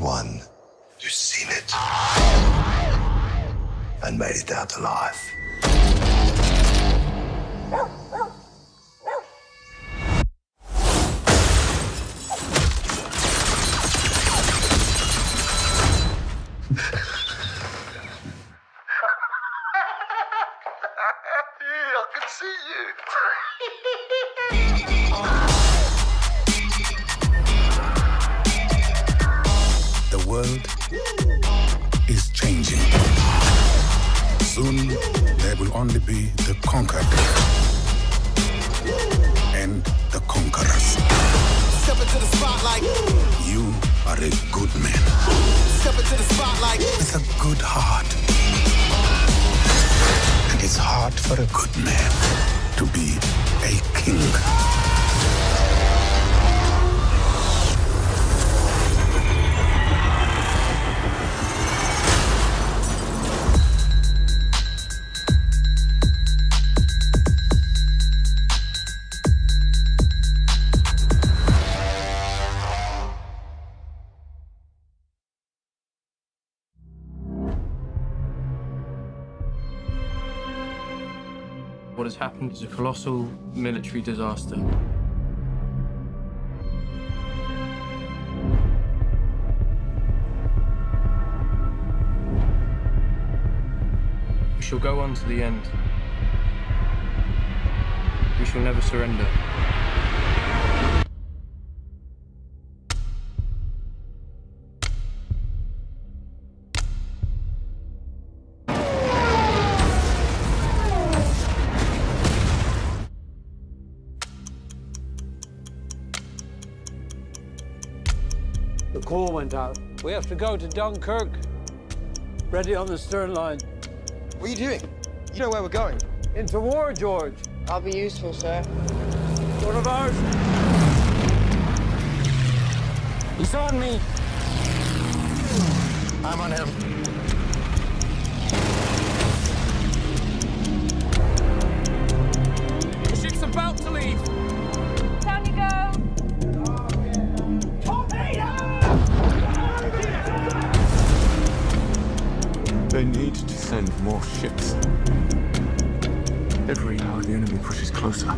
anyone who's seen it and made it out alive. I can see you. The world is changing. Soon, there will only be the conquered and the conquerors. Step into the spotlight. You are a good man Step into the spotlight. with a good heart. And it's hard for a good man to be a king. What has happened is a colossal military disaster. We shall go on to the end. We shall never surrender. The call went out. We have to go to Dunkirk. Ready on the stern line. What are you doing? You know where we're going. Into war, George. I'll be useful, sir. One of ours. He's on me. I'm on him. The ship's about to leave. Down you go. They need to send more ships. Every hour the enemy pushes closer.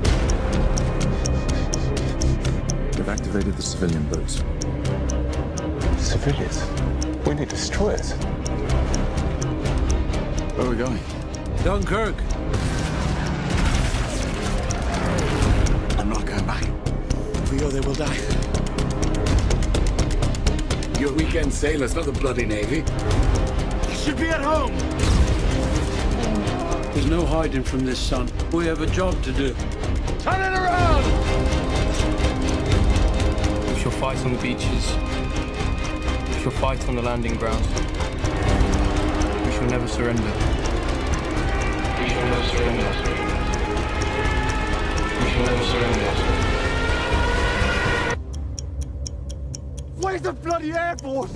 They've activated the civilian boats. Civilians? We need destroyers. Where are we going? Dunkirk. I'm not going back. If we go, they will die. You're weekend sailors, not the bloody Navy. You should be at home. There's no hiding from this, son. We have a job to do. Turn it around! We shall fight on the beaches. We shall fight on the landing grounds. We shall never surrender. We shall never surrender. We shall never surrender. Where's the bloody Air Force?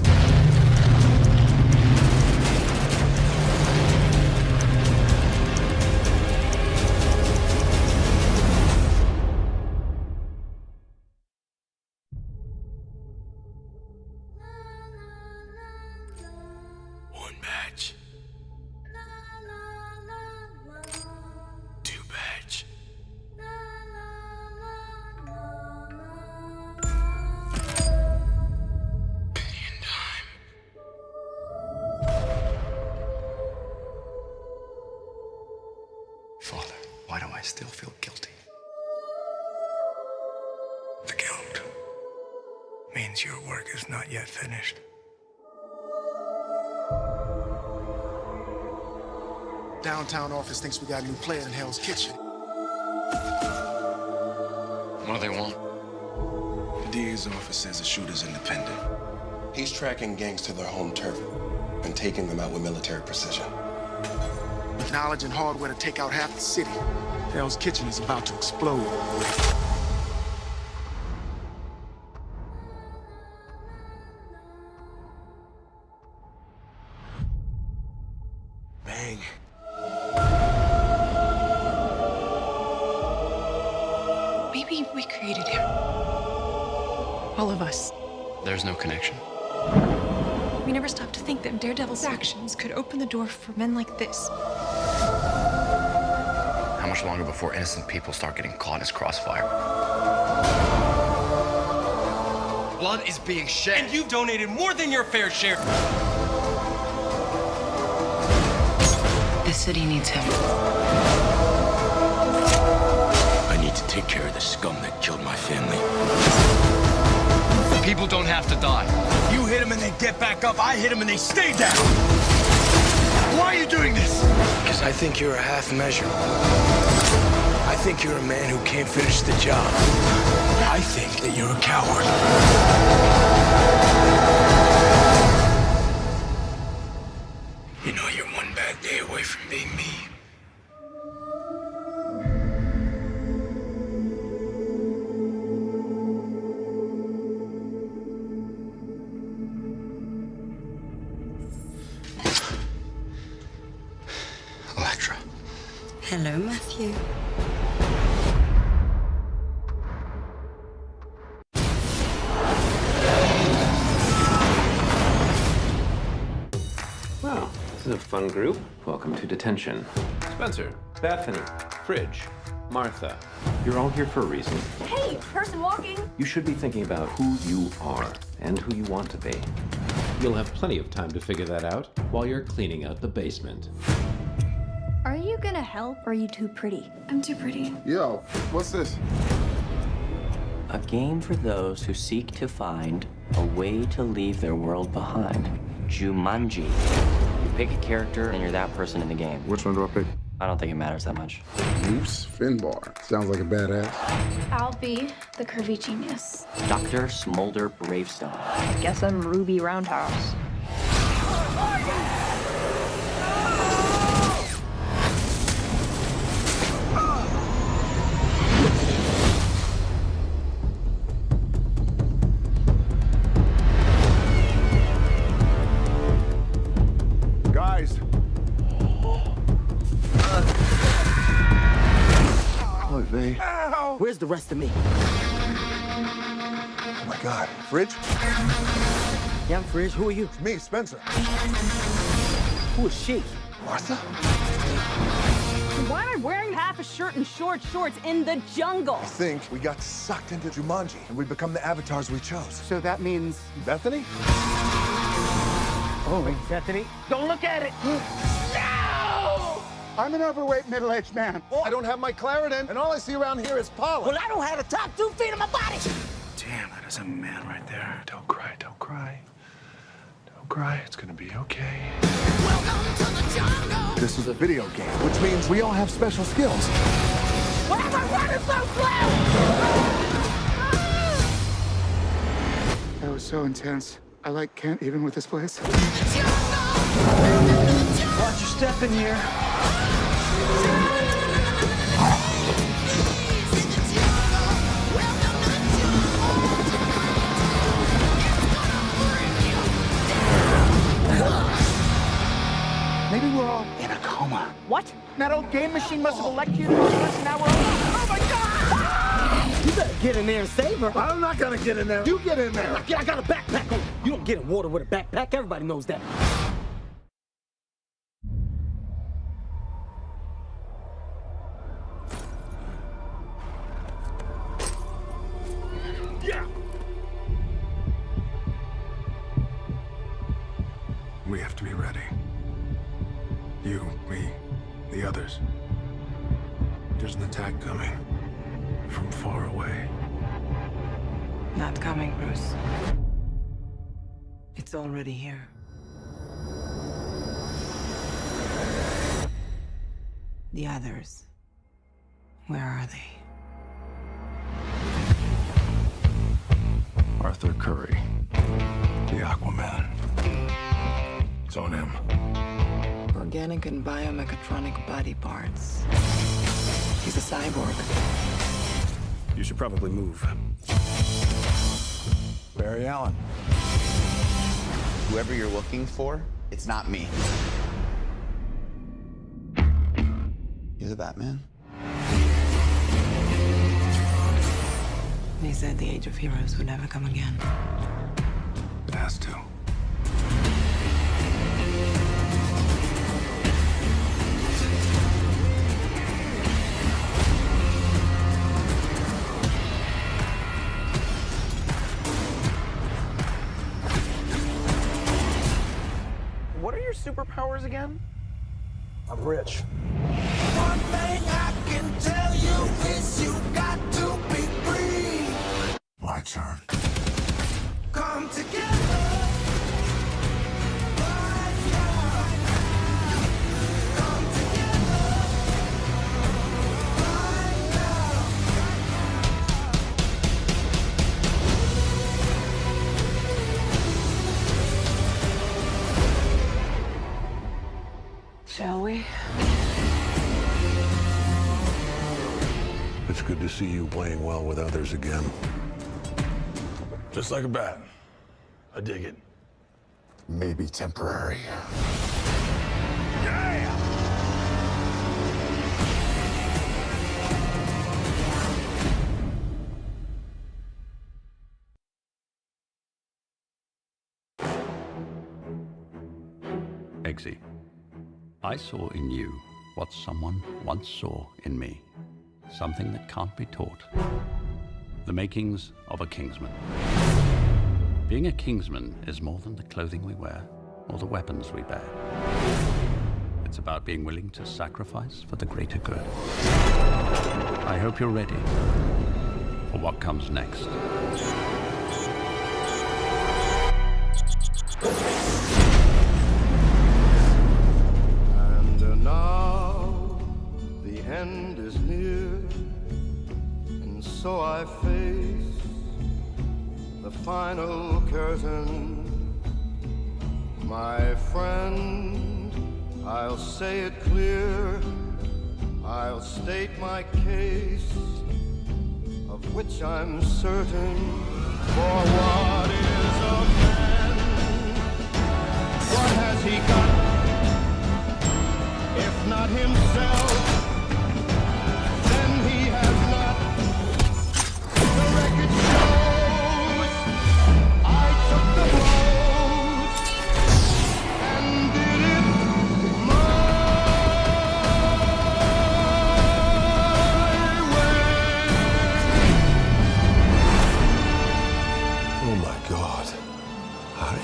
One badge. Two badge. Billion time. Father, why do I still feel guilty? The guilt means your work is not yet finished. Downtown office thinks we got a new player in Hell's Kitchen. What do they want? The DA's office says the shooter's independent. He's tracking gangs to their home turf and taking them out with military precision. With knowledge and hardware to take out half the city, Hell's Kitchen is about to explode. Bang. Maybe we created him. All of us. There's no connection. We never stop to think that Daredevil's actions could open the door for men like this. How much longer before innocent people start getting caught in his crossfire? Blood is being shed. And you've donated more than your fair share. The city needs him. I need to take care of the scum that killed my family. People don't have to die. You hit them and they get back up. I hit them and they stay down. Why are you doing this? Because I think you're a half measure. I think you're a man who can't finish the job. I think that you're a coward. You know, you're one bad day away from being me. Electra. Hello, Matthew. Wow, this is a fun group. Welcome to detention. Spencer, Bethany, Fridge, Martha. You're all here for a reason. Hey, person walking. You should be thinking about who you are and who you want to be. You'll have plenty of time to figure that out while you're cleaning out the basement. Are you gonna help or are you too pretty? I'm too pretty. Yo, what's this? A game for those who seek to find a way to leave their world behind. Jumanji. You pick a character and you're that person in the game. Which one do I pick? I don't think it matters that much. Moose Finbar. Sounds like a badass. I'll be the curvy genius. Dr. Smolder Bravestone. I guess I'm Ruby Roundhouse. Guys. Oh, they. Ow! Where's the rest of me? Oh my God. Fridge? Yeah, I'm Fridge. Who are you? It's me, Spencer. Who is she? Martha? Why am I wearing half a shirt and short shorts in the jungle? I think we got sucked into Jumanji and we become the avatars we chose. So that means Bethany? Oh, wait, Bethany. Don't look at it. No! I'm an overweight middle-aged man. Well, I don't have my Claritin, and all I see around here is pollen. Well, I don't have the top 2 feet of my body. Damn, that is a man right there. Don't cry, don't cry. Don't cry, it's gonna be okay. This is a video game, which means we all have special skills. Why am I running so slow? That was so intense. I can't even with this place. Watch your step in here. Maybe we're all in a coma. What? That old game machine must have electrocuted us, and now we're all... Oh my God! You better get in there and save her. I'm not gonna get in there. You get in there. I got a backpack on. You don't get in water with a backpack. Everybody knows that. Yeah. We have to be ready. You, me, the others. There's an attack coming from far away. Not coming, Bruce. It's already here. The others. Where are they? Arthur Curry, the Aquaman. It's on him. Organic and biomechatronic body parts. He's a cyborg. You should probably move. Barry Allen. Whoever you're looking for, it's not me. You're the Batman? They said the age of heroes would never come again. It has to. are your superpowers again? I'm rich. One thing I can tell you is you got to be free. My turn. Come together. Right now. Come together. Right now. Shall we? It's good to see you playing well with others again. Just like a bat. I dig it. Maybe temporary. Yeah! Eggsy, I saw in you what someone once saw in me. Something that can't be taught. The makings of a Kingsman. Being a Kingsman is more than the clothing we wear or the weapons we bear. It's about being willing to sacrifice for the greater good. I hope you're ready for what comes next. And now the end is near, and so I face the final curtain. My friend, I'll say it clear, I'll state my case, of which I'm certain. For what is a man? What has he got, if not himself? Then he has not. The record shows I took the blows and did it my way. Oh my God. Hi.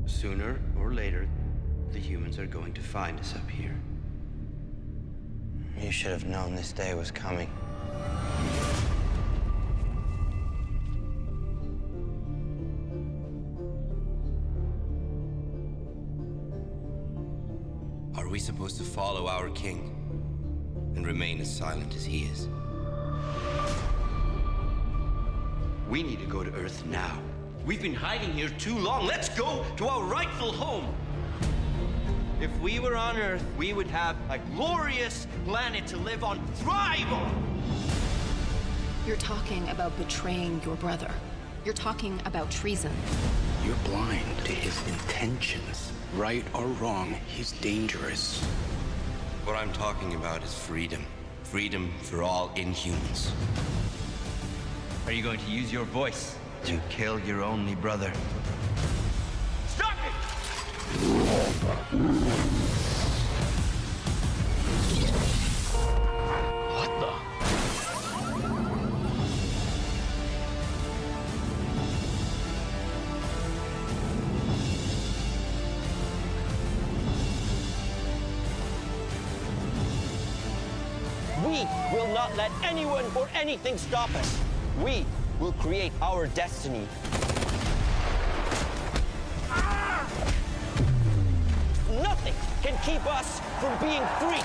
Sooner or later, the humans are going to find us up here. You should have known this day was coming. Are we supposed to follow our king and remain as silent as he is? We need to go to Earth now. We've been hiding here too long. Let's go to our rightful home. If we were on Earth, we would have a glorious planet to live on, thrive on. You're talking about betraying your brother. You're talking about treason. You're blind to his intentions. Right or wrong, he's dangerous. What I'm talking about is freedom. Freedom for all Inhumans. Are you going to use your voice to kill your only brother? Stop it! What the? We will not let anyone or anything stop us. We will create our destiny. Nothing can keep us from being free.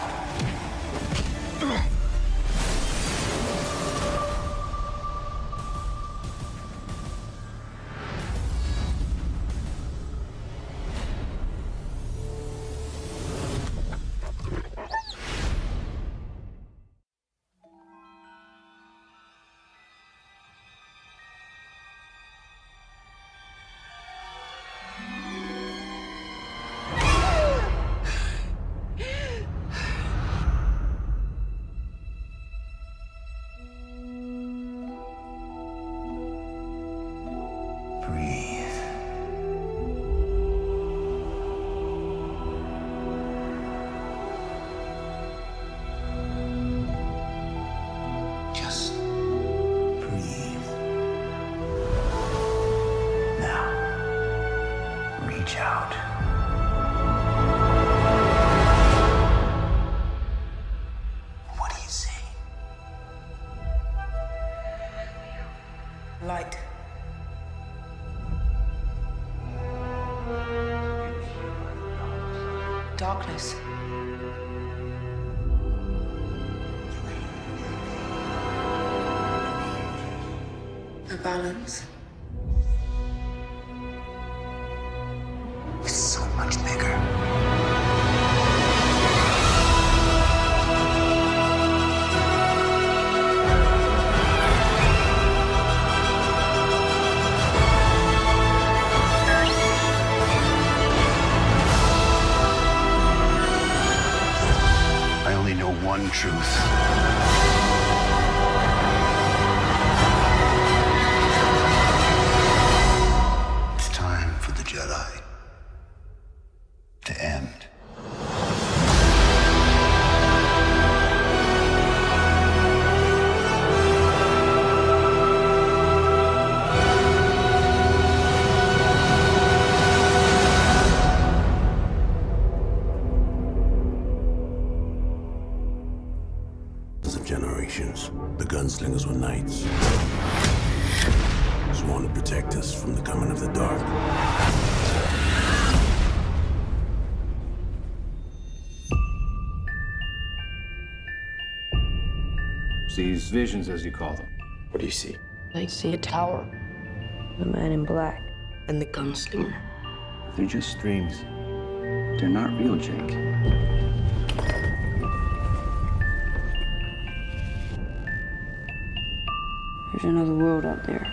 Now, reach out. What do you see? Light. Darkness. A balance. It's so much bigger. I only know one truth. It's time for the Jedi to end. Of generations, the gunslingers were knights, sworn to protect us from the coming of the dark. These visions, as you call them. What do you see? I see a tower, the man in black, and the gunslinger. They're just dreams. They're not real, Jake. There's another world out there.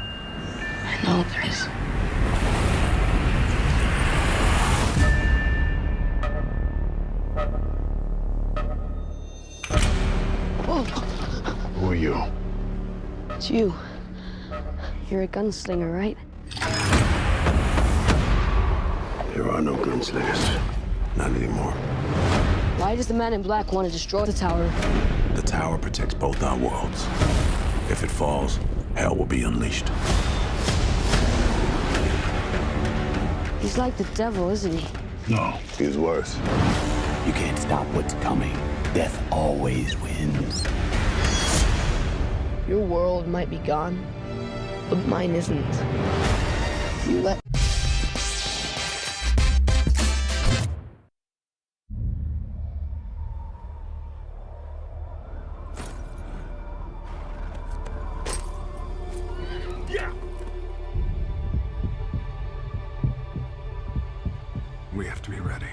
I know there is. Whoa! Who are you? It's you. You're a gunslinger, right? There are no gunslingers. Not anymore. Why does the man in black want to destroy the tower? The tower protects both our worlds. If it falls, hell will be unleashed. He's like the devil, isn't he? No, he's worse. You can't stop what's coming. Death always wins. Your world might be gone, but mine isn't. You let... We have to be ready.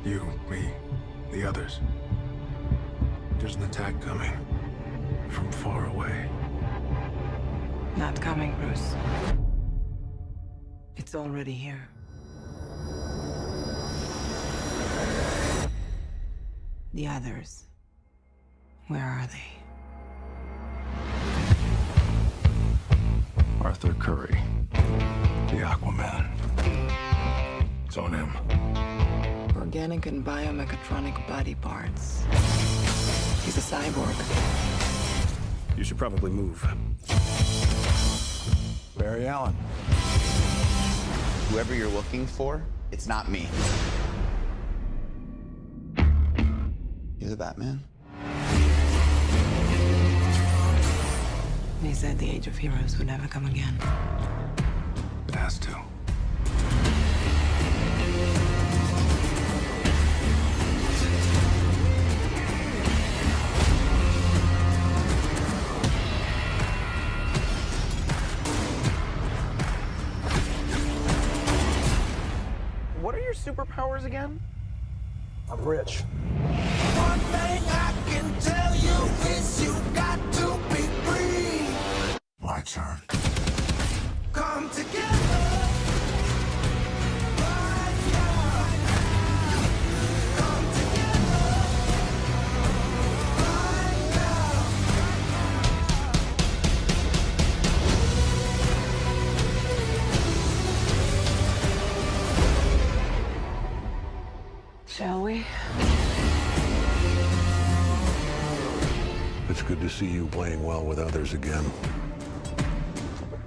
You, me, the others. There's an attack coming from far away. Not coming, Bruce. It's already here. The others. Where are they? Arthur Curry, the Aquaman. It's on him. Organic and biomechatronic body parts. He's a cyborg. You should probably move. Barry Allen. Whoever you're looking for, it's not me. You're the Batman? They said the age of heroes would never come again. It has to. What are your superpowers again? I'm rich. One thing I can tell you is you got to be free. My turn. Come together. Right now. Come together. Right now. Shall we? It's good to see you playing well with others again.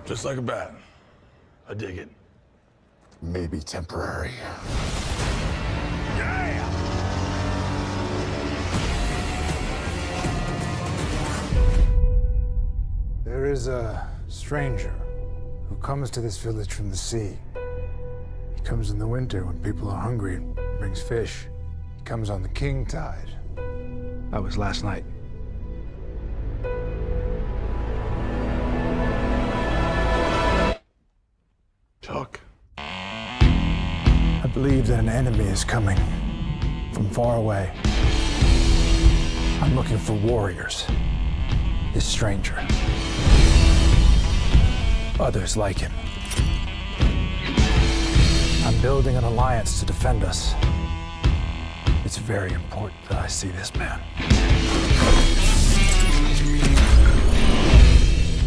Just like a bat. I dig it. Maybe temporary. There is a stranger who comes to this village from the sea. He comes in the winter when people are hungry and brings fish. He comes on the king tide. That was last night. Talk. I believe that an enemy is coming from far away. I'm looking for warriors. This stranger. Others like him. I'm building an alliance to defend us. It's very important that I see this man.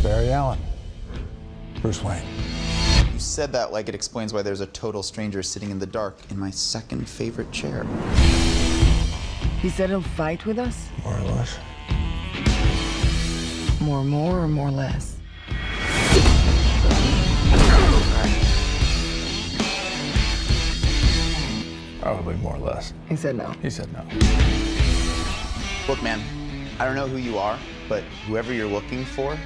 Barry Allen. Bruce Wayne. You said that like it explains why there's a total stranger sitting in the dark in my second favorite chair. He said he'll fight with us? More or less. More or more less? Probably more or less. He said no. He said no. Look, man, I don't know who you are, but whoever you're looking for,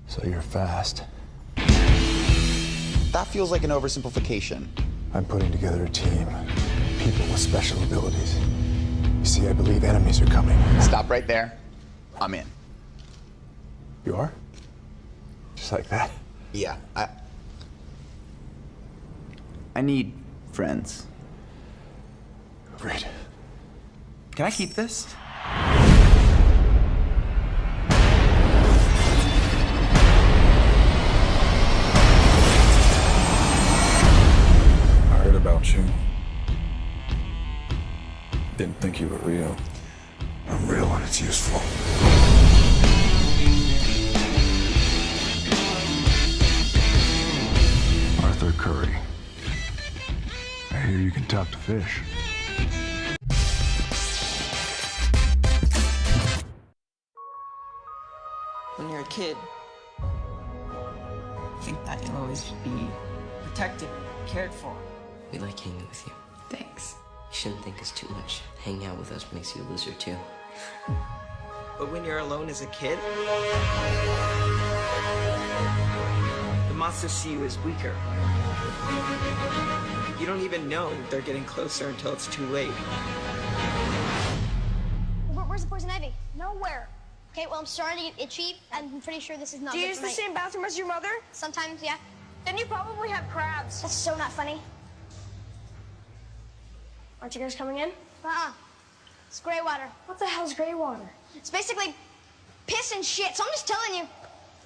So you're fast. that feels like an oversimplification. I'm putting together a team. People with special abilities. You see, I believe enemies are coming. Stop right there. I'm in. You are? Just like that? Yeah, I need friends. Great. Can I keep this? I heard about you. Didn't think you were real. I'm real when it's useful. Arthur Curry. I hear you can talk to fish. When you're a kid, I think that you'll always be protected, cared for. We like hanging with you. Thanks. You shouldn't think it's too much. Hanging out with us makes you a loser too. But when you're alone as a kid, the monsters see you as weaker. You don't even know they're getting closer until it's too late. Where's the poison ivy? Nowhere. Okay, well, I'm starting to get itchy. I'm pretty sure this is not Do you good use for the my- same bathroom as your mother? Sometimes, yeah. Then you probably have crabs. That's so not funny. Aren't you guys coming in? It's gray water. What the hell's gray water? It's basically piss and shit. So I'm just telling you,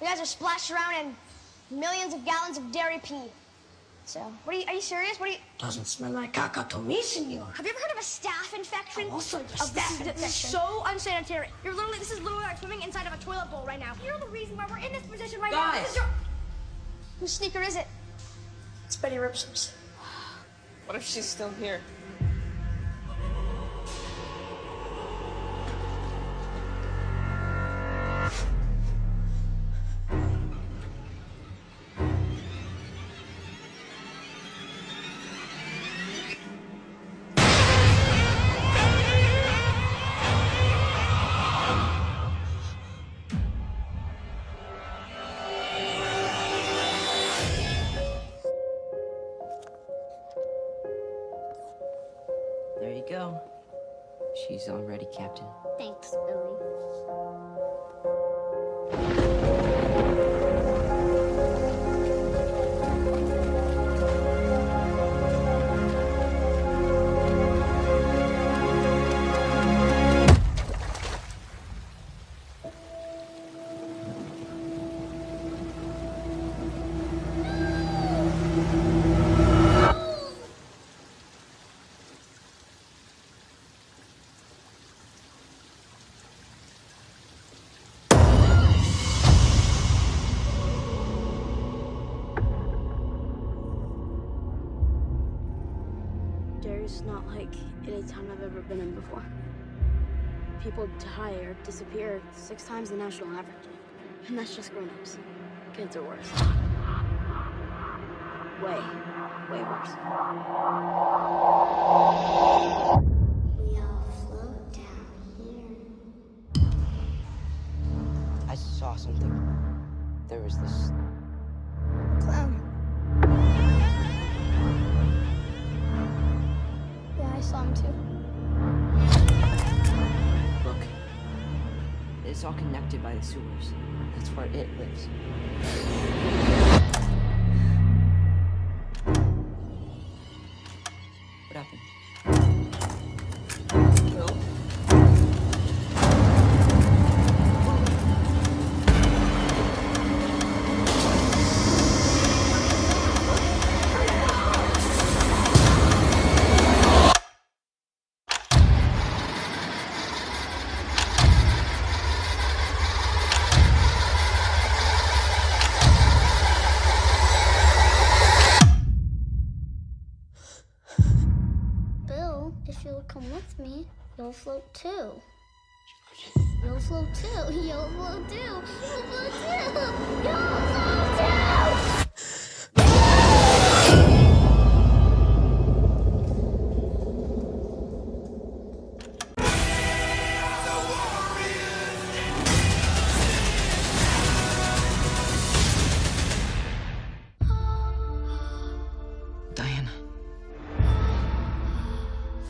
you guys are splashed around in millions of gallons of dairy pee. So, are you serious? What are you? Doesn't smell like caca to me, senor. Have you ever heard of a staph infection? Also, your This staph is infection. so unsanitary. This is literally like swimming inside of a toilet bowl right now. You're the reason why we're in this position right now. Guys. This is your... Whose sneaker is it? It's Betty Ripsom's. What if she's still here? There you go. She's all ready, Captain. Thanks, Billy. not like any time I've ever been in before. People die or disappear 6 times the national average. And that's just grown-ups. Kids are worse. Way, way worse. We all float down here. I saw something. There was this Clown. Yeah, I saw him too. Look. It's all connected by the sewers. That's where it lives. What happened? Bill? Bill, if you'll come with me, you'll float too. You'll float too. You'll float too. You'll float too. You'll float too. Diana.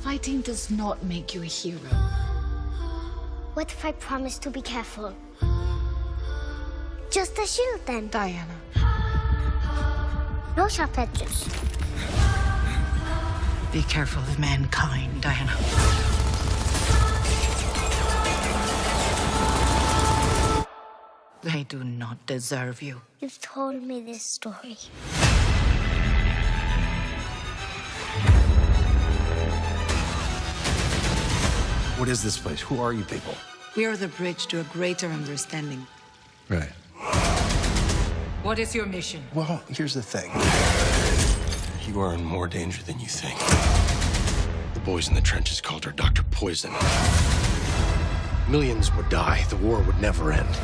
Fighting does not make you a hero. What if I promise to be careful? Just a shield then. Diana. No sharp edges. Be careful of mankind, Diana. They do not deserve you. You've told me this story. What is this place? Who are you people? We are the bridge to a greater understanding. Right. What is your mission? Well, here's the thing. You are in more danger than you think. The boys in the trenches called her Dr. Poison. Millions would die. The war would never end.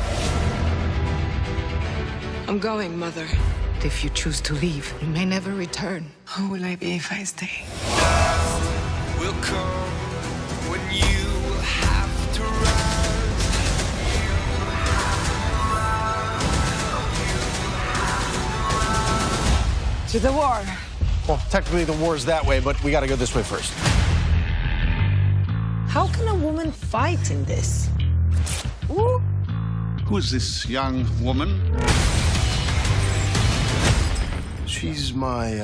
I'm going, Mother. If you choose to leave, you may never return. Who will I be if I stay? Will come when you have to To the war. Well, technically the war's that way, but we gotta go this way first. How can a woman fight in this? Ooh. Who is this young woman? She's my,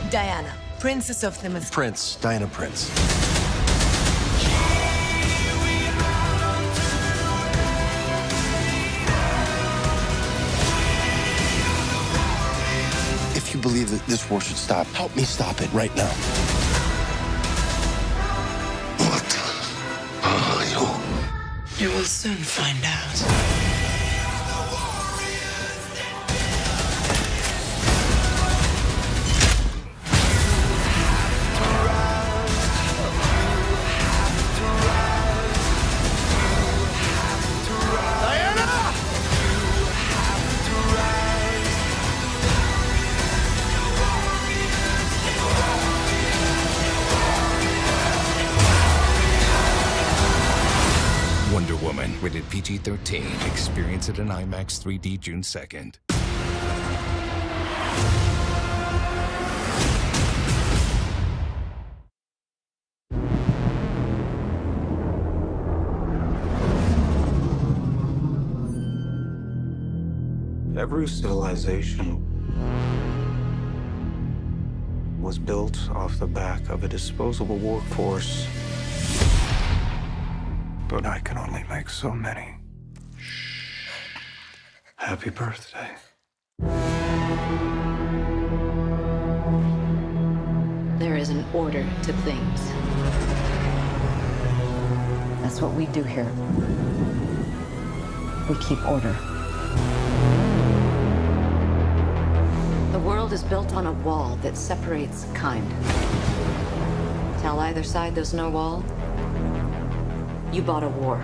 Diana, Princess of the Mist. Prince, Diana Prince. If you believe that this war should stop, help me stop it right now. What are you? You will soon find out. Wonder Woman, rated PG-13. Experience it in IMAX 3D June 2nd. Every civilization was built off the back of a disposable workforce. But I can only make so many. Happy birthday. There is an order to things. That's what we do here. We keep order. world is built on a wall that separates kind. Tell either side there's no wall, you bought a war.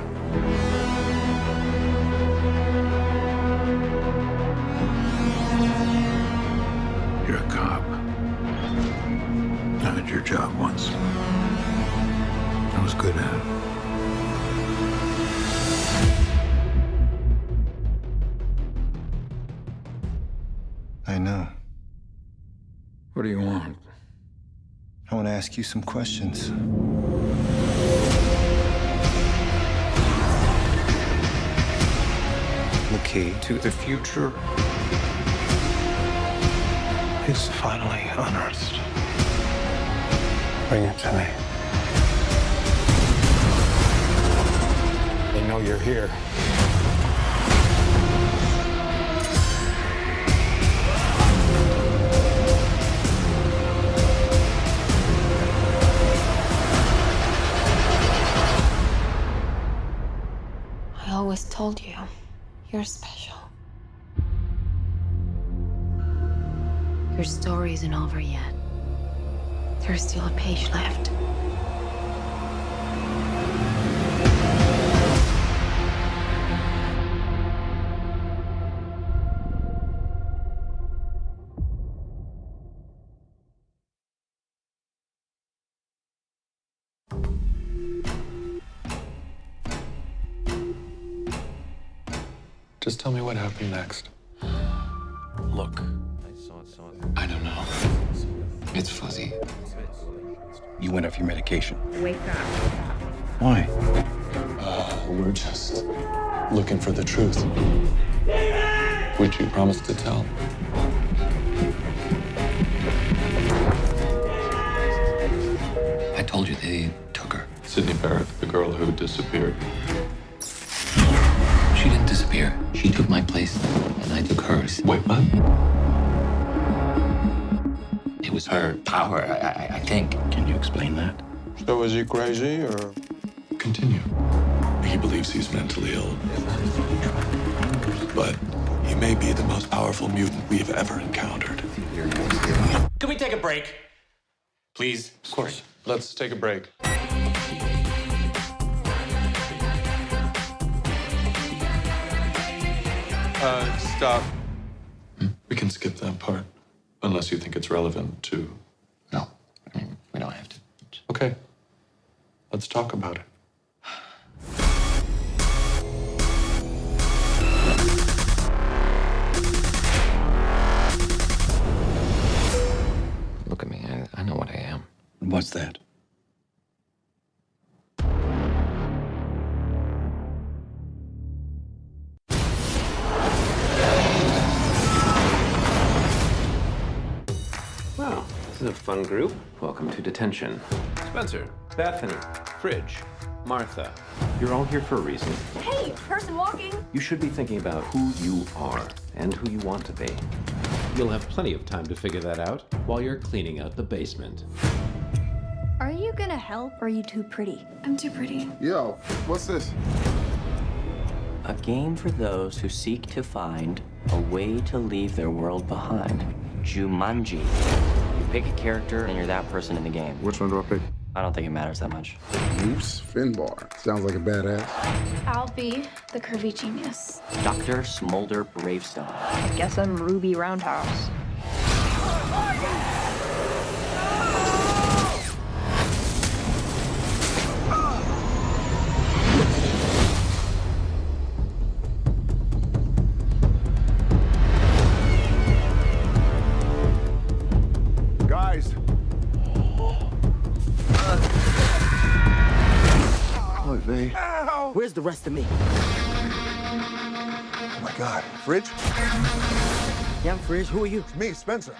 You're a cop. I did your job once. I was good at it. I know. What do you want? I want to ask you some questions. The key to the future is finally unearthed. Bring it to me. They know you're here. I always told you, you're special. Your story isn't over yet. There's still a page left. Just tell me what happened next. Look, I don't know. It's fuzzy. You went off your medication. Wake up. Why? We're just looking for the truth. Which you promised to tell. I told you they took her. Sydney Barrett, the girl who disappeared. She didn't disappear. She took my place, and I took hers. Wait, what? It was her power, I think. Can you explain that? So is he crazy, or...? Continue. He believes he's mentally ill. But he may be the most powerful mutant we've ever encountered. Can we take a break? Please? Of course. Let's take a break. Stop. We can skip that part. Unless you think it's relevant to... No. I mean, we don't have to. Okay. Let's talk about it. Look at me. I know what I am. What's that? Wow, this is a fun group. Welcome to detention. Spencer, Bethany, Fridge, Martha. You're all here for a reason. Hey, person walking. You should be thinking about who you are and who you want to be. You'll have plenty of time to figure that out while you're cleaning out the basement. Are you gonna help, or are you too pretty? I'm too pretty. Yo, what's this? A game for those who seek to find a way to leave their world behind. Jumanji. You pick a character and you're that person in the game. Which one do I pick? I don't think it matters that much. Oops, Finbar. Sounds like a badass. I'll be the curvy genius. Dr. Smolder Bravestone. I guess I'm Ruby Roundhouse. Guys. Oh, V. Ow! Where's the rest of me? Oh my God. Fridge? Yeah, I'm Fridge. Who are you? It's me, Spencer.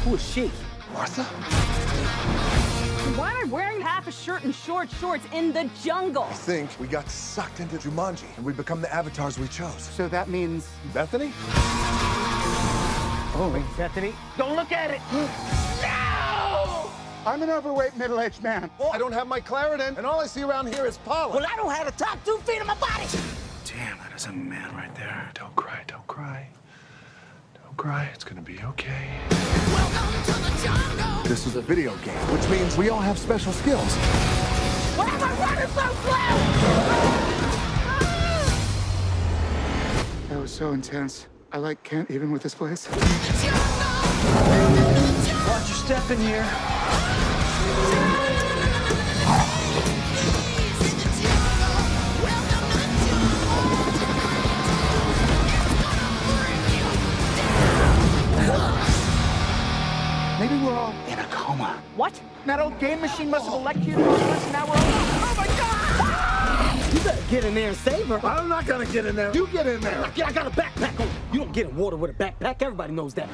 Who is she? Martha? Why am I wearing half a shirt and short shorts in the jungle? I think we got sucked into Jumanji and we become the avatars we chose. So that means Bethany? Oh, wait, Bethany. Don't look at it. No! I'm an overweight middle-aged man. I don't have my Claritin, and all I see around here is pollen. Well, I don't have the top 2 feet of my body. Damn, that is a man right there. Don't cry, don't cry. Don't Don't cry, it's gonna be okay. This is a video game, which means we all have special skills. Why am I running so slow? That was so intense. I can't even with this place. Watch your step in here. Maybe we're all in a coma. What? That old game machine must have electrocuted us, and now we're all... Oh my God! You better get in there and save her. I'm not gonna get in there. You get in there. I got a backpack on. You don't get in water with a backpack. Everybody knows that.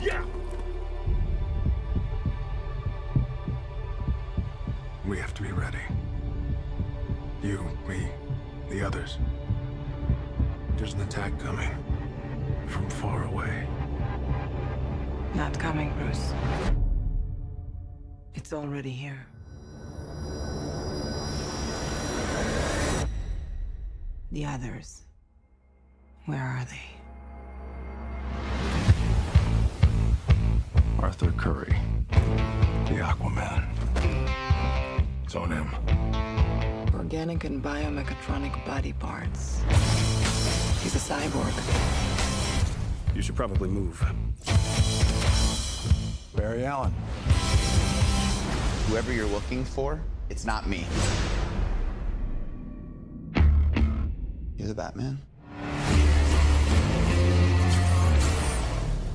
Yeah. We have to be ready. You, me, the others. There's an attack coming from far away. Not coming, Bruce. It's already here. The others. Where are they? Arthur Curry, the Aquaman. It's on him. Organic and biomechatronic body parts. He's a cyborg. You should probably move. Barry Allen. Whoever you're looking for, it's not me. You're the Batman?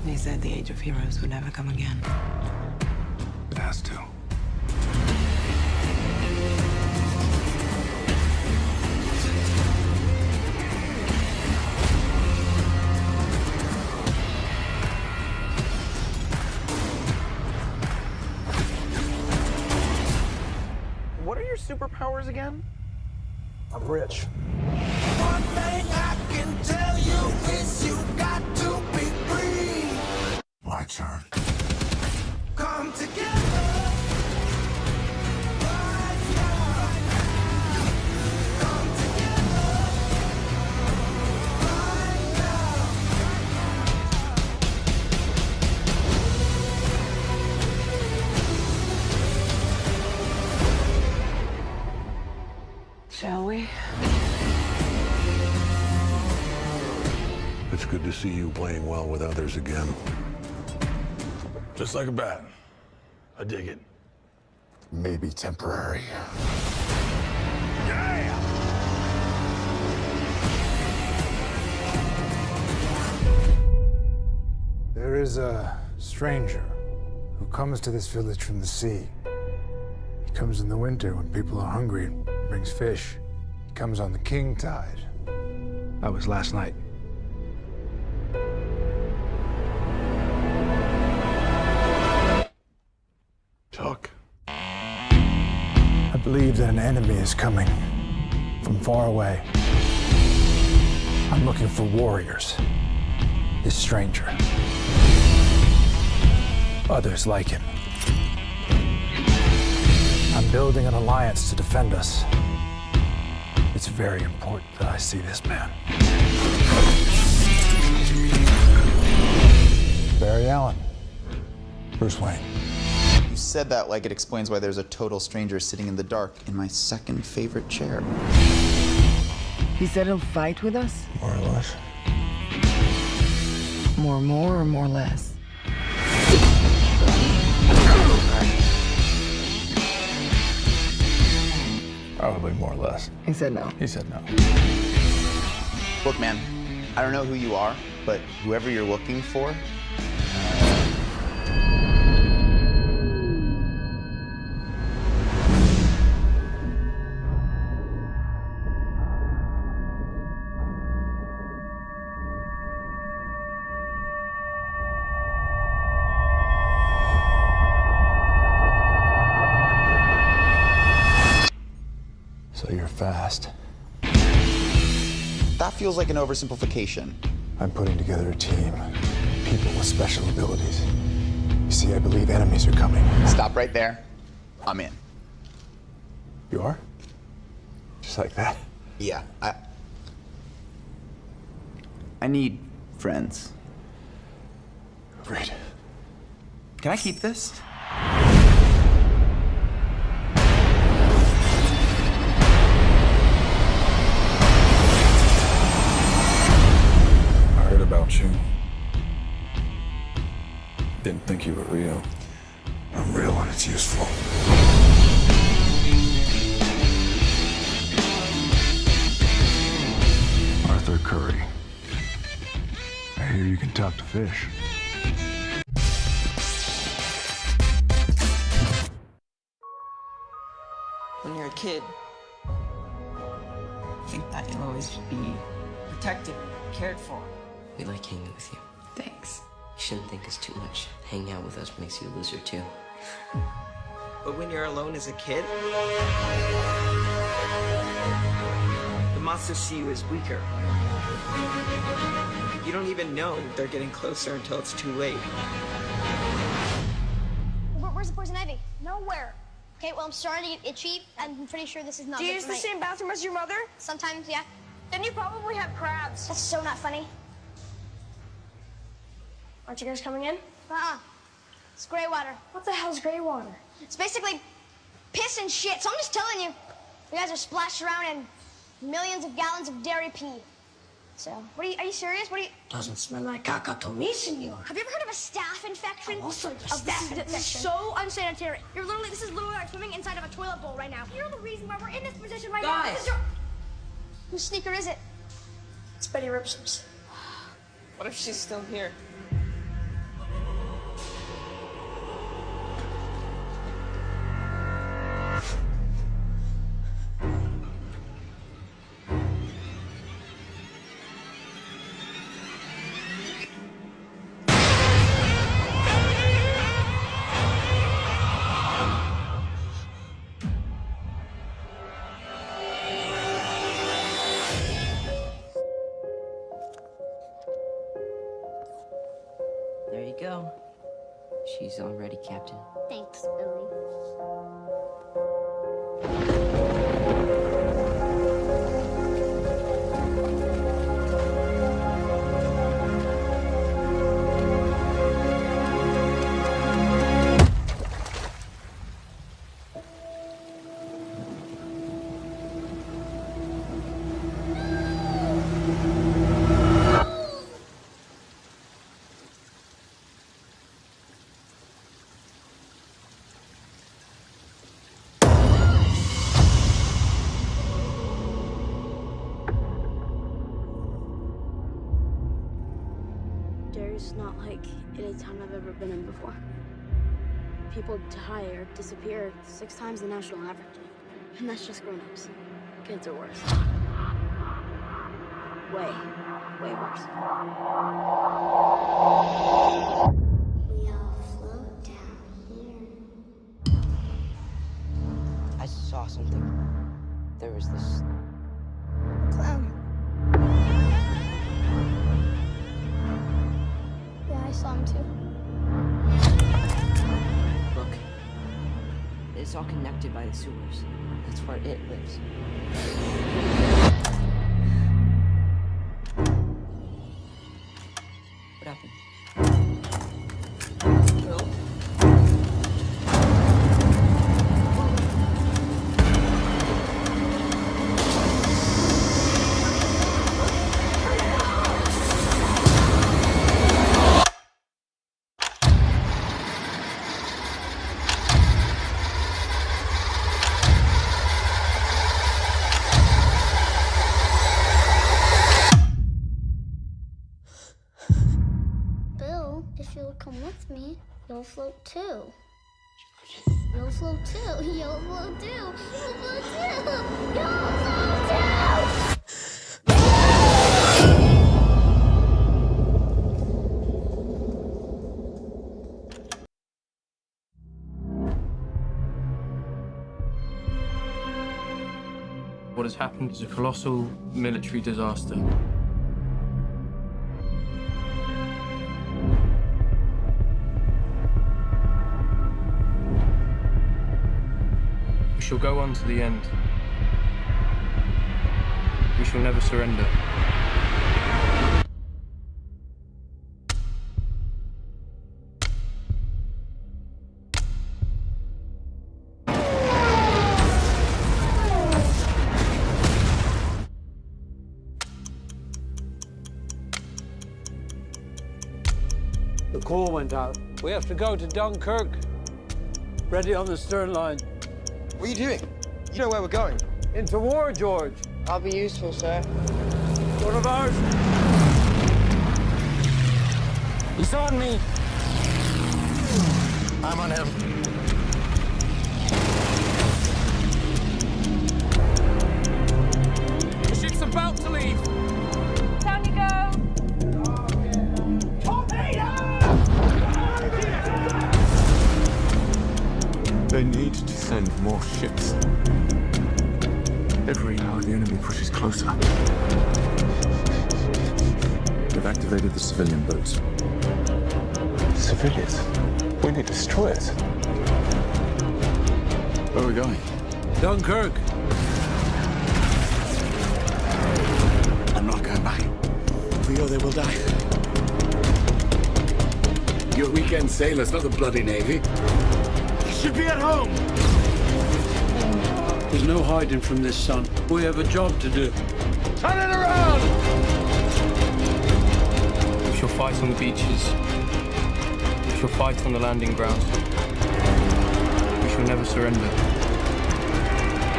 They said the age of heroes would never come again. It has to. What are your superpowers again? I'm rich. One thing I can tell you is you got to be free. My turn. Come together. Right now. Come together. Right now. Shall we? It's good to see you playing well with others again. Just like a bat. I dig it. Maybe temporary. Yeah! There is a stranger who comes to this village from the sea. He comes in the winter when people are hungry and brings fish. He comes on the king tide. That was last night. Chuck. I believe that an enemy is coming from far away. I'm looking for warriors. This stranger. Others like him. I'm building an alliance to defend us. It's very important that I see this man. Barry Allen. Bruce Wayne. You said that like it explains why there's a total stranger sitting in the dark in my second favorite chair. He said he'll fight with us? More or less. More or more less? Probably more or less. He said no. He said no. Look, man, I don't know who you are, but whoever you're looking for, So you're fast. that feels like an oversimplification. I'm putting together a team. People with special abilities. You see, I believe enemies are coming. Stop right there. I'm in. You are? Just like that? Yeah, I need friends. Great. Can I keep this? I heard about you. Didn't think you were real. I'm real when it's useful. Arthur Curry. I hear you can talk to fish. When you're a kid, you think that you'll always be protected, cared for. We like hanging with you. Thanks. You shouldn't think us too much. Hanging out with us makes you a loser too. But when you're alone as a kid, the monsters see you as weaker. You don't even know they're getting closer until it's too late. Where's the poison ivy? Nowhere. Okay, well, I'm starting to get itchy. I'm pretty sure this is not Do you good use for the my- same bathroom as your mother? Sometimes, yeah. Then you probably have crabs. That's so not funny. Aren't you guys coming in? It's gray water. What the hell's gray water? It's basically piss and shit. So I'm just telling you, you guys are splashed around in millions of gallons of dairy pee. So, are you serious? What are you? Doesn't smell like caca to me, senor. Have you ever heard of a staph infection? Also, This is so unsanitary. This is literally like swimming inside of a toilet bowl right now. You're the reason why we're in this position right now. Guys! Whose sneaker is it? It's Betty Ripsom's. What if she's still here? There you go. She's all ready, Captain. Thanks, Billy. It's not like any time I've ever been in before. People die or disappear 6 times the national average. And that's just grown-ups. Kids are worse. Way, way worse. We all float down here. I saw something. There was this Clown. Yeah, I saw him too. Look, it's all connected by the sewers. That's where it lives. What happened? Bill, if you'll come with me, you'll float too. You'll float too. You'll float too. You'll float too. You'll float too. What has happened is a colossal military disaster. shall go on to the end. We shall never surrender. The call went out. We have to go to Dunkirk. Ready on the stern line. What are you doing? You know where we're going. Into war, George. I'll be useful, sir. One of ours. He's on me. I'm on him. The ship's about to leave. Down you go. They need to send more ships. Every hour the enemy pushes closer. They've activated the civilian boats. Civilians? We need destroyers. Where are we going? Dunkirk. I'm not going back. If we go there, we'll die. You're weekend sailors, not the bloody Navy. You should be at home. There's no hiding from this, son. We have a job to do. Turn it around! We shall fight on the beaches. We shall fight on the landing grounds. We shall never surrender.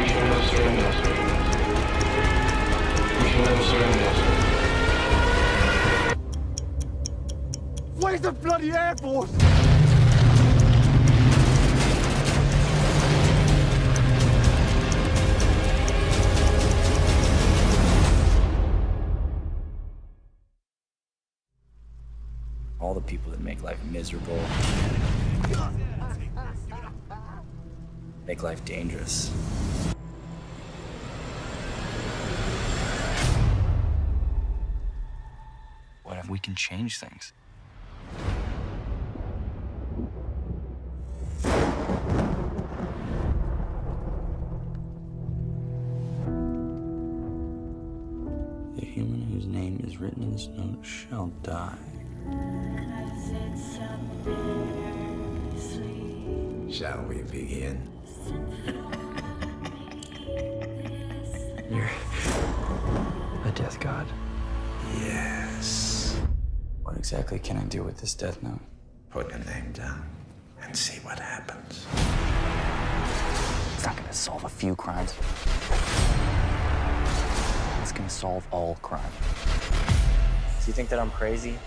We shall never surrender. We shall never surrender. Where's the bloody Air Force? All the people that make life miserable, make life dangerous. What if we can change things? The human whose name is written in this note shall die. Shall we begin? You're a death god. Yes. What exactly can I do with this death note? Put your name down and see what happens. It's not gonna solve a few crimes. It's gonna solve all crime. Do you think that I'm crazy?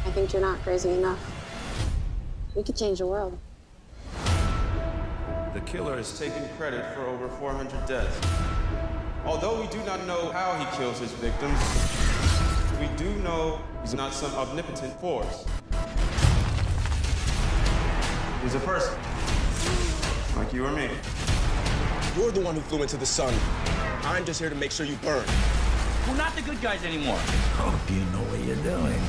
I think you're not crazy enough. We could change the world. The killer has taken credit for over 400 deaths. Although we do not know how he kills his victims, we do know he's not some omnipotent force. He's a person, like you or me. You're the one who flew into the sun. I'm just here to make sure you burn. We're not the good guys anymore. Hope you know what you're doing.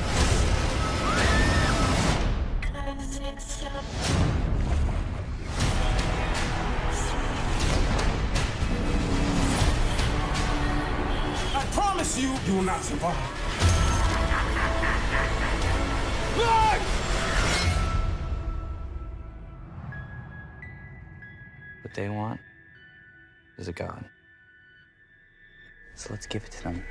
I promise you, you will not survive. What they want is a god. So let's give it to them.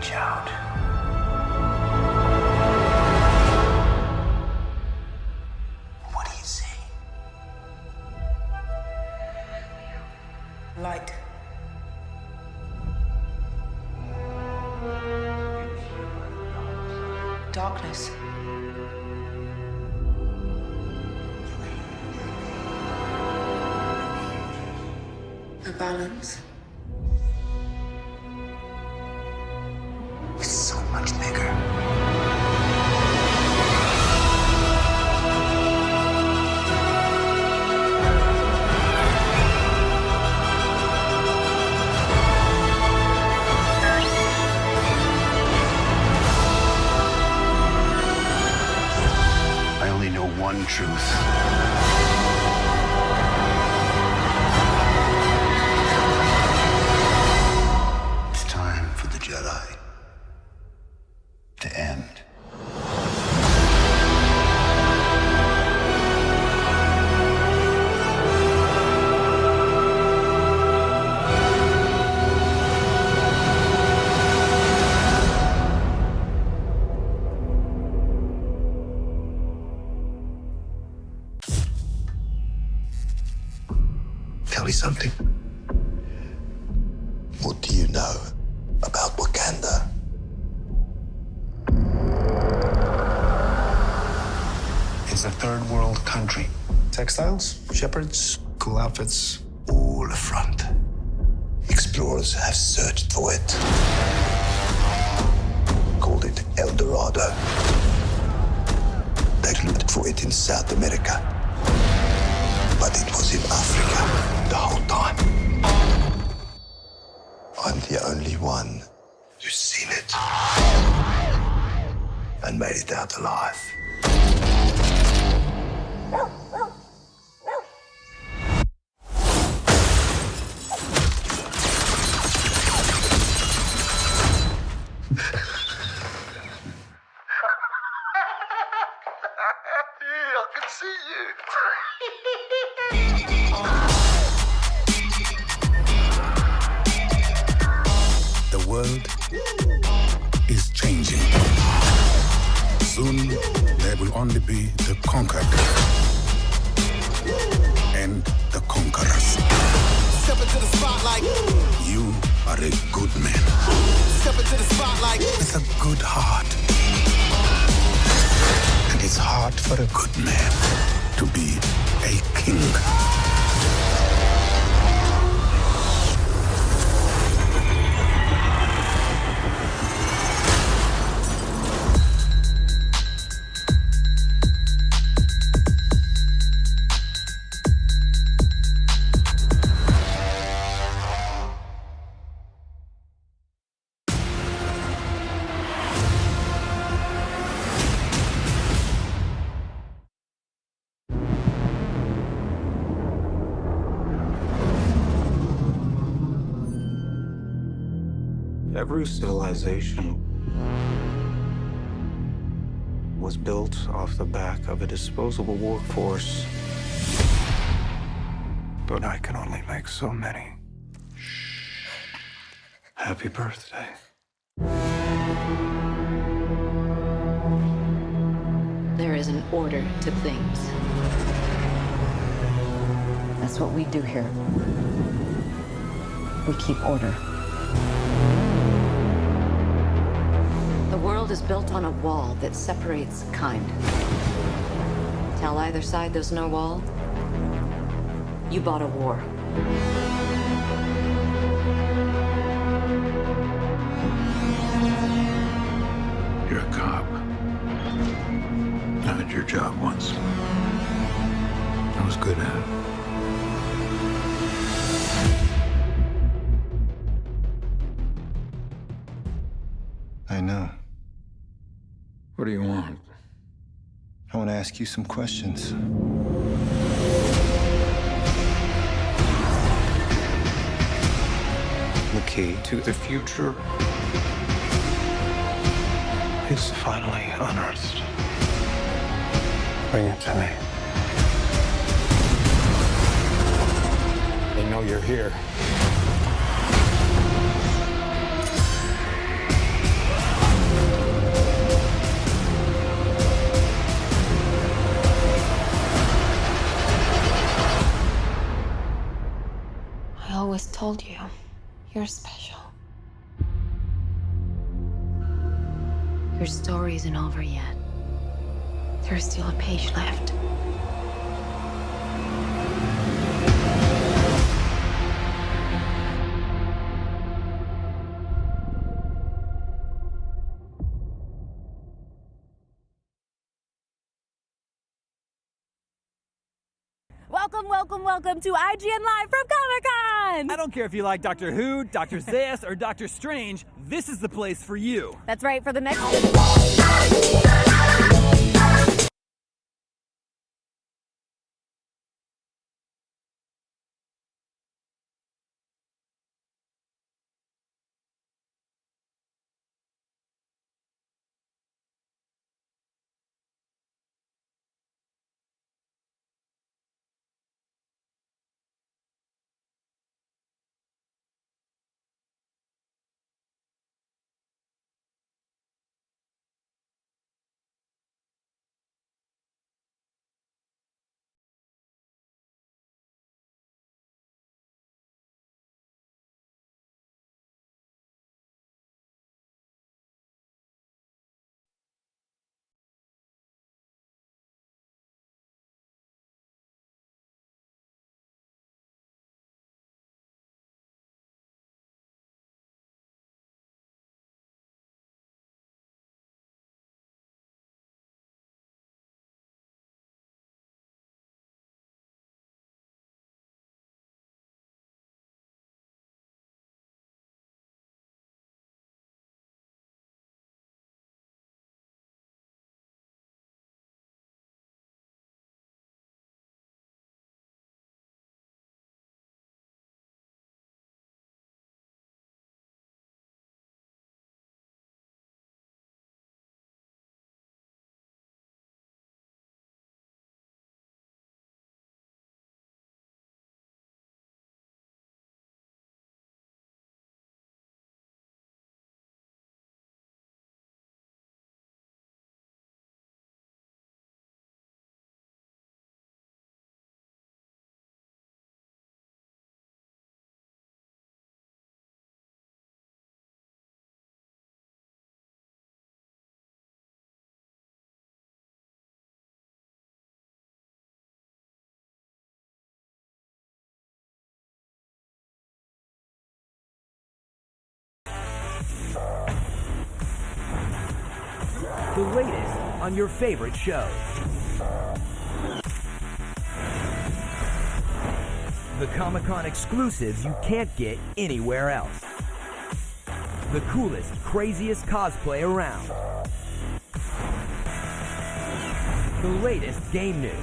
reach out. What do you see? Light. Darkness. A balance. It's so much bigger. I only know one truth. It's time for the Jedi to end. Tell me something. What do you know about Wakanda? It's a third world country. Textiles, shepherds, cool outfits, all a front. Explorers have searched for it. Called it El Dorado. They looked for it in South America. But it was in Africa the whole time. I'm the only one who's seen it and made it out alive. I can see you. The world is changing. Soon, there will only be the conquered and the conquerors. Step into the spotlight. You are a good man Step into the spotlight. with a good heart. And it's hard for a good man to be a king. Every civilization was built off the back of a disposable workforce. But I can only make so many. Happy birthday. There is an order to things. That's what we do here. We keep order. The world is built on a wall that separates kind. Tell either side there's no wall, you bought a war. You're a cop. I had your job once. I was good at it. I know. What do you want? I want to ask you some questions. The key to the future is finally unearthed. Bring it to me. They know you're here. told you, you're special. Your story isn't over yet. There's still a page left. Welcome to IGN Live from Comic-Con! I don't care if you like Doctor Who, Dr. Zayas, or Doctor Strange, this is the place for you. That's right, for the next... The latest on your favorite shows. The Comic-Con exclusives you can't get anywhere else. The coolest, craziest cosplay around. The latest game news.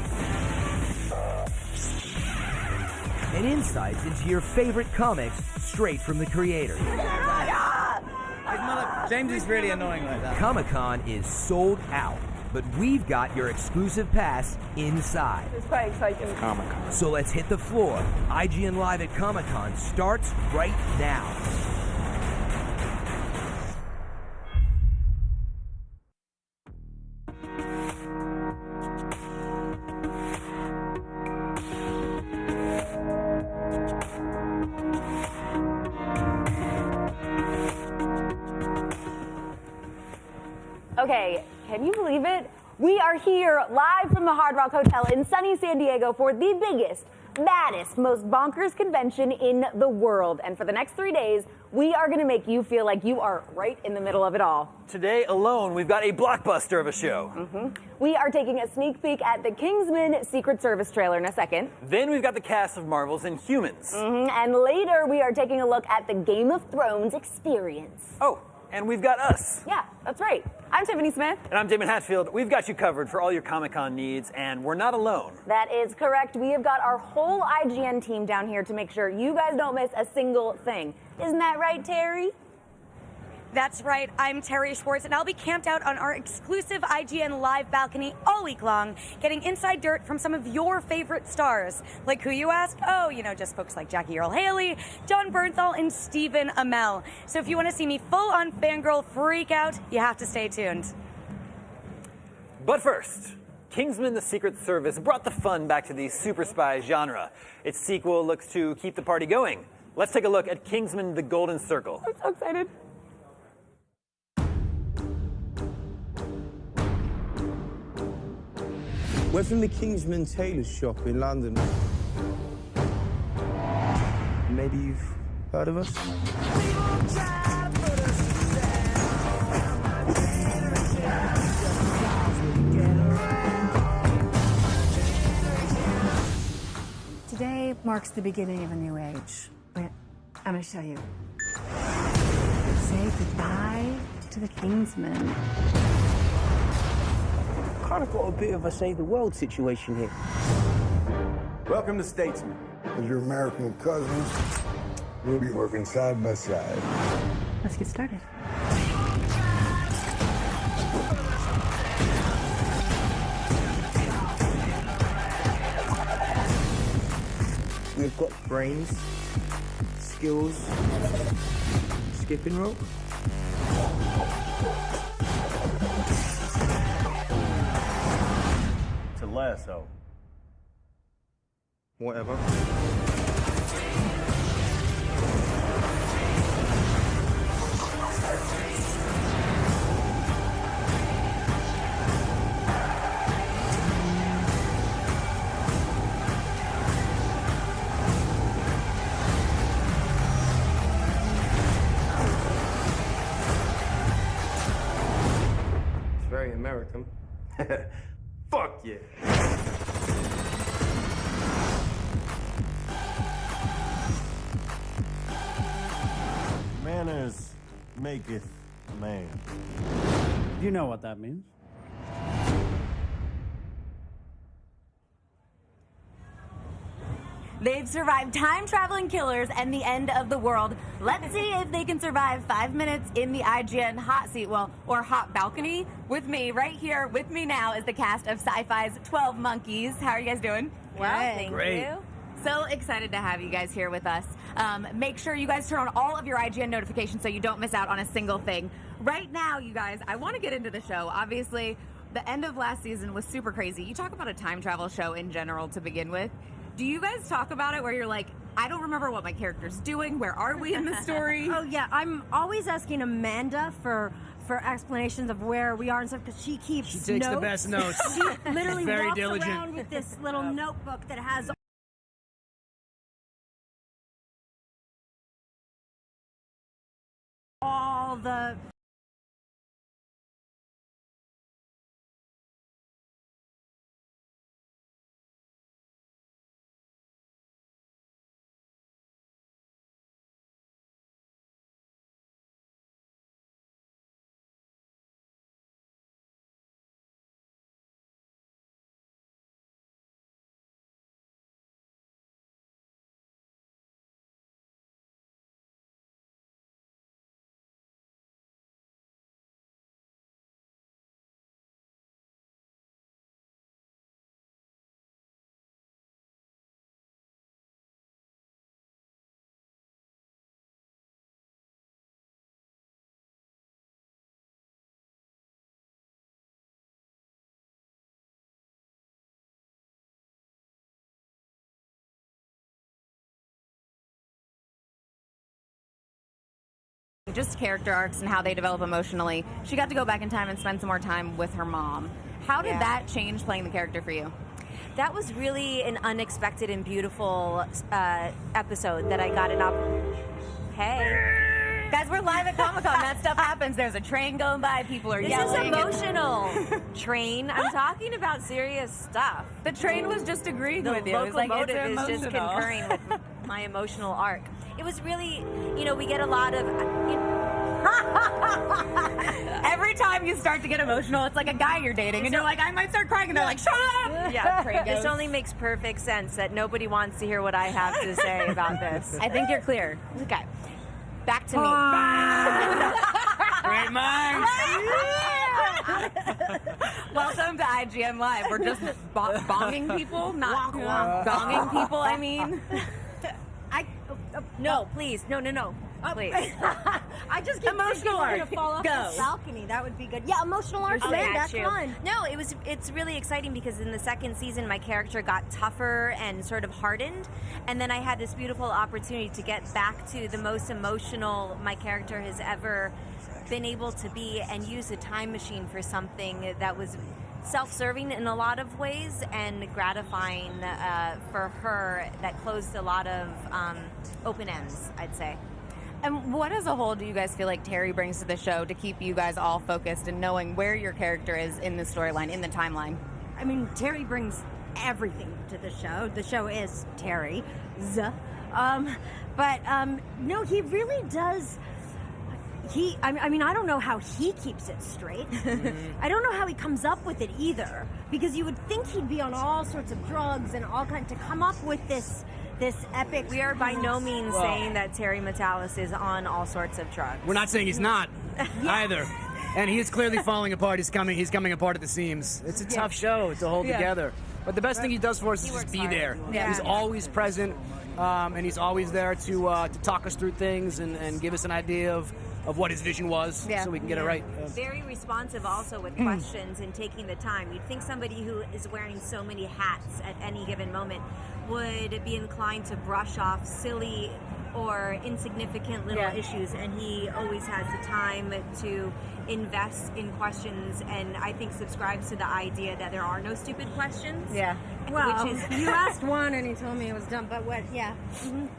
And insights into your favorite comics straight from the creators. James is really annoying like that. Comic-Con is sold out, but we've got your exclusive pass inside. It's quite exciting. Comic-Con. So let's hit the floor. IGN Live at Comic-Con starts right now. Okay, can you believe it? We are here live from the Hard Rock Hotel in sunny San Diego for the biggest, baddest, most bonkers convention in the world. And for the next 3 days, we are going to make you feel like you are right in the middle of it all. Today alone, we've got a blockbuster of a show. We are taking a sneak peek at the Kingsman Secret Service trailer in a second. Then we've got the cast of Marvel's Inhumans. And later, we are taking a look at the Game of Thrones Experience. Oh, and we've got us. Yeah, that's right. I'm Tiffany Smith. And I'm Damon Hatfield. We've got you covered for all your Comic-Con needs, and we're not alone. That is correct. We have got our whole IGN team down here to make sure you guys don't miss a single thing. Isn't that right, Terry? That's right. I'm Terry Schwartz, and I'll be camped out on our exclusive IGN Live balcony all week long, getting inside dirt from some of your favorite stars. Like who, you ask? Oh, you know, just folks like Jackie Earle Haley, John Bernthal, and Stephen Amell. So if you want to see me full-on fangirl freak out, you have to stay tuned. But first, Kingsman the Secret Service brought the fun back to the super spy genre. Its sequel looks to keep the party going. Let's take a look at Kingsman: The Golden Circle. I'm so excited. We're from the Kingsman tailor shop in London. Maybe you've heard of us? Today marks the beginning of a new age. Wait, I'm gonna show you. Say goodbye to the Kingsman. Kind of got a bit of a save the world situation here. Welcome to Statesman. As your American cousins, we'll be working side by side. Let's get started. We've got brains, skills, skipping rope. It's a lasso. Whatever. It's very American. Fuck yeah. Manners maketh man. You know what that means. They've survived time-traveling killers and the end of the world. Let's see if they can survive 5 minutes in the IGN hot seat, or hot balcony. With me, right here, with me now is the cast of Sci-Fi's 12 Monkeys. How are you guys doing? Well, thank you. So excited to have you guys here with us. Make sure you guys turn on all of your IGN notifications so you don't miss out on a single thing. Right now, you guys, I want to get into the show. Obviously, the end of last season was super crazy. You talk about a time travel show in general to begin with. Do you guys talk about it where you're like, I don't remember what my character's doing. Where are we in the story? Oh, yeah. I'm always asking Amanda for explanations of where we are and stuff because she keeps She takes notes. the best notes. She literally Very walks diligent. around with this little notebook that has all the... Just character arcs and how they develop emotionally. She got to go back in time and spend some more time with her mom. How did that change playing the character for you? That was really an unexpected and beautiful episode that I got an Hey. Guys, we're live at Comic-Con. That stuff happens. There's a train going by. People are yelling. This is emotional. Train. I'm talking about serious stuff. The train was just agreeing with you. The It was like, locomotive it's is just emotional. concurring with my emotional arc. It was really, we get a lot of... Every time you start to get emotional, it's like a guy you're dating, and you're like, I might start crying, and they're like, shut up! Yeah, this only makes perfect sense that nobody wants to hear what I have to say about this. I think you're clear. Okay, back to me. Great minds. Welcome to IGN Live. We're just bonging people, not bonging people, I mean. No, please, no. Please. I just keep Emotional thinking we're arc. gonna fall off Go. the balcony. That would be good. Yeah, emotional arc. That's fun. No, it's really exciting because in the second season my character got tougher and sort of hardened, and then I had this beautiful opportunity to get back to the most emotional my character has ever been able to be, and use a time machine for something that was self-serving in a lot of ways and gratifying for her, that closed a lot of open ends, I'd say. And what as a whole do you guys feel like Terry brings to the show to keep you guys all focused and knowing where your character is in the storyline, in the timeline? I mean, Terry brings everything to the show. The show is Terry. No, he really does. I mean, I don't know how he keeps it straight. I don't know how he comes up with it either, because you would think he'd be on all sorts of drugs and all kinds to come up with this epic. We are by no means saying that Terry Metalis is on all sorts of drugs. We're not saying he's not either. And he is clearly falling apart. He's coming apart at the seams. It's a tough show to hold together. But the best thing he does for us is just be there. Yeah. He's always present, and he's always there to talk us through things and give us an idea of what his vision was, so we can get it right. Very responsive also with questions and taking the time. You'd think somebody who is wearing so many hats at any given moment would be inclined to brush off silly or insignificant little issues, and he always has the time to invest in questions, and I think subscribes to the idea that there are no stupid questions. Yeah. Well, which is you asked one and he told me it was dumb, but what? Yeah.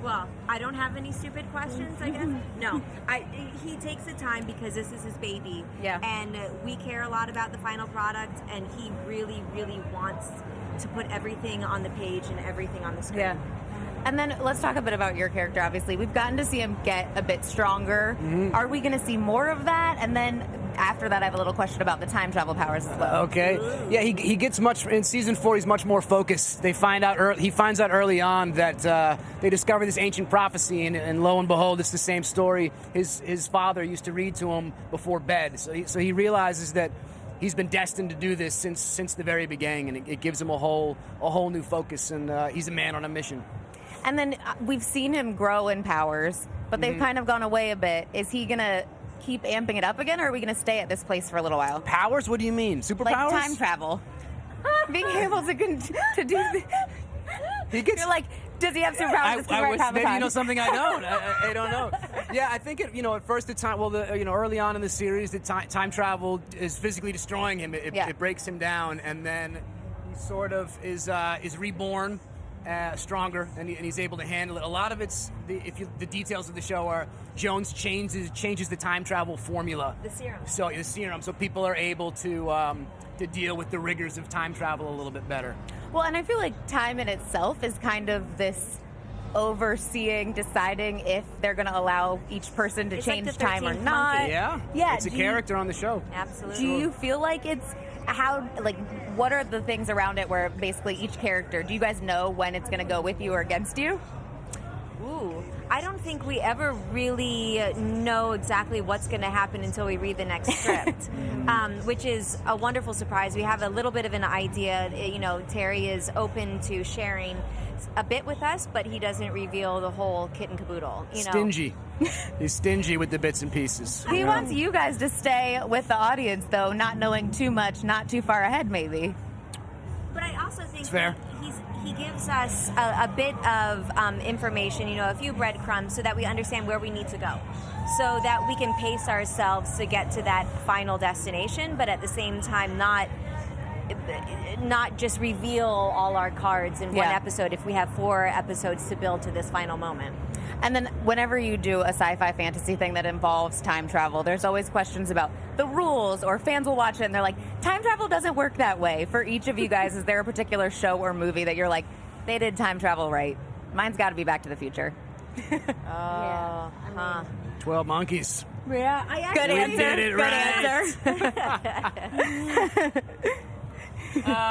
Well, I don't have any stupid questions, I guess. No, he takes the time because this is his baby. Yeah. And we care a lot about the final product, and he really, really wants to put everything on the page and everything on the screen. Yeah. And then let's talk a bit about your character, obviously. We've gotten to see him get a bit stronger. Are we going to see more of that? And then after that, I have a little question about the time travel powers as well. Okay. Yeah, he gets much, in season 4, he's much more focused. He finds out early on that they discover this ancient prophecy, and lo and behold, it's the same story his father used to read to him before bed. So he realizes that he's been destined to do this since the very beginning, and it gives him a whole new focus, and he's a man on a mission. And then we've seen him grow in powers, but they've kind of gone away a bit. Is he going to keep amping it up again, or are we going to stay at this place for a little while? Powers? What do you mean? Superpowers? Like time travel. Being able to do He gets. You're like, does he have superpowers? I wish, maybe you know something I don't. I don't know. Yeah, I think at first the time. Well, early on in the series, the time travel is physically destroying him. It breaks him down, and then he sort of is reborn. Stronger, and he's able to handle it. A lot of it's the details of the show are Jones changes the time travel formula. The serum. So the serum, so people are able to deal with the rigors of time travel a little bit better. Well, and I feel like time in itself is kind of this overseeing, deciding if they're going to allow each person to change time or not. Yeah. It's a character on the show. Absolutely. Do you feel like it's what are the things around it where basically each character, do you guys know when it's going to go with you or against you? Ooh, I don't think we ever really know exactly what's going to happen until we read the next script, which is a wonderful surprise. We have a little bit of an idea. Terry is open to sharing a bit with us, but he doesn't reveal the whole kit and caboodle. Stingy. He's stingy with the bits and pieces. He wants you guys to stay with the audience, though, not knowing too much, not too far ahead, maybe. But I also think it's fair. He gives us a bit of information, a few breadcrumbs, so that we understand where we need to go, so that we can pace ourselves to get to that final destination, but at the same time not just reveal all our cards in one episode if we have 4 episodes to build to this final moment. And then whenever you do a sci-fi fantasy thing that involves time travel, there's always questions about the rules, or fans will watch it and they're like, time travel doesn't work that way. For each of you guys, is there a particular show or movie that you're like, they did time travel right? Mine's got to be Back to the Future. 12 Monkeys. Yeah, Good answer.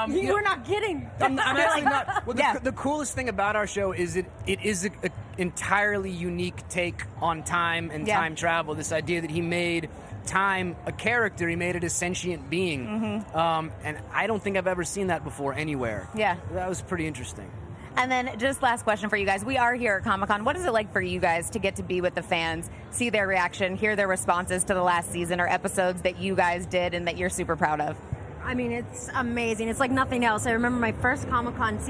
You're not kidding. I'm actually not. Well, the coolest thing about our show is it is an entirely unique take on time and time travel. This idea that he made time a character, he made it a sentient being. And I don't think I've ever seen that before anywhere. Yeah. That was pretty interesting. And then just last question for you guys. We are here at Comic-Con. What is it like for you guys to get to be with the fans, see their reaction, hear their responses to the last season or episodes that you guys did and that you're super proud of? I mean, it's amazing. It's like nothing else. I remember my first Comic-Con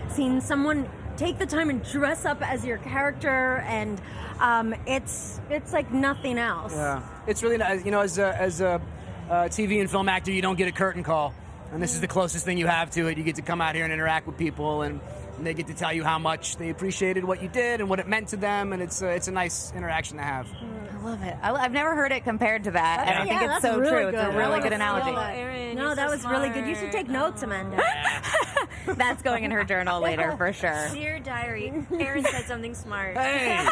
seeing someone take the time and dress up as your character, and it's like nothing else. Yeah, it's really nice. You know, as a TV and film actor, you don't get a curtain call, and this is the closest thing you have to it. You get to come out here and interact with people, and they get to tell you how much they appreciated what you did and what it meant to them, and it's a nice interaction to have. I love it. I've never heard it compared to that, and I think it's so really true. Good. It's a really good analogy. No, that was really good. You should take notes, Amanda. That's going in her journal later for sure. Dear diary, Aaron said something smart. Hey.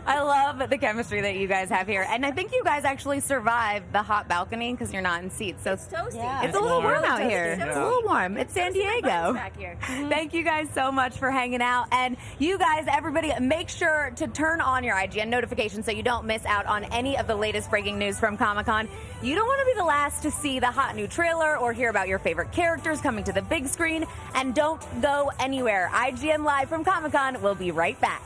I love the chemistry that you guys have here, and I think you guys actually survived the hot balcony because you're not in seats. So it's toasty. Yeah. It's a little warm out here. Yeah. It's a little warm. It's San Diego. Back here. Thank you guys so much for hanging out, and you guys, everybody, make sure to turn on your IGN notifications so you don't miss out on any of the latest breaking news from Comic-Con. You don't want to be the last to see the hot new trailer or hear about your favorite characters coming to the big screen, and don't go anywhere. IGN Live from Comic-Con will be right back.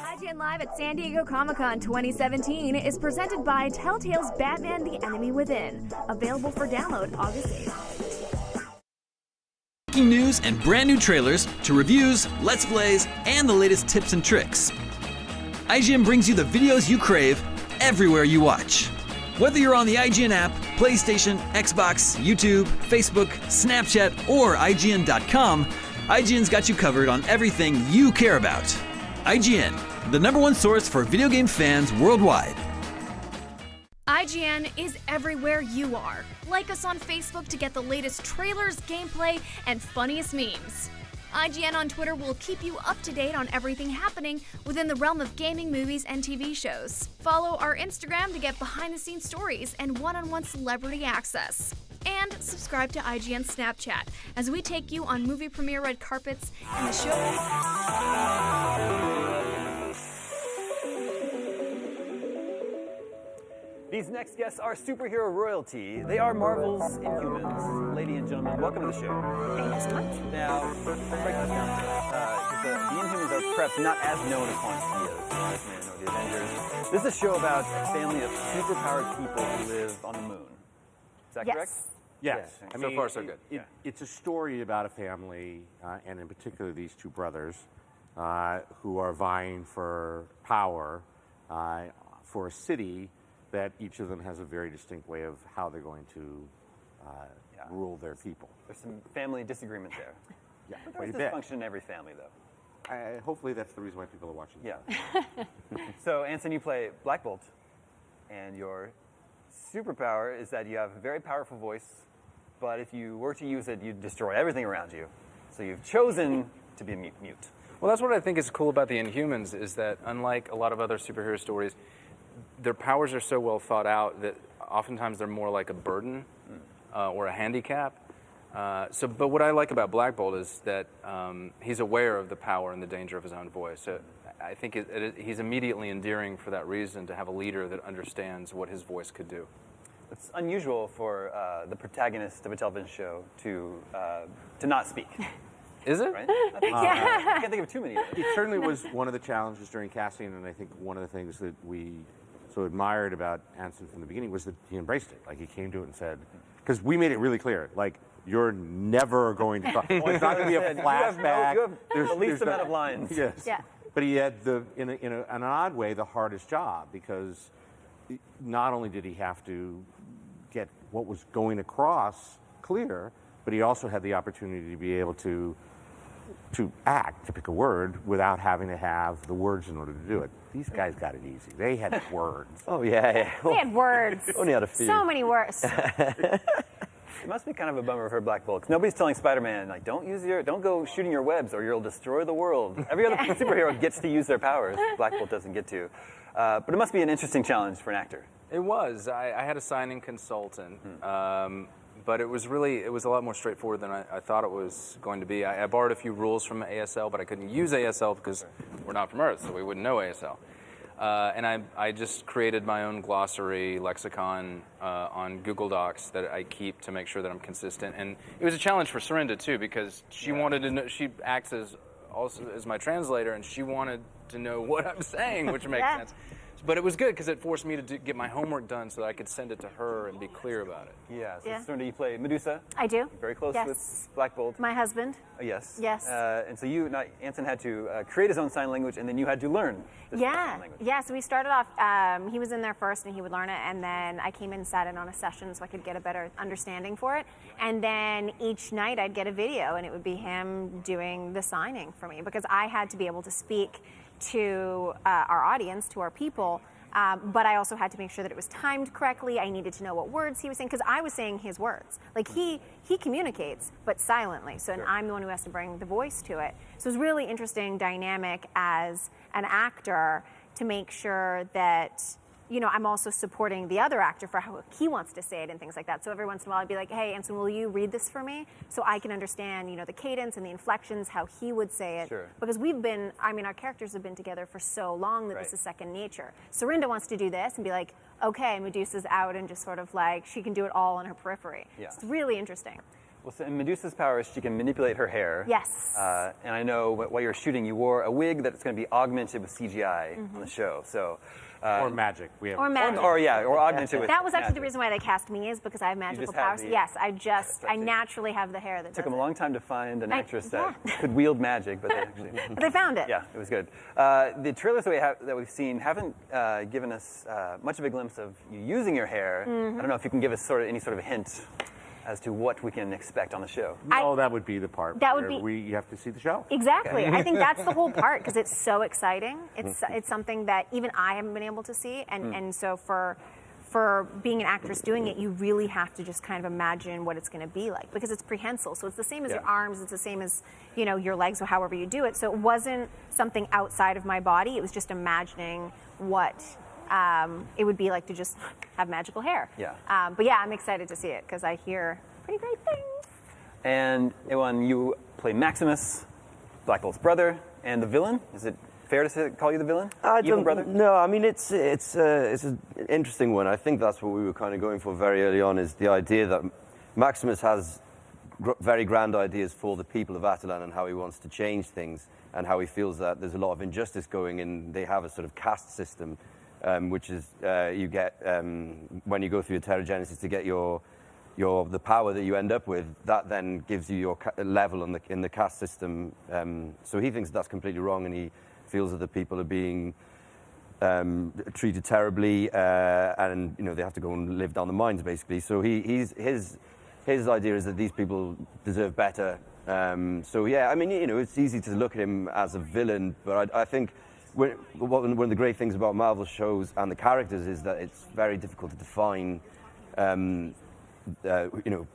IGN Live at San Diego Comic-Con 2017 is presented by Telltale's Batman: The Enemy Within, available for download August 8th. Breaking news and brand new trailers to reviews, let's plays, and the latest tips and tricks. IGN brings you the videos you crave everywhere you watch. Whether you're on the IGN app, PlayStation, Xbox, YouTube, Facebook, Snapchat, or IGN.com, IGN's got you covered on everything you care about. IGN, the #1 source for video game fans worldwide. IGN is everywhere you are. Like us on Facebook to get the latest trailers, gameplay, and funniest memes. IGN on Twitter will keep you up to date on everything happening within the realm of gaming, movies, and TV shows. Follow our Instagram to get behind-the-scenes stories and one-on-one celebrity access. And subscribe to IGN Snapchat as we take you on movie premiere red carpets and the show. These next guests are superhero royalty. They are Marvel's Inhumans. Ladies and gentlemen, welcome to the show. Thank you so much. Now, break this down for us. The Inhumans are perhaps not as known a quantity as X-Men or the Avengers. This is a show about a family of superpowered people who live on the moon. Is that correct? Yes. Yeah. I So mean, far, so good. It's a story about a family, and in particular these two brothers, who are vying for power for a city that each of them has a very distinct way of how they're going to rule their people. There's some family disagreement there. Yeah, But quite a there's bit. dysfunction in every family, though. Hopefully that's the reason why people are watching. Yeah. So, Anson, you play Black Bolt, and your superpower is that you have a very powerful voice, but if you were to use it, you'd destroy everything around you. So you've chosen to be mute. Well, that's what I think is cool about the Inhumans, is that unlike a lot of other superhero stories, their powers are so well thought out that oftentimes they're more like a burden or a handicap. But what I like about Black Bolt is that he's aware of the power and the danger of his own voice. So I think he's immediately endearing for that reason, to have a leader that understands what his voice could do. It's unusual for the protagonist of a television show to not speak. Is it? Right? I can't think of too many. It certainly was one of the challenges during casting, and I think one of the things that we so admired about Anson from the beginning was that he embraced it. Like, he came to it and said, because we made it really clear, like, you're never going to talk. It's not going to be a flashback. You have the least amount of lines. Yes. Yeah. But he had in an odd way, the hardest job, because not only did he have to get what was going across clear, but he also had the opportunity to be able to act, to pick a word, without having to have the words in order to do it. These guys got it easy. They had words. Oh, yeah. We had words. Only had a few. So many words. It must be kind of a bummer for Black Bolt. Nobody's telling Spider-Man, like, don't go shooting your webs or you'll destroy the world. Every other superhero gets to use their powers. Black Bolt doesn't get to. But it must be an interesting challenge for an actor. It was. I had a signing consultant, but it was a lot more straightforward than I thought it was going to be. I borrowed a few rules from ASL, but I couldn't use ASL because we're not from Earth, so we wouldn't know ASL. And I just created my own glossary lexicon on Google Docs that I keep to make sure that I'm consistent. And it was a challenge for Serinda too, because she wanted to know, she acts as my translator, and she wanted to know what I'm saying, which makes sense. But it was good because it forced me to get my homework done so that I could send it to her and be clear about it. Yeah, so Serinda, you play Medusa. I do. Very close with Black Bolt. My husband. Yes. Yes. And so Anson had to create his own sign language, and then you had to learn this sign language. Yeah, so we started off, he was in there first and he would learn it, and then I came in and sat in on a session so I could get a better understanding for it. And then each night I'd get a video, and it would be him doing the signing for me, because I had to be able to speak to our audience, to our people, but I also had to make sure that it was timed correctly. I needed to know what words he was saying, because I was saying his words. Like, he communicates, but silently. So I'm the one who has to bring the voice to it. So it was really interesting dynamic as an actor to make sure that, you know, I'm also supporting the other actor for how he wants to say it and things like that. So every once in a while I'd be like, hey, Anson, will you read this for me? So I can understand, you know, the cadence and the inflections, how he would say it. Sure. Because our characters have been together for so long that this is second nature. Serinda wants to do this and be like, okay, Medusa's out, and just sort of like, she can do it all on her periphery. Yeah. It's really interesting. Well, so in Medusa's power is she can manipulate her hair. Yes. And I know while you were shooting, you wore a wig that's going to be augmented with CGI on the show. So. Or magic. Or magic. Or augmented with That was actually magic. the reason why they cast me, is because I have magical powers. Yes, I naturally have the hair that Took them a long time to find an actress yeah. that could wield magic, but they actually. But they found it. Yeah, it was good. The trailers that we've seen haven't given us much of a glimpse of you using your hair. I don't know if you can give us any sort of hint as to what we can expect on the show. No, that would be the part where you have to see the show. Exactly. I think that's the whole part, because it's so exciting. It's something that even I haven't been able to see, and so for being an actress doing it, you really have to just kind of imagine what it's going to be like, because it's prehensile. So it's the same as your arms, it's the same as, you know, your legs, or however you do it. So it wasn't something outside of my body. It was just imagining what it would be like to just have magical hair. Yeah. But yeah, I'm excited to see it, because I hear pretty great things. And Ewan, you play Maximus, Black Bolt's brother, and the villain. Is it fair to call you the villain? Evil brother? No, I mean, it's an interesting one. I think that's what we were kind of going for very early on, is the idea that Maximus has very grand ideas for the people of Atalan and how he wants to change things, and how he feels that there's a lot of injustice going, and they have a sort of caste system, which is you get when you go through your Terragenesis to get the power that you end up with. That then gives you your level in the caste system. So he thinks that's completely wrong, and he feels that the people are being treated terribly, and you know they have to go and live down the mines basically. So his idea is that these people deserve better. So yeah, I mean, you know, it's easy to look at him as a villain, but I think one of the great things about Marvel shows and the characters is that it's very difficult to define, you know,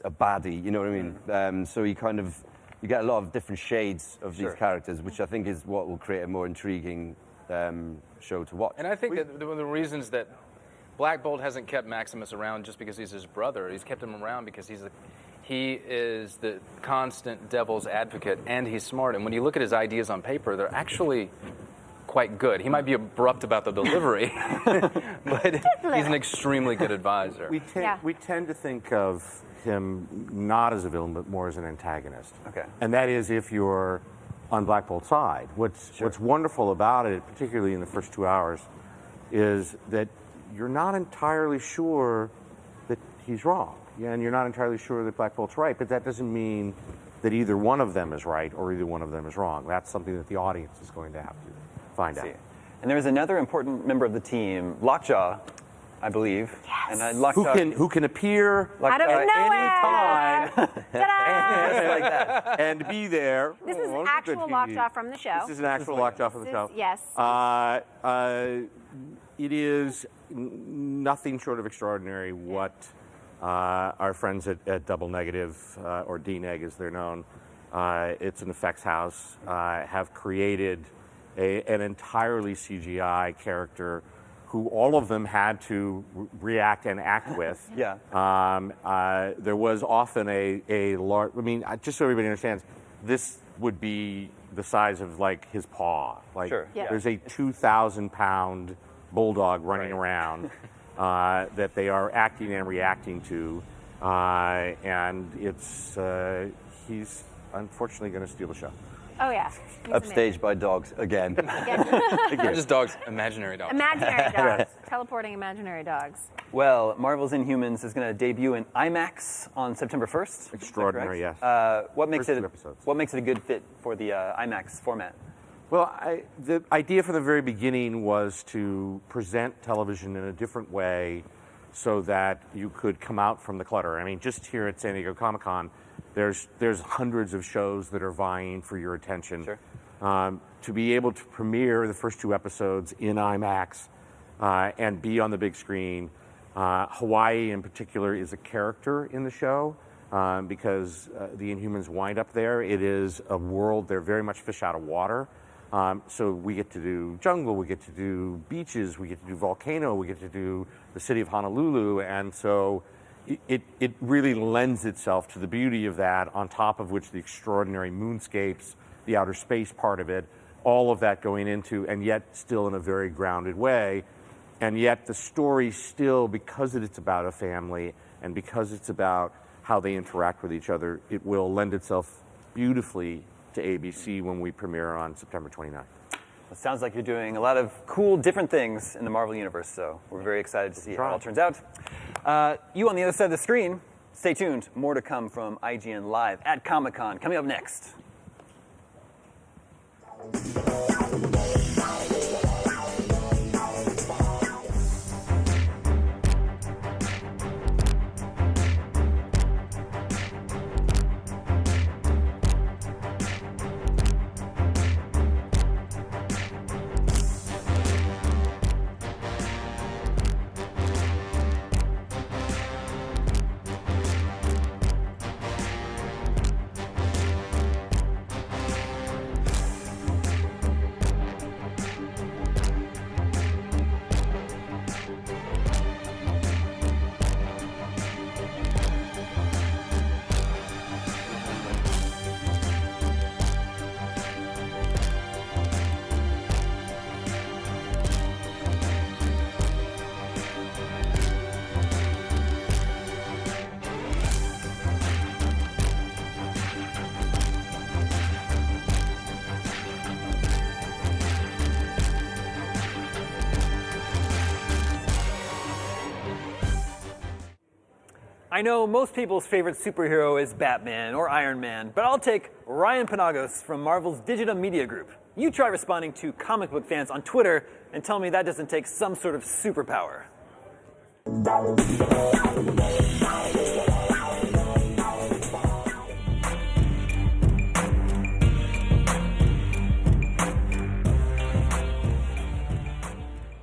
a baddie. You know what I mean? So you get a lot of different shades of these characters, which I think is what will create a more intriguing show to watch. And I think that one of the reasons that Black Bolt hasn't kept Maximus around just because he's his brother. He's kept him around because he is the constant devil's advocate, and he's smart. And when you look at his ideas on paper, they're actually quite good. He might be abrupt about the delivery, but he's an extremely good advisor. We tend to think of him not as a villain, but more as an antagonist. Okay. And that is if you're on Black Bolt's side. What's wonderful about it, particularly in the first 2 hours, is that you're not entirely sure that he's wrong. Yeah, and you're not entirely sure that Black Bolt's right, but that doesn't mean that either one of them is right or either one of them is wrong. That's something that the audience is going to have to find out. And there was another important member of the team, Lockjaw, I believe. Yes. And Lockjaw who can appear out of anytime Ta-da! like that. and be there. This is actual Lockjaw from the show. This is an actual Lockjaw from the show. Yes. It is nothing short of extraordinary what our friends at Double Negative, or DNEG as they're known, it's an effects house, have created an entirely CGI character who all of them had to react and act with. Yeah. There was often a large, I mean, just so everybody understands, this would be the size of like his paw. Like Sure. Yeah. there's a 2,000-pound bulldog running around that they are acting and reacting to. And it's, he's unfortunately going to steal the show. Oh, yeah. Upstaged by dogs again. Just dogs, imaginary dogs. Imaginary dogs. Teleporting imaginary dogs. Well, Marvel's Inhumans is going to debut in IMAX on September 1st. Extraordinary, yes. What makes First it? two episodes. What makes it a good fit for the IMAX format? Well, the idea from the very beginning was to present television in a different way so that you could come out from the clutter. I mean, just here at San Diego Comic-Con, there's hundreds of shows that are vying for your attention. Sure. To be able to premiere the first two episodes in IMAX and be on the big screen, Hawaii in particular is a character in the show because the Inhumans wind up there. It is a world, they're very much fish out of water. So we get to do jungle, we get to do beaches, we get to do volcano, we get to do the city of Honolulu, and so it really lends itself to the beauty of that, on top of which the extraordinary moonscapes, the outer space part of it, all of that going into, and yet still in a very grounded way. And yet the story still, because it's about a family and because it's about how they interact with each other, it will lend itself beautifully to ABC when we premiere on September 29th. It sounds like you're doing a lot of cool, different things in the Marvel Universe, so we're very excited to see how it all turns out. You on the other side of the screen, stay tuned. More to come from IGN Live at Comic-Con. Coming up next. I know most people's favorite superhero is Batman or Iron Man, but I'll take Ryan Penagos from Marvel's Digital Media Group. You try responding to comic book fans on Twitter and tell me that doesn't take some sort of superpower.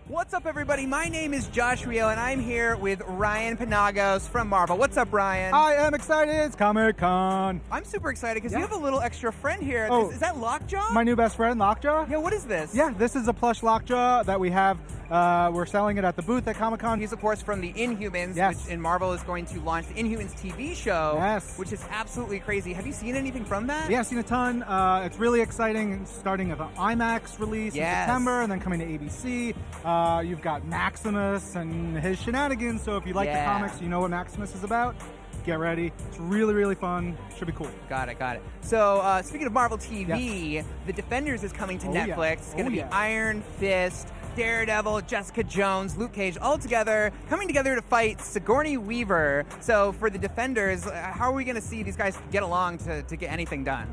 What's up, everybody? My name is Josh Rio, and I'm here with Ryan Penagos from Marvel. What's up, Ryan? I am excited. It's Comic-Con. I'm super excited because you have a little extra friend here. Oh. Is that Lockjaw? My new best friend, Lockjaw. Yeah, what is this? Yeah, this is a plush Lockjaw that we have. We're selling it at the booth at Comic-Con. He's, of course, from the Inhumans, which in Marvel is going to launch the Inhumans TV show, which is absolutely crazy. Have you seen anything from that? Yeah, I've seen a ton. It's really exciting. It's starting with an IMAX release in September and then coming to ABC. You've got Maximus and his shenanigans, so if you like the comics, you know what Maximus is about. Get ready. It's really, really fun. Should be cool. Got it. So, speaking of Marvel TV, The Defenders is coming to Netflix. It's going to be Iron Fist, Daredevil, Jessica Jones, Luke Cage, all together, coming together to fight Sigourney Weaver. So, for The Defenders, how are we going to see these guys get along to get anything done?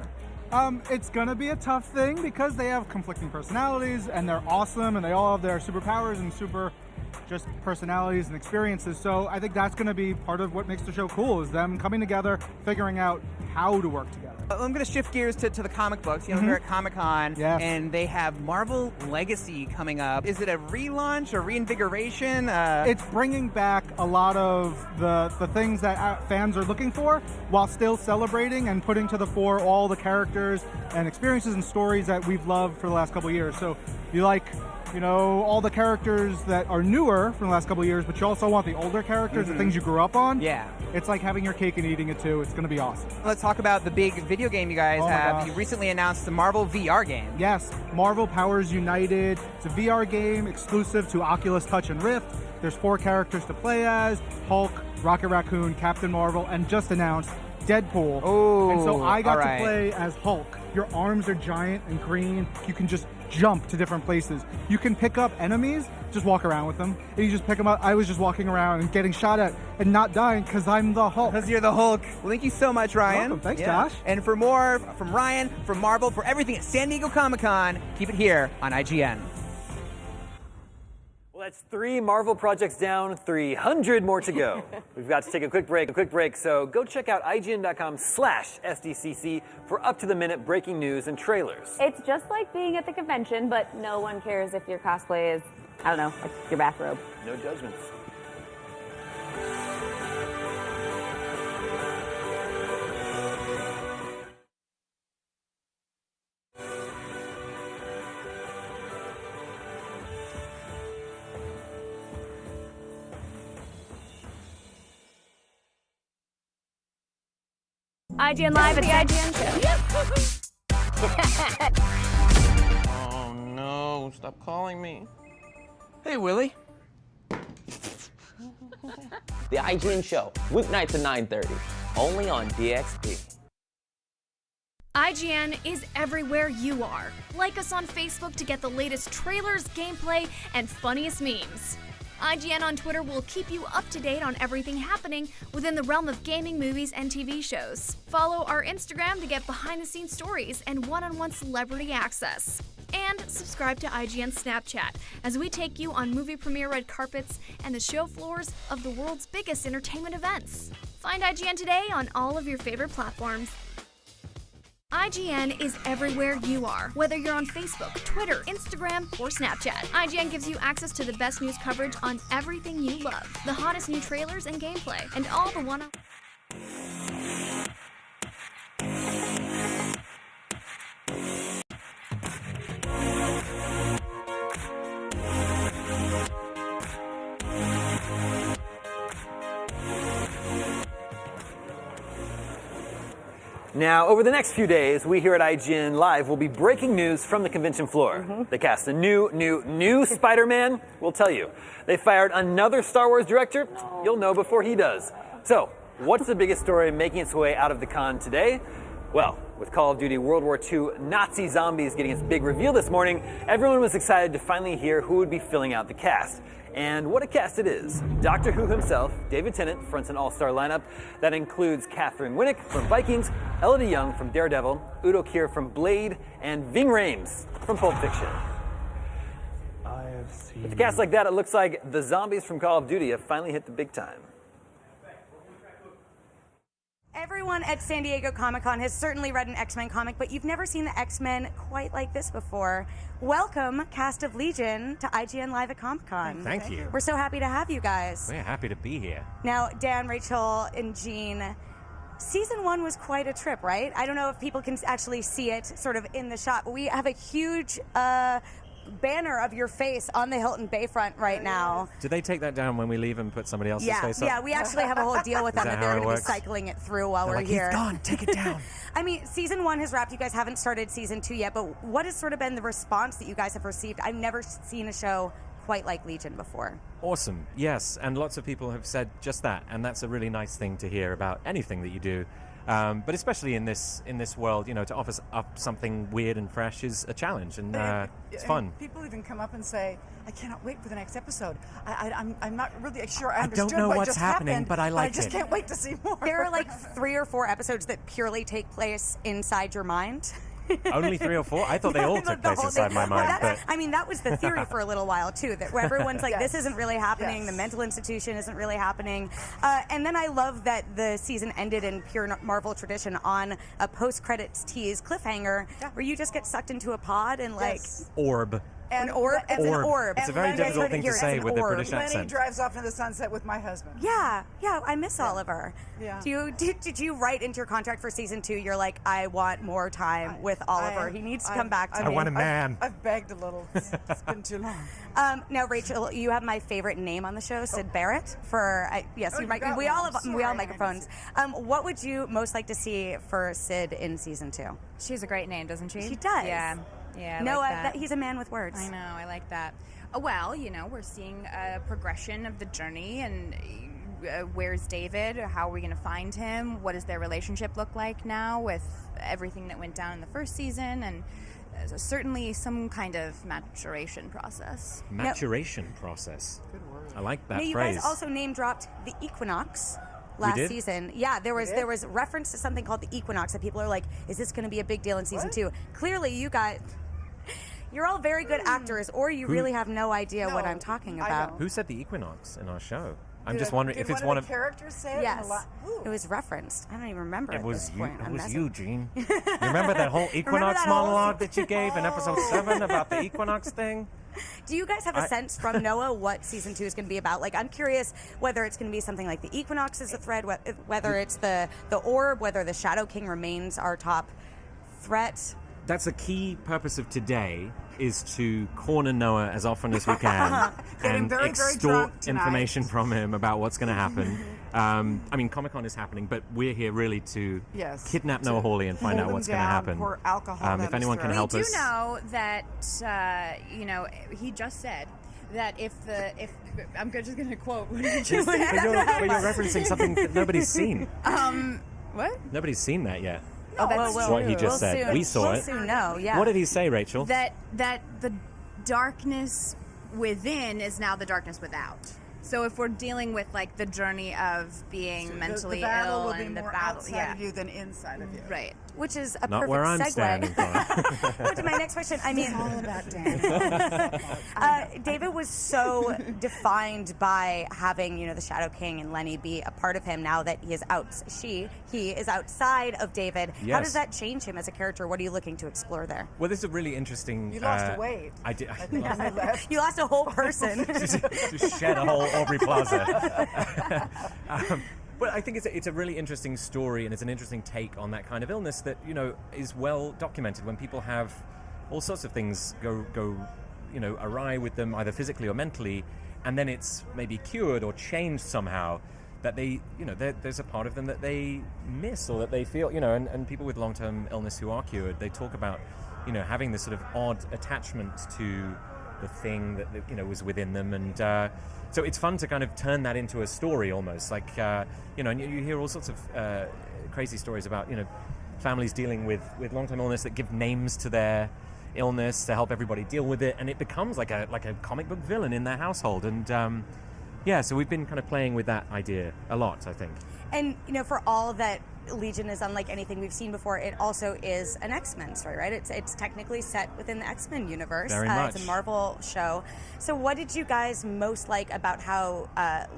It's going to be a tough thing because they have conflicting personalities and they're awesome and they all have their superpowers and super just personalities and experiences. So I think that's going to be part of what makes the show cool, is them coming together, figuring out how to work together. I'm going to shift gears to the comic books. You know, we're at Comic-Con, and they have Marvel Legacy coming up. Is it a relaunch or reinvigoration? It's bringing back a lot of the things that fans are looking for, while still celebrating and putting to the fore all the characters and experiences and stories that we've loved for the last couple of years. So you like you know, all the characters that are newer from the last couple of years, but you also want the older characters, the things you grew up on. Yeah. It's like having your cake and eating it too. It's going to be awesome. Let's talk about the big video game you guys have. You recently announced the Marvel VR game. Yes, Marvel Powers United. It's a VR game exclusive to Oculus Touch and Rift. There's 4 characters to play as: Hulk, Rocket Raccoon, Captain Marvel, and just announced Deadpool. Oh, and so I got all to right. play as Hulk. Your arms are giant and green. You can just jump to different places. You can pick up enemies, just walk around with them, and you just pick them up. I was just walking around and getting shot at and not dying because I'm the Hulk. Because you're the Hulk. Well, thank you so much, Ryan. Welcome. Thanks, Josh. And for more from Ryan, from Marvel, for everything at San Diego Comic-Con, keep it here on IGN. Well, that's 3 Marvel projects down, 300 more to go. We've got to take a quick break, so go check out IGN.com/SDCC for up-to-the-minute breaking news and trailers. It's just like being at the convention, but no one cares if your cosplay is, I don't know, like your bathrobe. No judgments. IGN Live at the IGN show. Oh no, stop calling me. Hey, Willie. The IGN show, weeknights at 9:30, only on DXP. IGN is everywhere you are. Like us on Facebook to get the latest trailers, gameplay, and funniest memes. IGN on Twitter will keep you up to date on everything happening within the realm of gaming, movies, and TV shows. Follow our Instagram to get behind-the-scenes stories and one-on-one celebrity access. And subscribe to IGN Snapchat as we take you on movie premiere red carpets and the show floors of the world's biggest entertainment events. Find IGN today on all of your favorite platforms. IGN is everywhere you are, whether you're on Facebook, Twitter, Instagram, or Snapchat. IGN gives you access to the best news coverage on everything you love, the hottest new trailers and gameplay, and all the one-on- Now, over the next few days, we here at IGN Live will be breaking news from the convention floor. They cast a new Spider-Man. We'll tell you. They fired another Star Wars director. You'll know before he does. So, what's the biggest story making its way out of the con today? Well, with Call of Duty World War II Nazi Zombies getting its big reveal this morning, everyone was excited to finally hear who would be filling out the cast. And what a cast it is. Doctor Who himself, David Tennant, fronts an all-star lineup that includes Catherine Winnick from Vikings, Elodie Young from Daredevil, Udo Kier from Blade, and Ving Rhames from Pulp Fiction. With a cast like that, it looks like the zombies from Call of Duty have finally hit the big time. Everyone at San Diego Comic-Con has certainly read an X-Men comic, but you've never seen the X-Men quite like this before. Welcome, cast of Legion, to IGN Live at Comic-Con. Thank you. We're so happy to have you guys. We're happy to be here. Now, Dan, Rachel, and Jean, season 1 was quite a trip, right? I don't know if people can actually see it sort of in the shot, but we have a huge banner of your face on the Hilton Bayfront right now. Do they take that down when we leave and put somebody else's face up? Yeah, we actually have a whole deal with them that they're going to be cycling it through while They're we're like, here. He's gone, take it down. I mean, season 1 has wrapped. You guys haven't started season 2 yet, but what has sort of been the response that you guys have received? I've never seen a show quite like Legion before. Awesome, yes, and lots of people have said just that, and that's a really nice thing to hear about anything that you do. But especially in this world, you know, to offer up something weird and fresh is a challenge, and it's fun. People even come up and say, "I cannot wait for the next episode. I'm not really sure I I understood don't know what what's just happening, happened, but I like I just it." can't wait to see more." There are like 3 or 4 episodes that purely take place inside your mind. Only 3 or 4? I thought they all took place inside my mind. Well, But I mean, that was the theory for a little while, too, that where everyone's like, Yes. this isn't really happening, Yes. the mental institution isn't really happening. And then I love that the season ended in pure Marvel tradition on a post-credits tease cliffhanger where you just get sucked into a pod and like... Orb. And An orb? It's an orb. It's a very difficult thing to say with a British Lenny accent. drives off into the sunset with my husband. Yeah, I miss Oliver. Yeah. Did you write into your contract for season 2? You're like, I want more time with Oliver. He needs to come back to me. I want a man. I've begged a little. It's been too long. Now, Rachel, you have my favorite name on the show, Sid Barrett. Yes, Oh, we you got all one. have Sorry, I microphones. What would you most like to see for Sid in season 2? She has a great name, doesn't she? She does. Yeah. I Noah, like that. he's a man with words. I know, I like that. Well, we're seeing a progression of the journey, and where's David? How are we going to find him? What does their relationship look like now with everything that went down in the first season? And certainly some kind of maturation process. Maturation process. Good word. I like that now, you phrase. guys also name dropped the Equinox last season. Yeah, there was reference to something called the Equinox that people are like, is this going to be a big deal in season 2? Clearly, you guys, you're all very good actors, or you really have no idea what I'm talking about. Who said the equinox in our show? I'm just wondering if it's one of the characters say it. Yes, it was referenced. I don't even remember It at was this point. you. I'm It was messing. you, Gene. You remember that whole equinox monologue that you gave in episode 7 about the equinox thing? Do you guys have a sense from Noah what season 2 is going to be about? Like, I'm curious whether it's going to be something like the Equinox is a thread, whether it's the orb, whether the Shadow King remains our top threat. That's the key purpose of today, is to corner Noah as often as we can and very, very extort drunk tonight. information from him about what's going to happen. I mean, Comic-Con is happening, but we're here really to kidnap Noah Hawley and find out what's going to happen. Pour alcohol If anyone can help we us. do know that, he just said that if I'm just going to quote what he just said. But you're referencing something that nobody's seen. What? Nobody's seen that yet. Oh, that's what he just said. We saw it. Soon know, yeah. What did he say, Rachel? That the darkness within is now the darkness without. So if we're dealing with like the journey of being mentally the battle ill will and be the more battle, outside of you than inside of you. Right. Which is a Not perfect where I'm segue standing, to my next question. I mean, it's all about Dan. David was so defined by having, the Shadow King and Lenny be a part of him. Now that he is he is outside of David. Yes. How does that change him as a character? What are you looking to explore there? Well, this is a really interesting... You lost weight. I did. You lost a whole person. to shed a whole Aubrey Plaza. But I think it's a really interesting story, and it's an interesting take on that kind of illness that is well documented. When people have all sorts of things go awry with them, either physically or mentally, and then it's maybe cured or changed somehow, that they there's a part of them that they miss or that they feel and people with long-term illness who are cured, they talk about having this sort of odd attachment to the thing that was within them, and so it's fun to kind of turn that into a story almost, like and you hear all sorts of crazy stories about families dealing with long-term illness that give names to their illness to help everybody deal with it, and it becomes like a comic book villain in their household, and so we've been kind of playing with that idea a lot, I think. And for all that Legion is unlike anything we've seen before, it also is an X-Men story, right? It's technically set within the X-Men universe. Very much. It's a Marvel show. So what did you guys most like about how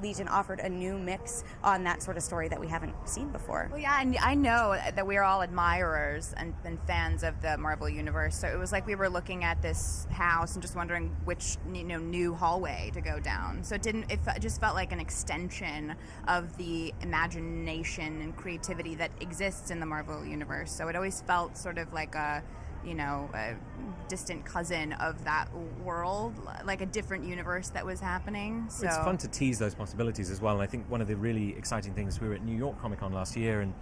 Legion offered a new mix on that sort of story that we haven't seen before? Well, yeah, and I know that we're all admirers and fans of the Marvel universe, so it was like we were looking at this house and just wondering which new hallway to go down. So it just felt like an extension of the imagination and creativity that exists in the Marvel universe. So it always felt sort of like a distant cousin of that world, like a different universe that was happening. So It's fun to tease those possibilities as well, and I think one of the really exciting things, we were at New York Comic-Con last year, and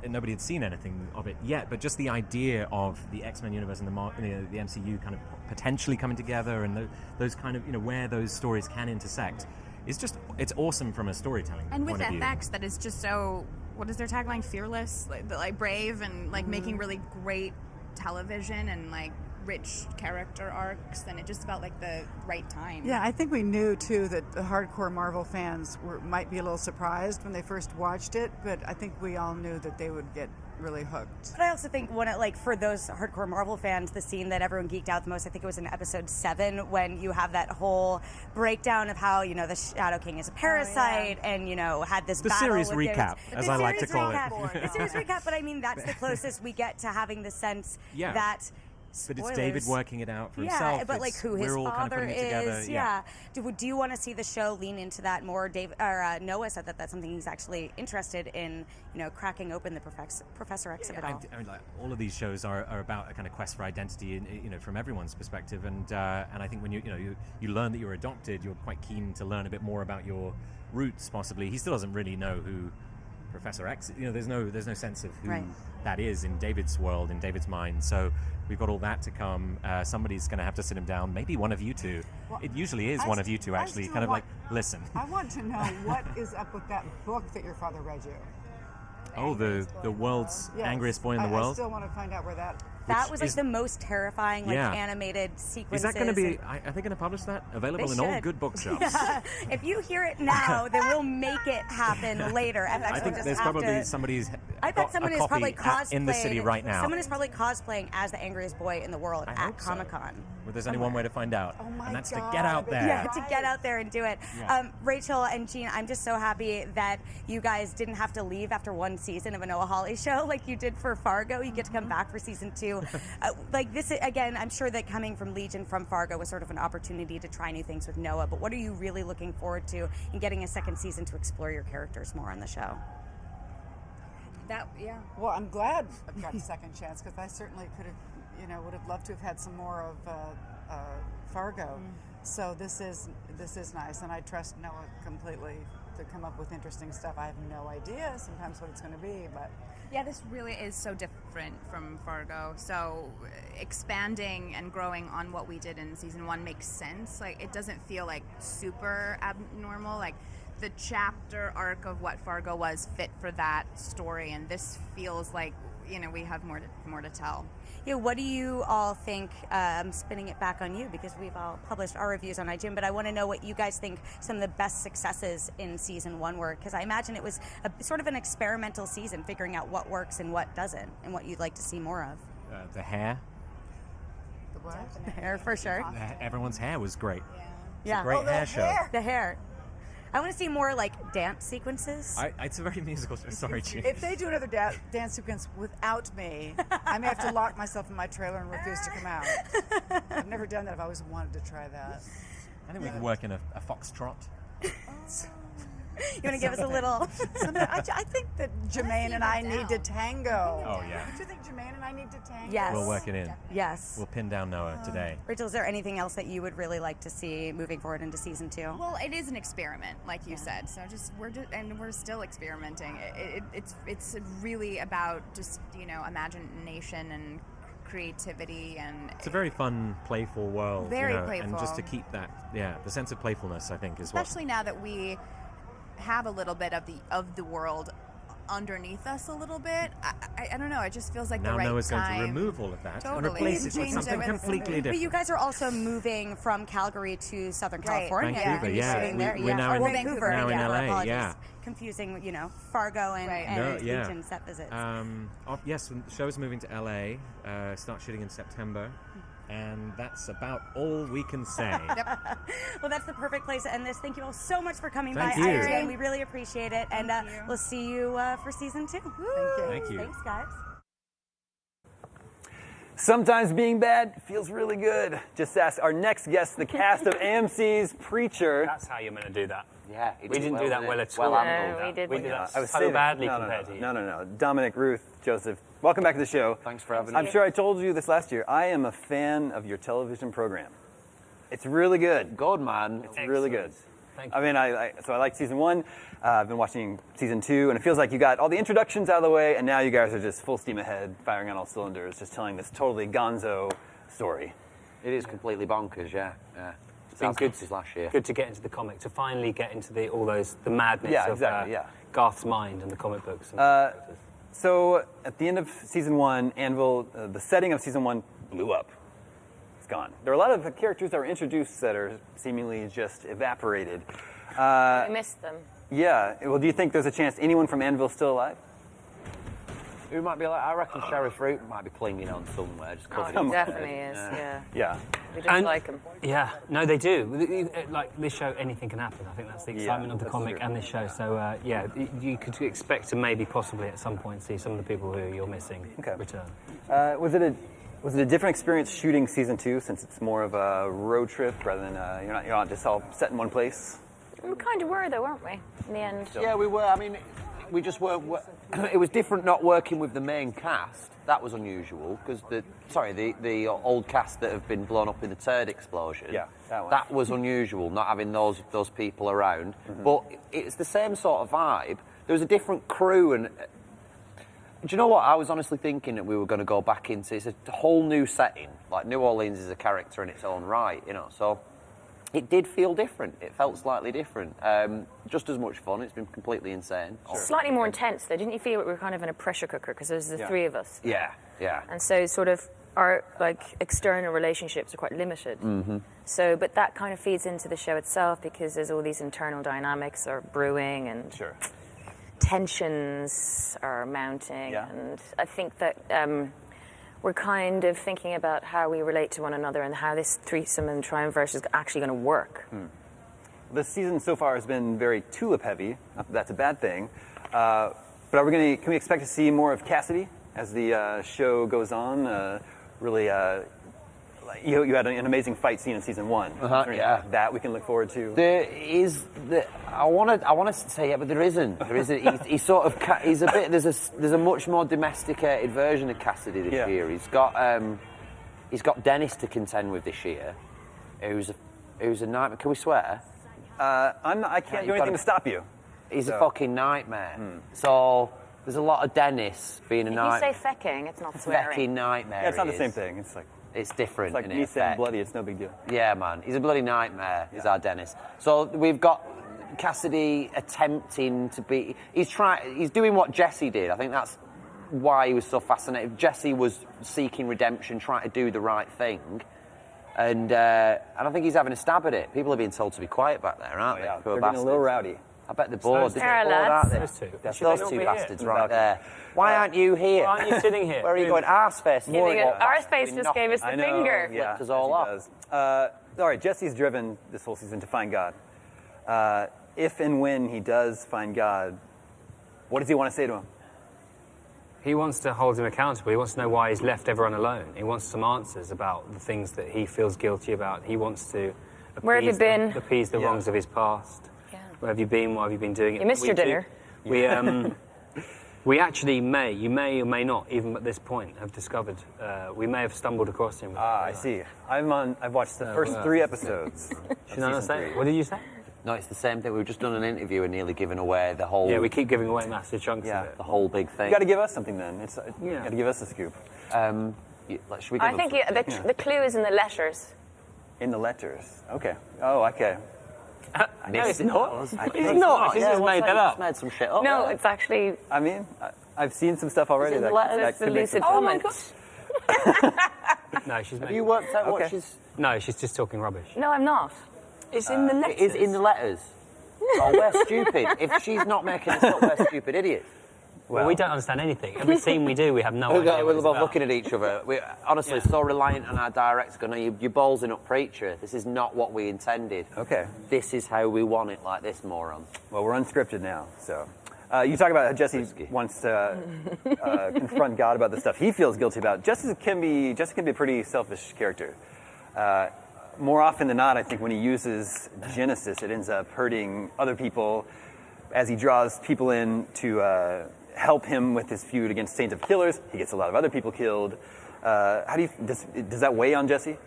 nobody had seen anything of it yet, but just the idea of the X-Men universe and the MCU kind of potentially coming together, and those kind of where those stories can intersect, it's awesome from a storytelling and with point of view. FX that is just so, what is their tagline? Fearless, like brave, and like making really great television and like rich character arcs, and it just felt like the right time. Yeah, I think we knew too that the hardcore Marvel fans might be a little surprised when they first watched it, but I think we all knew that they would get really hooked. But I also think for those hardcore Marvel fans, the scene that everyone geeked out the most, I think it was in episode 7 when you have that whole breakdown of how the Shadow King is a parasite and had this the battle series with recap, as I like to call it. The series recap, but I mean that's the closest we get to having the sense that But it's Spoilers. David working it out for himself. Yeah, but like It's- who his we're all kind of father putting it together. is. Yeah. Do you want to see the show lean into that more? Noah said that that's something he's actually interested in. Cracking open the Professor X of it all. I mean, like, all of these shows are about a kind of quest for identity, from everyone's perspective. And I think when you learn that you're adopted, you're quite keen to learn a bit more about your roots. Possibly, he still doesn't really know who Professor X. There's no sense of who that is in David's world, in David's mind. So we've got all that to come. Somebody's going to have to sit him down. Maybe one of you two. Well, it usually is one of you two, actually. Kind of like, listen. I want to know what is up with that book that your father read you. Oh, the world's angriest boy in the world. I still want to find out where that. That was like the most terrifying animated sequences. Is that going to be? Are they going to publish that? Available in all good bookshops. Yeah. If you hear it now, then we'll make it happen later. I think there's probably somebody's. I bet someone is probably cosplaying in the city right now. Someone is probably cosplaying as the angriest boy in the world at Comic-Con. Well, there's only one way to find out, and that's to get out there. Yeah, to get out there and do it. Yeah. Rachel and Jean, I'm just so happy that you guys didn't have to leave after one season of a Noah Hawley show like you did for Fargo. You get to come back for season 2. Like this, again, I'm sure that coming from Legion, from Fargo, was sort of an opportunity to try new things with Noah. But what are you really looking forward to in getting a second season to explore your characters more on the show? Well, I'm glad I've got a second chance because I certainly could have, would have loved to have had some more of Fargo. So this is nice, and I trust Noah completely to come up with interesting stuff. I have no idea sometimes what it's going to be, but. Yeah, this really is so different from Fargo. So expanding and growing on what we did in season 1 makes sense. Like, it doesn't feel like super abnormal. Like, the chapter arc of what Fargo was fit for that story, and this feels like we have more to tell. Yeah, what do you all think? I'm spinning it back on you because we've all published our reviews on IGN, but I want to know what you guys think some of the best successes in season 1 were, because I imagine it was sort of an experimental season, figuring out what works and what doesn't, and what you'd like to see more of. The hair. The what? The hair, for sure. Everyone's hair was great. Yeah. It's a great hair show. The hair. I want to see more like dance sequences. It's a very musical show. Sorry, Chief. If they do another dance sequence without me, I may have to lock myself in my trailer and refuse to come out. I've never done that. I've always wanted to try that. I think we can work in a foxtrot. You want to give us a little? I think that Jermaine and I need to tango. Oh, yeah. Don't you think Jermaine and I need to tango? Yes. We'll work it in. Yes. We'll pin down Noah today. Rachel, is there anything else that you would really like to see moving forward into season 2? Well, it is an experiment, like you said. So we're still experimenting. It's really about just imagination and creativity, and it's a very fun, playful world. Very playful. And just to keep that, the sense of playfulness, I think, is especially now that we have a little bit of the world underneath us a little bit. I don't know. It just feels like now the right Noah's time. going to remove all of that Totally. and replace it with Change something completely different. But you guys are also moving from Calgary to Southern California. Vancouver, You're yeah. there. We're now in Vancouver. now in LA. Apologies. Yeah. Confusing, Fargo and Legion set visits. Yes, the show's moving to LA. Start shooting in September. And that's about all we can say. Well, that's the perfect place to end this. Thank you all so much for coming Thank by, you. IGN. We really appreciate it. And we'll see you for season 2. Thank you. Thanks, guys. Sometimes being bad feels really good. Just ask our next guest, the cast of AMC's Preacher. That's how you're meant to do that. Yeah, we didn't do that well at all. We did. We did that I was so badly compared to you. No. Dominic, Ruth, Joseph, welcome back to the show. Thanks for having me. I'm sure I told you this last year. I am a fan of your television program. It's really good. Good, man. It's really good. Thank you. I mean, I like season 1. I've been watching season 2, and it feels like you got all the introductions out of the way, and now you guys are just full steam ahead, firing on all cylinders, just telling this totally gonzo story. It is completely bonkers, yeah. It's been good since last year. Good to get into the comic, to finally get into the madness Yeah, of exactly, Garth's mind and the comic books. So at the end of season 1, Anvil, the setting of season 1 blew up. It's gone. There are a lot of characters that were introduced that are seemingly just evaporated. I missed them. Yeah. Well, do you think there's a chance anyone from Anvil's still alive? Who might be like? I reckon Sheriff Root might be clinging on somewhere. Just covered Oh, in he blood. definitely is, yeah. Yeah. We just like him. Yeah, no, they do. Like this show, anything can happen. I think that's the excitement of the that's comic true. and this show. So you could expect to maybe possibly at some point see some of the people who you're missing return. Was it Was it a different experience shooting season 2 since it's more of a road trip rather than you're not just all set in one place? We kind of were, though, weren't we? In the end. Yeah, we were. I mean, we just weren't. It was different not working with the main cast. That was unusual because the old cast that have been blown up in the turd explosion. Yeah, that one. That was unusual, not having those people around. But it's the same sort of vibe. There was a different crew, and do you know what? I was honestly thinking that we were going to go back into it's a whole new setting. Like New Orleans is a character in its own right, you know. So it did feel different. It felt slightly different. Just as much fun. It's been completely insane. Slightly more intense, though. Didn't you feel like we were kind of in a pressure cooker because there's the three of us? Yeah, yeah. And so sort of our external relationships are quite limited. So, but that kind of feeds into the show itself because there's all these internal dynamics are brewing and tensions are mounting. And I think that we're kind of thinking about how we relate to one another and how this threesome and triumvirate is actually going to work. This season so far has been very tulip heavy. Not that that's a bad thing. But can we expect to see more of Cassidy as the show goes on? Really, you had an amazing fight scene in season 1. Yeah. That we can look forward to. There is I want to say but there isn't. There isn't. He's sort of he's a bit. There's a much more domesticated version of Cassidy this year. He's got Dennis to contend with this year, who's a nightmare. Can we swear? I can't do anything to stop you. He's a fucking nightmare. So there's a lot of Dennis being a nightmare. If you say fecking, it's not swearing. Fecking nightmare. Yeah, it's not the same thing. It's like. It's different. It's like me saying bloody, it's no big deal. Yeah, man. He's a bloody nightmare, is our Dennis. So we've got Cassidy attempting to be... He's doing what Jesse did. I think that's why he was so fascinated. Jesse was seeking redemption, trying to do the right thing. And I think he's having a stab at it. People are being told to be quiet back there, aren't they? Yeah, Poor they're getting a little bastards. rowdy. I bet they're bored. They're bored, aren't they? That's those two bastards right there. Why aren't you here? Why aren't you sitting here? Where are you going? Arseface. Arseface just gave us the finger. Yeah, us all up. All right, Jesse's driven this whole season to find God. If and when he does find God, what does he want to say to him? He wants to hold him accountable. He wants to know why he's left everyone alone. He wants some answers about the things that he feels guilty about. He wants to Where have you been? Appease the wrongs of his past. Where have you been? What have you been doing? You missed your dinner. We actually you may or may not, even at this point, have discovered, we may have stumbled across him. I see. I've watched the first 3 episodes. Should I not say? What did you say? No, it's the same thing. We've just done an interview and nearly given away the whole... Yeah, we keep giving away massive chunks of it. The whole big thing. You got to give us something then. You got to give us a scoop. Should we I think the clue is in the letters. In the letters. Okay. Oh, okay. No, it's not. It's not. She's just made that up. Made some shit up. No, it's actually... I mean, I've seen some stuff already. It's the lucid comment. No, she's made... Have you worked out what she's... No, she's just talking rubbish. No, I'm not. It's in the letters. It is in the letters. Oh, we're stupid. If she's not making us up, we're stupid idiots. Well, we don't understand anything. Every scene we do, we have no idea. We're both looking at each other. We're honestly so reliant on our director. Going, you're ballsing up, preacher. This is not what we intended. Okay. This is how we want it, like this, moron. Well, we're unscripted now, so. You talk about how Jesse wants to confront God about the stuff he feels guilty about. Jesse can be a pretty selfish character. More often than not, I think when he uses Genesis, it ends up hurting other people as he draws people in to help him with his feud against Saint of Killers. He gets a lot of other people killed. Does that weigh on Jesse?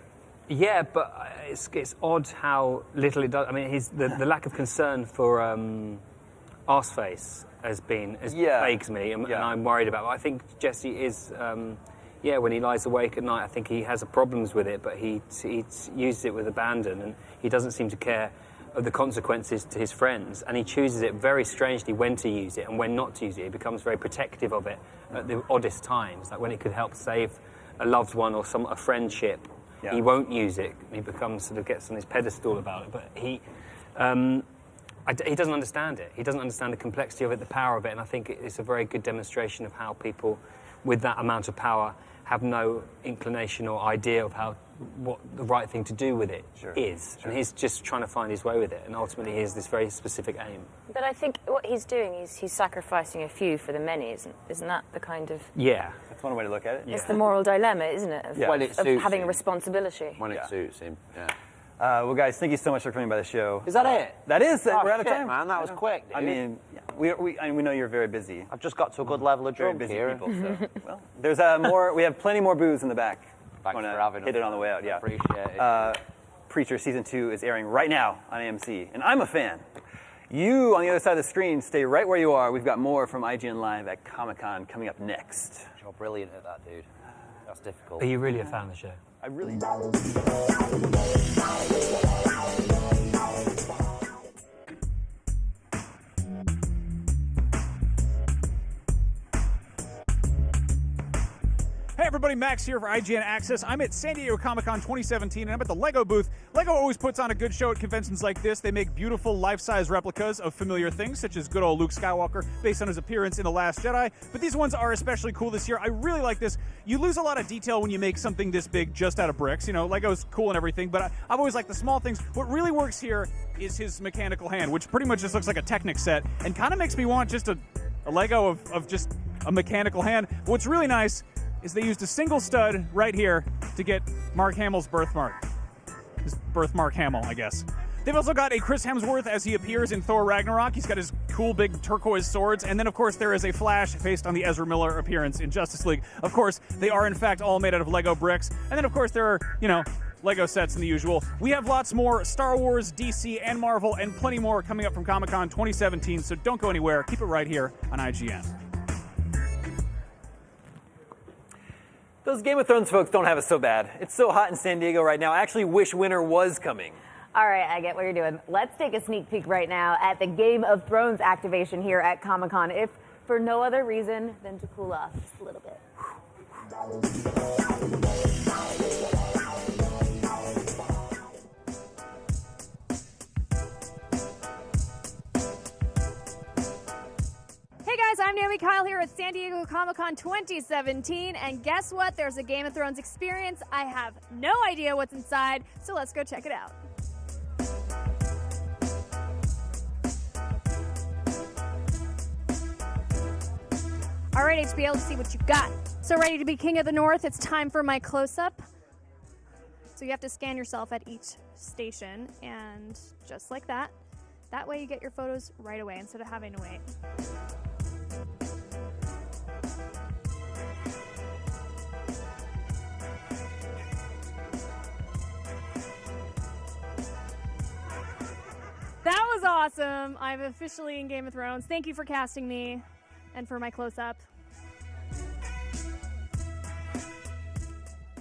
Yeah, but it's odd how little it does. I mean, the lack of concern for Arseface plagues me, and I'm worried about it. I think Jesse is, when he lies awake at night, I think he has problems with it, but he uses it with abandon, and he doesn't seem to care of the consequences to his friends, and he chooses it very strangely when to use it and when not to use it. He becomes very protective of it at the oddest times, like when it could help save a loved one or a friendship. He won't use it. He becomes gets on his pedestal about it, but he doesn't understand it. He doesn't understand the complexity of it, the power of it, and I think it's a very good demonstration of how people with that amount of power have no inclination or idea of what the right thing to do with it is. And he's just trying to find his way with it, and ultimately he has this very specific aim. But I think what he's doing is he's sacrificing a few for the many, isn't that the kind of... Yeah. That's one way to look at it. It's the moral dilemma, isn't it? Of, of having a responsibility. When it suits him, yeah. Well, guys, thank you so much for coming by the show. Is that it? That is. Oh, we're out of shit, time, man. That was quick, dude. I mean, we know you're very busy. I've just got to a good level of Very drunk busy here. people. So, well, there's more. We have plenty more booze in the back. Thanks for having us. Hit it on the way out. Yeah, appreciate it. Preacher season 2 is airing right now on AMC, and I'm a fan. You on the other side of the screen, stay right where you are. We've got more from IGN Live at Comic-Con coming up next. You're brilliant at that, dude. That's difficult. Are you really a fan of the show? I really. Hey everybody, Max here for IGN Access. I'm at San Diego Comic-Con 2017 and I'm at the LEGO booth. LEGO always puts on a good show at conventions like this. They make beautiful life-size replicas of familiar things, such as good old Luke Skywalker, based on his appearance in The Last Jedi. But these ones are especially cool this year. I really like this. You lose a lot of detail when you make something this big just out of bricks. You know, LEGO's cool and everything, but I've always liked the small things. What really works here is his mechanical hand, which pretty much just looks like a Technic set, and kind of makes me want just a LEGO of just a mechanical hand. What's really nice is they used a single stud right here to get Mark Hamill's birthmark. His birthmark Hamill, I guess. They've also got a Chris Hemsworth as he appears in Thor Ragnarok. He's got his cool big turquoise swords. And then, of course, there is a Flash based on the Ezra Miller appearance in Justice League. Of course, they are, in fact, all made out of Lego bricks. And then, of course, there are, Lego sets and the usual. We have lots more Star Wars, DC, and Marvel, and plenty more coming up from Comic-Con 2017. So don't go anywhere. Keep it right here on IGN. Those Game of Thrones folks don't have it so bad. It's so hot in San Diego right now. I actually wish winter was coming. All right, I get what you're doing. Let's take a sneak peek right now at the Game of Thrones activation here at Comic-Con, if for no other reason than to cool off just a little bit. Hey guys, I'm Naomi Kyle here at San Diego Comic-Con 2017, and guess what? There's a Game of Thrones experience. I have no idea what's inside, so let's go check it out. All right, HBO, let's see what you got. So ready to be King of the North? It's time for my close-up. So you have to scan yourself at each station, and just like that. That way you get your photos right away instead of having to wait. That was awesome. I'm officially in Game of Thrones. Thank you for casting me and for my close-up.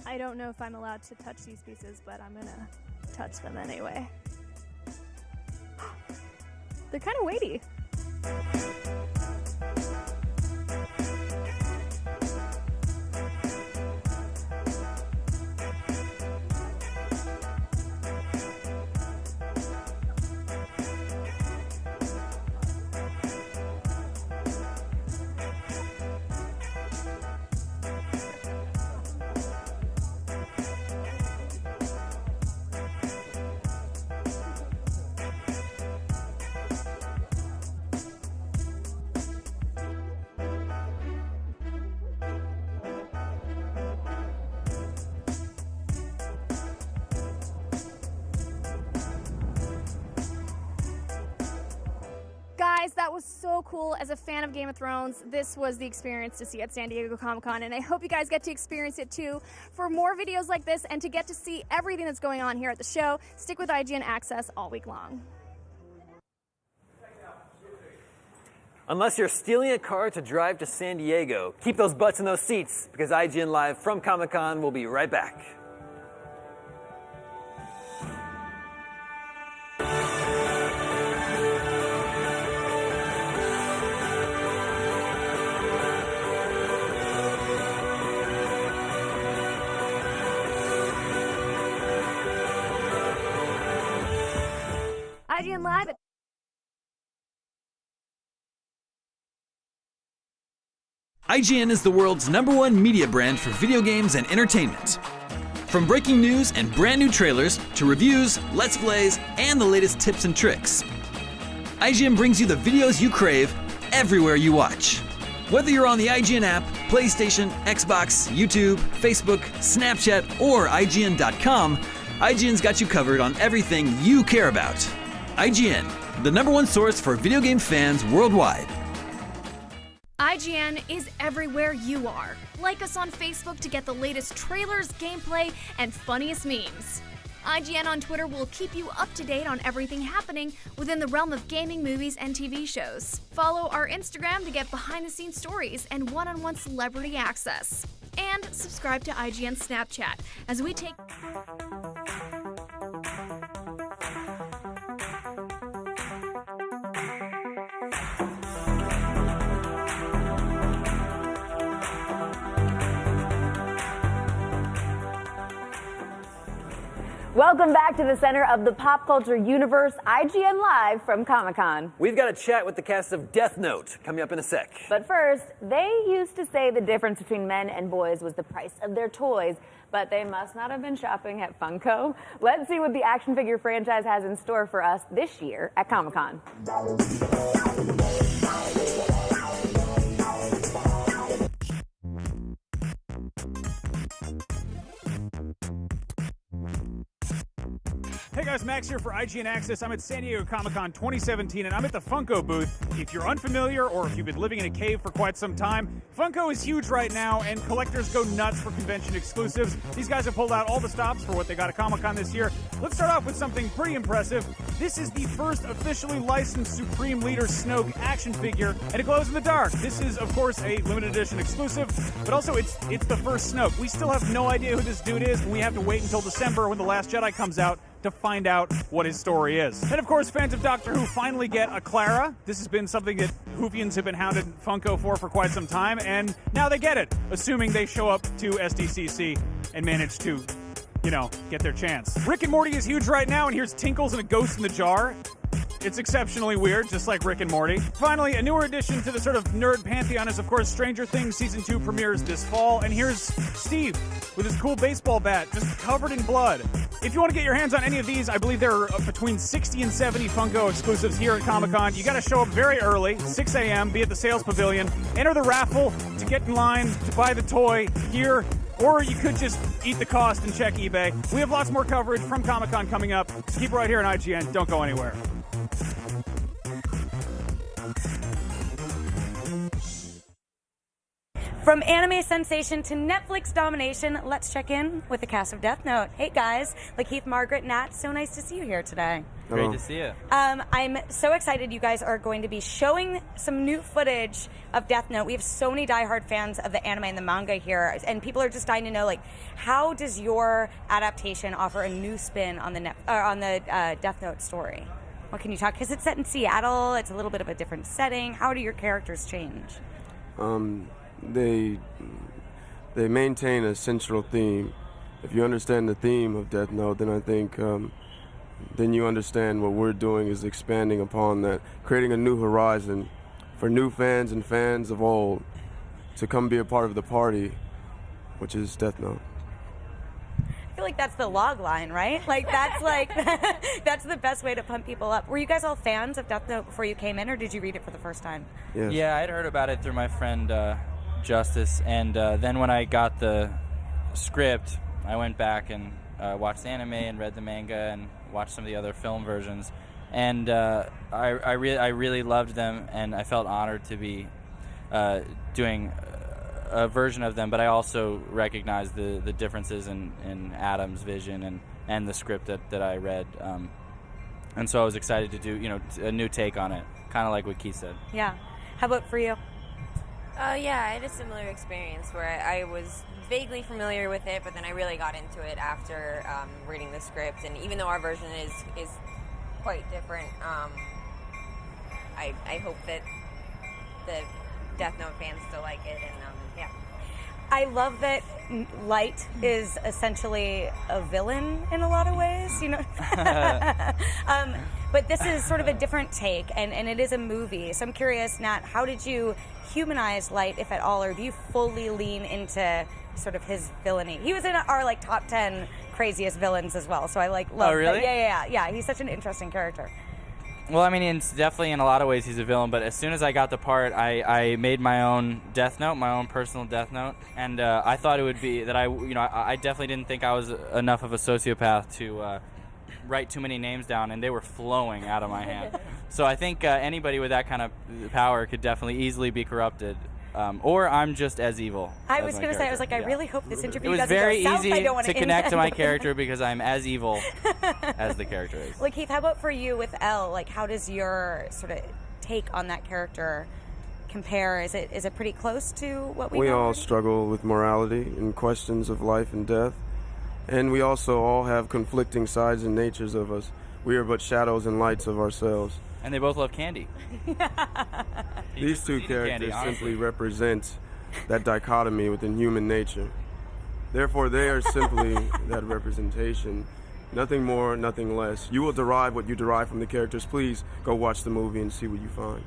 I don't know if I'm allowed to touch these pieces, but I'm gonna touch them anyway. They're kind of weighty. Guys, that was so cool. As a fan of Game of Thrones, this was the experience to see at San Diego Comic-Con, and I hope you guys get to experience it too. For more videos like this and to get to see everything that's going on here at the show, stick with IGN Access all week long. Unless you're stealing a car to drive to San Diego, keep those butts in those seats, because IGN Live from Comic-Con will be right back. IGN Live. IGN is the world's #1 media brand for video games and entertainment. From breaking news and brand new trailers to reviews, let's plays, and the latest tips and tricks, IGN brings you the videos you crave everywhere you watch. Whether you're on the IGN app, PlayStation, Xbox, YouTube, Facebook, Snapchat, or IGN.com, IGN's got you covered on everything you care about. IGN, the #1 source for video game fans worldwide. IGN is everywhere you are. Like us on Facebook to get the latest trailers, gameplay, and funniest memes. IGN on Twitter will keep you up to date on everything happening within the realm of gaming, movies, and TV shows. Follow our Instagram to get behind-the-scenes stories and one-on-one celebrity access. And subscribe to IGN Snapchat as we take... Welcome back to the center of the pop culture universe, IGN Live from Comic-Con. We've got a chat with the cast of Death Note coming up in a sec. But first, they used to say the difference between men and boys was the price of their toys, but they must not have been shopping at Funko. Let's see what the action figure franchise has in store for us this year at Comic-Con. Hey guys, Max here for IGN Access. I'm at San Diego Comic-Con 2017, and I'm at the Funko booth. If you're unfamiliar or if you've been living in a cave for quite some time, Funko is huge right now, and collectors go nuts for convention exclusives. These guys have pulled out all the stops for what they got at Comic-Con this year. Let's start off with something pretty impressive. This is the first officially licensed Supreme Leader Snoke action figure, and it glows in the dark. This is, of course, a limited edition exclusive, but also it's the first Snoke. We still have no idea who this dude is, and we have to wait until December when The Last Jedi comes out to find out what his story is. And of course, fans of Doctor Who finally get a Clara. This has been something that Whovians have been hounded Funko for quite some time, and now they get it, assuming they show up to SDCC and manage to, get their chance. Rick and Morty is huge right now, and here's Tinkles and a ghost in the jar. It's exceptionally weird, just like Rick and Morty. Finally, a newer addition to the sort of nerd pantheon is, of course, Stranger Things Season 2 premieres this fall, and here's Steve with his cool baseball bat, just covered in blood. If you want to get your hands on any of these, I believe there are between 60 and 70 Funko exclusives here at Comic-Con. You got to show up very early, 6 a.m., be at the sales pavilion, enter the raffle to get in line to buy the toy here, or you could just eat the cost and check eBay. We have lots more coverage from Comic-Con coming up. So keep it right here on IGN. Don't go anywhere. From anime sensation to Netflix domination, let's check in with the cast of Death Note. Hey guys, Lakeith, Margaret, Nat, so nice to see you here today. Great to see you. I'm so excited you guys are going to be showing some new footage of Death Note. We have so many diehard fans of the anime and the manga here, and people are just dying to know, how does your adaptation offer a new spin on the Death Note story? What can you talk? Because it's set in Seattle, it's a little bit of a different setting. How do your characters change? They maintain a central theme. If you understand the theme of Death Note, then I think then you understand what we're doing is expanding upon that, creating a new horizon for new fans and fans of old to come be a part of the party, which is Death Note. I feel like that's the log line, right? That's the best way to pump people up. Were you guys all fans of Death Note before you came in, or did you read it for the first time? Yes. Yeah, I'd heard about it through my friend Justice, and then when I got the script, I went back and watched the anime and read the manga and watched some of the other film versions, and I really loved them, and I felt honored to be doing a version of them, but I also recognized the differences in Adam's vision and the script that I read, and so I was excited to do a new take on it, kind of like what Keith said. Yeah. How about for you? Yeah, I had a similar experience where I was vaguely familiar with it, but then I really got into it after reading the script. And even though our version is quite different, I hope that the Death Note fans still like it. And yeah. I love that Light is essentially a villain in a lot of ways, But this is sort of a different take, and it is a movie. So I'm curious, Nat, how did you humanize Light, if at all, or do you fully lean into sort of his villainy? He was in our like top 10 craziest villains as well, so I like love. Oh, really? Yeah. He's such an interesting character. Well, I mean, it's definitely in a lot of ways he's a villain, but as soon as I got the part, I made my own Death Note, my own personal Death Note, and I thought it would be that I definitely didn't think I was enough of a sociopath to write too many names down, and they were flowing out of my hand. So I think anybody with that kind of power could definitely easily be corrupted. Or I'm just as evil. I was going to say, I was like, I really hope this interview It was doesn't very go south. easy I don't want to connect to my character because I'm as evil as the character is. Like, Keith, how about for you with Elle? Like, how does your sort of take on that character compare? Is it pretty close to what we know all already? struggle with morality and questions of life and death. And we also all have conflicting sides and natures of us. We are but shadows and lights of ourselves. And they both love candy. These two characters simply represent that dichotomy within human nature. Therefore, they are simply that representation. Nothing more, nothing less. You will derive what you derive from the characters. Please go watch the movie and see what you find.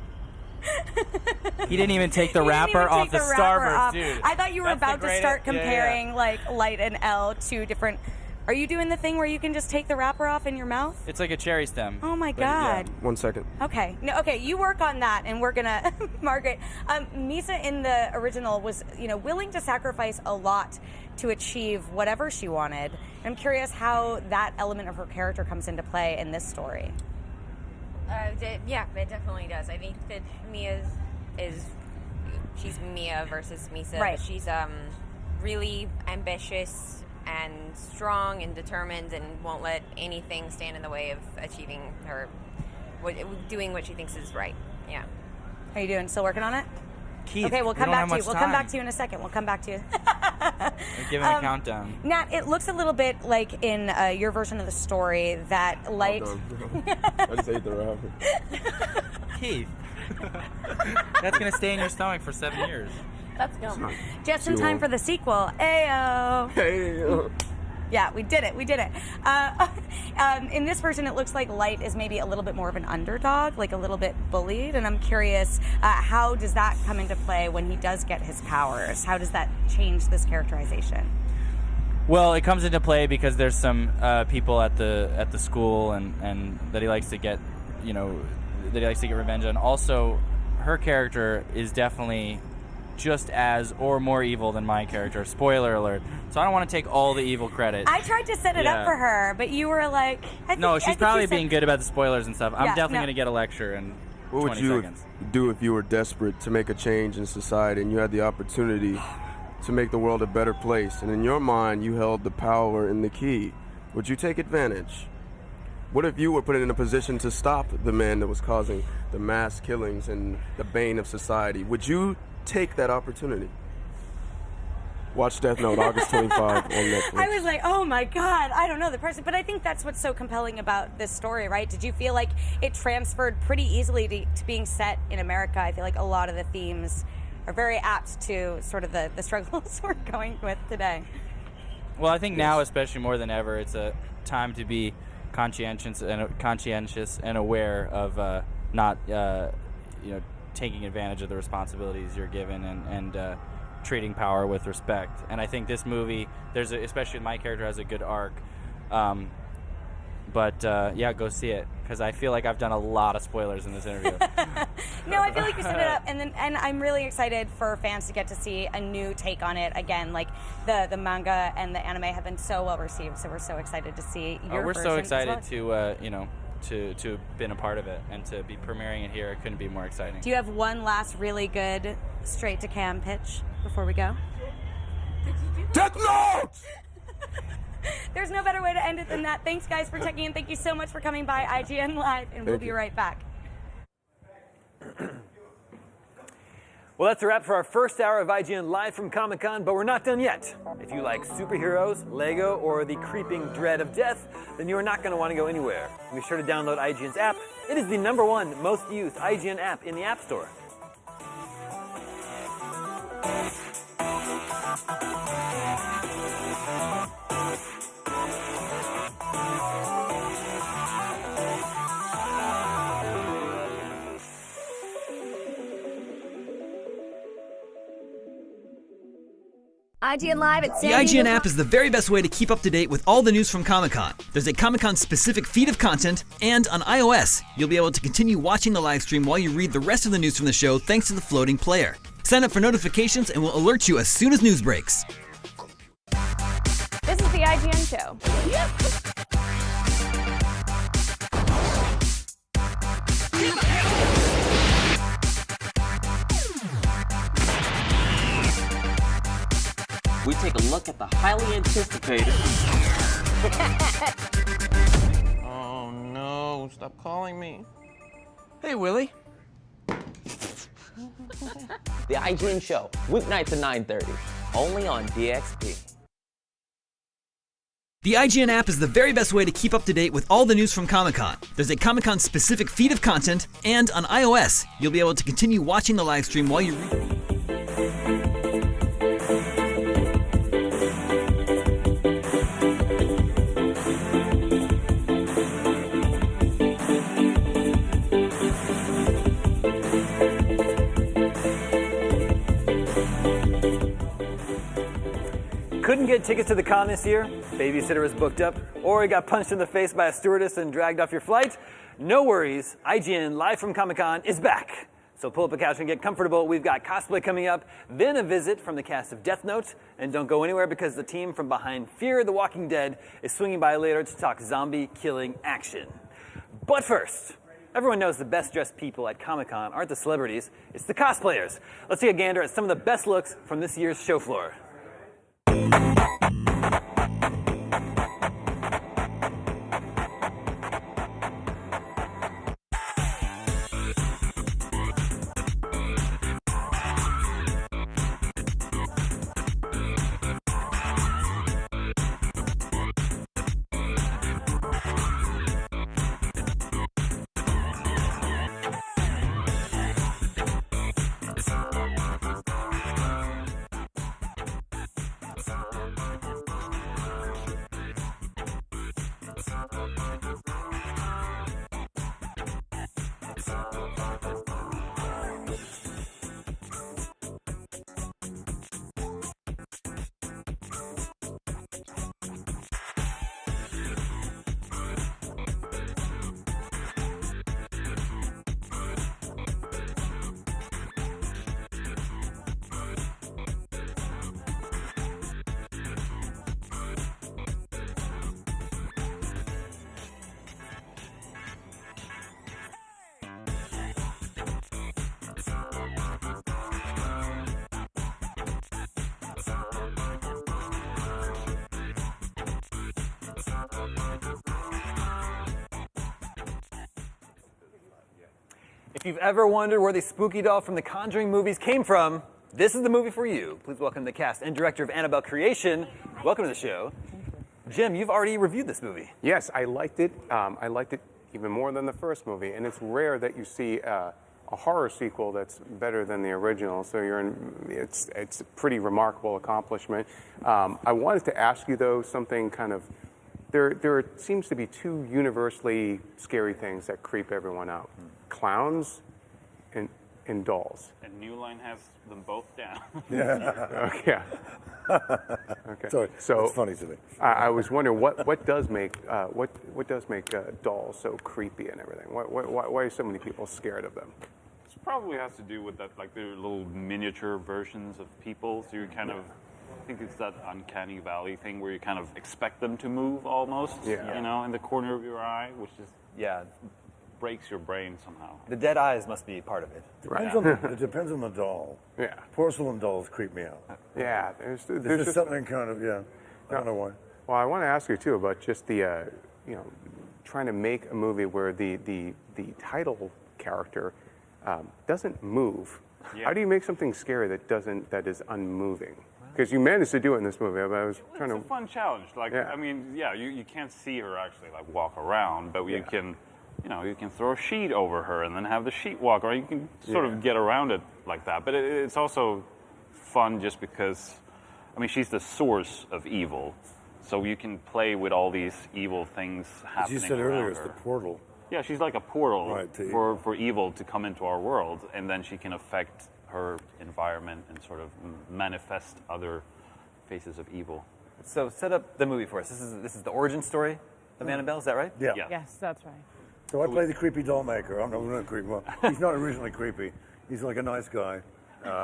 He didn't even take the wrapper off the Starburst, dude. I thought you were That's about the to start greatest- comparing like Light and Elle to different. Are you doing the thing where you can just take the wrapper off in your mouth? It's like a cherry stem. Oh my But, yeah. God. 1 second. Okay. No. Okay. You work on that, and we're gonna, Margaret. Misa in the original was, willing to sacrifice a lot to achieve whatever she wanted. I'm curious how that element of her character comes into play in this story. Yeah, it definitely does. I think that Mia she's Mia versus Misa. Right. But she's really ambitious and strong and determined, and won't let anything stand in the way of achieving doing what she thinks is right. Yeah. How you doing? Still working on it? Keith, okay, we'll we come don't back have to you. much We'll come back time. to you in a second. We'll come back to you. Give him a countdown. Nat, it looks a little bit like in your version of the story that Light. I just ate the wrapper. Keith. That's going to stay in your stomach for 7 years. Let's go. Just in time for the sequel. Ayo. Hey. Yeah, we did it. We did it. In this version, it looks like Light is maybe a little bit more of an underdog, like a little bit bullied. And I'm curious, how does that come into play when he does get his powers? How does that change this characterization? Well, it comes into play because there's some people at the school and that he likes to get, that he likes to get revenge on. Also, her character is definitely just as or more evil than my character. Spoiler alert. So I don't want to take all the evil credit. I tried to set it up for her, but you were like, no, she's probably being good about the spoilers and stuff. I'm Yeah, definitely no. going to get a lecture in What would 20 you seconds. do if you were desperate to make a change in society and you had the opportunity to make the world a better place, and in your mind you held the power and the key? Would you take advantage? What if you were put in a position to stop the man that was causing the mass killings and the bane of society? Would you take that opportunity? Watch Death Note August 25 on Netflix. I was like, oh my God, I don't know the person. But I think that's what's so compelling about this story, right? Did you feel like it transferred pretty easily to being set in America? I feel like a lot of the themes are very apt to sort of the struggles we're going with today. Well, I think now, especially more than ever, it's a time to be conscientious and aware of not, taking advantage of the responsibilities you're given and treating power with respect. And I think this movie, especially my character, has a good arc. But go see it, because I feel like I've done a lot of spoilers in this interview. No, I feel like you set it up, and I'm really excited for fans to get to see a new take on it. Again, like the manga and the anime have been so well received, so we're so excited to see your We're version so as excited well. to have been a part of it and to be premiering it here. It couldn't be more exciting. Do you have one last really good straight to cam pitch before we go? Death Note! There's no better way to end it than that. Thanks, guys, for checking in. Thank you so much for coming by IGN Live, and we'll Thank be you. right back. Well, that's a wrap for our first hour of IGN Live from Comic-Con, but we're not done yet. If you like superheroes, Lego, or the creeping dread of death, then you are not going to want to go anywhere. Be sure to download IGN's app. It is the #1 most used IGN app in the App Store. IGN Live at The San Diego. IGN app is the very best way to keep up to date with all the news from Comic-Con. There's a Comic-Con specific feed of content, and on iOS, you'll be able to continue watching the live stream while you read the rest of the news from the show thanks to the floating player. Sign up for notifications and we'll alert you as soon as news breaks. This is the IGN show. We take a look at the highly anticipated. Oh no, stop calling me. Hey, Willie. The IGN show, weeknights at 9:30, only on DXP. The IGN app is the very best way to keep up to date with all the news from Comic-Con. There's a Comic-Con specific feed of content, and on iOS, you'll be able to continue watching the live stream while you read. Couldn't get tickets to the con this year? Babysitter was booked up, or you got punched in the face by a stewardess and dragged off your flight? No worries, IGN Live from Comic-Con is back. So pull up a couch and get comfortable. We've got cosplay coming up, then a visit from the cast of Death Note, and don't go anywhere because the team from behind Fear the Walking Dead is swinging by later to talk zombie killing action. But first, everyone knows the best dressed people at Comic-Con aren't the celebrities, it's the cosplayers. Let's take a gander at some of the best looks from this year's show floor. If you've ever wondered where the spooky doll from the Conjuring movies came from, this is the movie for you. Please welcome the cast and director of Annabelle Creation. Welcome to the show. Jim, you've already reviewed this movie. Yes, I liked it. I liked it even more than the first movie, and it's rare that you see a horror sequel that's better than the original. So it's a pretty remarkable accomplishment. I wanted to ask you though something kind of. There seems to be two universally scary things that creep everyone out: clowns and dolls. And New Line has them both down. Yeah. Okay. Sorry, so that's funny to me. I was wondering what does make dolls so creepy and everything. Why are so many people scared of them? This probably has to do with that, like they're little miniature versions of people. So you kind of, I think it's that uncanny valley thing where you kind of expect them to move almost. Yeah. You know, in the corner of your eye, which is breaks your brain somehow. The dead eyes must be part of it. It depends on the doll. Yeah. Porcelain dolls creep me out. Yeah, there's just just something kind of, I don't know why. Well, I want to ask you too about just the, trying to make a movie where the title character doesn't move. Yeah. How do you make something scary that is unmoving? Because you managed to do it in this movie. I was trying It's a fun challenge. Like, Yeah. I mean, you can't see her actually like walk around, but you can. You can throw a sheet over her and then have the sheet walk, or you can sort of get around it like that. But it's also fun just because, I mean, she's the source of evil. So you can play with all these evil things happening As you said earlier, around it's her. the portal. Yeah, she's like a portal Right, to for evil to come into our world, and then she can affect her environment and sort of manifest other faces of evil. So set up the movie for us. This is the origin story of Annabelle. Is that right? Yeah. Yes, that's right. So I play the creepy doll maker. I'm not creepy. Well, he's not originally creepy. He's like a nice guy.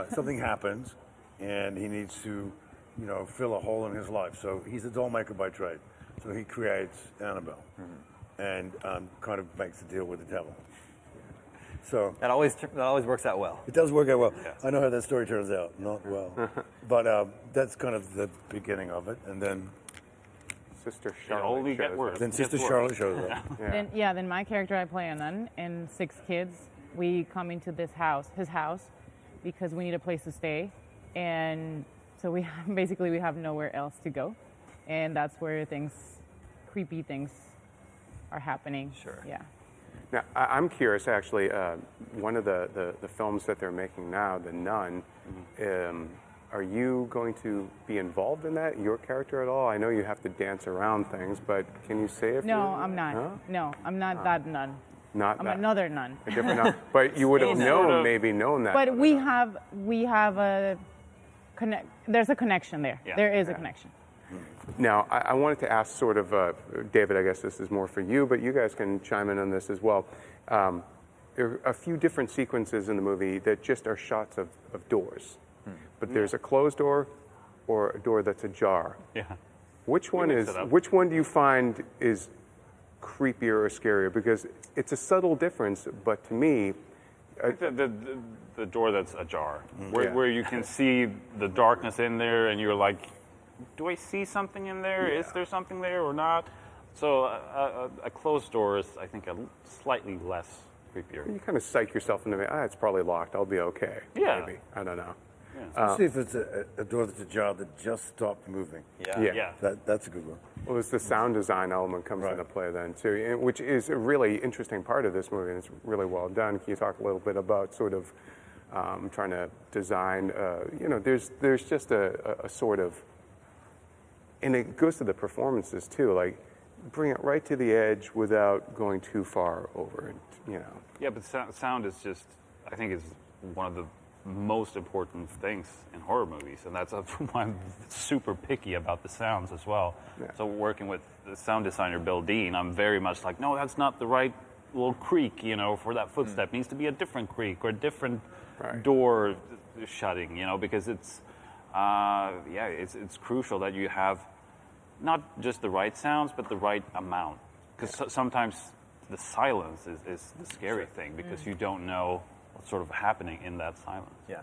Something happens, and he needs to, fill a hole in his life. So he's a doll maker by trade. So he creates Annabelle, and kind of makes a deal with the devil. So that always works out well. It does work out well. Yes. I know how that story turns out. Not well, but that's kind of the beginning of it, and then Sister Charlotte shows up. Then Sister Charlotte shows up. Then my character, I play a nun, and 6 kids. We come into his house, because we need a place to stay, and so we have nowhere else to go, and that's where creepy things are happening. Sure. Yeah. Now, I'm curious, actually, one of the films that they're making now, The Nun, are you going to be involved in that, your character at all? I know you have to dance around things, but can you say if No, you're... I'm not. Huh? No, I'm not that nun. Not I'm that. another nun. A different nun. But you would have known that. But we have a connect. There's a connection there. Yeah. There is a Yeah. connection. Now, I wanted to ask sort of, David, I guess this is more for you, but you guys can chime in on this as well. There are a few different sequences in the movie that just are shots of doors. But there's a closed door or a door that's ajar. Yeah. Which one do you find is creepier or scarier? Because it's a subtle difference, but to me... The door that's ajar, where you can see the darkness in there, and you're like, do I see something in there? Is there something there or not? So a closed door is, I think, a slightly less creepier. You kind of psych yourself into, it's probably locked, I'll be okay. Yeah. Maybe. I don't know. Especially if it's a door that's ajar that just stopped moving. Yeah. That's a good one. Well, it's the sound design element comes into play then too, which is a really interesting part of this movie, and it's really well done. Can you talk a little bit about sort of trying to design? There's just a sort of, and it goes to the performances too, like bring it right to the edge without going too far over it. Yeah, but sound is just, I think, is one of the most important things in horror movies, and that's why I'm super picky about the sounds as well. Yeah. So working with the sound designer Bill Dean, I'm very much like, no, that's not the right little creak, for that footstep. It needs to be a different creak or a different door shutting, because it's crucial that you have not just the right sounds, but the right amount. Because sometimes the silence is the scary thing, because you don't know what's sort of happening in that silence. Yeah.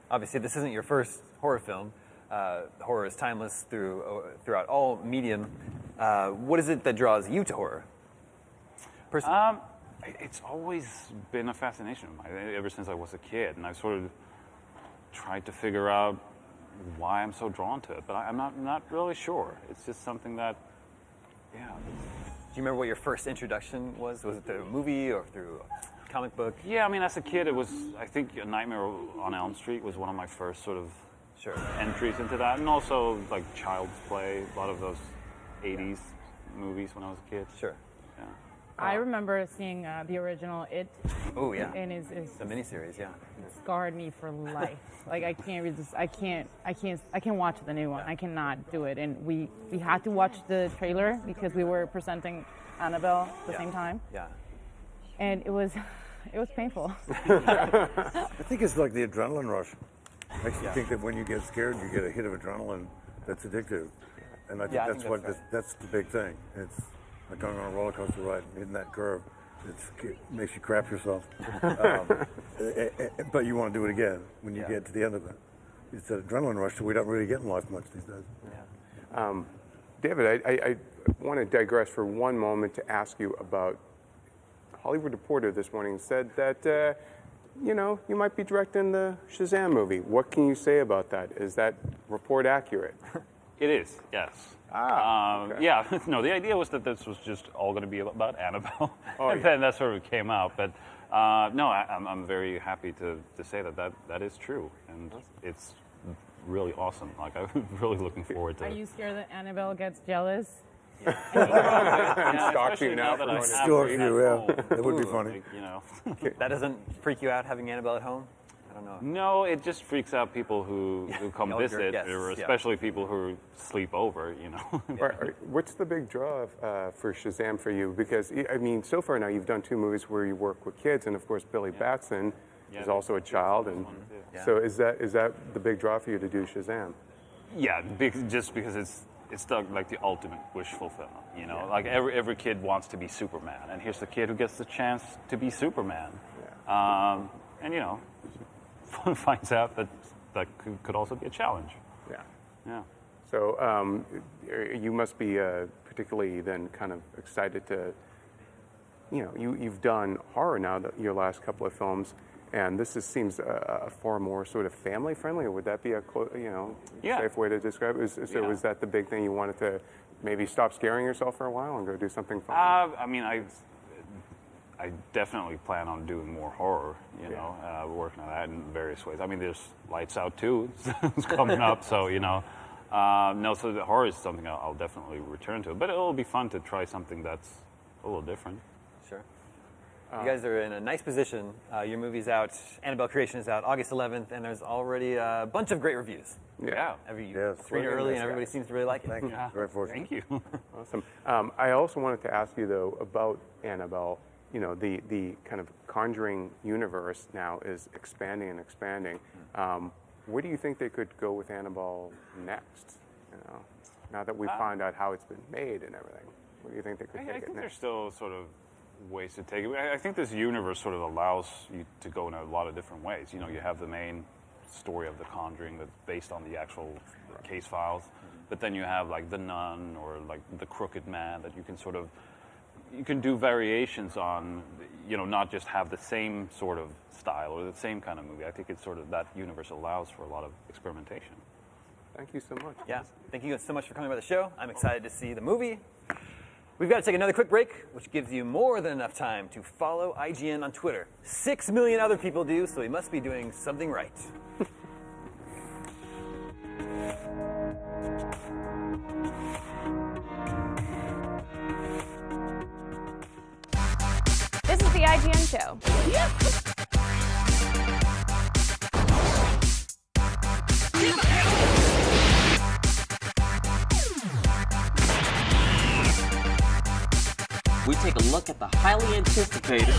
Obviously, this isn't your first horror film. Horror is timeless throughout all medium. What is it that draws you to horror? It's always been a fascination of mine, ever since I was a kid, and I've sort of tried to figure out why I'm so drawn to it, but I'm not really sure. It's just something that, Do you remember what your first introduction was? Was it through a movie or through a comic book? Yeah, I mean, as a kid, it was, I think, A Nightmare on Elm Street was one of my first sort of entries into that, and also like Child's Play, a lot of those 80s movies when I was a kid. Sure. Yeah. I remember seeing the original It. Oh yeah. And the miniseries, yeah. It scarred me for life. Like I can't resist. I can't watch the new one. I cannot do it. And we had to watch the trailer because we were presenting Annabelle at the same time. Yeah. And it was painful. I think it's like the adrenaline rush. Makes you think that when you get scared, you get a hit of adrenaline that's addictive. And I think that's the big thing. It's like going on a roller coaster ride, hitting that curve. It makes you crap yourself. But you want to do it again when you get to the end of it. It's an adrenaline rush that we don't really get in life much these days. Yeah. David, I want to digress for one moment to ask you about Hollywood Reporter this morning said that, you might be directing the Shazam movie. What can you say about that? Is that report accurate? It is, yes. Okay. Yeah, no, the idea was that this was just all going to be about Annabelle. And then that sort of came out. But no, I'm very happy to say that is true. And it's really awesome. Like, I'm really looking forward to Are it. you scared that Annabelle gets jealous? Stalks you now. Stalks you, yeah. That would be funny. That doesn't freak you out, having Annabelle at home? don't know. No, it just freaks out people who come Older visit, guests, or yeah. especially people who sleep over, you know. What's the big draw for Shazam for you? Because, I mean, so far now you've done 2 movies where you work with kids, and of course Billy Batson is also a child. And so is that the big draw for you to do Shazam? Yeah, just because it's like the ultimate wish fulfillment, you know? Like every kid wants to be Superman, and here's the kid who gets the chance to be Superman. And, you know, finds out that could also be a challenge. Yeah. So you must be particularly then kind of excited to, you know, you've done horror now, your last couple of films, and this seems a far more sort of family friendly, or would that be a safe way to describe it? So was that the big thing you wanted to maybe stop scaring yourself for a while and go do something fun? I mean, I definitely plan on doing more horror, you know, working on that in various ways. I mean, there's Lights Out 2 it's coming up, so, you know. So the horror is something I'll definitely return to. But it'll be fun to try something that's a little different. Sure. You guys are in a nice position. Your movie's out, Annabelle Creation is out August 11th, and there's already a bunch of great reviews. Yeah. You screened it early, and everybody seems to really like it. Thank you. Very fortunate. Thank you. Awesome. I also wanted to ask you, though, about Annabelle. You know, the kind of Conjuring universe now is expanding and expanding. Where do you think they could go with Annabelle next? You know, now that we found out how it's been made and everything, where do you think they could take it I think next? there's still sort of ways to take it. I think this universe sort of allows you to go in a lot of different ways. You know, you have the main story of The Conjuring that's based on the actual case files, but then you have like The Nun or like The Crooked Man that you can do variations on, you know, not just have the same sort of style or the same kind of movie. I think it's sort of that universe allows for a lot of experimentation. Thank you so much. Yeah, thank you so much for coming by the show. I'm excited to see the movie. We've got to take another quick break, which gives you more than enough time to follow IGN on Twitter. 6 million other people do, so we must be doing something right. This is the IGN show. We take a look at the highly anticipated.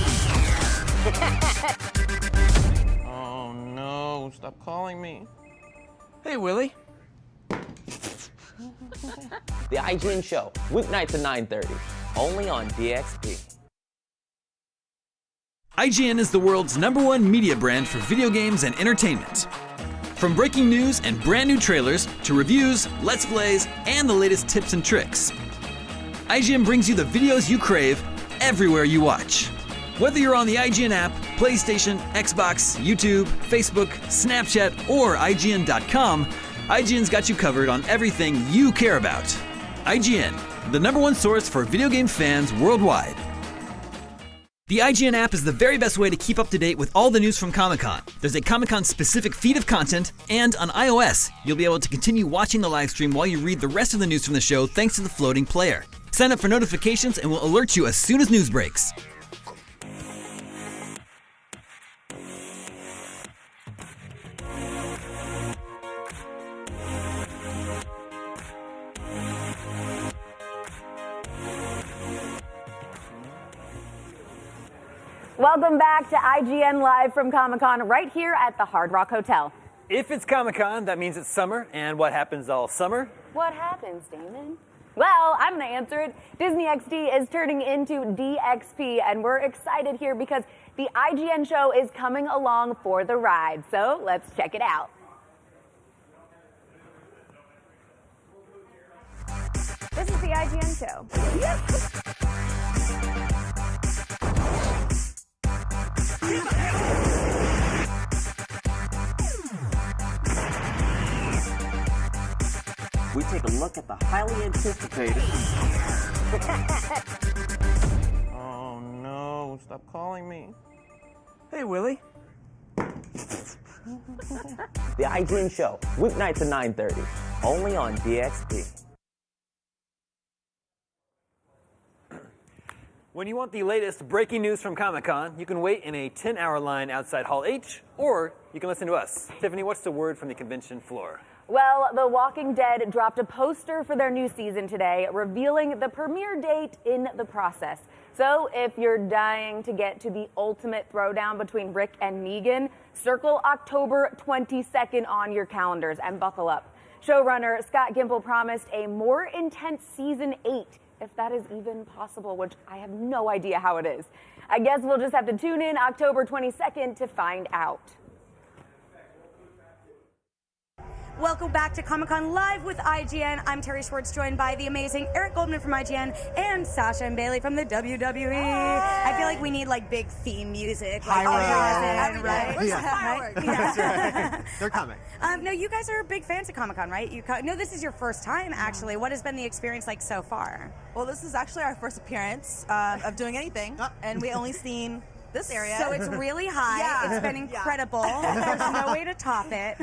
Oh no, stop calling me. Hey, Willie. The IGN show, weeknights at 9:30, only on DXP. IGN is the world's #1 media brand for video games and entertainment. From breaking news and brand new trailers to reviews, let's plays, and the latest tips and tricks, IGN brings you the videos you crave everywhere you watch. Whether you're on the IGN app, PlayStation, Xbox, YouTube, Facebook, Snapchat, or IGN.com, IGN's got you covered on everything you care about. IGN, the #1 source for video game fans worldwide. The IGN app is the very best way to keep up to date with all the news from Comic-Con. There's a Comic-Con specific feed of content, and on iOS, you'll be able to continue watching the live stream while you read the rest of the news from the show thanks to the floating player. Sign up for notifications and we'll alert you as soon as news breaks. Welcome back to IGN Live from Comic-Con right here at the Hard Rock Hotel. If it's Comic-Con, that means it's summer, and what happens all summer? What happens, Damon? Well, I'm going to answer it. Disney XD is turning into DXP, and we're excited here because the IGN show is coming along for the ride. So let's check it out. This is the IGN show. We take a look at the highly anticipated. Oh no, stop calling me. Hey, Willie. The IGN show, weeknights at 9:30, only on DXP. When you want the latest breaking news from Comic-Con, you can wait in a 10-hour line outside Hall H, or you can listen to us. Tiffany, what's the word from the convention floor? Well, The Walking Dead dropped a poster for their new season today, revealing the premiere date in the process. So if you're dying to get to the ultimate throwdown between Rick and Negan, circle October 22nd on your calendars and buckle up. Showrunner Scott Gimple promised a more intense season 8, if that is even possible, which I have no idea how it is. I guess we'll just have to tune in October 22nd to find out. Welcome back to Comic-Con Live with IGN. I'm Terry Schwartz, joined by the amazing Eric Goldman from IGN and Sasha and Bailey from the WWE. I feel like we need like big theme music. Like, right? Where's the fireworks? That's right. They're coming. No, you guys are big fans of Comic-Con, right? No, this is your first time, actually. What has been the experience like so far? Well, this is actually our first appearance of doing anything, and we only seen this area. So it's really high. Yeah. It's been incredible. There's no way to top it.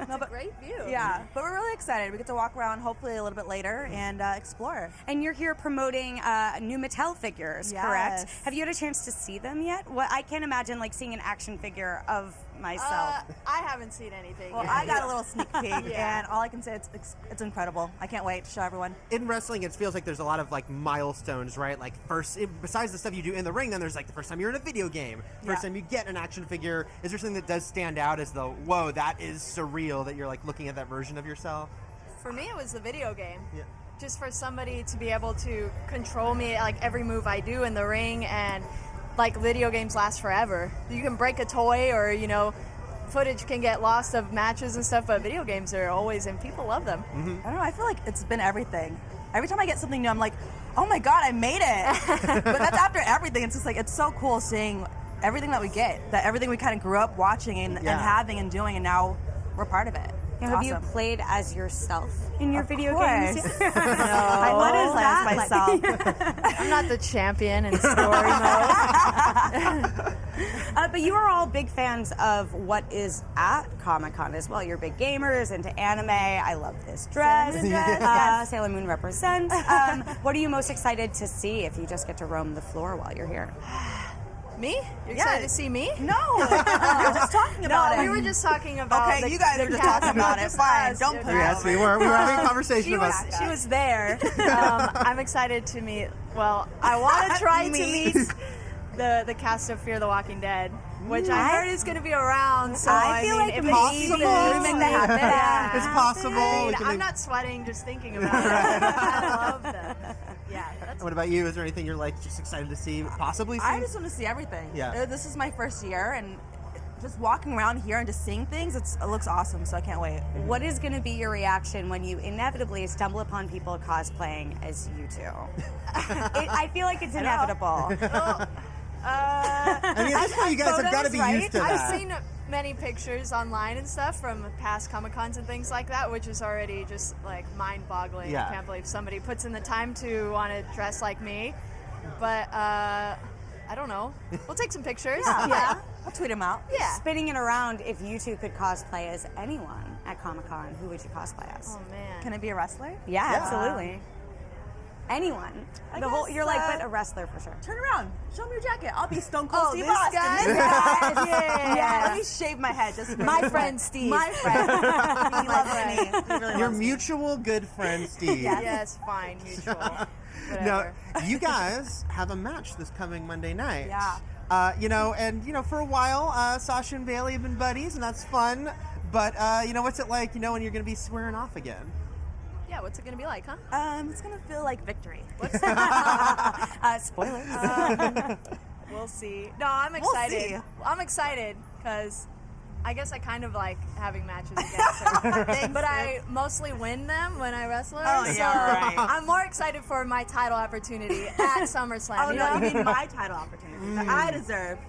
No, but great view. Yeah, but we're really excited. We get to walk around hopefully a little bit later and explore. And you're here promoting new Mattel figures, correct? Have you had a chance to see them yet? Well, I can't imagine like seeing an action figure of myself. I haven't seen anything. Well, yet. I got a little sneak peek, and all I can say it's incredible. I can't wait to show everyone. In wrestling, it feels like there's a lot of like milestones, right? Like besides the stuff you do in the ring, then there's like the first time you're in a video game, first time you get an action figure. Is there something that does stand out as the whoa, that is surreal that you're like looking at that version of yourself? For me, it was the video game. Yeah. Just for somebody to be able to control me, like every move I do in the ring, and like video games last forever. You can break a toy, or footage can get lost of matches and stuff, but video games are always, and people love them. Mm-hmm. I don't know, I feel like it's been everything. Every time I get something new, I'm like, oh my god, I made it. But that's after everything. It's just like, it's so cool seeing everything that we get, that everything we kind of grew up watching and having and doing, and now we're part of it. Have you played as yourself in your video course. games? No. What is that myself? I'm not the champion in story mode. But you are all big fans of what is at Comic-Con as well. You're big gamers, into anime. I love this dress. Sailor Moon represents. What are you most excited to see if you just get to roam the floor while you're here? Me? You're excited to see me? No. We were just talking about it. We were just talking about you guys were just talking about it. Fine, don't put Yes, we were having a conversation about it. She was there. I'm excited to meet, I want to try to meet the cast of Fear the Walking Dead, which I heard is going to be around, so I feel like if it's possible. Make that happen. It's possible. I'm not sweating just thinking about it. I love them. Yeah. What about you? Is there anything you're like just excited to see, possibly see? I just want to see everything. Yeah. This is my first year, and just walking around here and just seeing things, it looks awesome, so I can't wait. What is going to be your reaction when you inevitably stumble upon people cosplaying as you two? I feel like it's inevitable. I mean, at this point, you guys have got to be used to that. I've seen many pictures online and stuff from past Comic-Cons and things like that, which is already just like mind-boggling. Yeah. I can't believe somebody puts in the time to want to dress like me. But I don't know. We'll take some pictures. Yeah. I'll tweet them out. Yeah. Spinning it around, if you two could cosplay as anyone at Comic-Con, who would you cosplay as? Oh man. Can I be a wrestler? Yeah, absolutely. Anyone. You're like, but a wrestler for sure. Turn around. Show me your jacket. I'll be Stone Cold Steve this Austin. guy? This guy. Yeah. Let me shave my head just for My friend Steve. My friend. He loves me. He really Your loves me. mutual good friend, Steve. Yes, fine, mutual. Now, you guys have a match this coming Monday night. Yeah. For a while, Sasha and Bailey have been buddies, and that's fun. But, what's it like, when you're going to be squaring off again? Yeah, what's it going to be like, huh? It's going to feel like victory. Spoilers. We'll see. No, I'm excited. see. I'm excited because I guess I kind of like having matches against her. But I mostly win them when I wrestle her. Oh, yeah, right. I'm more excited for my title opportunity at SummerSlam. Oh, no, you mean my title opportunity that I deserve.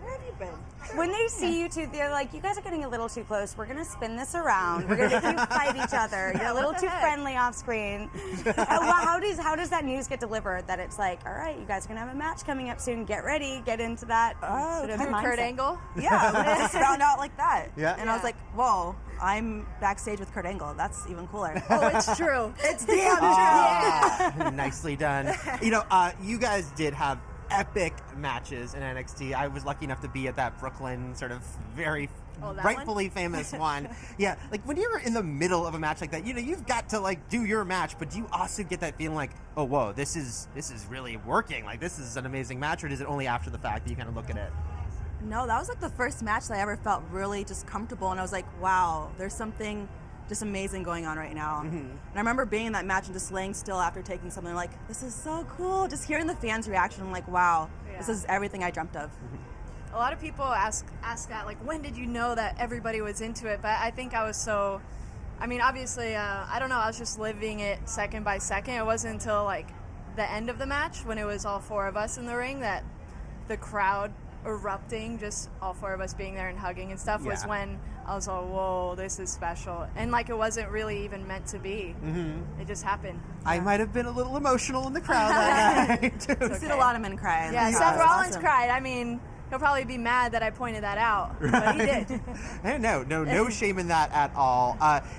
Where have you happen. When they see you two, they're like, you guys are getting a little too close. We're going to spin this around. We're going to make you fight each other. You're a little too friendly off screen. How does that news get delivered that it's like, all right, you guys are going to have a match coming up soon. Get ready. Get into that. Oh, sort of through mindset. Kurt Angle? Yeah, we just found out like that. Yeah. And I was like, whoa, I'm backstage with Kurt Angle. That's even cooler. Oh, it's true. It's damn true. Yeah. Nicely done. You guys did have epic matches in NXT. I was lucky enough to be at that Brooklyn sort of very rightfully famous one. Yeah, like when you're in the middle of a match like that, you've got to like do your match, but do you also get that feeling like, oh, whoa, this is really working. Like this is an amazing match, or is it only after the fact that you kind of look at it? No, that was like the first match that I ever felt really just comfortable, and I was like, wow, there's something just amazing going on right now. Mm-hmm. And I remember being in that match and just laying still after taking something like, this is so cool. Just hearing the fans' reaction, I'm like, wow, this is everything I dreamt of. A lot of people ask that, like, when did you know that everybody was into it? But I think I was obviously, I don't know, I was just living it second by second. It wasn't until, like, the end of the match, when it was all four of us in the ring, that the crowd erupting, just all four of us being there and hugging and stuff, was when I was like, whoa, this is special. And, like, it wasn't really even meant to be. It just happened. I might have been a little emotional in the crowd that night. I've seen a lot of men cry. Yeah, Seth Rollins cried. I mean, he'll probably be mad that I pointed that out, but he did. No shame in that at all.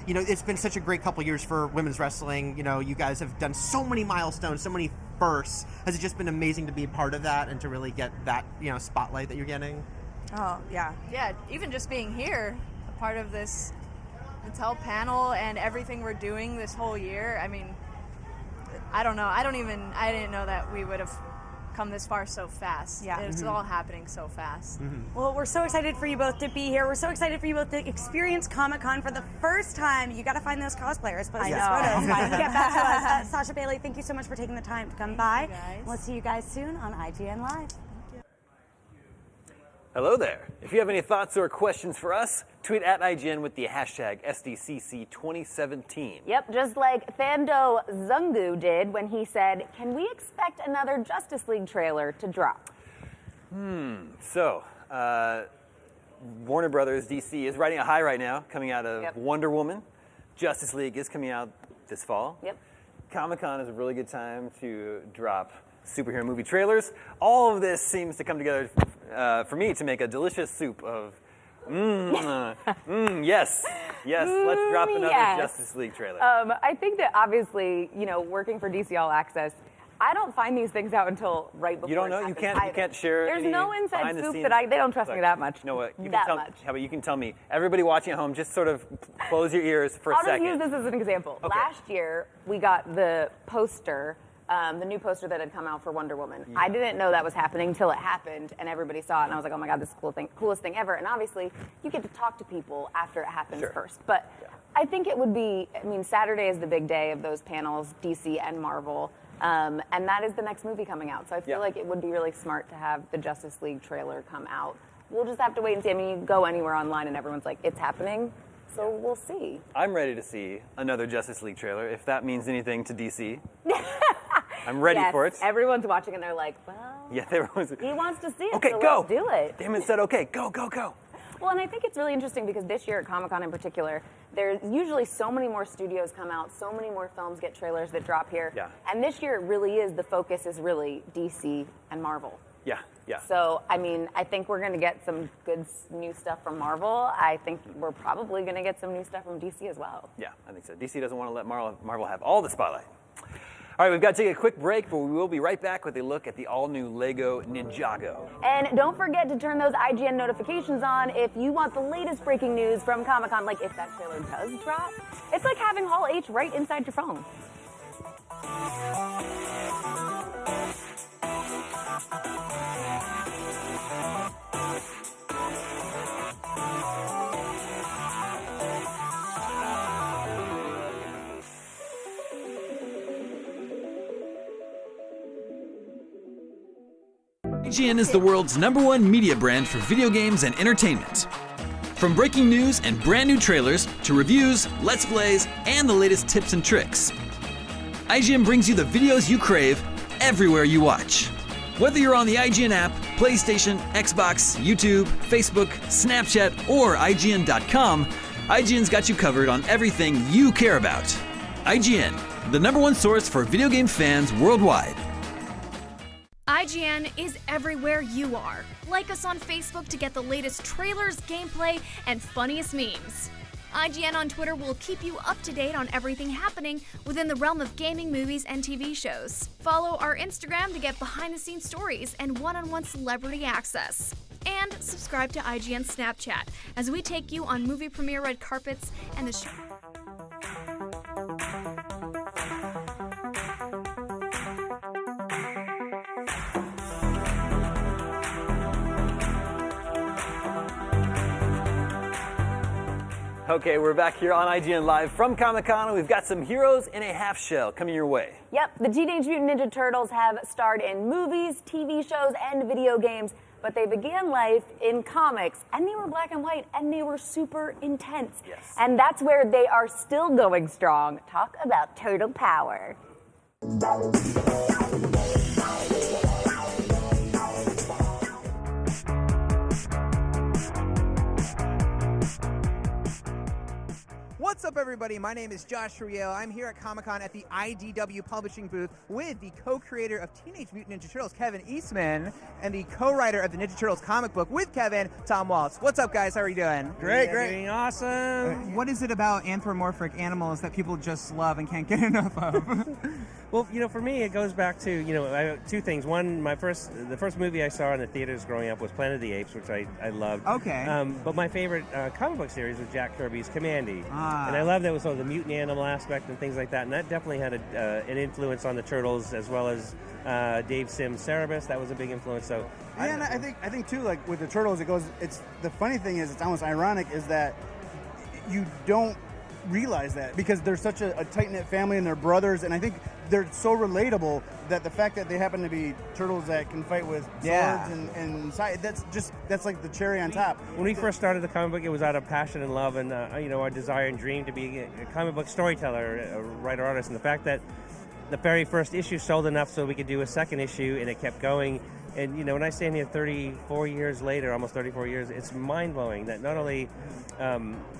It's been such a great couple years for women's wrestling. You guys have done so many milestones, so many firsts. Has it just been amazing to be a part of that and to really get that, spotlight that you're getting? Oh, yeah. Yeah, even just being here, a part of this Mattel panel and everything we're doing this whole year. I mean, I don't know. I didn't know that we would have come this far so fast. Yeah. It's all happening so fast. Well, we're so excited for you both to be here. We're so excited for you both to experience Comic-Con for the first time. You got to find those cosplayers, post those photos. Get back to us. Sasha Bailey, thank you so much for taking the time to come by. We'll see you guys soon on IGN Live. Hello there. If you have any thoughts or questions for us, tweet at IGN with the hashtag SDCC2017. Yep, just like Thando Zungu did when he said, can we expect another Justice League trailer to drop? So, Warner Brothers DC is riding a high right now, coming out of Wonder Woman. Justice League is coming out this fall. Yep. Comic-Con is a really good time to drop superhero movie trailers. All of this seems to come together for me to make a delicious soup of yes, let's drop another Justice League trailer. I think that obviously, working for DC All Access, I don't find these things out until right before. You don't know? it You happens. can't share. There's any no inside behind the scoop scenes? that they don't trust me Look, that much. You know what? You that can tell, much. How about you can tell me? Everybody watching at home, just sort of close your ears for a I'll second. just use this as an example. Okay. Last year, we got the poster, the new poster that had come out for Wonder Woman. I didn't know that was happening until it happened, and everybody saw it, and I was like, oh my God, this is the coolest thing ever. And obviously, you get to talk to people after it happens first. But I think it would be, Saturday is the big day of those panels, DC and Marvel. And that is the next movie coming out. So I feel like it would be really smart to have the Justice League trailer come out. We'll just have to wait and see. You go anywhere online and everyone's like, it's happening. So we'll see. I'm ready to see another Justice League trailer, if that means anything to DC. I'm ready for it. Everyone's watching and they're like, well, Yeah, everyone's. he wants to see it, Okay, so go. let's do it. Damon said, okay, go. Well, and I think it's really interesting because this year at Comic-Con in particular, there's usually so many more studios come out, so many more films get trailers that drop here. Yeah. And this year it really is, the focus is really DC and Marvel. Yeah. So, I think we're going to get some good new stuff from Marvel. I think we're probably going to get some new stuff from DC as well. Yeah, I think so. DC doesn't want to let Marvel have all the spotlight. All right, we've got to take a quick break, but we will be right back with a look at the all-new Lego Ninjago. And don't forget to turn those IGN notifications on if you want the latest breaking news from Comic-Con. Like, if that trailer does drop, it's like having Hall H right inside your phone. IGN is the world's #1 media brand for video games and entertainment. From breaking news and brand new trailers to reviews, let's plays, and the latest tips and tricks, IGN brings you the videos you crave everywhere you watch. Whether you're on the IGN app, PlayStation, Xbox, YouTube, Facebook, Snapchat, or IGN.com, IGN's got you covered on everything you care about. IGN, the #1 source for video game fans worldwide. IGN is everywhere you are. Like us on Facebook to get the latest trailers, gameplay, and funniest memes. IGN on Twitter will keep you up to date on everything happening within the realm of gaming, movies, and TV shows. Follow our Instagram to get behind-the-scenes stories and one-on-one celebrity access. And subscribe to IGN Snapchat as we take you on movie premiere red carpets and the show. Okay, we're back here on IGN Live from Comic-Con, and we've got some heroes in a half shell coming your way. Yep, the Teenage Mutant Ninja Turtles have starred in movies, TV shows, and video games, but they began life in comics, and they were black and white, and they were super intense. Yes. And that's where they are still going strong. Talk about turtle power. What's up, everybody? My name is Josh Riel. I'm here at Comic-Con at the IDW Publishing booth with the co-creator of Teenage Mutant Ninja Turtles, Kevin Eastman, and the co-writer of the Ninja Turtles comic book with Kevin, Tom Waltz. What's up, guys? How are you doing? Great. Doing awesome. What is it about anthropomorphic animals that people just love and can't get enough of? Well, for me, it goes back to, two things. One, the first movie I saw in the theaters growing up was Planet of the Apes, which I loved. Okay. But my favorite comic book series was Jack Kirby's Commandy. And I loved that with the mutant animal aspect and things like that. And that definitely had an influence on the Turtles, as well as Dave Sim's Cerebus. That was a big influence. So yeah, and I think too, like with the Turtles, it's the funny thing is, it's almost ironic, is that you don't realize that because they're such a tight-knit family and they're brothers, and I think they're so relatable that the fact that they happen to be turtles that can fight with swords and that's like the cherry on top. When we first started the comic book, it was out of passion and love and our desire and dream to be a comic book storyteller, a writer, artist, and the fact that the very first issue sold enough so we could do a second issue, and it kept going. And when I stand here 34 years later, almost 34 years, it's mind-blowing that not only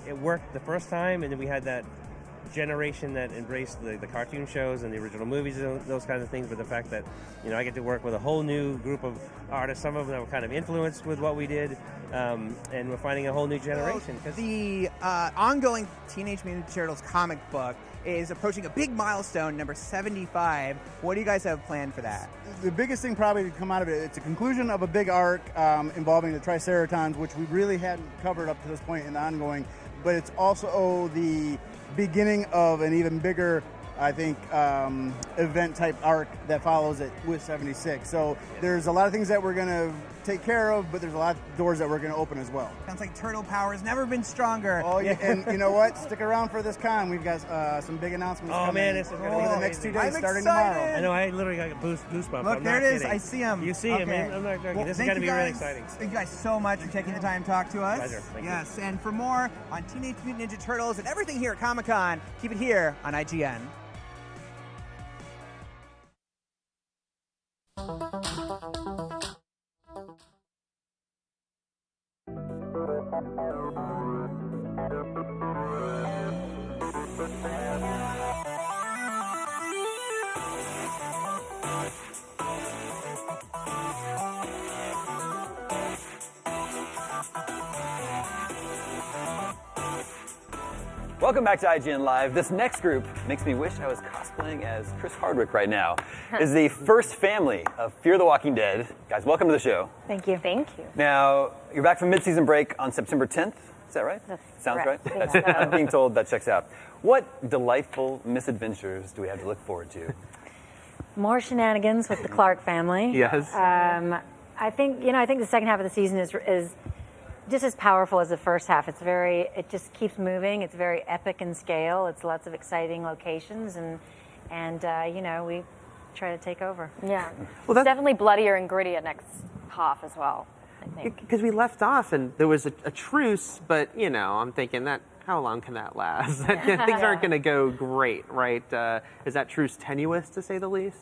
it worked the first time, and then we had that generation that embraced the cartoon shows and the original movies and those kinds of things, but the fact that I get to work with a whole new group of artists, some of them were kind of influenced with what we did, and we're finding a whole new generation. The ongoing Teenage Mutant Ninja Turtles comic book is approaching a big milestone, number 75. What do you guys have planned for that? The biggest thing probably to come out of it, it's a conclusion of a big arc involving the Triceratons, which we really hadn't covered up to this point in the ongoing, but it's also the beginning of an even bigger, I think, event type arc that follows it with 76. So there's a lot of things that we're going to take care of, but there's a lot of doors that we're going to open as well. Sounds like turtle power has never been stronger. Oh, yeah. And you know what? Stick around for this con. We've got some big announcements coming. Oh, man, this is going to be the next 2 days, I'm starting excited. tomorrow. I know, I literally got goosebumps. Look, I'm there not it is. kidding. I see him. You see him, man. I'm not joking. Well, this is going to be really exciting. Thank you guys so much for taking the time to talk to us. Pleasure. Thank you. Yes, and for more on Teenage Mutant Ninja Turtles and everything here at Comic-Con, keep it here on IGN. Welcome back to IGN Live. This next group makes me wish I was cosplaying as Chris Hardwick right now. Is the first family of Fear the Walking Dead. Guys, welcome to the show. Thank you. Thank you. Now, you're back from mid-season break on September 10th. Is that right? Sounds correct. right? I'm being told that checks out. What delightful misadventures do we have to look forward to? More shenanigans with the Clark family. Yes. I think the second half of the season is just as powerful as the first half. It just keeps moving. It's very epic in scale. It's lots of exciting locations, and we try to take over. Yeah. Well, it's definitely bloodier and grittier next half as well, I think. Because we left off and there was a truce, but I'm thinking that how long can that last? Things aren't going to go great, right? Is that truce tenuous, to say the least?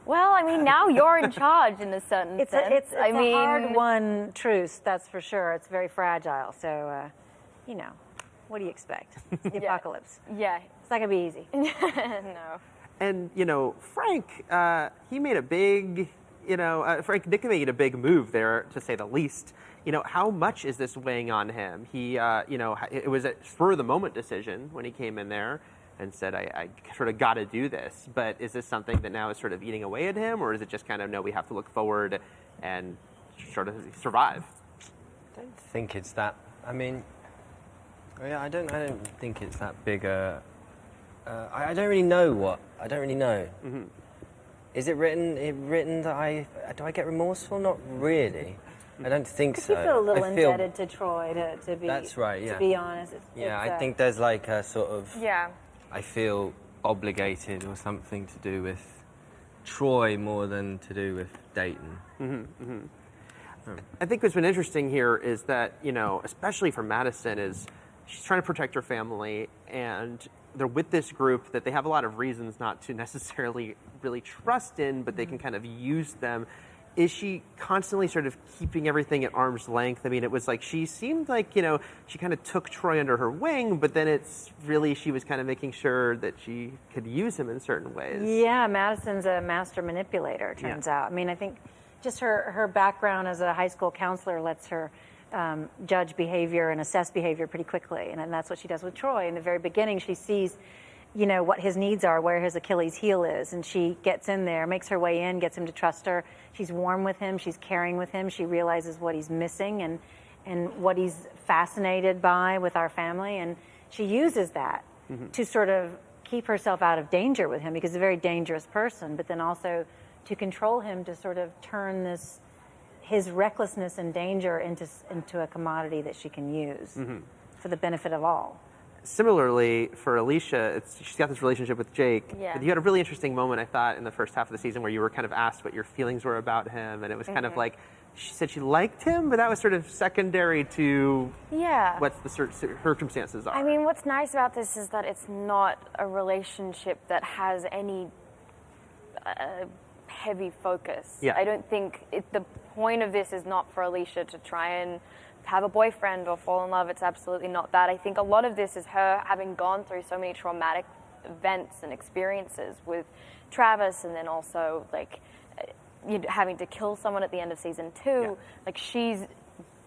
Well, I mean, now you're in charge in a certain It's sense. a hard-won truce, that's for sure. It's very fragile. So, what do you expect? It's the apocalypse. Yeah. It's not going to be easy. No. And, Frank, he made a big, Frank Nick made a big move there, to say the least. How much is this weighing on him? He, it was a spur-of-the-moment decision when he came in there and said, I sort of got to do this. But is this something that now is sort of eating away at him, or is it just kind of, no, we have to look forward and sort of survive? I don't think it's that. I mean, I don't think it's that big a. I don't really know I don't really know. Mm-hmm. Is it written that do I get remorseful? Not really. I don't think so. You feel a little I feel, indebted to Troy, to be. That's right. Yeah. To be honest. I think there's like a sort of. Yeah. I feel obligated or something to do with Troy more than to do with Dayton. Mm-hmm, mm-hmm. I think what's been interesting here is that, especially for Madison, is she's trying to protect her family, and they're with this group that they have a lot of reasons not to necessarily really trust in, but they can kind of use them. Is she constantly sort of keeping everything at arm's length? I mean, it was like she seemed like, she kind of took Troy under her wing, but then it's really she was kind of making sure that she could use him in certain ways. Yeah, Madison's a master manipulator, it turns out. I mean, I think just her background as a high school counselor lets her judge behavior and assess behavior pretty quickly. And that's what she does with Troy. In the very beginning, she sees, what his needs are, where his Achilles heel is. And she gets in there, makes her way in, gets him to trust her. She's warm with him. She's caring with him. She realizes what he's missing and what he's fascinated by with our family. And she uses that to sort of keep herself out of danger with him, because he's a very dangerous person, but then also to control him, to sort of turn his recklessness and danger into a commodity that she can use for the benefit of all. Similarly, for Alicia, she's got this relationship with Jake. Yeah. But you had a really interesting moment, I thought, in the first half of the season where you were kind of asked what your feelings were about him, and it was kind of like, she said she liked him, but that was sort of secondary to what the circumstances are. I mean, what's nice about this is that it's not a relationship that has any heavy focus. Yeah. I don't think the point of this is not for Alicia to try and have a boyfriend or fall in love. It's absolutely not that. I think a lot of this is her having gone through so many traumatic events and experiences with Travis, and then also having to kill someone at the end of season 2. Yeah. Like, she's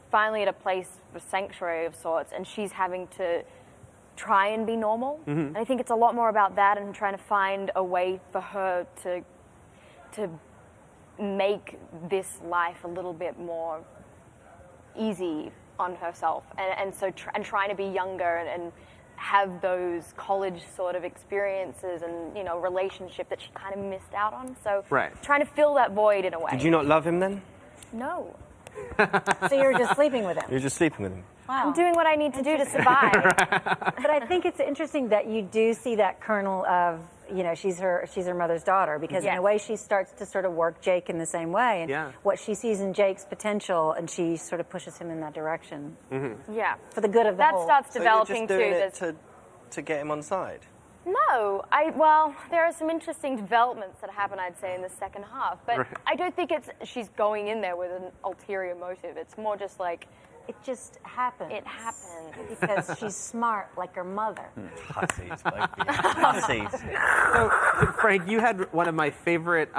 finally at a place of sanctuary of sorts, and she's having to try and be normal. And I think it's a lot more about that and trying to find a way for her to make this life a little bit more easy on herself, and so trying to be younger and have those college sort of experiences and relationship that she kind of missed out on. So trying to fill that void in a way. Did you not love him then? No. So you're just sleeping with him? You're just sleeping with him. Wow. I'm doing what I need to do to survive. But I think it's interesting that you do see that kernel of, she's her mother's daughter, because in a way she starts to sort of work Jake in the same way, and what she sees in Jake's potential, and she sort of pushes him in that direction. Yeah. For the good of the whole. That starts developing so you're just too. doing it to get him on side? No, there are some interesting developments that happen, I'd say, in the second half, but I don't think she's going in there with an ulterior motive. It's more just like, it just happens. It happens. Because she's smart like her mother. Hussies, both of you. Hussies. So, Frank, you had one of my favorite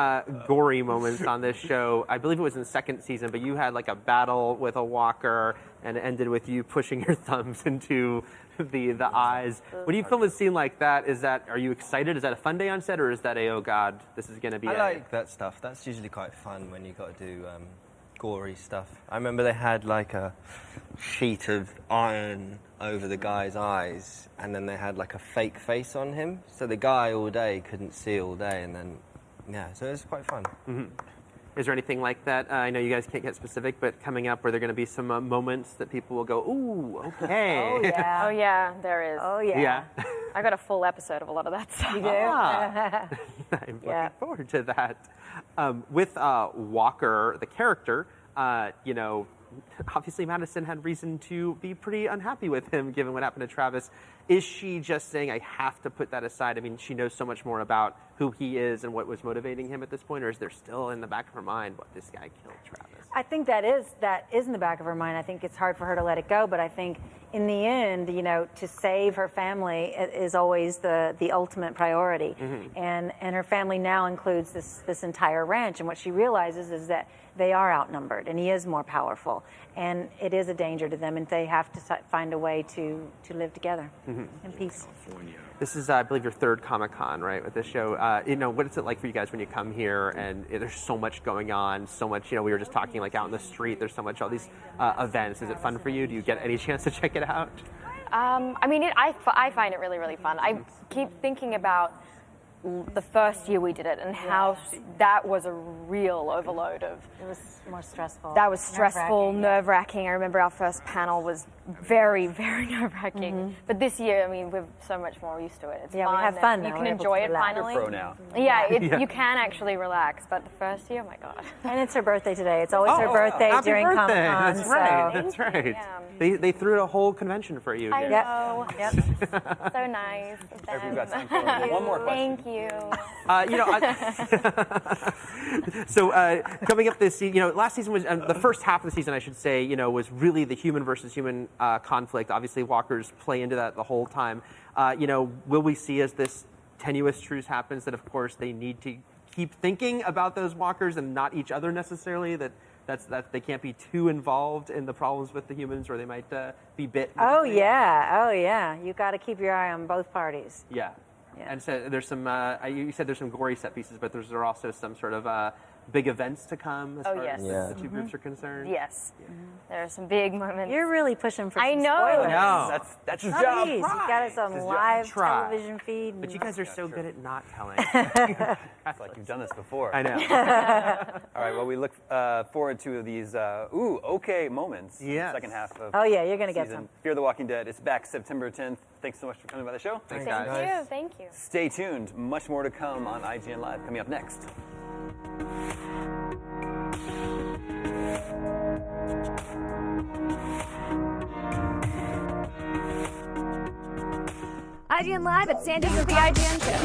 gory moments on this show. I believe it was in the second season, but you had like a battle with a walker, and it ended with you pushing your thumbs into the eyes. When you film a scene like that, are you excited? Is that a fun day on set, or is that oh God, this is going to be I like that stuff. That's usually quite fun when you got to do gory stuff. I remember they had like a sheet of iron over the guy's eyes, and then they had like a fake face on him, so the guy all day couldn't see all day, and then so it was quite fun. Is there anything like that? I know you guys can't get specific, but coming up where there are going to be some moments that people will go, ooh, okay. Oh yeah. Oh yeah, there is. Oh yeah. I got a full episode of a lot of that stuff. You do? I'm looking forward to that. With Walker, the character, obviously Madison had reason to be pretty unhappy with him given what happened to Travis. is she just saying, I have to put that aside? I mean, she knows so much more about who he is and what was motivating him at this point, or is there still in the back of her mind what this guy killed Travis? I think that is in the back of her mind. I think it's hard for her to let it go, but I think in the end, to save her family is always the ultimate priority. Mm-hmm. And her family now includes this entire ranch, and what she realizes is that they are outnumbered, and he is more powerful, and it is a danger to them, and they have to find a way to live together in peace. This is, I believe, your third Comic-Con, right, with this show. What is it like for you guys when you come here and there's so much going on, so much, we were just talking like out in the street, there's so much, all these events. Is it fun for you? Do you get any chance to check it out? I find it really, really fun. I keep thinking about the first year we did it and how that was a real overload of. It was more stressful. That was stressful, nerve-wracking. I remember our first panel was very, very nerve-wracking. Mhm. But this year, we're so much more used to it. It's Yeah, fun. we have fun You now. can We're able enjoy to it relax. finally. You're a pro now. Yeah, you can actually relax. But the first year, oh my god. And it's her birthday today. It's always her birthday Happy during birthday. Comic-Con. That's right. so- That's right. They threw a whole convention for you. I here. know. Yep. So nice. of them. We've got time for one more question. Thank you. So coming up this season, last season was the first half of the season, I should say, was really the human versus human conflict. Obviously, walkers play into that the whole time. Will we see as this tenuous truce happens that, of course, they need to keep thinking about those walkers and not each other necessarily? That they can't be too involved in the problems with the humans, or they might be bit. Oh yeah. You got to keep your eye on both parties. Yeah. And so there's some. You said there's some gory set pieces, but there are also some sort of big events to come as far as the two groups are concerned. Yes. There are some big moments. You're really pushing for I some know. spoilers. No, that's your job. Please, you got us on live television feed. But you guys are so good at not telling. It's like you've done this before. I know. All right. Well, we look forward to these okay moments. Yes. Second half of. Oh yeah, you're gonna get season. some. Fear the Walking Dead. It's back September 10th. Thanks so much for coming by the show. Thanks, Thank you. Thank you. Stay tuned. Much more to come on IGN Live coming up next. IGN Live at San Diego, the IGN show.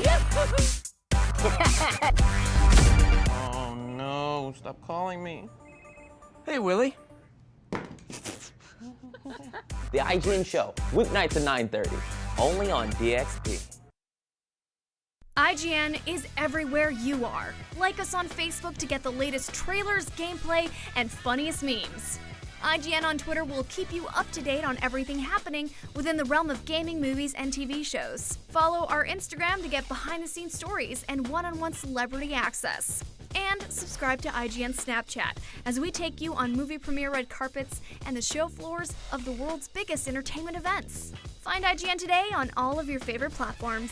Oh no, stop calling me. Hey, Willie. The IGN show, weeknights at 9:30, only on DXP. IGN is everywhere you are. Like us on Facebook to get the latest trailers, gameplay, and funniest memes. IGN on Twitter will keep you up to date on everything happening within the realm of gaming, movies, and TV shows. Follow our Instagram to get behind-the-scenes stories and one-on-one celebrity access. And subscribe to IGN Snapchat as we take you on movie premiere red carpets and the show floors of the world's biggest entertainment events. Find IGN today on all of your favorite platforms.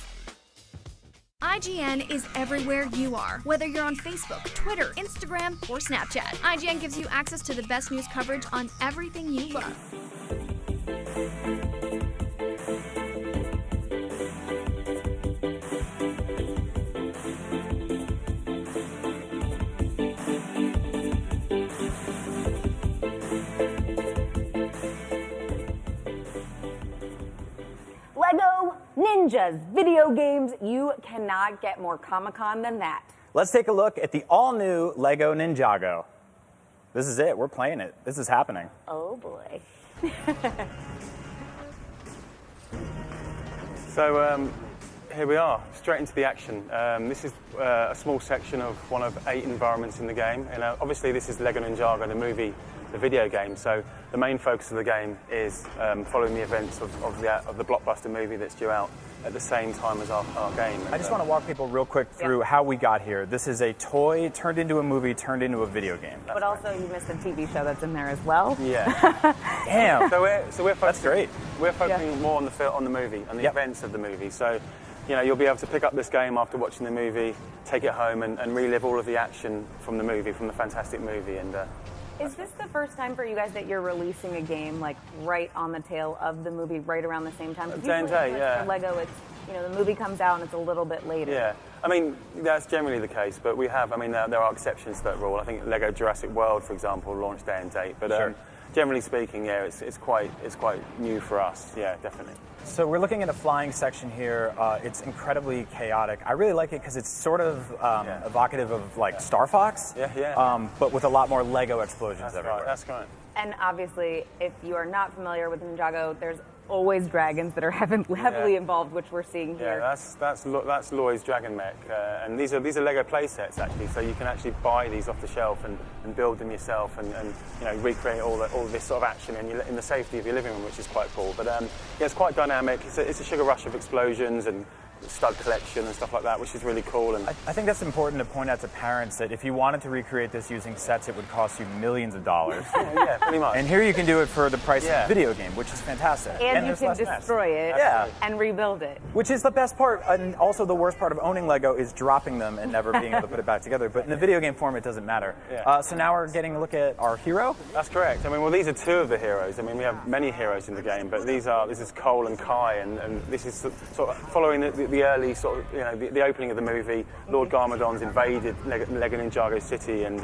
IGN is everywhere you are, whether you're on Facebook, Twitter, Instagram, or Snapchat. IGN gives you access to the best news coverage on everything you love. Lego Ninjas, video games. You cannot get more Comic-Con than that. Let's take a look at the all-new Lego Ninjago. This is it. We're playing it. This is happening. Oh boy. So here we are, straight into the action. This is a small section of one of 8 environments in the game. And obviously this is Lego Ninjago, the movie, the video game. So the main focus of the game is following the events of the blockbuster movie that's due out at the same time as our game. I just want to walk people real quick through how we got here. This is a toy turned into a movie, turned into a video game. But also you missed the TV show that's in there as well. Yeah. Damn. So we're focusing, that's great. We're focusing more on the movie and the events of the movie. So, you'll be able to pick up this game after watching the movie, take it home, and relive all of the action from the movie, from the fantastic movie. And Is this the first time for you guys that you're releasing a game like right on the tail of the movie, right around the same time? 'Cause Day and usually day, yeah. For Lego, it's the movie comes out and it's a little bit later. Yeah, I mean that's generally the case, but we have. I mean there are exceptions to that rule. I think Lego Jurassic World, for example, launched day and date, but Sure. generally speaking, yeah, it's quite new for us. Yeah, definitely. So we're looking at a flying section here. It's incredibly chaotic. I really like it because it's sort of evocative of like Star Fox. But with a lot more Lego explosions everywhere. That's right. And obviously, if you are not familiar with Ninjago, there's always dragons that are heavily involved, which we're seeing here. Yeah, that's Lloyd's Dragon Mech, and these are Lego play sets actually. So you can actually buy these off the shelf and build them yourself, and recreate all this sort of action in the safety of your living room, which is quite cool. But yeah, it's quite dynamic. It's a sugar rush of explosions and stud collection and stuff like that, which is really cool. And I think that's important to point out to parents that if you wanted to recreate this using sets, it would cost you millions of dollars. Yeah, pretty much. And here you can do it for the price of a video game, which is fantastic. And you can destroy it and rebuild it. Which is the best part, and also the worst part of owning Lego is dropping them and never being able to put it back together. But in the video game form, it doesn't matter. So now we're getting a look at our hero. That's correct. I mean, well, these are two of the heroes. I mean, we have many heroes in the game, but this is Cole and Kai, and this is sort of following the early sort of, the opening of the movie. Lord Garmadon's invaded Lego Ninjago City, and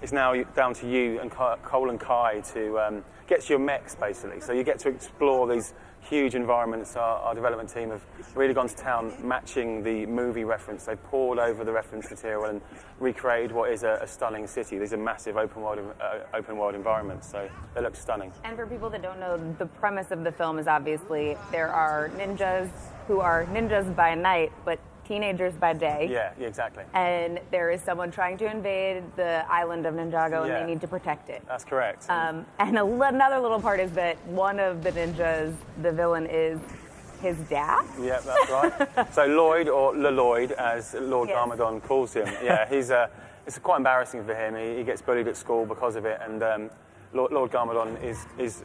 it's now down to you and Cole and Kai to get your mechs, basically. So you get to explore these huge environments. Our development team have really gone to town matching the movie reference. They've poured over the reference material and recreated what is a stunning city. These are massive open world environments, so they look stunning. And for people that don't know, the premise of the film is obviously there are ninjas who are ninjas by night, but teenagers by day. Yeah, exactly. And there is someone trying to invade the island of Ninjago, and they need to protect it. That's correct. And another little part is that one of the ninjas, the villain, is his dad. Yeah, that's right. So Lloyd, or Lloyd, as Lord Garmadon calls him. Yeah, it's quite embarrassing for him. He gets bullied at school because of it, and Lord Garmadon is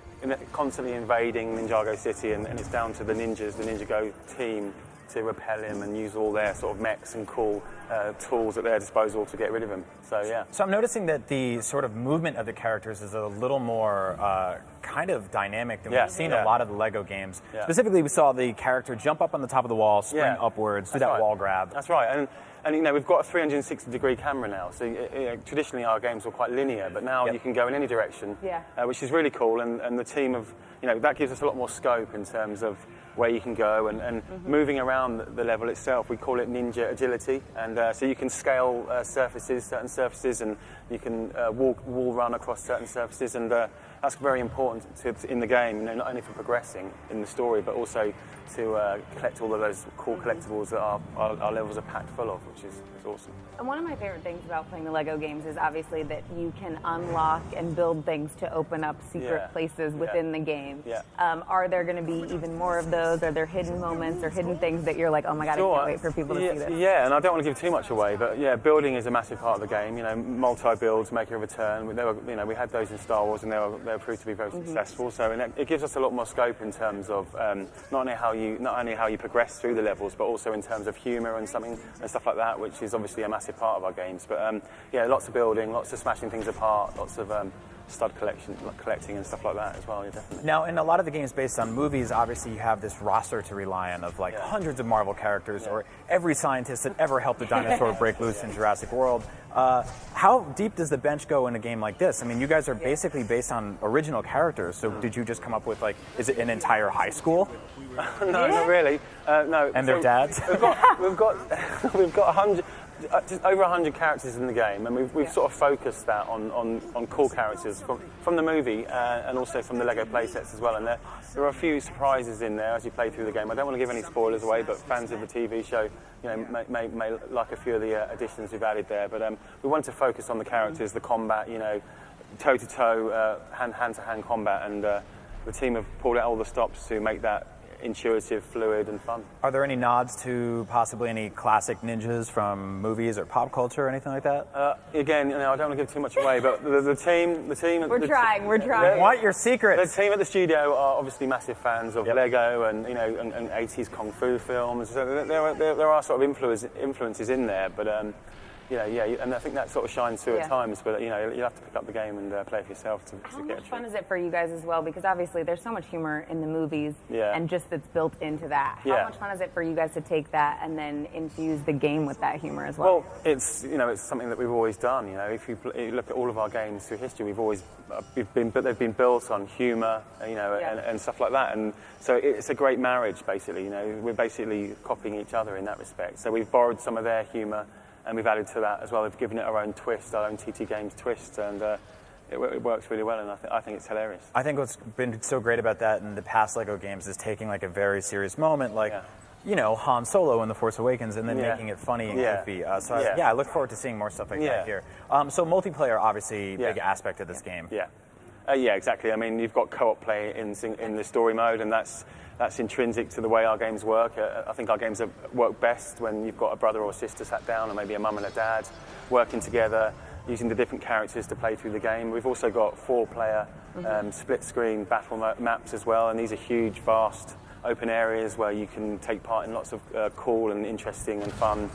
constantly invading Ninjago City, and it's down to the ninjas, the Ninjago team, to repel him and use all their sort of mechs and cool tools at their disposal to get rid of him. So yeah. So I'm noticing that the sort of movement of the characters is a little more kind of dynamic than we've seen in a lot of the Lego games. Yeah. Specifically, we saw the character jump up on the top of the wall, spring upwards, do that wall grab. That's right. And we've got a 360-degree camera now. So traditionally our games were quite linear, but now you can go in any direction, which is really cool. And the team of, that gives us a lot more scope in terms of where you can go and moving around the level itself. We call it ninja agility, and so you can scale certain surfaces, and you can wall run across certain surfaces, and that's very important in the game. Not only for progressing in the story, but also to collect all of those cool collectibles that our levels are packed full of, which is awesome. And one of my favorite things about playing the Lego games is obviously that you can unlock and build things to open up secret places within the game. Are there going to be even more of those? Are there hidden moments or hidden things that you're like, oh my god, I can't wait for people to see this? Yeah, and I don't want to give too much away, but building is a massive part of the game. Multi-builds, make a return. We had those in Star Wars, and they were proved to be very successful. So it gives us a lot more scope in terms of not only how you progress through the levels, but also in terms of humour and stuff like that, which is obviously a massive part of our games. But lots of building, lots of smashing things apart, lots of stud collecting and stuff like that as well. Definitely. Now, in a lot of the games based on movies, obviously you have this roster to rely on of hundreds of Marvel characters or every scientist that ever helped a dinosaur break loose in Jurassic World. How deep does the bench go in a game like this? I mean, you guys are basically based on original characters, so did you just come up with is it an entire high school? No, not really. No. And their dads? We've got 100. Just over 100 characters in the game, and we've sort of focused that on cool characters from the movie and also from the Lego playsets as well. And there are a few surprises in there as you play through the game. I don't want to give any spoilers away, but fans of the TV show, may like a few of the additions we've added there. But we wanted to focus on the characters, the combat, toe-to-toe, hand-to-hand combat, and the team have pulled out all the stops to make that intuitive, fluid, and fun. Are there any nods to possibly any classic ninjas from movies or pop culture or anything like that? Again, I don't want to give too much away, but the team. We're trying. What your secret? The team at the studio are obviously massive fans of Lego and and 80s kung fu films. So there are sort of influences in there, but and I think that sort of shines through Yeah. at times. But you have to pick up the game and play it for yourself to How get much a treat. fun is it for you guys as well? Because obviously there's so much humor in the movies, Yeah. and just that's built into that. How Yeah. much fun is it for you guys to take that and then infuse the game with that humor as well? Well, it's something that we've always done. If you look at all of our games through history, they've been built on humour, and stuff like that. And so it's a great marriage, basically. We're basically copying each other in that respect. So we've borrowed some of their humour, and we've added to that as well. We've given it our own twist, our own TT Games twist, and it works really well. And I think it's hilarious. I think what's been so great about that in the past LEGO games is taking like a very serious moment, like Han Solo in The Force Awakens, and then making it funny and goofy. I look forward to seeing more stuff like that here. So multiplayer, obviously, big aspect of this game. Yeah, exactly. I mean, you've got co-op play in the story mode, and that's intrinsic to the way our games work. I think our games work best when you've got a brother or sister sat down, or maybe a mum and a dad working together, using the different characters to play through the game. We've also got 4-player split-screen battle maps as well, and these are huge, vast, open areas where you can take part in lots of cool and interesting and fun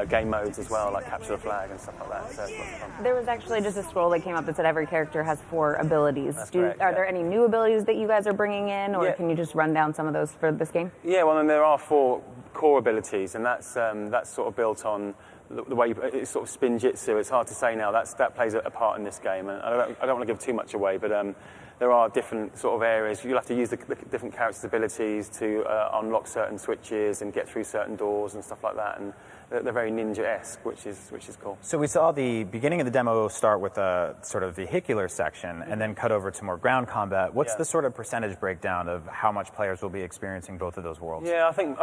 game modes as well, like capture the flag and stuff like that. So it's lots of fun. There was actually just a scroll that came up that said every character has 4 abilities. That's correct, Are there any new abilities that you guys are bringing in, or can you just run down some of those for this game? Yeah, well, then there are 4 core abilities, and that's sort of built on the way it's sort of spinjitzu. It's hard to say now. That plays a part in this game, and I don't want to give too much away, but there are different sort of areas. You'll have to use the different characters' abilities to unlock certain switches and get through certain doors and stuff like that. And they're very ninja-esque, which is cool. So we saw the beginning of the demo start with a sort of vehicular section, and then cut over to more ground combat. What's the sort of percentage breakdown of how much players will be experiencing both of those worlds? Yeah, I think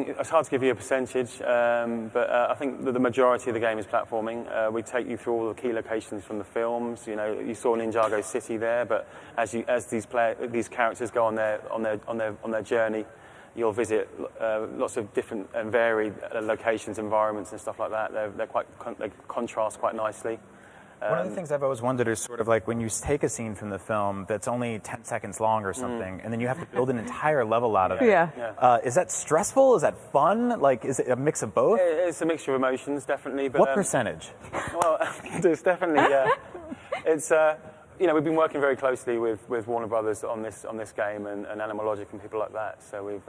it's hard to give you a percentage, but I think the majority of the game is platforming. We take you through all the key locations from the films. You saw Ninjago City there, but as these characters go on their journey, you'll visit lots of different and varied locations, environments, and stuff like that. They contrast quite nicely. One of the things I've always wondered is sort of like when you take a scene from the film that's only 10 seconds long or something, and then you have to build an entire level out of it. Is that stressful? Is that fun? Like, is it a mix of both? It's a mixture of emotions, definitely. But, what percentage? Well, there's definitely. It's. We've been working very closely with Warner Brothers on this game and Animal Logic and people like that. So we've.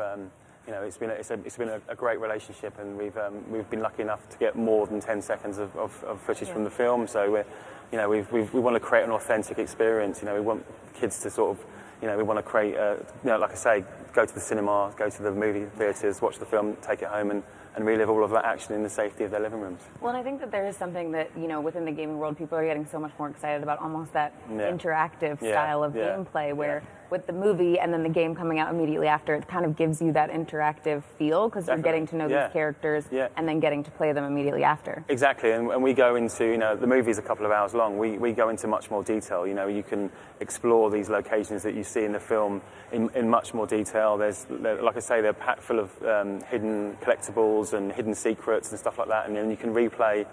It's been a great relationship, and we've been lucky enough to get more than 10 seconds of footage from the film. So we want to create an authentic experience. We want kids to sort of, we want to create, like I say, go to the cinema, go to the movie theatres, watch the film, take it home, and relive all of that action in the safety of their living rooms. Well, and I think that there is something that, within the gaming world, people are getting so much more excited about, almost that interactive style of gameplay, where with the movie and then the game coming out immediately after, it kind of gives you that interactive feel, because you're getting to know these characters and then getting to play them immediately after. Exactly, and we go into, the movie's a couple of hours long. We go into much more detail. You can explore these locations that you see in the film in much more detail. Like I say, they're packed full of hidden collectibles and hidden secrets and stuff like that, and then you can replay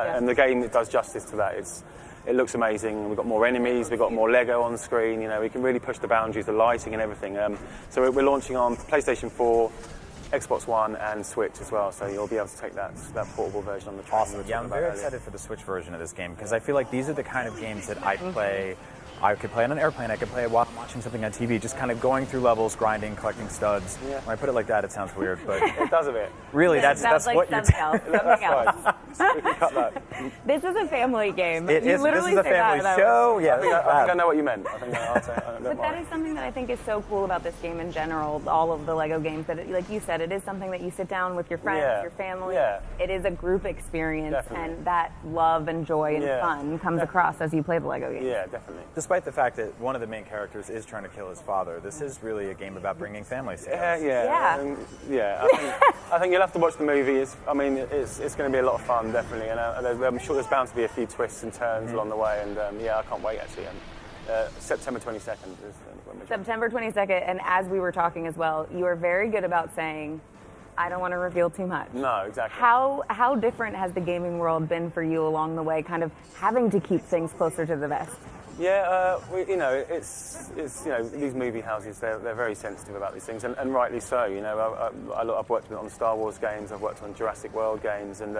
And the game does justice to that. It looks amazing. We've got more enemies, we've got more Lego on the screen. You know, we can really push the boundaries, the lighting and everything. So we're launching on PlayStation 4, Xbox One and Switch as well, so you'll be able to take that portable version on the train. Awesome. Yeah, I'm very excited for the Switch version of this game because I feel like these are the kind of games that I play. I could play on an airplane, I could play while watching something on TV, just kind of going through levels, grinding, collecting studs. Yeah. When I put it like that, it sounds weird, but it does a bit. Really, that's like what you're something else. We can cut that. This is a family game. It you is. Literally This is a say family that, show. Yeah, I think I know what you meant. I think I'll say, but that is something that I think is so cool about this game in general. All of the Lego games that, like you said, it is something that you sit down with your friends, your family. Yeah. It is a group experience, Definitely. and that love and joy and fun comes across as you play the Lego games. Yeah, definitely. Despite the fact that one of the main characters is trying to kill his father, this is really a game about bringing families together. I think you'll have to watch the movie. It's going to be a lot of fun, definitely, and I'm sure there's bound to be a few twists and turns along the way, and I can't wait actually. September 22nd is when we September 22nd, and as we were talking as well, you are very good about saying, I don't want to reveal too much. No, exactly. How different has the gaming world been for you along the way, kind of having to keep things closer to the vest? Yeah, it's these movie houses, they're very sensitive about these things, and rightly so. You know, I've worked on Star Wars games, I've worked on Jurassic World games, and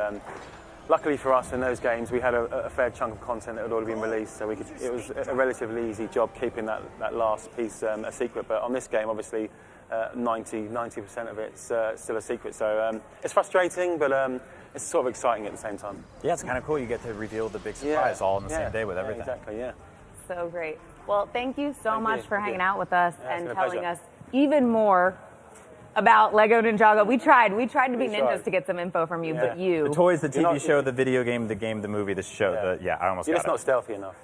luckily for us in those games, we had a fair chunk of content that had already been released, so it was a relatively easy job keeping that last piece a secret. But on this game, obviously, 90% of it's still a secret, so it's frustrating, but it's sort of exciting at the same time. Yeah, it's kind of cool. You get to reveal the big surprise all on the same day with everything. Exactly, yeah. So great. Well, thank you so much for hanging you. out with us Yeah, and it's been a telling pleasure. us even more about Lego Ninjago. We tried to be ninjas to get some info from you, but you... The toys, the TV show, the video game, the movie, the show. I almost You're got just not stealthy enough.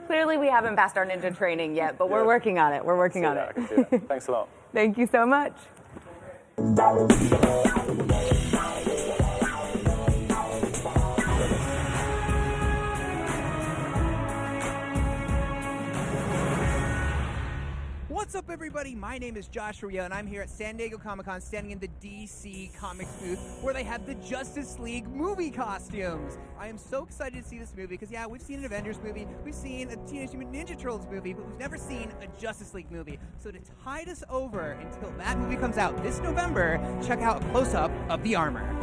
Clearly we haven't passed our ninja training yet, but we're working on it. We're working on it. Thanks a lot. Thank you so much. What's up, everybody? My name is Josh Rio, and I'm here at San Diego Comic-Con standing in the DC Comics booth where they have the Justice League movie costumes. I am so excited to see this movie because, we've seen an Avengers movie, we've seen a Teenage Mutant Ninja Turtles movie, but we've never seen a Justice League movie. So to tide us over until that movie comes out this November, check out a close-up of the armor.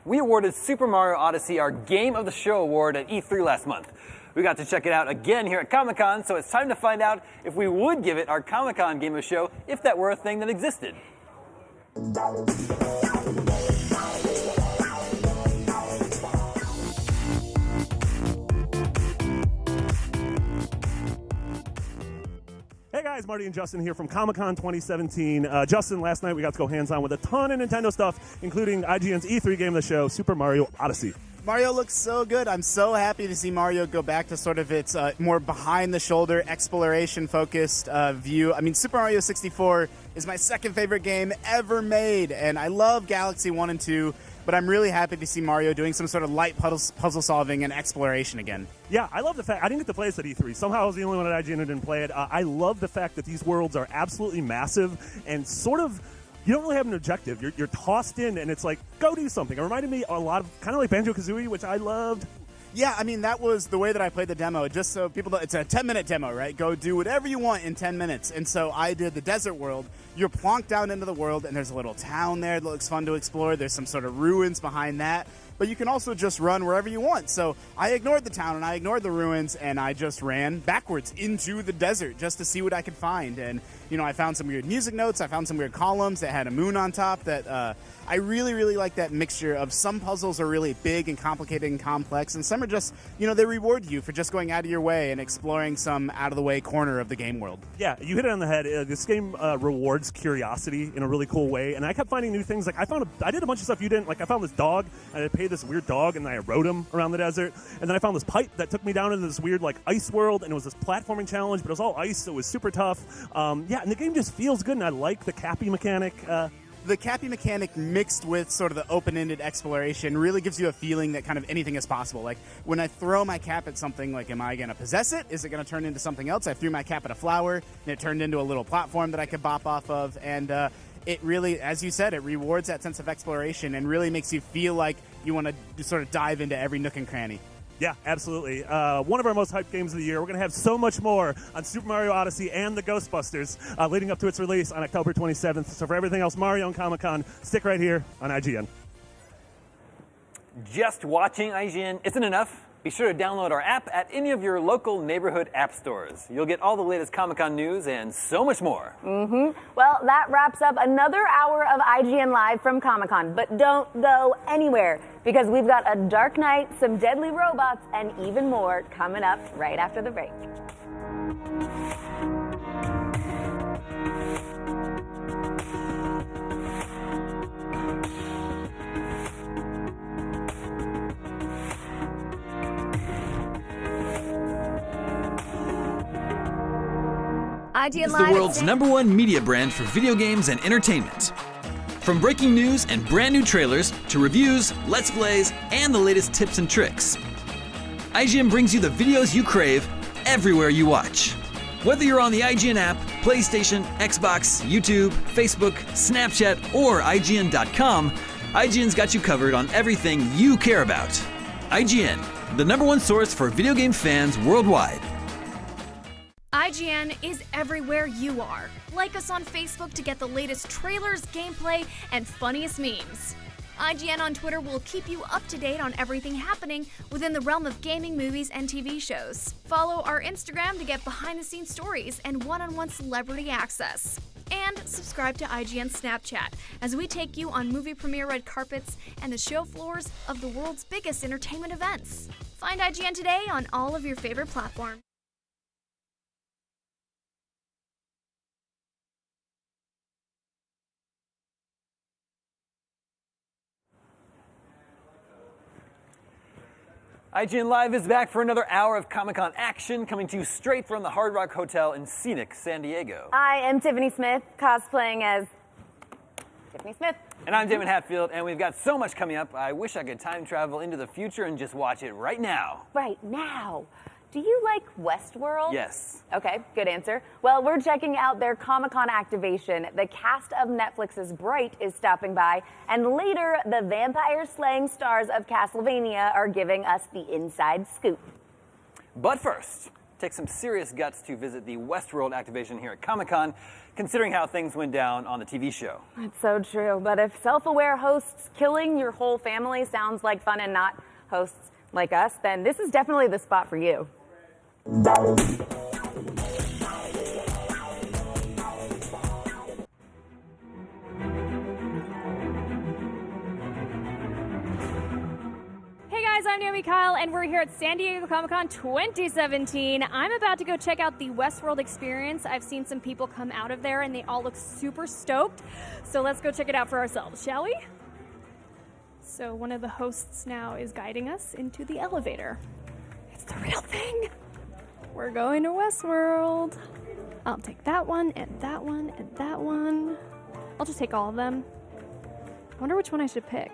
We awarded Super Mario Odyssey our Game of the Show award at E3 last month. We got to check it out again here at Comic-Con, so it's time to find out if we would give it our Comic-Con Game of the Show if that were a thing that existed. Hey guys, Marty and Justin here from Comic-Con 2017. Justin, last night we got to go hands-on with a ton of Nintendo stuff, including IGN's E3 game of the show, Super Mario Odyssey. Mario looks so good. I'm so happy to see Mario go back to sort of its more behind-the-shoulder, exploration-focused view. I mean, Super Mario 64 is my second favorite game ever made, and I love Galaxy 1 and 2, but I'm really happy to see Mario doing some sort of light puzzle solving and exploration again. Yeah, I love the fact, I didn't get to play this at E3. Somehow I was the only one at IGN who didn't play it. I love the fact that these worlds are absolutely massive and sort of, you don't really have an objective. You're tossed in and it's like, go do something. It reminded me a lot of, kind of like Banjo-Kazooie, which I loved. Yeah, I mean, that was the way that I played the demo. Just so people know, it's a 10-minute demo, right? Go do whatever you want in 10 minutes. And so I did the desert world. You're plonked down into the world, and there's a little town there that looks fun to explore. There's some sort of ruins behind that. but you can also just run wherever you want. So I ignored the town and I ignored the ruins and I just ran backwards into the desert just to see what I could find. And, you know, I found some weird music notes. I found some weird columns that had a moon on top that I really, really like that mixture of some puzzles are really big and complicated and complex, and some are just, you know, they reward you for just going out of your way and exploring some out-of-the-way corner of the game world. Yeah, you hit it on the head. This game rewards curiosity in a really cool way, and I kept finding new things. Like I did a bunch of stuff you didn't. Like I found this dog, and I paid this weird dog, and I rode him around the desert. And then I found this pipe that took me down into this weird like ice world, and it was this platforming challenge, but it was all ice, so it was super tough. Yeah, and the game just feels good, and I like the cappy mechanic. The cappy mechanic mixed with sort of the open-ended exploration really gives you a feeling that kind of anything is possible. Like when I throw my cap at something, like am I going to possess it? Is it going to turn into something else? I threw my cap at a flower and it turned into a little platform that I could bop off of. And it really, as you said, it rewards that sense of exploration and really makes you feel like you want to sort of dive into every nook and cranny. Yeah, absolutely. One of our most hyped games of the year. We're going to have so much more on Super Mario Odyssey and the Ghostbusters leading up to its release on October 27th. So for everything else Mario and Comic-Con, stick right here on IGN. Just watching IGN isn't enough. Be sure to download our app at any of your local neighborhood app stores. You'll get all the latest Comic-Con news and so much more. Well, that wraps up another hour of IGN Live from Comic-Con. But don't go anywhere, because we've got a Dark Knight, some deadly robots, and even more coming up right after the break. IGN It's the Live world's #1 media brand for video games and entertainment. From breaking news and brand new trailers to reviews, let's plays, and the latest tips and tricks, IGN brings you the videos you crave everywhere you watch. Whether you're on the IGN app, PlayStation, Xbox, YouTube, Facebook, Snapchat, or IGN.com, IGN's got you covered on everything you care about. IGN, the #1 source for video game fans worldwide. IGN is everywhere you are. Like us on Facebook to get the latest trailers, gameplay, and funniest memes. IGN on Twitter will keep you up to date on everything happening within the realm of gaming, movies, and TV shows. Follow our Instagram to get behind-the-scenes stories and one-on-one celebrity access. And subscribe to IGN Snapchat as we take you on movie premiere red carpets and the show floors of the world's biggest entertainment events. Find IGN today on all of your favorite platforms. IGN Live is back for another hour of Comic-Con action, coming to you straight from the Hard Rock Hotel in scenic San Diego. I am Tiffany Smith, cosplaying as Tiffany Smith. And I'm Damon Hatfield, and we've got so much coming up. I wish I could time travel into the future and just watch it right now. Right now. Do you like Westworld? Yes. Okay, good answer. Well, we're checking out their Comic-Con activation. The cast of Netflix's Bright is stopping by, and later, the vampire-slaying stars of Castlevania are giving us the inside scoop. But first, take some serious guts to visit the Westworld activation here at Comic-Con, considering how things went down on the TV show. That's so true, but if self-aware hosts killing your whole family sounds like fun and not hosts like us, then this is definitely the spot for you. Hey guys, I'm Naomi Kyle, and we're here at San Diego Comic-Con 2017. I'm about to go check out the Westworld Experience. I've seen some people come out of there, and they all look super stoked. So let's go check it out for ourselves, shall we? So one of the hosts now is guiding us into the elevator. It's the real thing. We're going to Westworld. I'll take that one, and that one, and that one. I'll just take all of them. I wonder which one I should pick.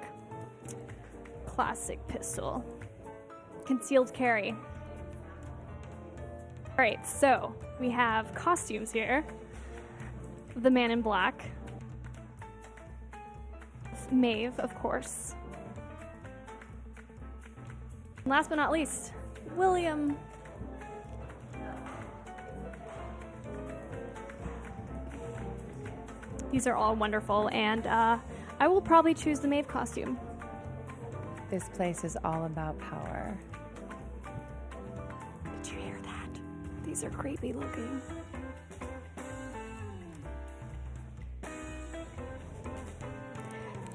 Classic pistol. Concealed carry. All right, so we have costumes here. The Man in Black. Maeve, of course. Last but not least, William. These are all wonderful, and I will probably choose the Maeve costume. This place is all about power. Did you hear that? These are creepy looking.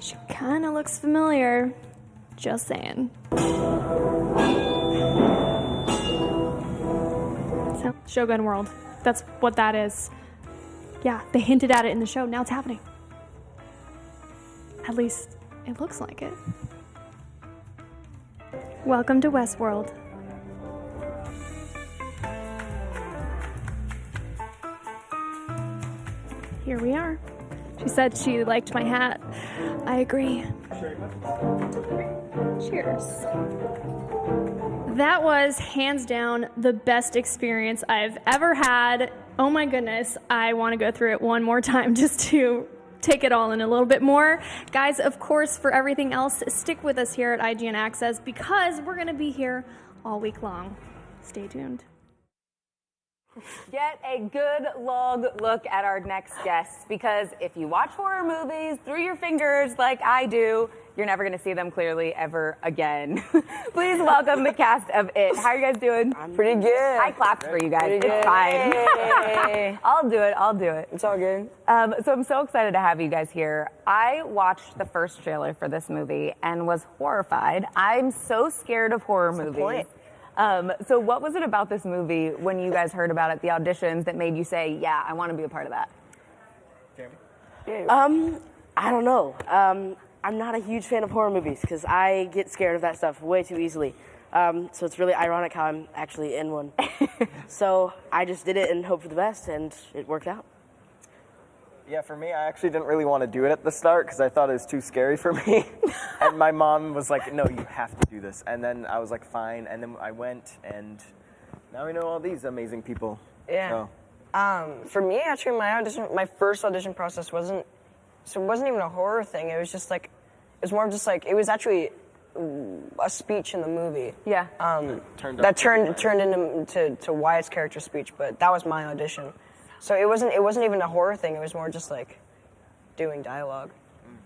She kind of looks familiar. Just saying. So, Shogun World. That's what that is. Yeah, they hinted at it in the show. Now it's happening. At least, it looks like it. Welcome to Westworld. Here we are. She said she liked my hat. I agree. Cheers. That was hands down the best experience I've ever had. Oh my goodness, I want to go through it one more time just to take it all in a little bit more. Guys, of course, for everything else, stick with us here at IGN Access because we're going to be here all week long. Stay tuned. Get a good long look at our next guests because if you watch horror movies through your fingers like I do, you're never going to see them clearly ever again. Please welcome the cast of It. How are you guys doing? I'm pretty good. I clapped for you guys. Pretty It's good. fine. I'll do it. It's all good. So I'm so excited to have you guys here. I watched the first trailer for this movie and was horrified. I'm so scared of horror movies. point. So what was it about this movie when you guys heard about it, the auditions, that made you say, yeah, I want to be a part of that? I don't know. I'm not a huge fan of horror movies because I get scared of that stuff way too easily. So it's really ironic how I'm actually in one. So I just did it and hoped for the best, and it worked out. Yeah, for me, I actually didn't really want to do it at the start because I thought it was too scary for me. And my mom was like, no, you have to do this. And then I was like, fine. And then I went, and now we know all these amazing people. Yeah. So. For me, actually, my first audition process wasn't even a horror thing. It was just like, it was more just like, it was actually a speech in the movie. Yeah. That turned into Wyatt's character speech, but that was my audition. So it wasn't even a horror thing. It was more just like doing dialogue.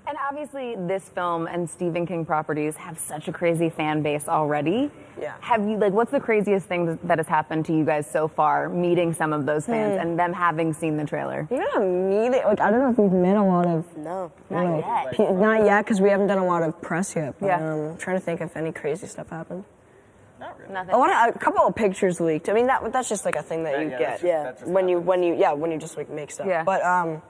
And obviously, this film and Stephen King properties have such a crazy fan base already. Yeah. Have you what's the craziest thing that has happened to you guys so far, meeting some of those fans and them having seen the trailer? I don't know if we've met a lot of. No, not yet. Not yet, because we haven't done a lot of press yet. But, I'm trying to think if any crazy stuff happened. Not really. Nothing. A couple of pictures leaked. I mean, that's just like a thing that you get. That's just when you just like make stuff. Yeah. But a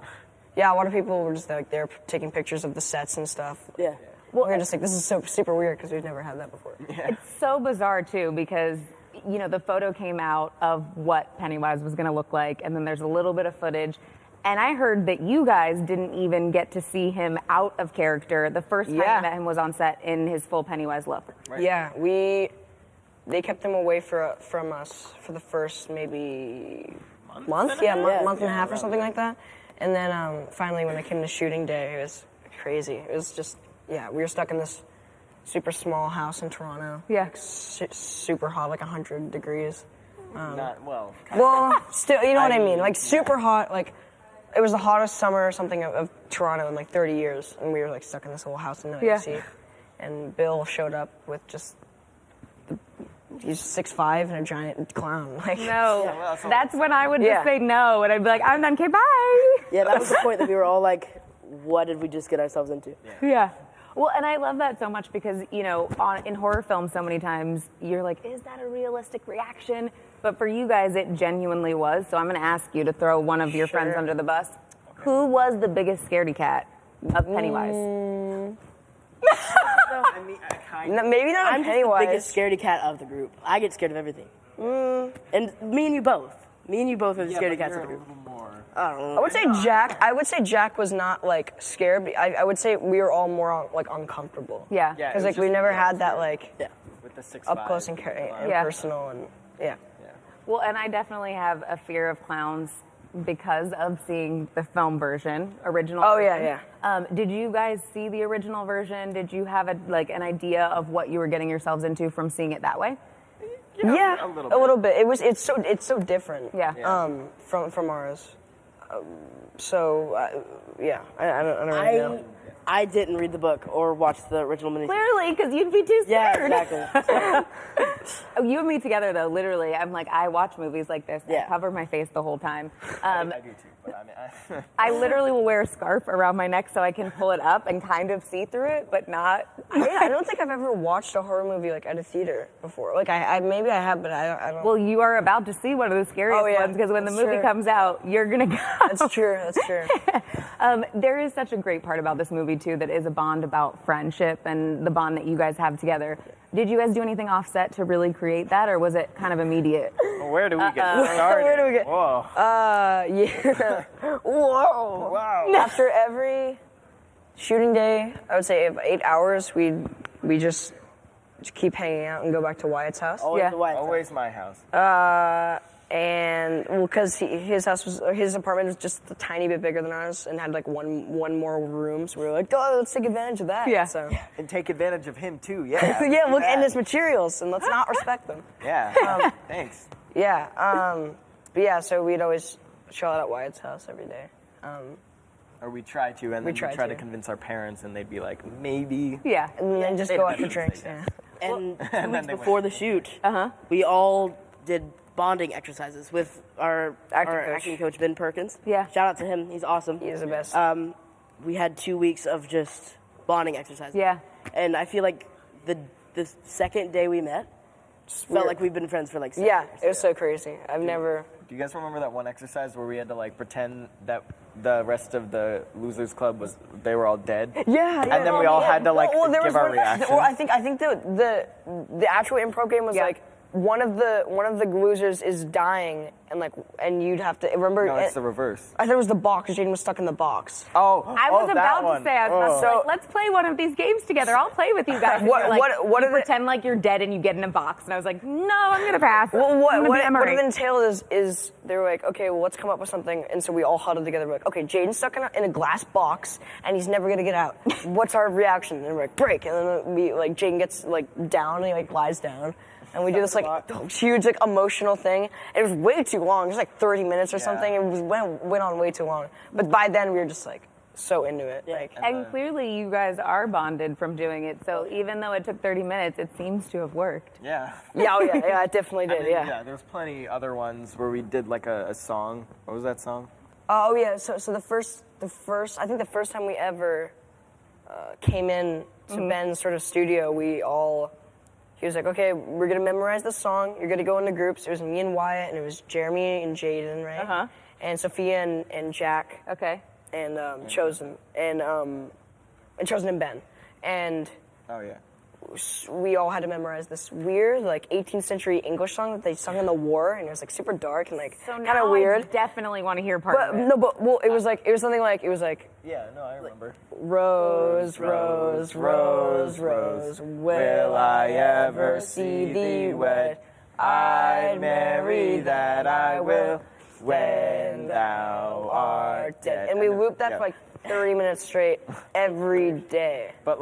lot of people were just like they're taking pictures of the sets and stuff. Yeah. Well, we're just like, this is so super weird because we've never had that before. It's so bizarre too because the photo came out of what Pennywise was going to look like, and then there's a little bit of footage. And I heard that you guys didn't even get to see him out of character. The first time you met him was on set in his full Pennywise look. Right. Yeah, they kept him away from us for the first maybe month and a half or something like that. And then finally, when it came to shooting day, it was crazy. It was just, we were stuck in this super small house in Toronto. Yeah. Like, super hot, like 100 degrees. Well, still, you know what I mean? Like super hot, like it was the hottest summer or something of Toronto in like 30 years. And we were like stuck in this little house in no AC. And Bill showed up with just, he's 6'5" and a giant clown. Like, no, that's when I would just say no, and I'd be like, I'm done, okay, bye. Yeah, that was the point that we were all like, what did we just get ourselves into? Yeah. Well, and I love that so much because, in horror films so many times, you're like, is that a realistic reaction? But for you guys, it genuinely was. So I'm going to ask you to throw one of your friends under the bus. Okay. Who was the biggest scaredy cat of Pennywise? Maybe not I'm Pennywise. the biggest scaredy cat of the group. I get scared of everything. And me and you both. Me and you both are the scaredy cats of the group. I don't know. I would say Jack was not like scared. But I would say we were all more like uncomfortable. Yeah. Because like we never had that like with the 6'5" up close and personal and Well, and I definitely have a fear of clowns because of seeing the film version, original. Oh, version. yeah. Did you guys see the original version? Did you have an idea of what you were getting yourselves into from seing it that way? Yeah, a little bit. It's so different. Yeah. From ours. I don't really know. I didn't read the book or watch the original miniseries. Clearly, because you'd be too scared. Yeah, exactly. You and me together, though, literally, I'm like, I watch movies like this. I cover my face the whole time. I do too, but I mean, I literally will wear a scarf around my neck so I can pull it up and kind of see through it, but not. I don't think I've ever watched a horror movie like at a theater before. Like I maybe I have, but I don't. Well, you are about to see one of the scariest ones because when the movie comes out, you're gonna go. That's true. That's true. There is such a great part about this movie too that is a bond about friendship and the bond that you guys have together. Did you guys do anything offset to really create that, or was it kind of immediate? Well, where do we get started? Where do we get? Whoa. Yeah. Whoa. Wow. After every shooting day, I would say 8 hours, we just keep hanging out and go back to Wyatt's house. Always my house. And because his apartment was just a tiny bit bigger than ours and had like one more room, so we were like, oh, let's take advantage of that. Yeah. So. And take advantage of him too. Yeah. Yeah. Look, and his materials, and let's not respect them. Yeah. Thanks. Yeah. But yeah, so we'd always chill out at Wyatt's house every day. Or we try to, and then we try to convince our parents, and they'd be like, maybe. Yeah. And then just go out for drinks. Yeah. And 2 weeks before the shoot, we all did bonding exercises with our acting coach, Ben Perkins. Yeah. Shout out to him. He's awesome. He is the best. We had 2 weeks of just bonding exercises. Yeah. And I feel like the second day we met, felt like we've been friends for like 6 Yeah, years. it was so crazy. I've never... Do you guys remember that one exercise where we had to like pretend that the rest of the Losers Club they were all dead? Yeah, And then we all had to like there give was our reaction. Well, I think the actual improv game was like one of the losers is dying and you'd have to remember. No, it's the reverse. I thought it was the box. Jaden was stuck in the box. Oh, I was about to say, I was like, let's play one of these games together. I'll play with you guys. You pretend like you're dead and you get in a box. And I was like, no, I'm going to pass. Well, what it entailed is they were like, okay, well, let's come up with something. And so we all huddled together. We're like, okay, Jaden's stuck in a glass box and he's never going to get out. What's our reaction? And we're like, break. And then Jaden gets down and he lies down. And we do this huge emotional thing. It was way too long. It was 30 minutes or something. It went on way too long. But by then we were just so into it. Yeah. And clearly you guys are bonded from doing it. So even though it took 30 minutes, it seems to have worked. Yeah. Yeah, it definitely did. Yeah, there's plenty other ones where we did a song. What was that song? Oh yeah. So the first I think the first time we ever came in to Ben's sort of studio, he was like, okay, we're going to memorize the song. You're going to go into groups. It was me and Wyatt, and it was Jeremy and Jaden, right? Uh-huh. And Sophia and Jack. Okay. And Chosen. And Chosen and Ben. And oh, yeah. We all had to memorize this weird, 18th century English song that they sung in the war, and it was super dark and kind of weird. I definitely want to hear part of it. No, but it was something yeah, no, I remember. Rose, rose, rose, rose, will I ever see thee wed? I'd marry that I will when thou art dead. And we looped that for 30 minutes straight every day. But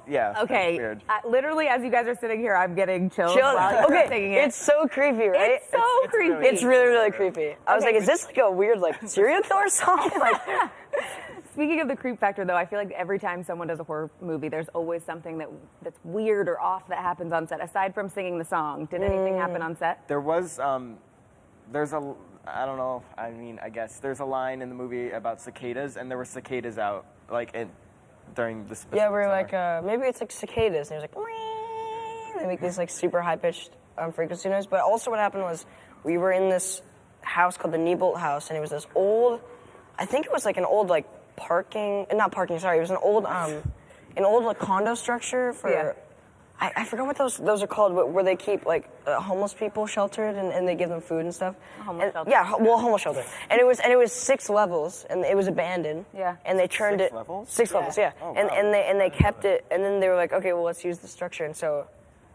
yeah. Okay. Weird. Literally, as you guys are sitting here, I'm getting chills while you're singing it. It's so creepy, right? It's so creepy. It's really, really creepy. I was like, is this a weird serial killer song? Speaking of the creep factor, though, I feel like every time someone does a horror movie, there's always something that's weird or off that happens on set. Aside from singing the song, did anything happen on set? There was, I don't know, I guess there's a line in the movie about cicadas, and there were cicadas out, during the specific Yeah, we're summer. maybe it's cicadas, and it was wee! They make these super high-pitched frequency noise. But also what happened was we were in this house called the Niebolt House, and it was this old, I think it was an old, not parking, sorry, it was an old condo structure for, I forgot what those are called, but where they keep homeless people sheltered and they give them food and stuff. A homeless shelter. Yeah, homeless shelter. And it was 6 levels, and it was abandoned. Yeah. And they turned 6 levels? 6 levels, yeah. Oh, and wow. they kept it, and then they were like, okay, well, let's use the structure. And so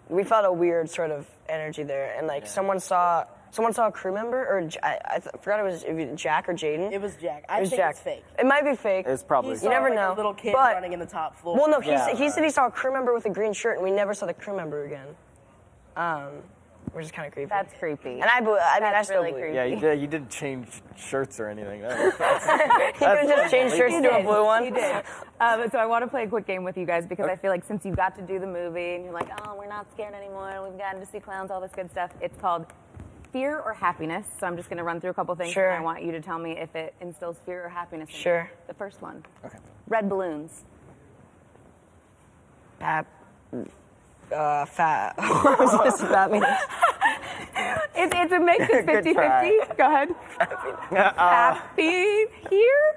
we felt a weird sort of energy there, and someone saw a crew member, or I forgot it was Jack or Jaden. It was Jack. I think it's fake. It might be fake. It's probably He fake. saw, You never know. a little kid but, running in the top floor. Well, no, he said he saw a crew member with a green shirt, and we never saw the crew member again. which is kind of creepy. That's creepy. And I mean, I still really believe. creepy. Yeah, you didn't change shirts or anything. He could have just changed shirts to a blue one. He did. So I want to play a quick game with you guys because I feel like since you got to do the movie and you're like, oh, we're not scared anymore, we've gotten to see clowns, all this good stuff. It's called Fear or Happiness. So I'm just going to run through a couple things Sure. and I want you to tell me if it instills fear or happiness in you. Sure. The first one. Okay. Red balloons. Fat. What was this about me? It's a mix. It's Good 50-50. Go ahead. Happy here?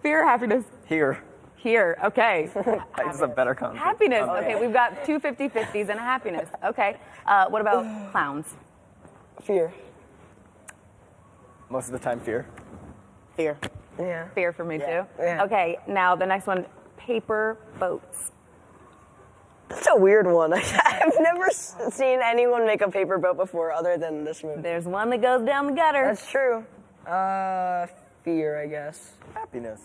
Fear or happiness? Here. Here. Okay. It's a better concept. Happiness. Okay, we've got two 50-50s and a happiness. Okay. What about clowns? Fear. Most of the time, fear. Fear. Yeah. Fear for me too. Yeah. Okay. Now the next one, paper boats. That's a weird one. I've never seen anyone make a paper boat before other than this movie. There's one that goes down the gutter. That's true. Fear, I guess. Happiness.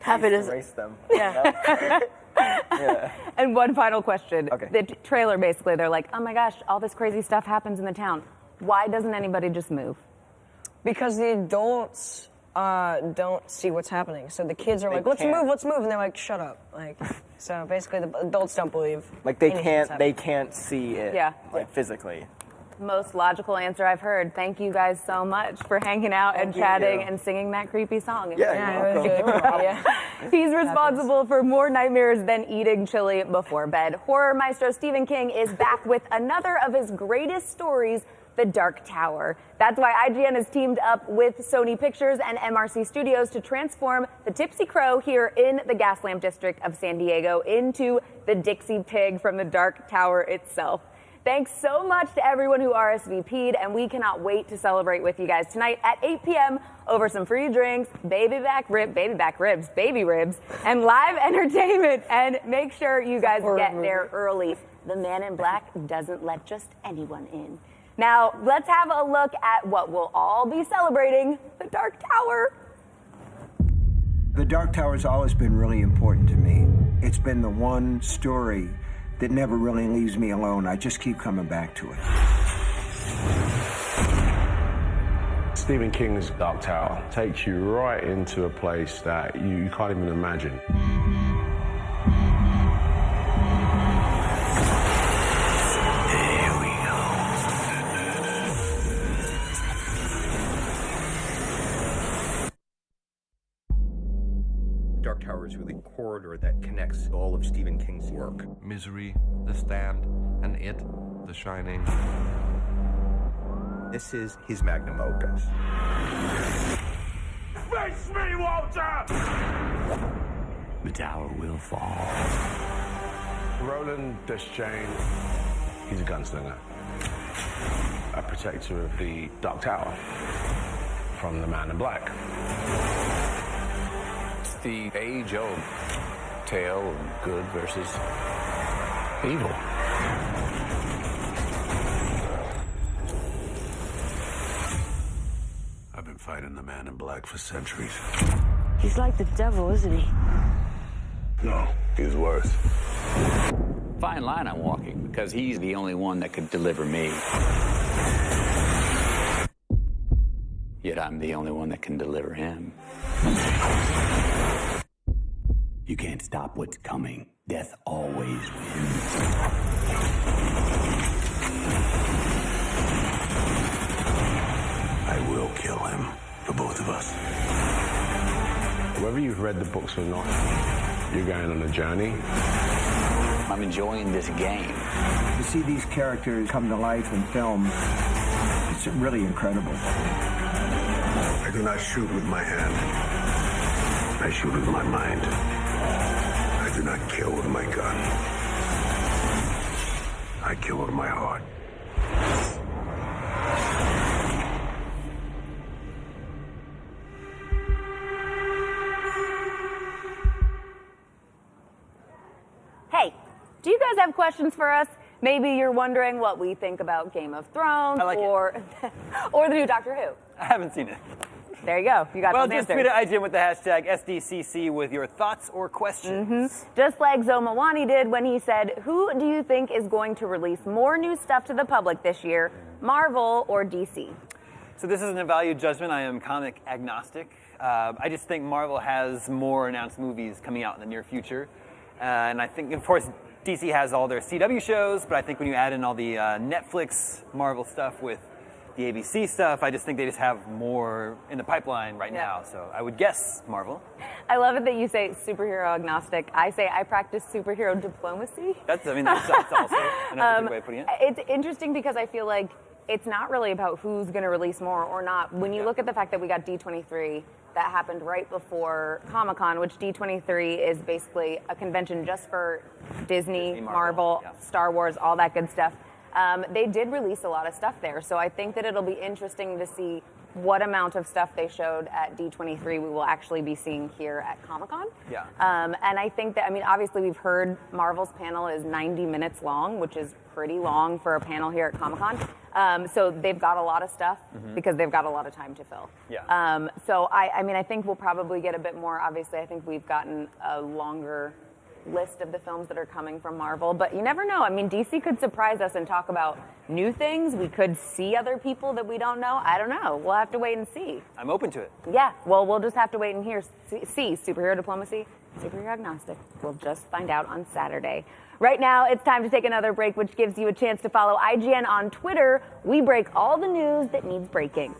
Happiness. Erase them. Yeah. Yeah. And one final question. Okay. The trailer, basically, they're like, oh my gosh, all this crazy stuff happens in the town. Why doesn't anybody just move? Because the adults don't see what's happening. So the kids are like, let's move, and they're like, shut up. Like, so basically the adults don't believe. Like they anything's happening. can't see it. Yeah. Like physically. Most logical answer I've heard. Thank you guys so much for hanging out and chatting and singing that creepy song. Yeah, you're welcome. He's responsible for more nightmares than eating chili before bed. Horror maestro Stephen King is back with another of his greatest stories, The Dark Tower. That's why IGN has teamed up with Sony Pictures and MRC Studios to transform the Tipsy Crow here in the Gaslamp District of San Diego into the Dixie Pig from The Dark Tower itself. Thanks so much to everyone who RSVP'd, and we cannot wait to celebrate with you guys tonight at 8 p.m. over some free drinks, baby ribs, and live entertainment. And make sure you guys get there early. The Man in Black doesn't let just anyone in. Now, let's have a look at what we'll all be celebrating, The Dark Tower. The Dark Tower's always been really important to me. It's been the one story that never really leaves me alone. I just keep coming back to it. Stephen King's Dark Tower takes you right into a place that you can't even imagine. Dark Tower is really a corridor that connects all of Stephen King's work. Misery, The Stand, and It, The Shining. This is his magnum opus. Face me, Walter! The tower will fall. Roland Deschain, he's a gunslinger. A protector of the Dark Tower from the Man in Black. It's the age-old tale of good versus evil. I've been fighting the Man in Black for centuries. He's like the devil, isn't he? No, he's worse. Fine line I'm walking, because he's the only one that could deliver me. Yet I'm the only one that can deliver him. You can't stop what's coming. Death always wins. I will kill him for both of us. Whether you've read the books or not, you're going on a journey. I'm enjoying this game. To see these characters come to life in film, it's really incredible. I do not shoot with my hand. I shoot with my mind. I do not kill with my gun. I kill with my heart. Hey, do you guys have questions for us? Maybe you're wondering what we think about Game of Thrones I like or the new Doctor Who. I haven't seen it. There you go. You got well, those just answers. tweet at IGN with the hashtag SDCC with your thoughts or questions. Just like Zomawani did when he said, who do you think is going to release more new stuff to the public this year, Marvel or DC? So this isn't a value judgment. I am comic agnostic. I just think Marvel has more announced movies coming out in the near future. And I think, of course, DC has all their CW shows, but I think when you add in all the Netflix Marvel stuff with the ABC stuff, I just think they just have more in the pipeline right now. So I would guess Marvel. I love it that you say superhero agnostic. I say I practice superhero diplomacy. That's also another good way of putting it. It's interesting because I feel like it's not really about who's going to release more or not. When you look at the fact that we got D23, that happened right before Comic-Con, which D23 is basically a convention just for Disney, Marvel, Star Wars, all that good stuff. They did release a lot of stuff there, so I think that it'll be interesting to see what amount of stuff they showed at D23 we will actually be seeing here at Comic-Con. Yeah. And I think that, I mean, obviously we've heard Marvel's panel is 90 minutes long, which is pretty long for a panel here at Comic-Con. So they've got a lot of stuff because they've got a lot of time to fill. Yeah. So I mean, I think we'll probably get a bit more. Obviously, I think we've gotten a longer list of the films that are coming from Marvel, but you never know. I mean, DC could surprise us and talk about new things. We could see other people that we don't know. I don't know. We'll have to wait and see. I'm open to it. Yeah, well, we'll just have to wait and see. Superhero diplomacy, superhero agnostic. We'll just find out on Saturday. Right now, it's time to take another break, which gives you a chance to follow IGN on Twitter. We break all the news that needs breaking.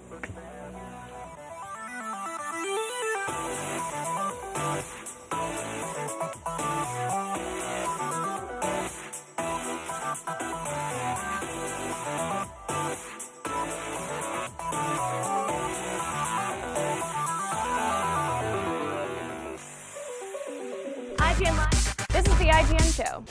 IGN Live. This is the IGN show.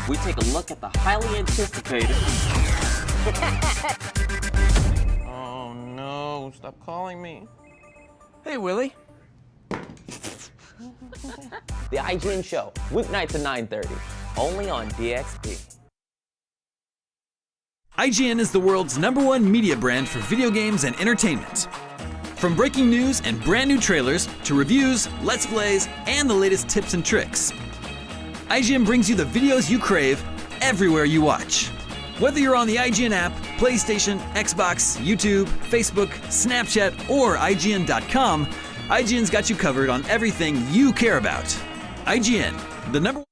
We take a look at the highly anticipated. Oh no, stop calling me. Hey, Willie. The IGN show, weeknights at 9:30, only on DXP. IGN is the world's #1 media brand for video games and entertainment. From breaking news and brand new trailers to reviews, let's plays, and the latest tips and tricks, IGN brings you the videos you crave everywhere you watch. Whether you're on the IGN app, PlayStation, Xbox, YouTube, Facebook, Snapchat, or IGN.com, IGN's got you covered on everything you care about. IGN, the #1.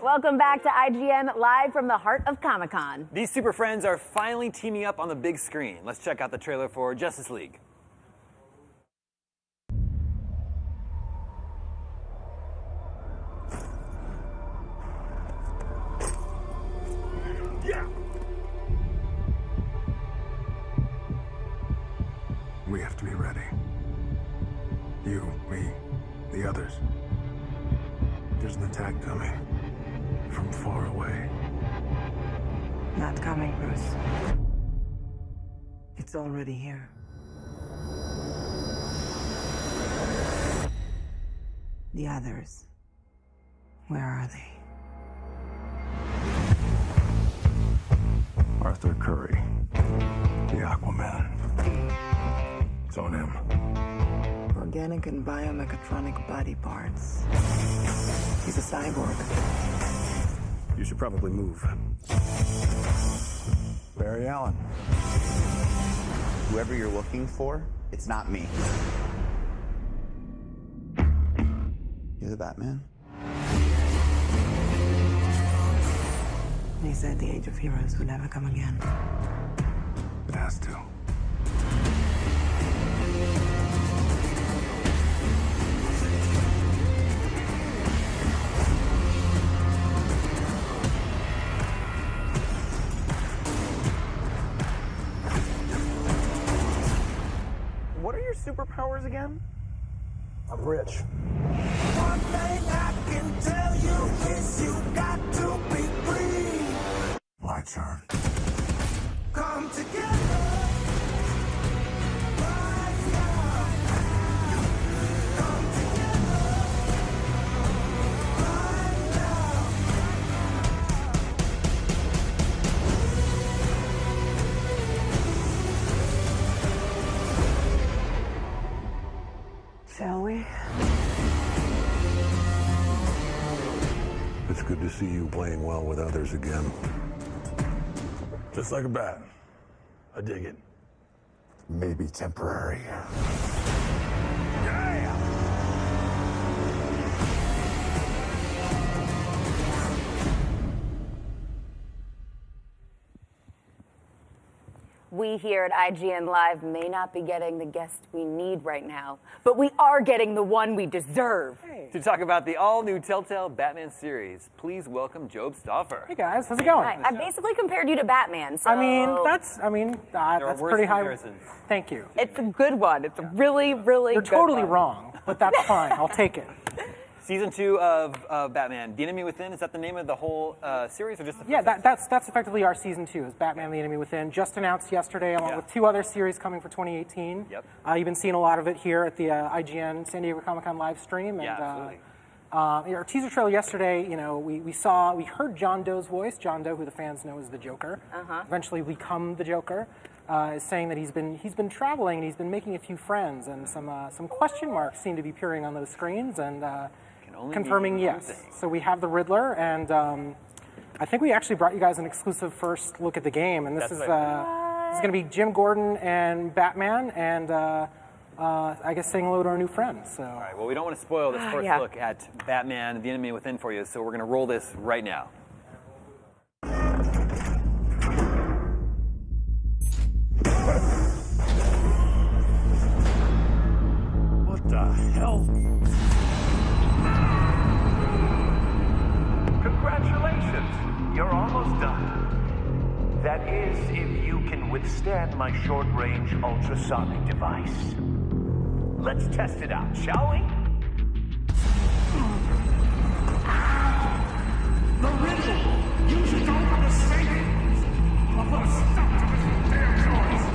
Welcome back to IGN, live from the heart of Comic-Con. These super friends are finally teaming up on the big screen. Let's check out the trailer for Justice League. Yeah. We have to be ready. You, me, the others. There's an attack coming from far away. Not coming, Bruce. It's already here. The others. Where are they? Arthur Curry, the Aquaman. It's on him. Organic and biomechatronic body parts. He's a cyborg. You should probably move. Barry Allen. Whoever you're looking for, it's not me. You're the Batman? They said the Age of Heroes would never come again. It has to. What are your superpowers again? I'm rich. One thing I can tell you is you got to be free. My turn. Come together. It's good to see you playing well with others again. Just like a bat. I dig it. Maybe temporary. We here at IGN Live may not be getting the guest we need right now, but we are getting the one we deserve. To talk about the all-new Telltale Batman series, please welcome Job Stauffer. Hey guys, how's it going? Hi. I basically compared you to Batman, so... that's pretty high. comparisons. Thank you. It's a good one. It's a really, really You're good totally one. wrong, but that's fine. I'll take it. Season 2 of Batman, The Enemy Within, is that the name of the whole series or just the first? Yeah, that's effectively our season 2, is Batman: The Enemy Within. Just announced yesterday, along with 2 other series coming for 2018. Yep. You've been seeing a lot of it here at the IGN San Diego Comic-Con live stream. And, absolutely. Our teaser trailer yesterday, we heard John Doe's voice. John Doe, who the fans know as the Joker, eventually become the Joker, is saying that he's been traveling and he's been making a few friends, and some question marks seem to be appearing on those screens, and confirming yes. So we have the Riddler, and I think we actually brought you guys an exclusive first look at the game, and this is going to be Jim Gordon and Batman, and I guess saying hello to our new friends. So. All right, well, we don't want to spoil this first look at Batman: The Enemy Within for you, so we're going to roll this right now. What the hell? Congratulations, you're almost done. That is, if you can withstand my short-range ultrasonic device. Let's test it out, shall we? The riddle! Use it to open the safe! I'll put a stop to this damn noise!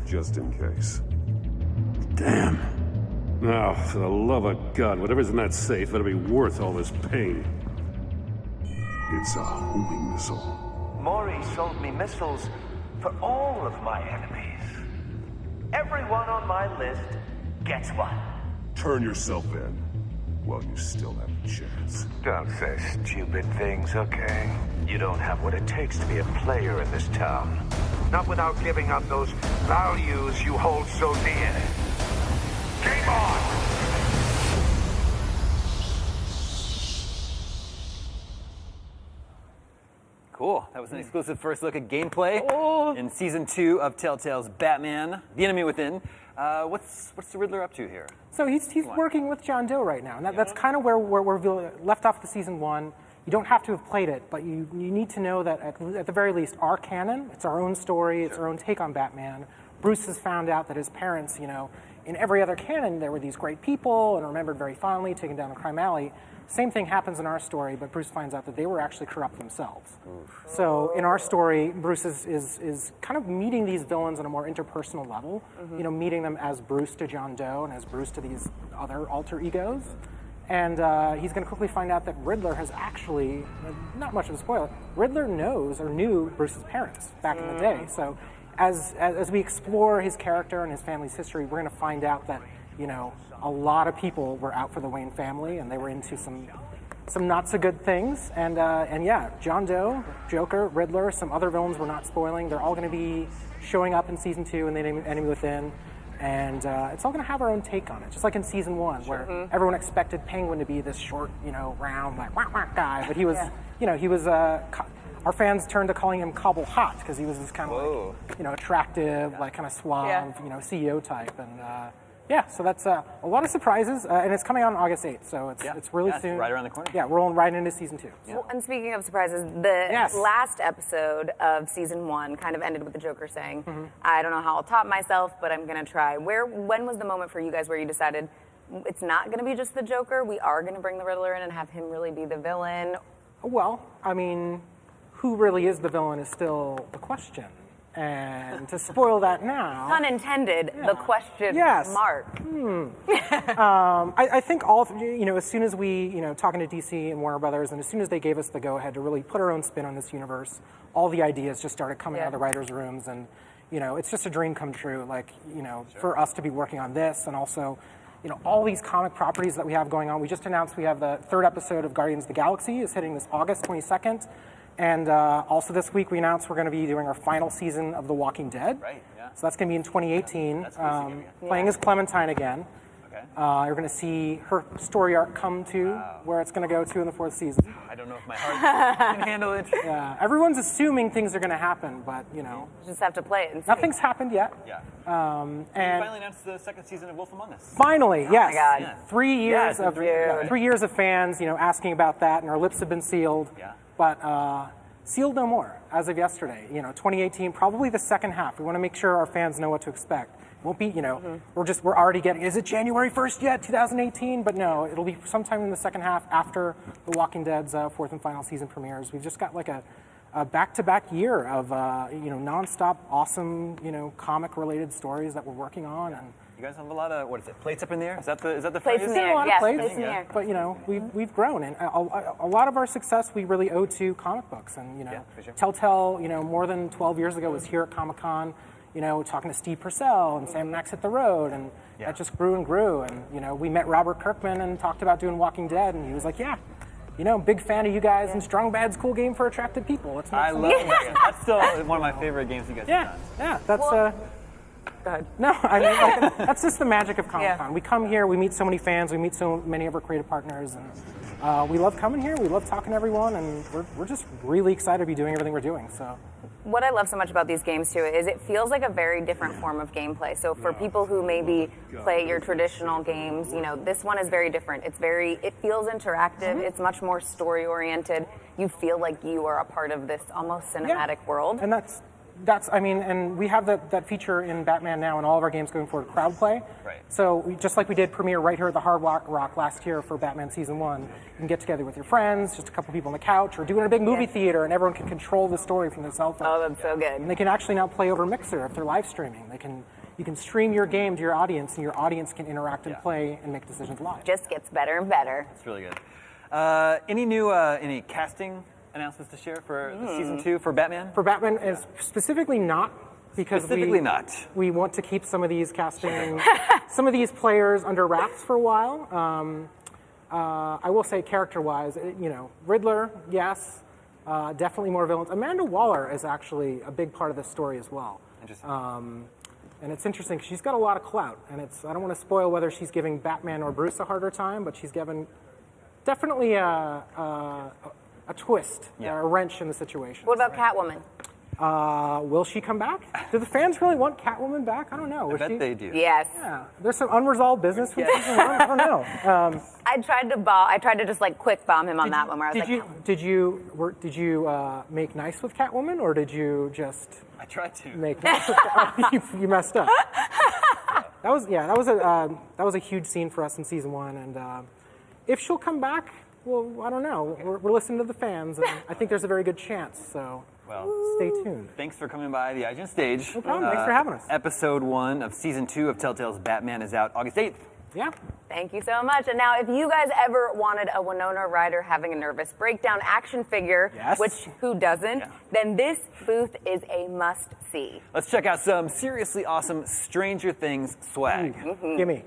Just in case. Damn. Now, for the love of God, whatever's in that safe better be worth all this pain. It's a homing missile. Maury sold me missiles for all of my enemies. Everyone on my list gets one. Turn yourself in while you still have a chance. Don't say stupid things, okay? You don't have what it takes to be a player in this town. Not without giving up those values you hold so dear. Game on! Cool. That was an exclusive first look at gameplay in Season 2 of Telltale's Batman: The Enemy Within. What's the Riddler up to here? So he's working with John Doe right now, and that's kind of where we're left off the Season 1. You don't have to have played it, but you need to know that at the very least, our canon, it's our own story, it's our own take on Batman. Bruce has found out that his parents, in every other canon, there were these great people and remembered very fondly, taking down the crime alley. Same thing happens in our story, but Bruce finds out that they were actually corrupt themselves. Oof. So in our story, Bruce is kind of meeting these villains on a more interpersonal level, meeting them as Bruce to John Doe and as Bruce to these other alter egos. And he's going to quickly find out that Riddler has actually, not much of a spoiler, Riddler knows or knew Bruce's parents back in the day. So as we explore his character and his family's history, we're going to find out that, a lot of people were out for the Wayne family and they were into some not so good things. And yeah, John Doe, Joker, Riddler, some other villains we're not spoiling. They're all going to be showing up in Season 2 and The Enemy Within. And it's all going to have our own take on it, just like in Season 1, where everyone expected Penguin to be this short, round, like, whack, whack guy. But he was, he was, our fans turned to calling him Cobble Hot, because he was this kind of, like, attractive, like, kind of suave, CEO type. And Yeah, so that's a lot of surprises, and it's coming out on August 8th, so it's really soon. It's right around the corner. Yeah, we're rolling right into season 2. Well, and speaking of surprises, the last episode of season 1 kind of ended with the Joker saying, I don't know how I'll top myself, but I'm going to try. When was the moment for you guys where you decided it's not going to be just the Joker, we are going to bring the Riddler in and have him really be the villain? Well, I mean, who really is the villain is still the question. And to spoil that now... Pun intended, the question mark. I think as soon as we, talking to DC and Warner Brothers, and as soon as they gave us the go-ahead to really put our own spin on this universe, all the ideas just started coming out of the writers' rooms, and, it's just a dream come true, for us to be working on this, and also, all these comic properties that we have going on. We just announced we have the 3rd episode of Guardians of the Galaxy is hitting this August 22nd. And also this week we announced we're going to be doing our final season of The Walking Dead. Right, yeah. So that's going to be in 2018, playing as Clementine again. Okay. You're going to see her story arc come to where it's going to go to in the 4th season. I don't know if my heart can handle it. Yeah, everyone's assuming things are going to happen, but, You just have to play it and see. Nothing's happened yet. Yeah. And you finally announced the 2nd season of Wolf Among Us. Finally, yes. Oh my God. 3 years of 3 years of fans, asking about that, and our lips have been sealed. Yeah. But sealed no more as of yesterday. 2018, probably the second half. We want to make sure our fans know what to expect. It won't be, we're already getting, is it January 1st yet, 2018? But no, it'll be sometime in the second half after The Walking Dead's 4th and final season premieres. We've just got like a back-to-back year of, nonstop awesome, comic-related stories that we're working on. And you guys have a lot of, plates up in the air? Is that the plates phrase? in the air? A lot Yes, of plates, plates in the air. But we've grown, and a lot of our success we really owe to comic books. And for sure. Telltale, more than 12 years ago was here at Comic-Con, talking to Steve Purcell and Sam Max Hit the Road, and that just grew and grew. And we met Robert Kirkman and talked about doing Walking Dead, and he was like, big fan of you guys, and Strong Bad's cool game for attractive people. I love it. That's still one of my favorite games you guys have done. Yeah, that's Go ahead. No, I mean, that's just the magic of Comic-Con. We come here, we meet so many fans, we meet so many of our creative partners, and we love coming here, we love talking to everyone, and we're just really excited to be doing everything we're doing. So, what I love so much about these games too is it feels like a very different form of gameplay. So for people who maybe play your traditional games, this one is very different. It feels interactive. It's much more story oriented. You feel like you are a part of this almost cinematic world. And and we have that feature in Batman now in all of our games going forward, crowd play. Right. So just like we did premiere right here at the Hard Rock last year for Batman Season 1, you can get together with your friends, just a couple people on the couch, or do it in a big movie theater, and everyone can control the story from their cell phone. Oh, that's so good. And they can actually now play over Mixer if they're live streaming. You can stream your game to your audience, and your audience can interact and play and make decisions live. Just gets better and better. It's really good. Any casting announcements to share for season 2 for Batman? For Batman, is specifically not, because we want to keep some of these casting, some of these players under wraps for a while. I will say, character-wise, Riddler, yes, definitely more villains. Amanda Waller is actually a big part of this story as well. Interesting. And it's interesting because she's got a lot of clout, and I don't want to spoil whether she's giving Batman or Bruce a harder time, but she's given definitely a twist, a wrench in the situation. What about Catwoman? Will she come back? Do the fans really want Catwoman back? I don't know. I bet they do. Yes. Yeah. There's some unresolved business from season 1. I don't know. I tried to just quick bomb him on that one. Where I was did you make nice with Catwoman, or did you just? I tried to make nice with Catwoman. You messed up. That was a huge scene for us in season 1, and if she'll come back, well, I don't know. We're listening to the fans, and I think there's a very good chance. So. Well, stay tuned. Thanks for coming by the IGN stage. No problem. Thanks for having us. Episode 1 of Season 2 of Telltale's Batman is out August 8th. Yeah. Thank you so much. And now, if you guys ever wanted a Winona Ryder having a nervous breakdown action figure, which who doesn't, then this booth is a must-see. Let's check out some seriously awesome Stranger Things swag. Gimme.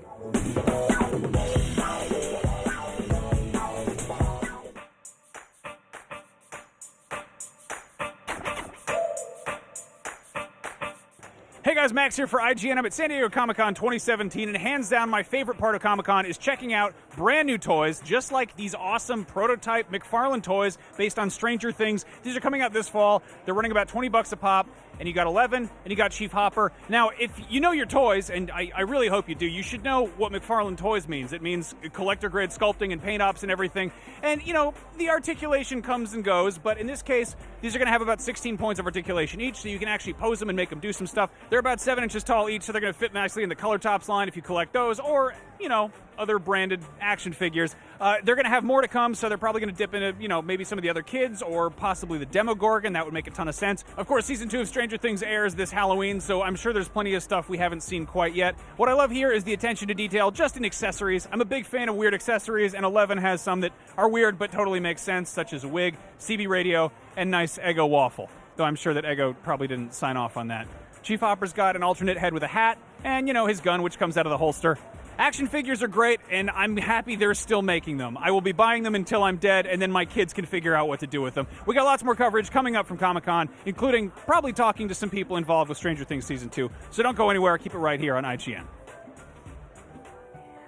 Hey guys, Max here for IGN. I'm at San Diego Comic-Con 2017, and hands down my favorite part of Comic-Con is checking out brand new toys, just like these awesome prototype McFarlane toys based on Stranger Things. These are coming out this fall. They're running about $20 a pop. and you got 11, and you got Chief Hopper. Now, if you know your toys, and I really hope you do, you should know what McFarlane Toys means. It means collector-grade sculpting and paint ops and everything. And, you know, the articulation comes and goes, but in this case, these are going to have about 16 points of articulation each, so you can actually pose them and make them do some stuff. They're about 7 inches tall each, so they're going to fit nicely in the Color Tops line if you collect those, or, you know, other branded action figures. They're going to have more to come, so they're probably going to dip into, you know, maybe some of the other kids, or possibly the Demogorgon. That would make a ton of sense. Of course, Season 2 of Stranger Things airs this Halloween, so I'm sure there's plenty of stuff we haven't seen quite yet. What I love here is the attention to detail just in accessories. I'm a big fan of weird accessories, and 11 has some that are weird but totally make sense, such as a wig, CB radio, and nice Eggo waffle. Though I'm sure that Eggo probably didn't sign off on that. Chief Hopper's got an alternate head with a hat, and, you know, his gun, which comes out of the holster. Action figures are great, and I'm happy they're still making them. I will be buying them until I'm dead, and then my kids can figure out what to do with them. We got lots more coverage coming up from Comic-Con, including probably talking to some people involved with Stranger Things Season 2. So don't go anywhere. Keep it right here on IGN.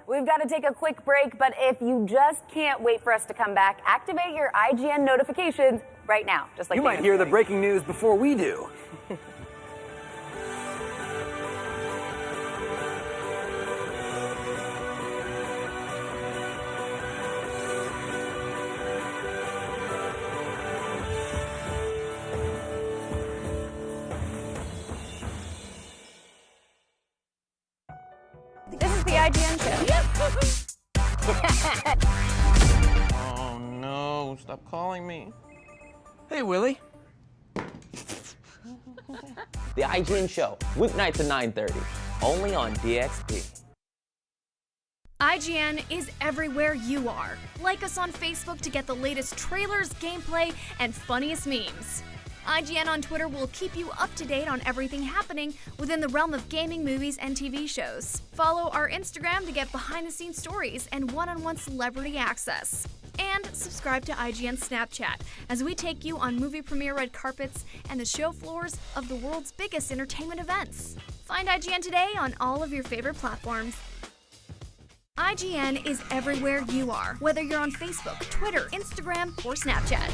We've got to take a quick break, but if you just can't wait for us to come back, activate your IGN notifications right now. Just like you might hear the breaking news before we do. This is the IGN show. Oh no, stop calling me. Hey, Willie. The IGN show, weeknights at 9:30, only on DXP. IGN is everywhere you are. Like us on Facebook to get the latest trailers, gameplay, and funniest memes. IGN on Twitter will keep you up to date on everything happening within the realm of gaming, movies, and TV shows. Follow our Instagram to get behind-the-scenes stories and one-on-one celebrity access. And subscribe to IGN Snapchat as we take you on movie premiere red carpets and the show floors of the world's biggest entertainment events. Find IGN today on all of your favorite platforms. IGN is everywhere you are, whether you're on Facebook, Twitter, Instagram, or Snapchat.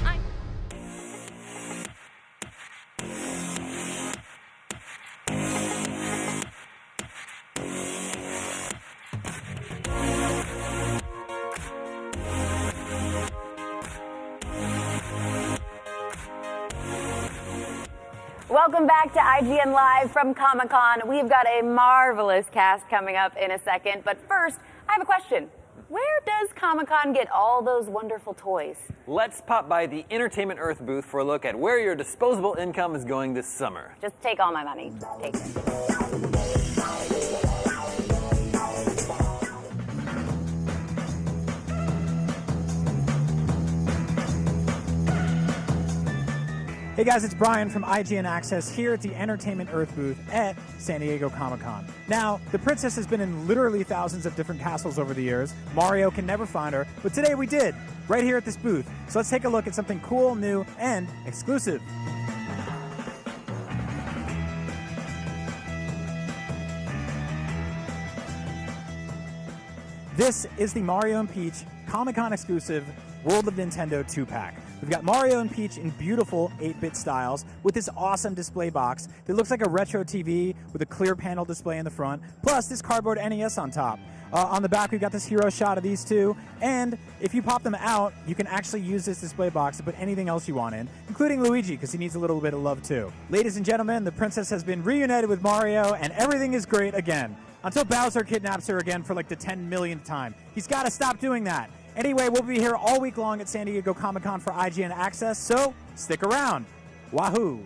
Welcome back to IGN Live from Comic-Con. We've got a marvelous cast coming up in a second, but first, I have a question. Where does Comic-Con get all those wonderful toys? Let's pop by the Entertainment Earth booth for a look at where your disposable income is going this summer. Just take all my money. Take it. Hey guys, it's Brian from IGN Access here at the Entertainment Earth booth at San Diego Comic-Con. Now, the princess has been in literally thousands of different castles over the years. Mario can never find her, but today we did, right here at this booth. So let's take a look at something cool, new, and exclusive. This is the Mario and Peach Comic-Con exclusive World of Nintendo 2-pack. We've got Mario and Peach in beautiful 8-bit styles with this awesome display box that looks like a retro TV with a clear panel display in the front, plus this cardboard NES on top. On the back, we've got this hero shot of these two, and if you pop them out, you can actually use this display box to put anything else you want in, including Luigi, because he needs a little bit of love too. Ladies and gentlemen, the princess has been reunited with Mario, and everything is great again. Until Bowser kidnaps her again for like the 10 millionth time. He's got to stop doing that. Anyway, we'll be here all week long at San Diego Comic-Con for IGN Access, so stick around. Wahoo!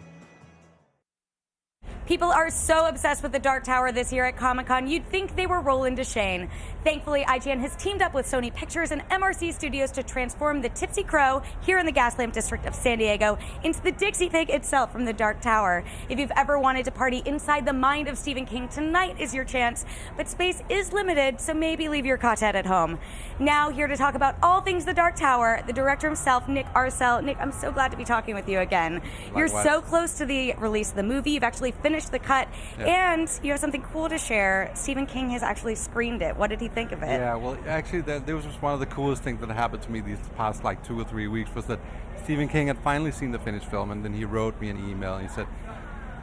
People are so obsessed with the Dark Tower this year at Comic-Con, you'd think they were rolling to Shane. Thankfully, IGN has teamed up with Sony Pictures and MRC Studios to transform the Tipsy Crow here in the Gaslamp District of San Diego into the Dixie Pig itself from the Dark Tower. If you've ever wanted to party inside the mind of Stephen King, tonight is your chance, but space is limited, so maybe leave your quartet at home. Now, here to talk about all things the Dark Tower, the director himself, Nick Arcel. Nick, I'm so glad to be talking with you again. Likewise. You're so close to the release of the movie. You've actually finished the cut, and you have something cool to share. Stephen King has actually screened it. What did he think of it? Yeah, well, actually, that was just one of the coolest things that happened to me these past like 2 or 3 weeks was that Stephen King had finally seen the finished film, and then he wrote me an email and he said,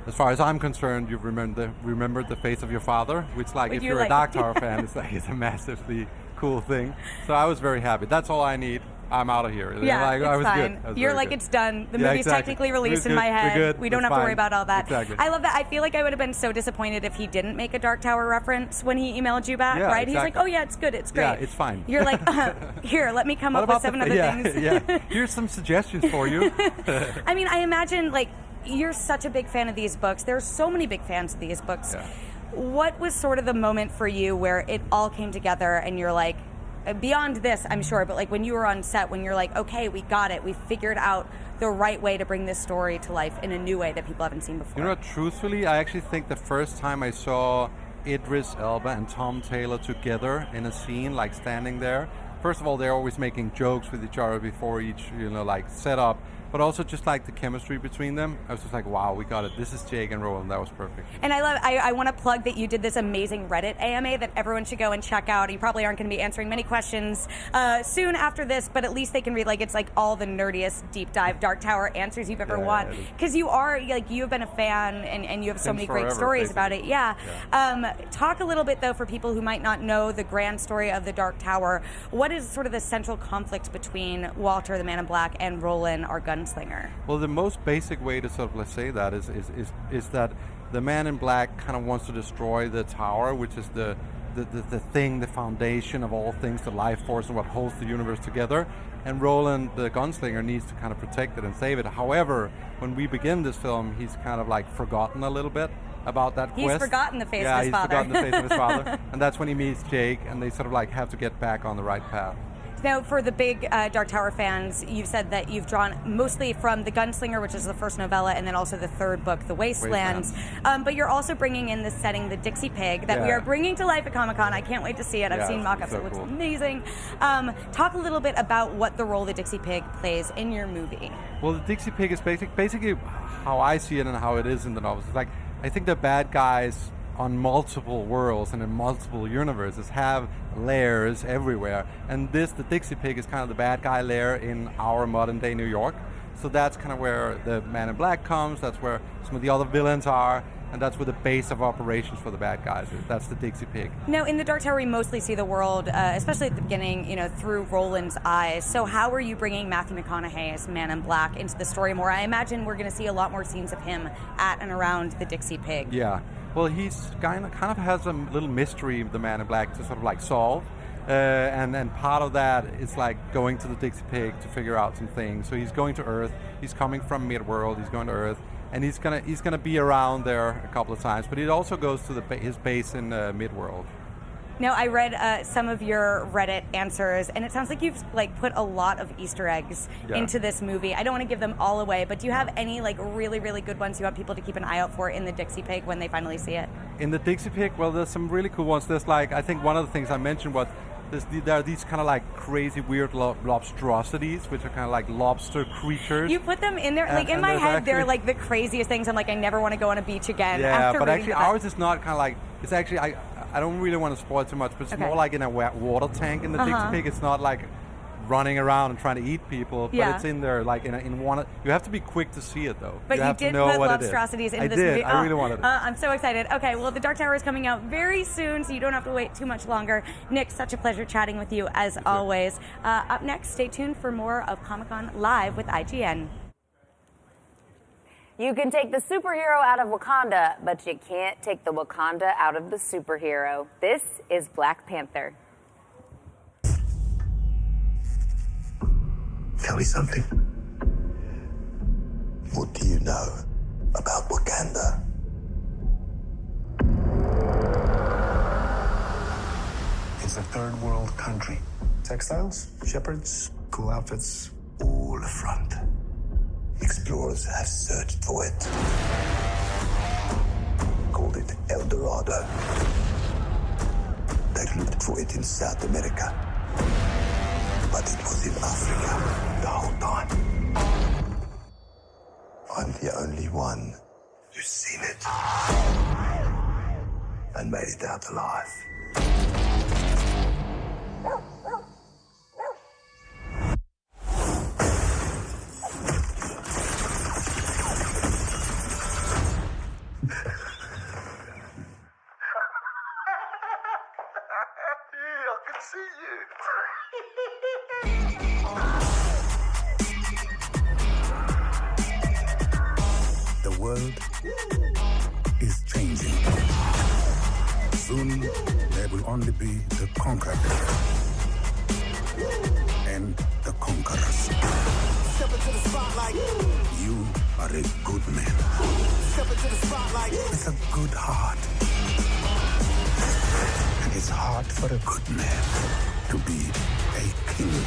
as far as I'm concerned, you've remembered the face of your father, which, like, if you you're a like- Dark Tower fan, it's a massively cool thing. So I was very happy. That's all I need. I'm out of here. Yeah, like, it's I was fine. good. I was You're very like, good. it's done. The Yeah, movie's exactly. technically It was released in good. my We're head. good. We don't It's have to worry fine. about all that. Exactly. I love that. I feel like I would have been so disappointed if he didn't make a Dark Tower reference when he emailed you back, Yeah, right? He's exactly. like, oh yeah, it's good, it's great. Yeah, it's fine. You're like, here, let me come What up with about 7 the- other yeah, things. yeah. Here's some suggestions for you. I mean, I imagine, like, you're such a big fan of these books. There's so many big fans of these books. Yeah. What was sort of the moment for you where it all came together and you're like, beyond this, I'm sure, but like when you were on set, when you're like, okay, we got it. We figured out the right way to bring this story to life in a new way that people haven't seen before. You know what, truthfully, I actually think the first time I saw Idris Elba and Tom Taylor together in a scene, like standing there, first of all, they're always making jokes with each other before each, like setup, but also just like the chemistry between them. I was just like, wow, we got it. This is Jake and Roland. That was perfect. And I want to plug that you did this amazing Reddit AMA that everyone should go and check out. You probably aren't going to be answering many questions soon after this, but at least they can read, like, it's like all the nerdiest deep dive Dark Tower answers you've ever want. Because you are, like, you've been a fan and you have so Since many great forever, stories basically. about it. Yeah. Talk a little bit, though, for people who might not know the grand story of the Dark Tower. What is sort of the central conflict between Walter, the Man in Black, and Roland, our gunslinger? Well, the most basic way to sort of, let's say that is that the Man in Black kind of wants to destroy the tower, which is the thing, the foundation of all things, the life force and what holds the universe together. And Roland, the gunslinger, needs to kind of protect it and save it. However, when we begin this film, he's kind of like forgotten a little bit about that He's quest. forgotten the face yeah, of his father. he's forgotten the face of his father. And that's when he meets Jake, and they sort of like have to get back on the right path. Now, for the big Dark Tower fans, you've said that you've drawn mostly from The Gunslinger, which is the first novella, and then also the third book, The Wastelands. But you're also bringing in the setting, the Dixie Pig, that we Yeah. are bringing to life at Comic-Con. I can't wait to see it. I've Yeah, seen mock-ups. so It looks cool. amazing. Talk a little bit about what the role the Dixie Pig plays in your movie. Well, the Dixie Pig is basically how I see it and how it is in the novels. It's like, I think the bad guys on multiple worlds and in multiple universes have lairs everywhere. And the Dixie Pig is kind of the bad guy lair in our modern day New York. So that's kind of where the Man in Black comes, that's where some of the other villains are, and that's where the base of operations for the bad guys is. That's the Dixie Pig. Now, in the Dark Tower, we mostly see the world, especially at the beginning, through Roland's eyes. So how are you bringing Matthew McConaughey as Man in Black into the story more? I imagine we're going to see a lot more scenes of him at and around the Dixie Pig. Yeah. Well, he's kind of has a little mystery, the Man in Black, to sort of like solve. And part of that is like going to the Dixie Pig to figure out some things. So he's going to Earth. He's coming from Midworld. He's going to Earth, and he's gonna be around there a couple of times. But he also goes to his base in Midworld. Now, I read some of your Reddit answers, and it sounds like you've put a lot of Easter eggs into this movie. I don't want to give them all away, but do you have any really, really good ones you want people to keep an eye out for in the Dixie Pig when they finally see it? In the Dixie Pig, well, there's some really cool ones. There's I think one of the things I mentioned was there are these kind of like crazy weird lobstrosities, which are kind of like lobster creatures. You put them in there, in my head, they're like the craziest things. I'm like, I never want to go on a beach again. Yeah, after but reading actually that. ours is not kind of like, it's actually, I don't really want to spoil too much, but it's Okay. more like in a water tank in the Dixie Pig. It's not like running around and trying to eat people, but Yeah. it's in there like in one. You have to be quick to see it though. But you have did to know put what it is. lobstrosities into I this did. movie. I really wanted it. I'm so excited. Okay, well, The Dark Tower is coming out very soon, so you don't have to wait too much longer. Nick, such a pleasure chatting with you as always. Up next, stay tuned for more of Comic-Con Live with IGN. You can take the superhero out of Wakanda, but you can't take the Wakanda out of the superhero. This is Black Panther. Tell me something. What do you know about Wakanda? It's a third world country. Textiles, shepherds, cool outfits, all front. Explorers have searched for it. Called it El Dorado. They looked for it in South America. But it was in Africa the whole time. I'm the only one who's seen it and made it out alive. I can see you. The world is changing. Soon, there will only be the conquered and the conquerors. Step into the spotlight. You are a good man Step into the spotlight. with a good heart. And it's hard for a good man to be a king.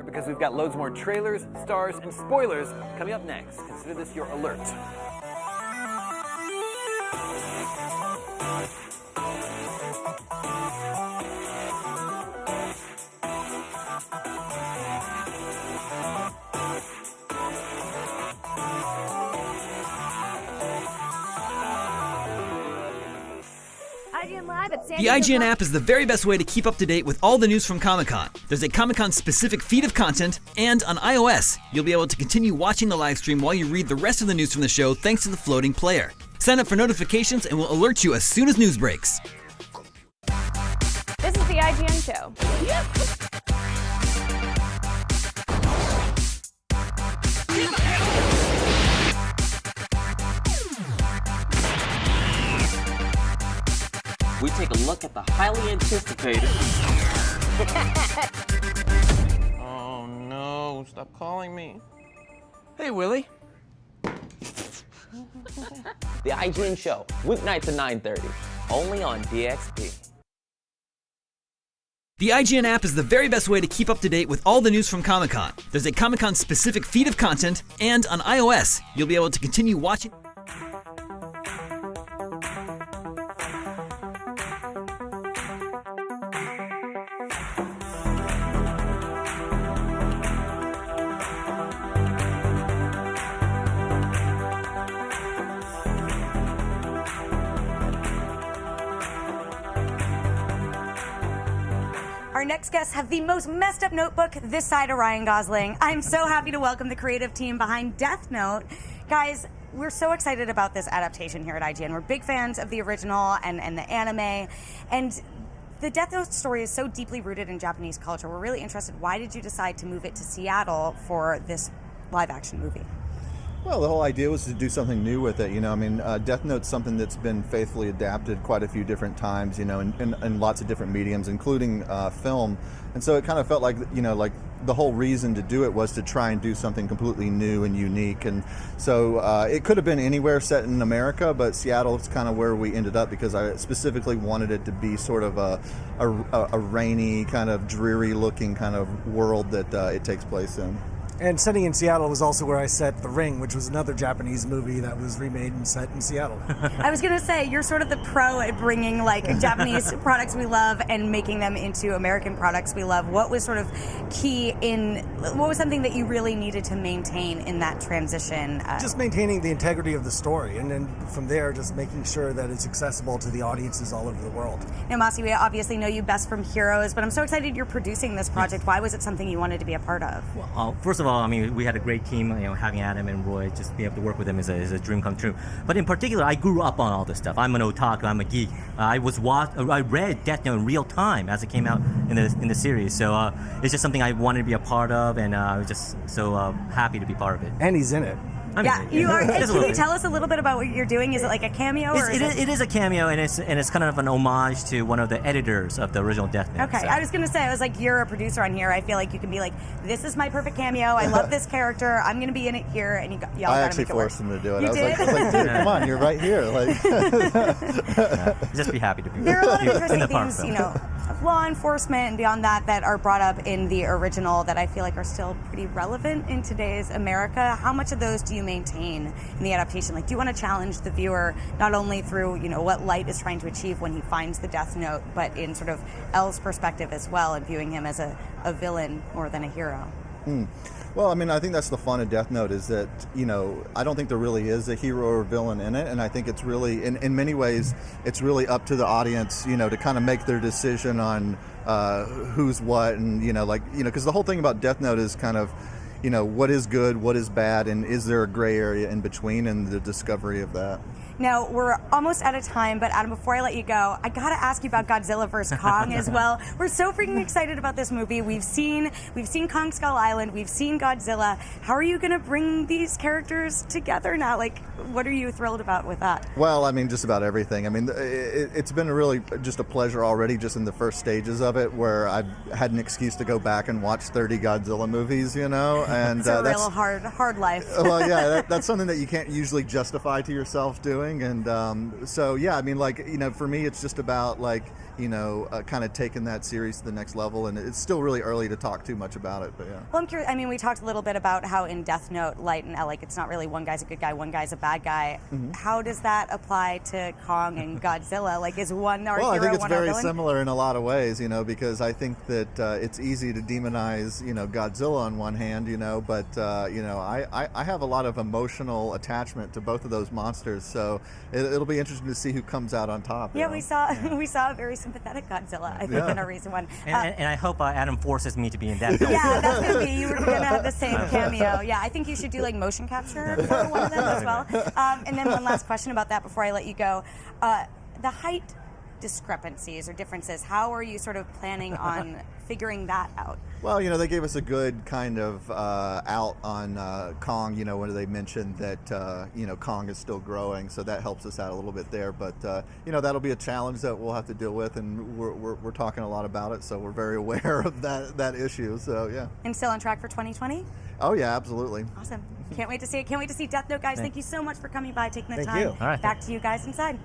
Because we've got loads more trailers, stars, and spoilers coming up next. Consider this your alert. IGN Live at San The Diego IGN app is the very best way to keep up to date with all the news from Comic-Con. There's a Comic-Con specific feed of content, and on iOS, you'll be able to continue watching the live stream while you read the rest of the news from the show thanks to the floating player. Sign up for notifications and we'll alert you as soon as news breaks. This is the IGN show. We take a look at the highly anticipated. Oh no, stop calling me. Hey, Willie. The IGN show, weeknights at 9:30, only on DXP. The IGN app is the very best way to keep up to date with all the news from Comic-Con. There's a Comic-Con specific feed of content, and on iOS, you'll be able to continue watching. Our next guests have the most messed up notebook this side of Ryan Gosling. I'm so happy to welcome the creative team behind Death Note. Guys, we're so excited about this adaptation here at IGN. We're big fans of the original and the anime. And the Death Note story is so deeply rooted in Japanese culture. We're really interested. Why did you decide to move it to Seattle for this live action movie? Well, the whole idea was to do something new with it. Death Note's something that's been faithfully adapted quite a few different times, in lots of different mediums, including film. And so it kind of felt like, like the whole reason to do it was to try and do something completely new and unique. And so it could have been anywhere set in America, but Seattle is kind of where we ended up because I specifically wanted it to be sort of a rainy, kind of dreary-looking kind of world that it takes place in. And setting in Seattle was also where I set The Ring, which was another Japanese movie that was remade and set in Seattle. I was going to say, you're sort of the pro at bringing Japanese products we love and making them into American products we love. What was sort of key what was something that you really needed to maintain in that transition? Just maintaining the integrity of the story, and then from there, just making sure that it's accessible to the audiences all over the world. Now, Masi, we obviously know you best from Heroes, but I'm so excited you're producing this project. Yes. Why was it something you wanted to be a part of? Well, first of all, I mean, we had a great team. Having Adam and Roy, just being able to work with them is a dream come true. But in particular, I grew up on all this stuff. I'm an otaku. I'm a geek. I read Death Note in real time as it came out in the series. So it's just something I wanted to be a part of, and I was just so happy to be part of it. And he's in it. You are. Can you tell us a little bit about what you're doing? Is it like a cameo? It is a cameo, and it's kind of an homage to one of the editors of the original Death Note. Okay, so. I was going to say, I was like, you're a producer on here. I feel like you can be like, this is my perfect cameo. I love this character. I'm going to be in it here, and y'all got to make it work. I actually forced him to do it. You I was like, dude, come on, you're right here. Just be happy to be there. There are a lot of interesting things, of law enforcement and beyond that are brought up in the original that I feel like are still pretty relevant in today's America. How much of those do you maintain in the adaptation? Like, do you want to challenge the viewer not only through, what Light is trying to achieve when he finds the Death Note, but in sort of L's perspective as well, and viewing him as a villain more than a hero? Well, I mean, I think that's the fun of Death Note is that, you know, I don't think there really is a hero or villain in it. And I think it's really, in many ways, it's really up to the audience, you know, to kind of make their decision on who's what. And, you know, like, you know, because the whole thing about Death Note is kind of, you know, what is good, what is bad, and is there a gray area in between, and the discovery of that. Now, we're almost out of time, but Adam, before I let you go, I gotta ask you about Godzilla vs. Kong as well. We're so freaking excited about this movie. We've seen Kong Skull Island, we've seen Godzilla. How are you gonna bring these characters together now? Like, what are you thrilled about with that? Well, I mean, just about everything. I mean, it's been really just a pleasure already just in the first stages of it, where I've had an excuse to go back and watch 30 Godzilla movies, you know? And it's a real hard life. Well, yeah, that's something that you can't usually justify to yourself doing. And so, yeah, I mean, like, you know, for me, it's just about, like, you know, kind of taking that series to the next level. And it's still really early to talk too much about it, but yeah. Well, I'm curious. I mean, we talked a little bit about how in Death Note, Light and like, it's not really one guy's a good guy, one guy's a bad guy. Mm-hmm. How does that apply to Kong and Godzilla? Like, is one our well, hero, I think it's one our very villain? similar in a lot of ways, you know, because I think that it's easy to demonize, you know, Godzilla on one hand, you know, but, you know, I have a lot of emotional attachment to both of those monsters, so it'll be interesting to see who comes out on top. Yeah, we saw we saw a very sympathetic Godzilla, I think, in a recent one. And I hope Adam forces me to be in that film. Yeah, that's going to be, you were going to have the same cameo. Yeah, I think you should do like motion capture for one of them as well. And then one last question about that before I let you go. The height discrepancies or differences, how are you sort of planning on figuring that out? Well, you know, they gave us a good kind of out on Kong, you know, when they mentioned that, you know, Kong is still growing, so that helps us out a little bit there. But, you know, that'll be a challenge that we'll have to deal with, and we're talking a lot about it, so we're very aware of that issue, so yeah. And still on track for 2020? Oh, yeah, absolutely. Awesome. Can't wait to see it. Can't wait to see Death Note, guys. Thank you so much for coming by, taking the Thank time. you. All right. Back to you guys inside.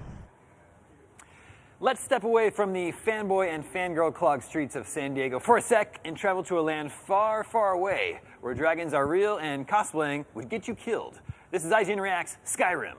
Let's step away from the fanboy and fangirl clogged streets of San Diego for a sec and travel to a land far, far away where dragons are real and cosplaying would get you killed. This is IGN Reacts Skyrim.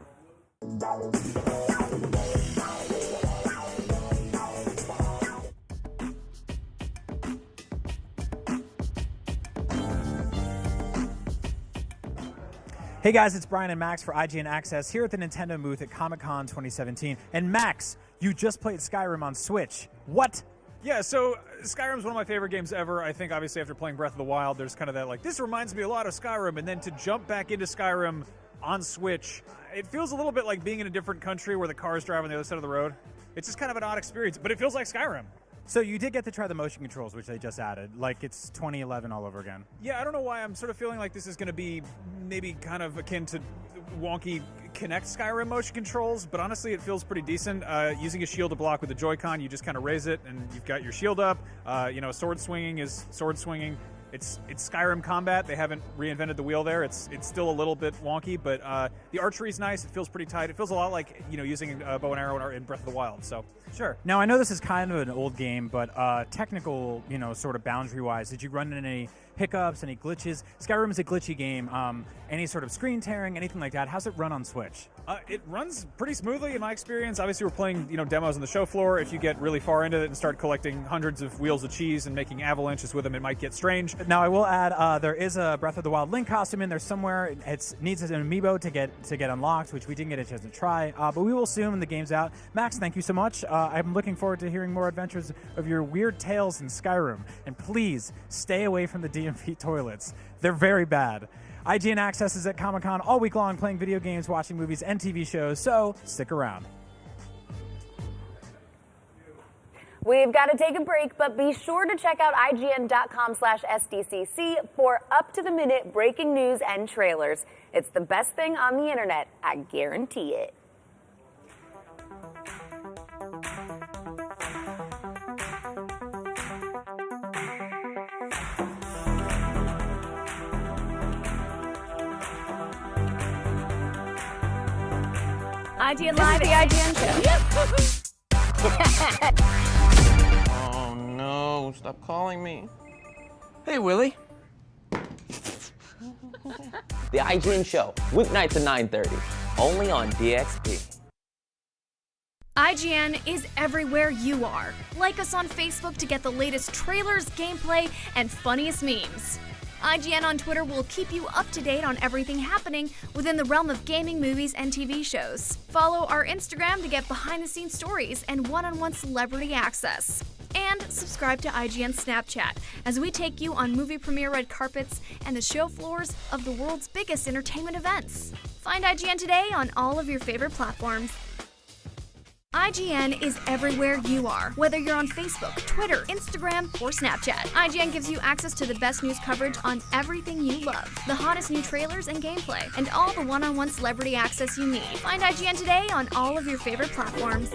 Hey guys, it's Brian and Max for IGN Access here at the Nintendo booth at Comic-Con 2017. And Max, you just played Skyrim on Switch. What? Yeah, so Skyrim's one of my favorite games ever. I think obviously after playing Breath of the Wild, there's kind of that like, this reminds me a lot of Skyrim, and then to jump back into Skyrim on Switch, it feels a little bit like being in a different country where the cars drive on the other side of the road. It's just kind of an odd experience, but it feels like Skyrim. So you did get to try the motion controls, which they just added, like it's 2011 all over again. Yeah, I don't know why I'm sort of feeling like this is going to be maybe kind of akin to wonky Kinect Skyrim motion controls, but honestly it feels pretty decent. Using a shield to block with the Joy-Con, you just kind of raise it and you've got your shield up. You know, sword swinging is sword swinging. It's Skyrim combat. They haven't reinvented the wheel there. It's still a little bit wonky, but the archery's nice. It feels pretty tight. It feels a lot like, you know, using a bow and arrow in Breath of the Wild. So sure. Now I know this is kind of an old game, but technical, you know, sort of boundary-wise, did you run into any hiccups, any glitches? Skyrim is a glitchy game. Any sort of screen tearing, anything like that? How's it run on Switch? It runs pretty smoothly in my experience. Obviously, we're playing, you know, demos on the show floor. If you get really far into it and start collecting hundreds of wheels of cheese and making avalanches with them, it might get strange. Now, I will add, there is a Breath of the Wild Link costume in there somewhere. It needs an amiibo to get unlocked, which we didn't get a chance to try, but we will soon when the game's out. Max, thank you so much. I'm looking forward to hearing more adventures of your weird tales in Skyrim. And please, stay away from the DMV toilets. They're very bad. IGN Access is at Comic-Con all week long, playing video games, watching movies, and TV shows, so stick around. We've got to take a break, but be sure to check out IGN.com/SDCC for up-to-the-minute breaking news and trailers. It's the best thing on the internet, I guarantee it. IGN Live, the IGN show. Oh no, stop calling me. Hey, Willie. The IGN show, weeknights at 9:30, only on DXP. IGN is everywhere you are. Like us on Facebook to get the latest trailers, gameplay, and funniest memes. IGN on Twitter will keep you up to date on everything happening within the realm of gaming, movies, and TV shows. Follow our Instagram to get behind-the-scenes stories and one-on-one celebrity access. And subscribe to IGN Snapchat as we take you on movie premiere red carpets and the show floors of the world's biggest entertainment events. Find IGN today on all of your favorite platforms. IGN is everywhere you are, whether you're on Facebook, Twitter, Instagram, or Snapchat. IGN gives you access to the best news coverage on everything you love, the hottest new trailers and gameplay, and all the one-on-one celebrity access you need. Find IGN today on all of your favorite platforms.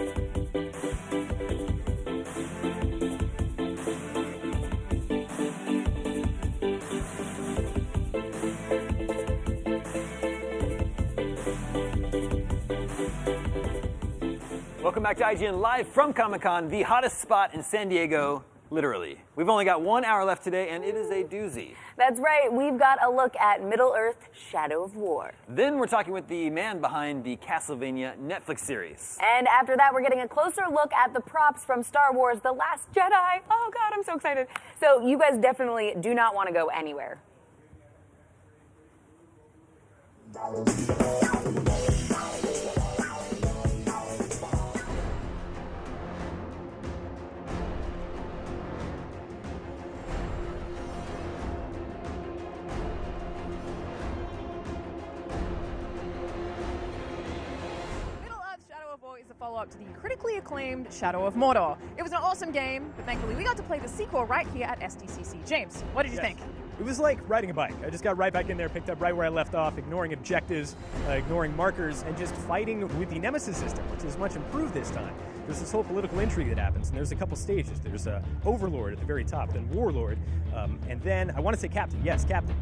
Welcome back to IGN Live from Comic-Con, the hottest spot in San Diego, literally. We've only got 1 hour left today, and it is a doozy. That's right. We've got a look at Middle-earth: Shadow of War. Then we're talking with the man behind the Castlevania Netflix series. And after that, we're getting a closer look at the props from Star Wars: The Last Jedi. Oh, God, I'm so excited. So you guys definitely do not want to go anywhere. Is a follow-up to the critically acclaimed Shadow of Mordor. It was an awesome game, but thankfully we got to play the sequel right here at SDCC. James, what did you think? It was like riding a bike. I just got right back in there, picked up right where I left off, ignoring objectives, ignoring markers, and just fighting with the Nemesis system, which is much improved this time. There's this whole political intrigue that happens, and there's a couple stages. There's Overlord at the very top, then Warlord, and then, I want to say Captain. Yes, Captain.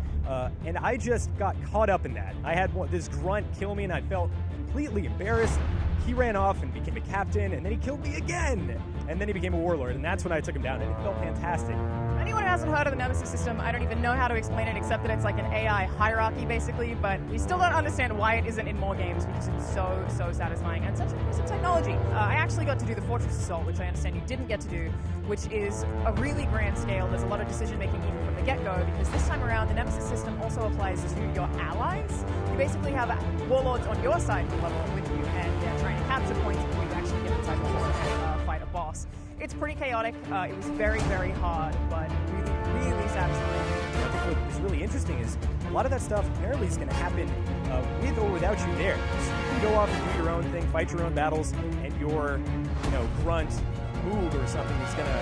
And I just got caught up in that. I had this grunt kill me, and I felt completely embarrassed. He ran off and became a captain, and then he killed me again! And then he became a warlord, and that's when I took him down, and it felt fantastic. Anyone who hasn't heard of the Nemesis system, I don't even know how to explain it except that it's like an AI hierarchy, basically, but we still don't understand why it isn't in more games because it's so satisfying, and such a piece of technology. I actually got to do the Fortress Assault, which I understand you didn't get to do, which is a really grand scale. There's a lot of decision-making even from the get-go, because this time around, the Nemesis system also applies to your allies. You basically have warlords on your side who level up with you, and they're trying to capture points before you actually get inside the war and fight a boss. It's pretty chaotic. It was very hard, but really satisfying. I think what was really interesting is a lot of that stuff apparently is going to happen with or without you there. So you can go off and do your own thing, fight your own battles, and your grunt Moog or something is going to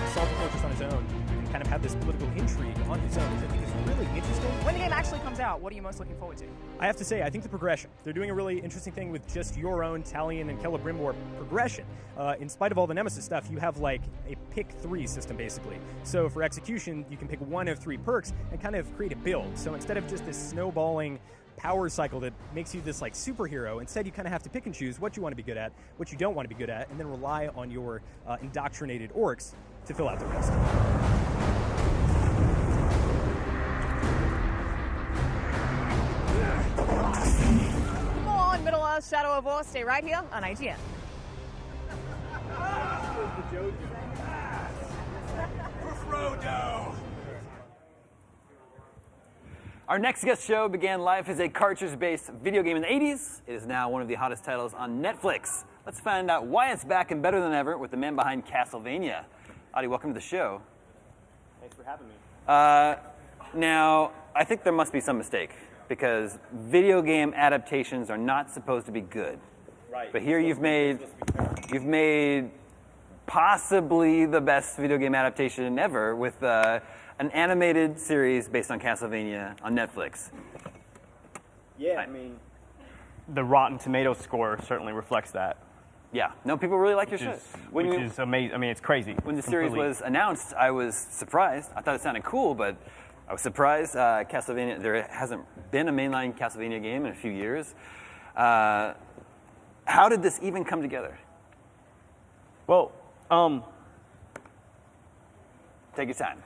assault the fortress on his own and kind of have this political intrigue on his own, which I think is really interesting. When the game actually comes out, what are you most looking forward to? I have to say, I think the progression. They're doing a really interesting thing with just your own Talion and Celebrimbor progression. In spite of all the Nemesis stuff, you have like a pick 3 system basically. So for execution, you can pick one of 3 perks and kind of create a build. So instead of just this snowballing power cycle that makes you this like superhero, instead you kind of have to pick and choose what you want to be good at, what you don't want to be good at, and then rely on your indoctrinated orcs to fill out the rest. More on Middle-earth: Shadow of War. Stay right here on IGN. Frodo! Our next guest show began life as a cartridge-based video game in the 80s. It is now one of the hottest titles on Netflix. Let's find out why it's back and better than ever with the man behind Castlevania. Adi, welcome to the show. Thanks for having me. Now, I think there must be some mistake because video game adaptations are not supposed to be good. Right. But here you've made possibly the best video game adaptation ever with an animated series based on Castlevania on Netflix. Yeah, I mean, the Rotten Tomatoes score certainly reflects that. Yeah, no, people really like your show. Which is amazing. I mean, it's crazy. When the series was announced, I was surprised. I thought it sounded cool, but I was surprised. Castlevania, there hasn't been a mainline Castlevania game in a few years. How did this even come together? Well, take your time.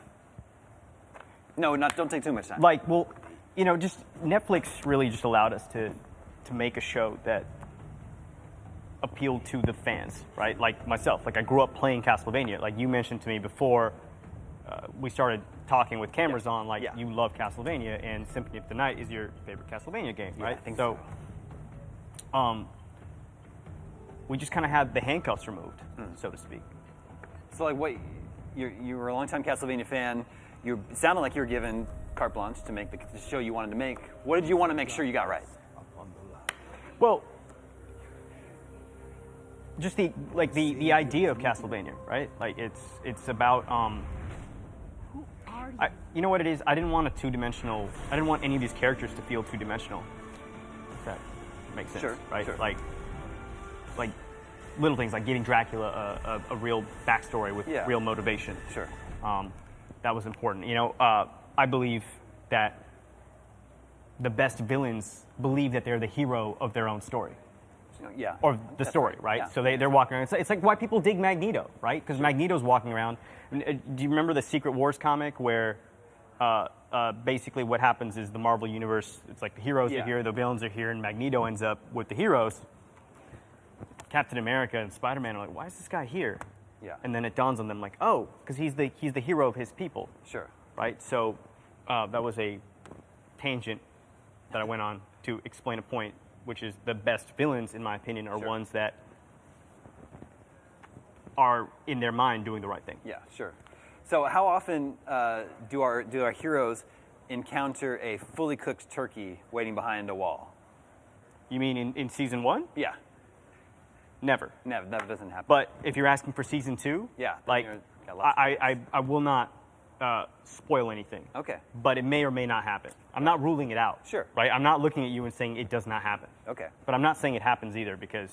No, don't take too much time. Like, well, just Netflix really just allowed us to make a show that appealed to the fans, right? Like myself, like I grew up playing Castlevania. Like you mentioned to me before we started talking with cameras on, like you love Castlevania, and Symphony of the Night is your favorite Castlevania game, right? I think so. We just kind of had the handcuffs removed, so to speak. So, like, what you were a longtime Castlevania fan. It sounded like you were given carte blanche to make the show you wanted to make. What did you want to make sure you got right? Well, just the idea of Castlevania, right? Like it's about you know what it is? I didn't want I didn't want any of these characters to feel two-dimensional. If that makes sense, Sure, right? sure. Like little things like giving Dracula a real backstory with real motivation. Sure. That was important. You know, I believe that the best villains believe that they're the hero of their own story. Yeah. Or the story, right? Yeah. So they're walking around. It's like why people dig Magneto, right? Because Magneto's walking around. Do you remember the Secret Wars comic where basically what happens is the Marvel Universe, it's like the heroes are here, the villains are here, and Magneto ends up with the heroes. Captain America and Spider-Man are like, why is this guy here? Yeah. And then it dawns on them like, oh, because he's the hero of his people. Sure. Right? So that was a tangent that I went on to explain a point, which is the best villains, in my opinion, are ones that are in their mind doing the right thing. Yeah, sure. So how often do our heroes encounter a fully cooked turkey waiting behind a wall? You mean in season 1? Yeah. Never. Never. That doesn't happen. But if you're asking for season 2, like I will not spoil anything. Okay. But it may or may not happen. I'm not ruling it out. Sure. Right? I'm not looking at you and saying it does not happen. Okay. But I'm not saying it happens either because.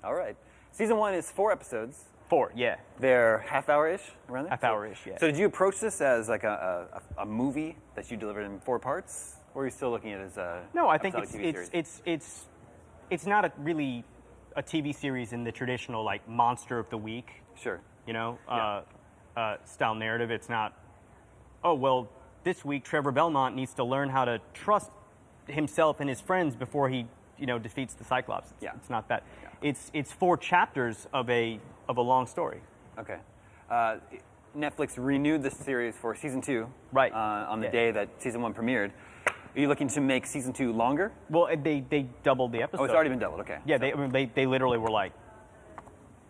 All right. Season 1 is 4 episodes. 4, yeah. They're half-hour-ish, around there? Half-hour-ish, yeah. So did you approach this as like a movie that you delivered in 4 parts? Or are you still looking at it as a No, I think episodic TV series? it's not really a TV series in the traditional like monster of the week. Sure. You know, style narrative. It's not, oh, well, this week Trevor Belmont needs to learn how to trust himself and his friends before he, defeats the Cyclops. Yeah. It's not that. Yeah. It's 4 chapters of a long story. Okay. Netflix renewed this series for season 2. Right. On the day that season 1 premiered. Are you looking to make season 2 longer? Well, they doubled the episode. Oh, it's already been doubled. Okay. Yeah, they literally were like,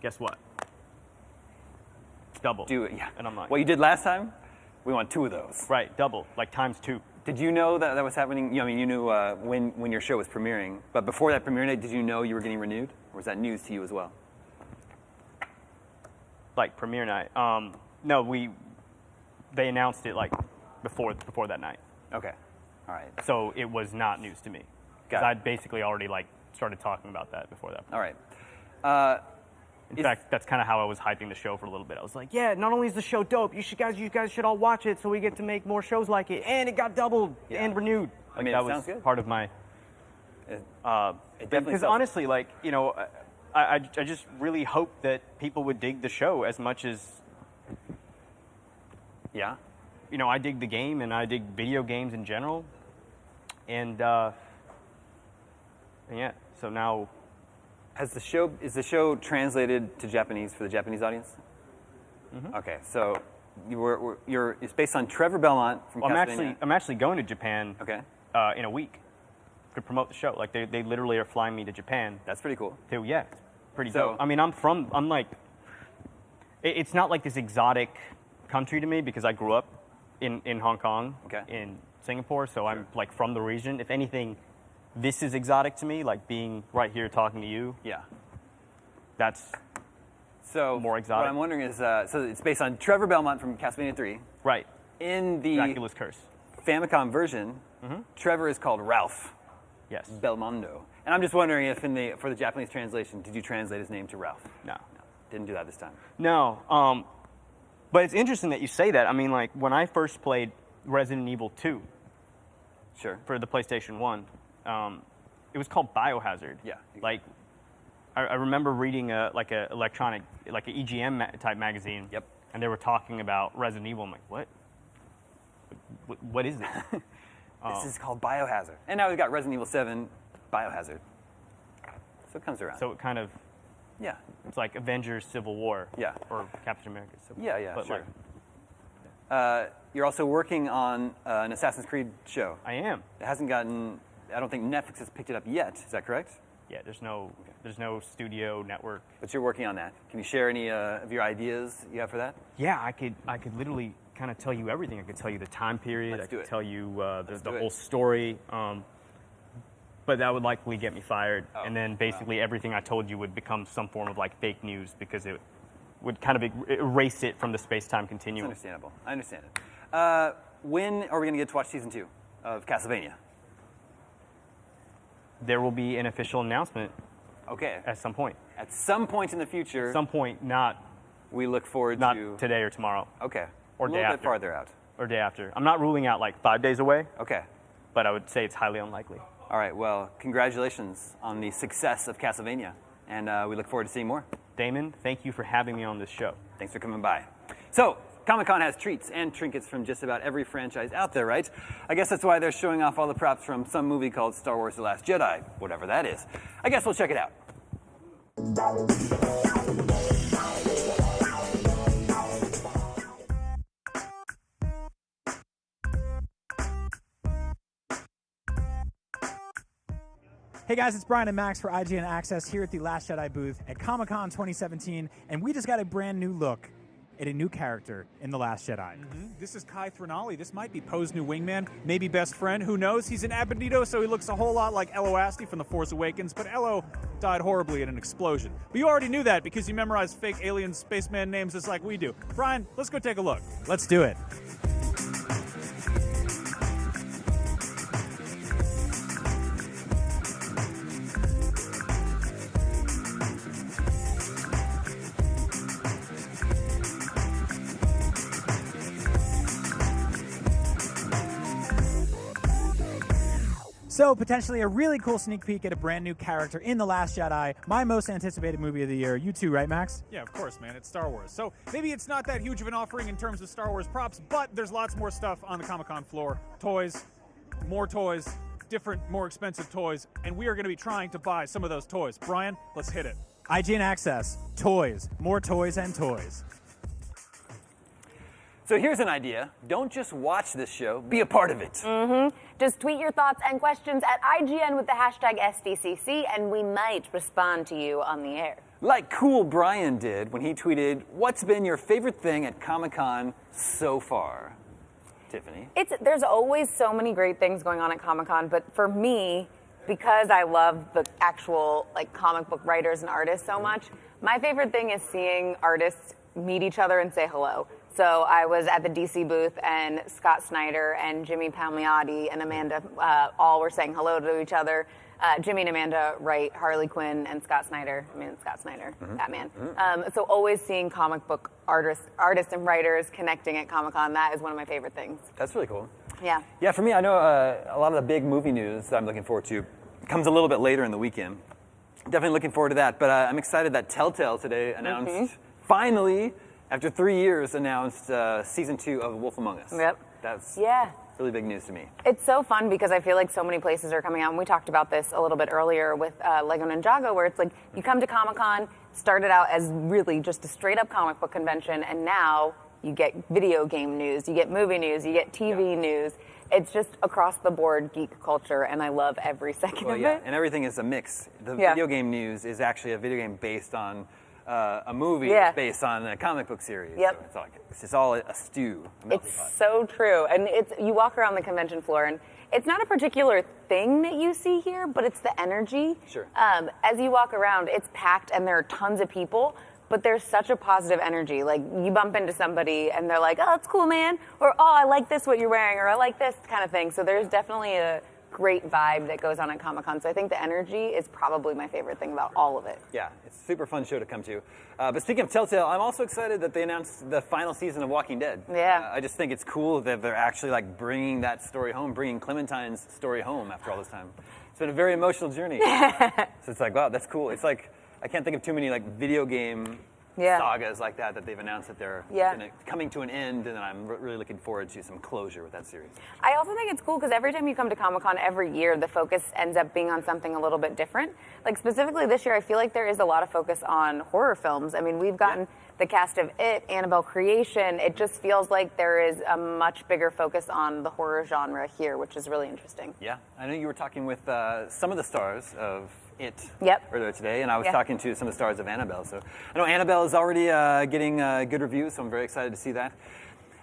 guess what? Double. Do it. Yeah. And I'm like, what you did last time, we want 2 of those. Right. Double. Like times 2. Did you know that was happening? You knew when your show was premiering, but before that premiere date, did you know you were getting renewed, or was that news to you as well? Like premiere night. No, they announced it like before that night. Okay. All right. So it was not news to me because I'd basically already like started talking about that before that. All right. In fact, that's kind of how I was hyping the show for a little bit. I was like, yeah, not only is the show dope, you guys should all watch it so we get to make more shows like it, and it got doubled and renewed. Like, I mean, that it was sounds good. part of my. It definitely. Because honestly, like I just really hope that people would dig the show as much as. Yeah. I dig the game and I dig video games in general. And yeah, so now is the show translated to Japanese for the Japanese audience? Mm-hmm. Okay, so it's based on Trevor Belmont from Castlevania. I'm actually going to Japan okay. In a week to promote the show. Like they literally are flying me to Japan. That's pretty cool. Yeah, it's pretty dope. I mean, I'm like it's not like this exotic country to me because I grew up in Hong Kong, in Singapore, so I'm like from the region. If anything, this is exotic to me, like being right here talking to you. Yeah. That's so more exotic. What I'm wondering is, so it's based on Trevor Belmont from Castlevania 3. Right. In the Dracula's Curse Famicom version, Trevor is called Ralph. Yes. Belmondo. And I'm just wondering if for the Japanese translation, did you translate his name to Ralph? No. Didn't do that this time. No. But it's interesting that you say that. I mean, like, when I first played Resident Evil 2 for the PlayStation 1, it was called Biohazard. Yeah. Like, I remember reading an electronic, like an EGM type magazine. Yep. And they were talking about Resident Evil. I'm like, what? What is this? This is called Biohazard. And now we've got Resident Evil 7 Biohazard. So it comes around. So it kind of... Yeah. It's like Avengers Civil War. Yeah. Or Captain America Civil War. Yeah, but sure. You're also working on an Assassin's Creed show. I am. It hasn't gotten. I don't think Netflix has picked it up yet. Is that correct? Yeah, there's no studio network. But you're working on that. Can you share any of your ideas you have for that? Yeah, I could literally kind of tell you everything. I could tell you the time period. I could tell you the whole story. But that would likely get me fired, and then basically everything I told you would become some form of like fake news because it would kind of erase it from the space-time continuum. It's understandable. I understand it. When are we going to get to watch season 2 of Castlevania? There will be an official announcement. Okay. At some point. At some point in the future. At some point, not. We look forward not to today or tomorrow. Okay. Or a day little after. bit farther out. Or day after. I'm not ruling out like 5 days away. Okay. But I would say it's highly unlikely. All right. Well, congratulations on the success of Castlevania, and we look forward to seeing more. Damon, thank you for having me on this show. Thanks for coming by. So, Comic-Con has treats and trinkets from just about every franchise out there, right? I guess that's why they're showing off all the props from some movie called Star Wars The Last Jedi, whatever that is. I guess we'll check it out. Hey guys, it's Brian and Max for IGN Access here at the Last Jedi booth at Comic-Con 2017, and we just got a brand new look at a new character in The Last Jedi. This is Kai Threnali. This might be Poe's new wingman, maybe best friend. Who knows? He's an Abedito, so he looks a whole lot like Elo Asti from The Force Awakens, but Elo died horribly in an explosion. But you already knew that because you memorized fake alien spaceman names just like we do. Brian, let's go take a look. Let's do it. So, potentially a really cool sneak peek at a brand new character in The Last Jedi, my most anticipated movie of the year. You too, right, Max? Yeah, of course, man. It's Star Wars. So maybe it's not that huge of an offering in terms of Star Wars props, but there's lots more stuff on the Comic-Con floor. Toys, different, more expensive toys, and we are going to be trying to buy some of those toys. Brian, let's hit it. IGN Access. Toys. More toys and toys. So here's an idea. Don't just watch this show, be a part of it. Just tweet your thoughts and questions at IGN with the hashtag SDCC, and we might respond to you on the air. Like Cool Brian did when he tweeted, "What's been your favorite thing at Comic-Con so far?" Tiffany? There's always so many great things going on at Comic-Con, but for me, because I love the actual comic book writers and artists so much, my favorite thing is seeing artists meet each other and say hello. So I was at the DC booth, and Scott Snyder and Jimmy Palmiotti and Amanda all were saying hello to each other. Jimmy and Amanda write Harley Quinn, and Scott Snyder, Batman. So always seeing comic book artists and writers connecting at Comic-Con, that is one of my favorite things. That's really cool. Yeah. Yeah, for me, I know a lot of the big movie news that I'm looking forward to comes a little bit later in the weekend. Definitely looking forward to that, but I'm excited that Telltale today announced, finally, after 3 years, announced season 2 of Wolf Among Us. Yep. That's yeah. really big news to me. It's so fun because I feel like so many places are coming out, and we talked about this a little bit earlier with Lego Ninjago, where it's like you come to Comic-Con, started out as really just a straight-up comic book convention, and now you get video game news, you get movie news, you get TV news. It's just across the board geek culture, and I love every second of it. And everything is a mix. The video game news is actually a video game based on a movie based on a comic book series. Yep. So it's just all a stew. It's so true. And you walk around the convention floor, and it's not a particular thing that you see here, but it's the energy. Sure. As you walk around, it's packed, and there are tons of people, but there's such a positive energy. Like, you bump into somebody, and they're like, "Oh, it's cool, man," or "Oh, I like this, what you're wearing," or "I like this," kind of thing. So there's definitely a great vibe that goes on at Comic-Con. So I think the energy is probably my favorite thing about all of it. Yeah, it's a super fun show to come to. But speaking of Telltale, I'm also excited that they announced the final season of Walking Dead. Yeah. I just think it's cool that they're actually bringing that story home, bringing Clementine's story home after all this time. It's been a very emotional journey. So it's like, wow, that's cool. It's like, I can't think of too many video game sagas like that they've announced that they're coming to an end, and I'm really looking forward to some closure with that series. I also think it's cool because every time you come to Comic-Con every year, the focus ends up being on something a little bit different. Like specifically this year, I feel like there is a lot of focus on horror films. I mean, we've gotten the cast of It, Annabelle Creation. It just feels like there is a much bigger focus on the horror genre here, which is really interesting. Yeah, I know you were talking with some of the stars of It earlier today, and I was talking to some of the stars of Annabelle. So I know Annabelle is already getting good reviews, so I'm very excited to see that.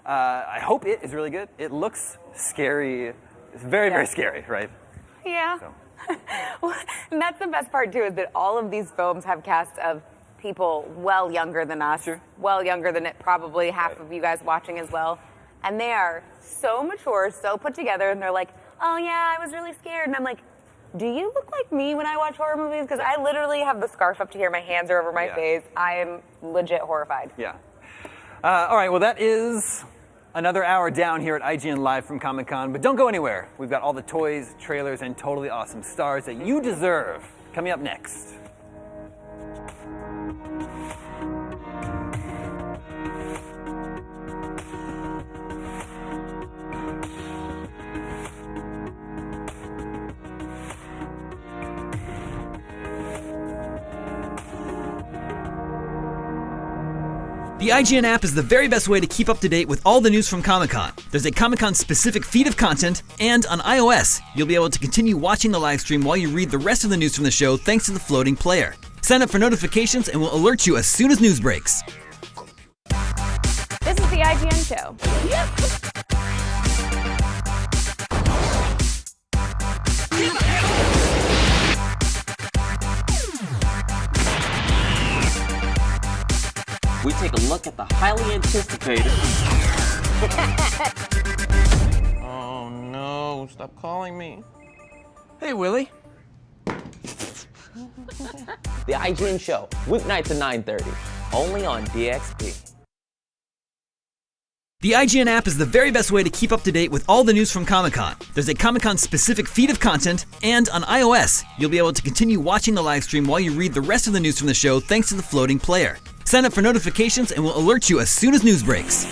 I hope It is really good. It looks scary. It's very, very scary, right? Yeah. Well, and that's the best part, too, is that all of these films have casts of people well younger than us, well younger than probably half of you guys watching as well. And they are so mature, so put together, and they're like, oh yeah, I was really scared. And I'm like, do you look like me when I watch horror movies? Because I literally have the scarf up to here, my hands are over my face. I am legit horrified. Yeah. All right, well that is another hour down here at IGN Live from Comic-Con, but don't go anywhere. We've got all the toys, trailers, and totally awesome stars that you deserve coming up next. The IGN app is the very best way to keep up to date with all the news from Comic-Con. There's a Comic-Con specific feed of content, and on iOS, you'll be able to continue watching the live stream while you read the rest of the news from the show thanks to the floating player. Sign up for notifications and we'll alert you as soon as news breaks. This is the IGN show. We take a look at the highly anticipated. Oh no, stop calling me. Hey, Willie. The IGN show, weeknights at 9:30, only on DXP. The IGN app is the very best way to keep up to date with all the news from Comic-Con. There's a Comic-Con specific feed of content, and on iOS, you'll be able to continue watching the live stream while you read the rest of the news from the show thanks to the floating player. Sign up for notifications and we'll alert you as soon as news breaks.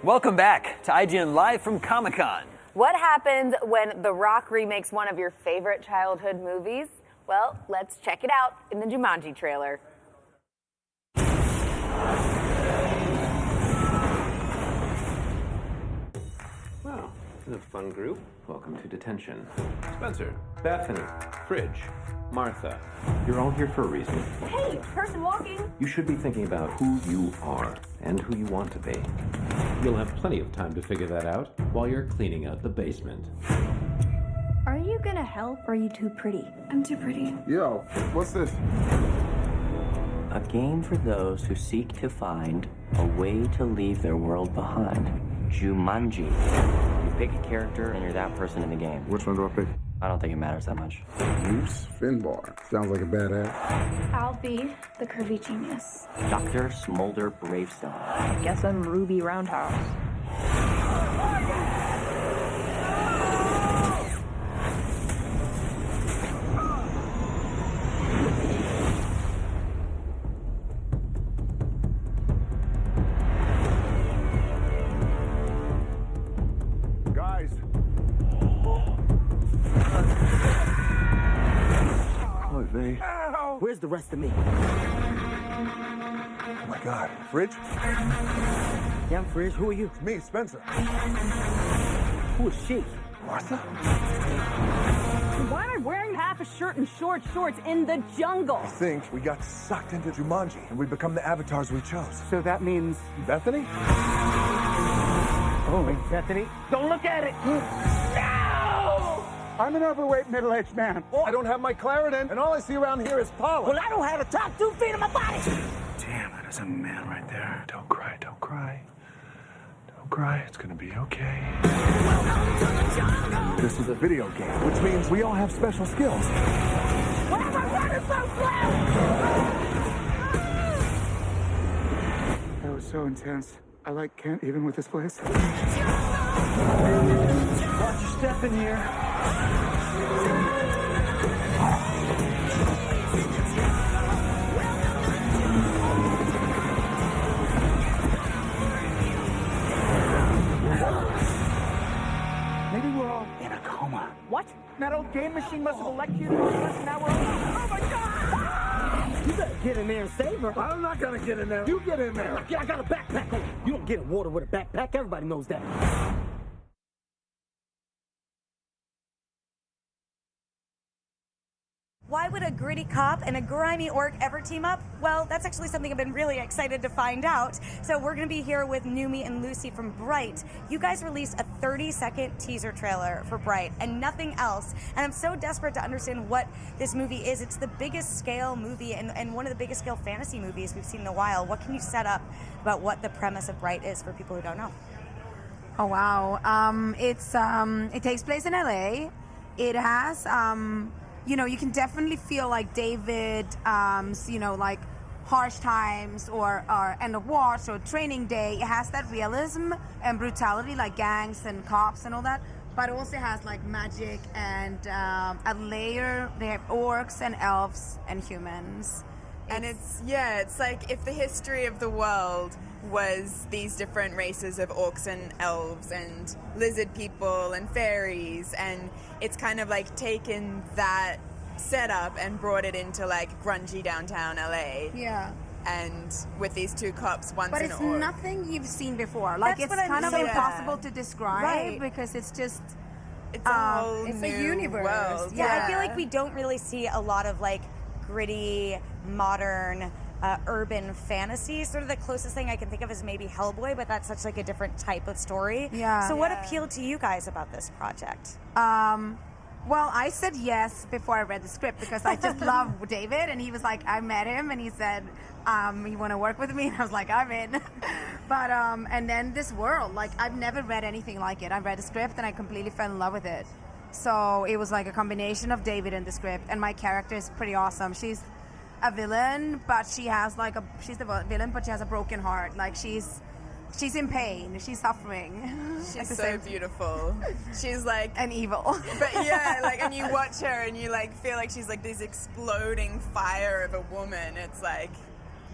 Welcome back to IGN Live from Comic-Con. What happens when The Rock remakes one of your favorite childhood movies? Well, let's check it out in the Jumanji trailer. Wow, this is a fun group. Welcome to detention. Spencer, Bethany, Fridge, Martha. You're all here for a reason. Hey, person walking. You should be thinking about who you are and who you want to be. You'll have plenty of time to figure that out while you're cleaning out the basement. Are you gonna help or are you too pretty? I'm too pretty. Yo, what's this? A game for those who seek to find a way to leave their world behind. Jumanji. You pick a character and you're that person in the game. Which one do I pick? I don't think it matters that much. Bruce Finbar. Sounds like a badass. I'll be the curvy genius. Dr. Smolder Bravestone. I guess I'm Ruby Roundhouse. Guys. Oh, babe. Where's the rest of me? Oh my God. Fridge? Yeah, I'm Fridge. Who are you? Me, Spencer. Who is she? Martha? Why am I wearing half a shirt and short shorts in the jungle? I think we got sucked into Jumanji and we become the avatars we chose. So that means Bethany? Oh, wait, Bethany. Don't look at it. No! I'm an overweight middle-aged man. I don't have my Claritin, and all I see around here is pollen. Well, I don't have the top 2 feet of my body. Damn, that is a man right there. Don't cry, don't cry. Don't cry. It's gonna be okay. This is a video game, which means we all have special skills. Why am I running so slow? That was so intense. I can't even with this place. Watch your step in here. Maybe we're all in a coma. What? That old game machine must have electrocuted us, and now we're all... Oh my God! You better get in there and save her. I'm not gonna get in there. You get in there. I got a backpack on. You don't get in water with a backpack. Everybody knows that. Why would a gritty cop and a grimy orc ever team up? Well, that's actually something I've been really excited to find out. So we're going to be here with Numi and Lucy from Bright. You guys released a 30-second teaser trailer for Bright and nothing else. And I'm so desperate to understand what this movie is. It's the biggest scale movie and one of the biggest scale fantasy movies we've seen in a while. What can you set up about what the premise of Bright is for people who don't know? Oh, wow. It takes place in LA. It has... you know, you can definitely feel like David, like Harsh Times or End of Watch or Training Day. It has that realism and brutality like gangs and cops and all that, but it also has like magic and a layer. They have orcs and elves and humans. And it's like if the history of the world was these different races of orcs and elves and lizard people and fairies, and it's kind of like taken that setup and brought it into like grungy downtown LA. Yeah. And with these two cops, one's But an it's orc. nothing you've seen before. Like That's it's what kind I'm of saying. impossible to describe Right. because it's just it's a whole it's new a universe. world. Yeah, I feel like we don't really see a lot of like gritty, modern, urban fantasy. Sort of the closest thing I can think of is maybe Hellboy, but that's such like a different type of story. Yeah. So what Yeah. appealed to you guys about this project? Well, I said yes before I read the script because I just love David, and he was like, I met him, and he said, you want to work with me? And I was like, I'm in. But and then this world, like I've never read anything like it. I read the script and I completely fell in love with it. So it was like a combination of David and the script, and my character is pretty awesome. She's a villain, but she's the villain, but she has a broken heart. Like she's in pain. She's suffering. She's so beautiful. She's like an evil. But yeah, like, and you watch her and you like feel like she's like this exploding fire of a woman. It's like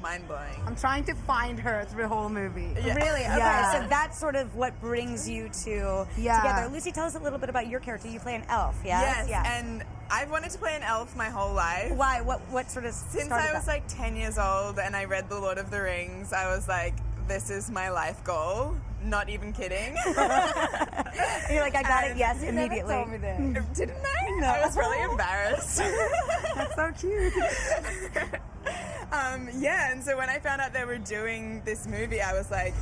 mind-blowing. I'm trying to find her through the whole movie. Yeah. Really? Okay, Yeah. so that's sort of what brings you to Yeah. together. Lucy, tell us a little bit about your character. You play an elf, yes? Yes, and I've wanted to play an elf my whole life. Why? What sort of Since started I was that? like 10 years old and I read The Lord of the Rings, I was like, this is my life goal. Not even kidding. You're like, I got it, yes, You immediately. never told me that. Didn't I? No. I was really embarrassed. That's so cute. And so when I found out they were doing this movie, I was like,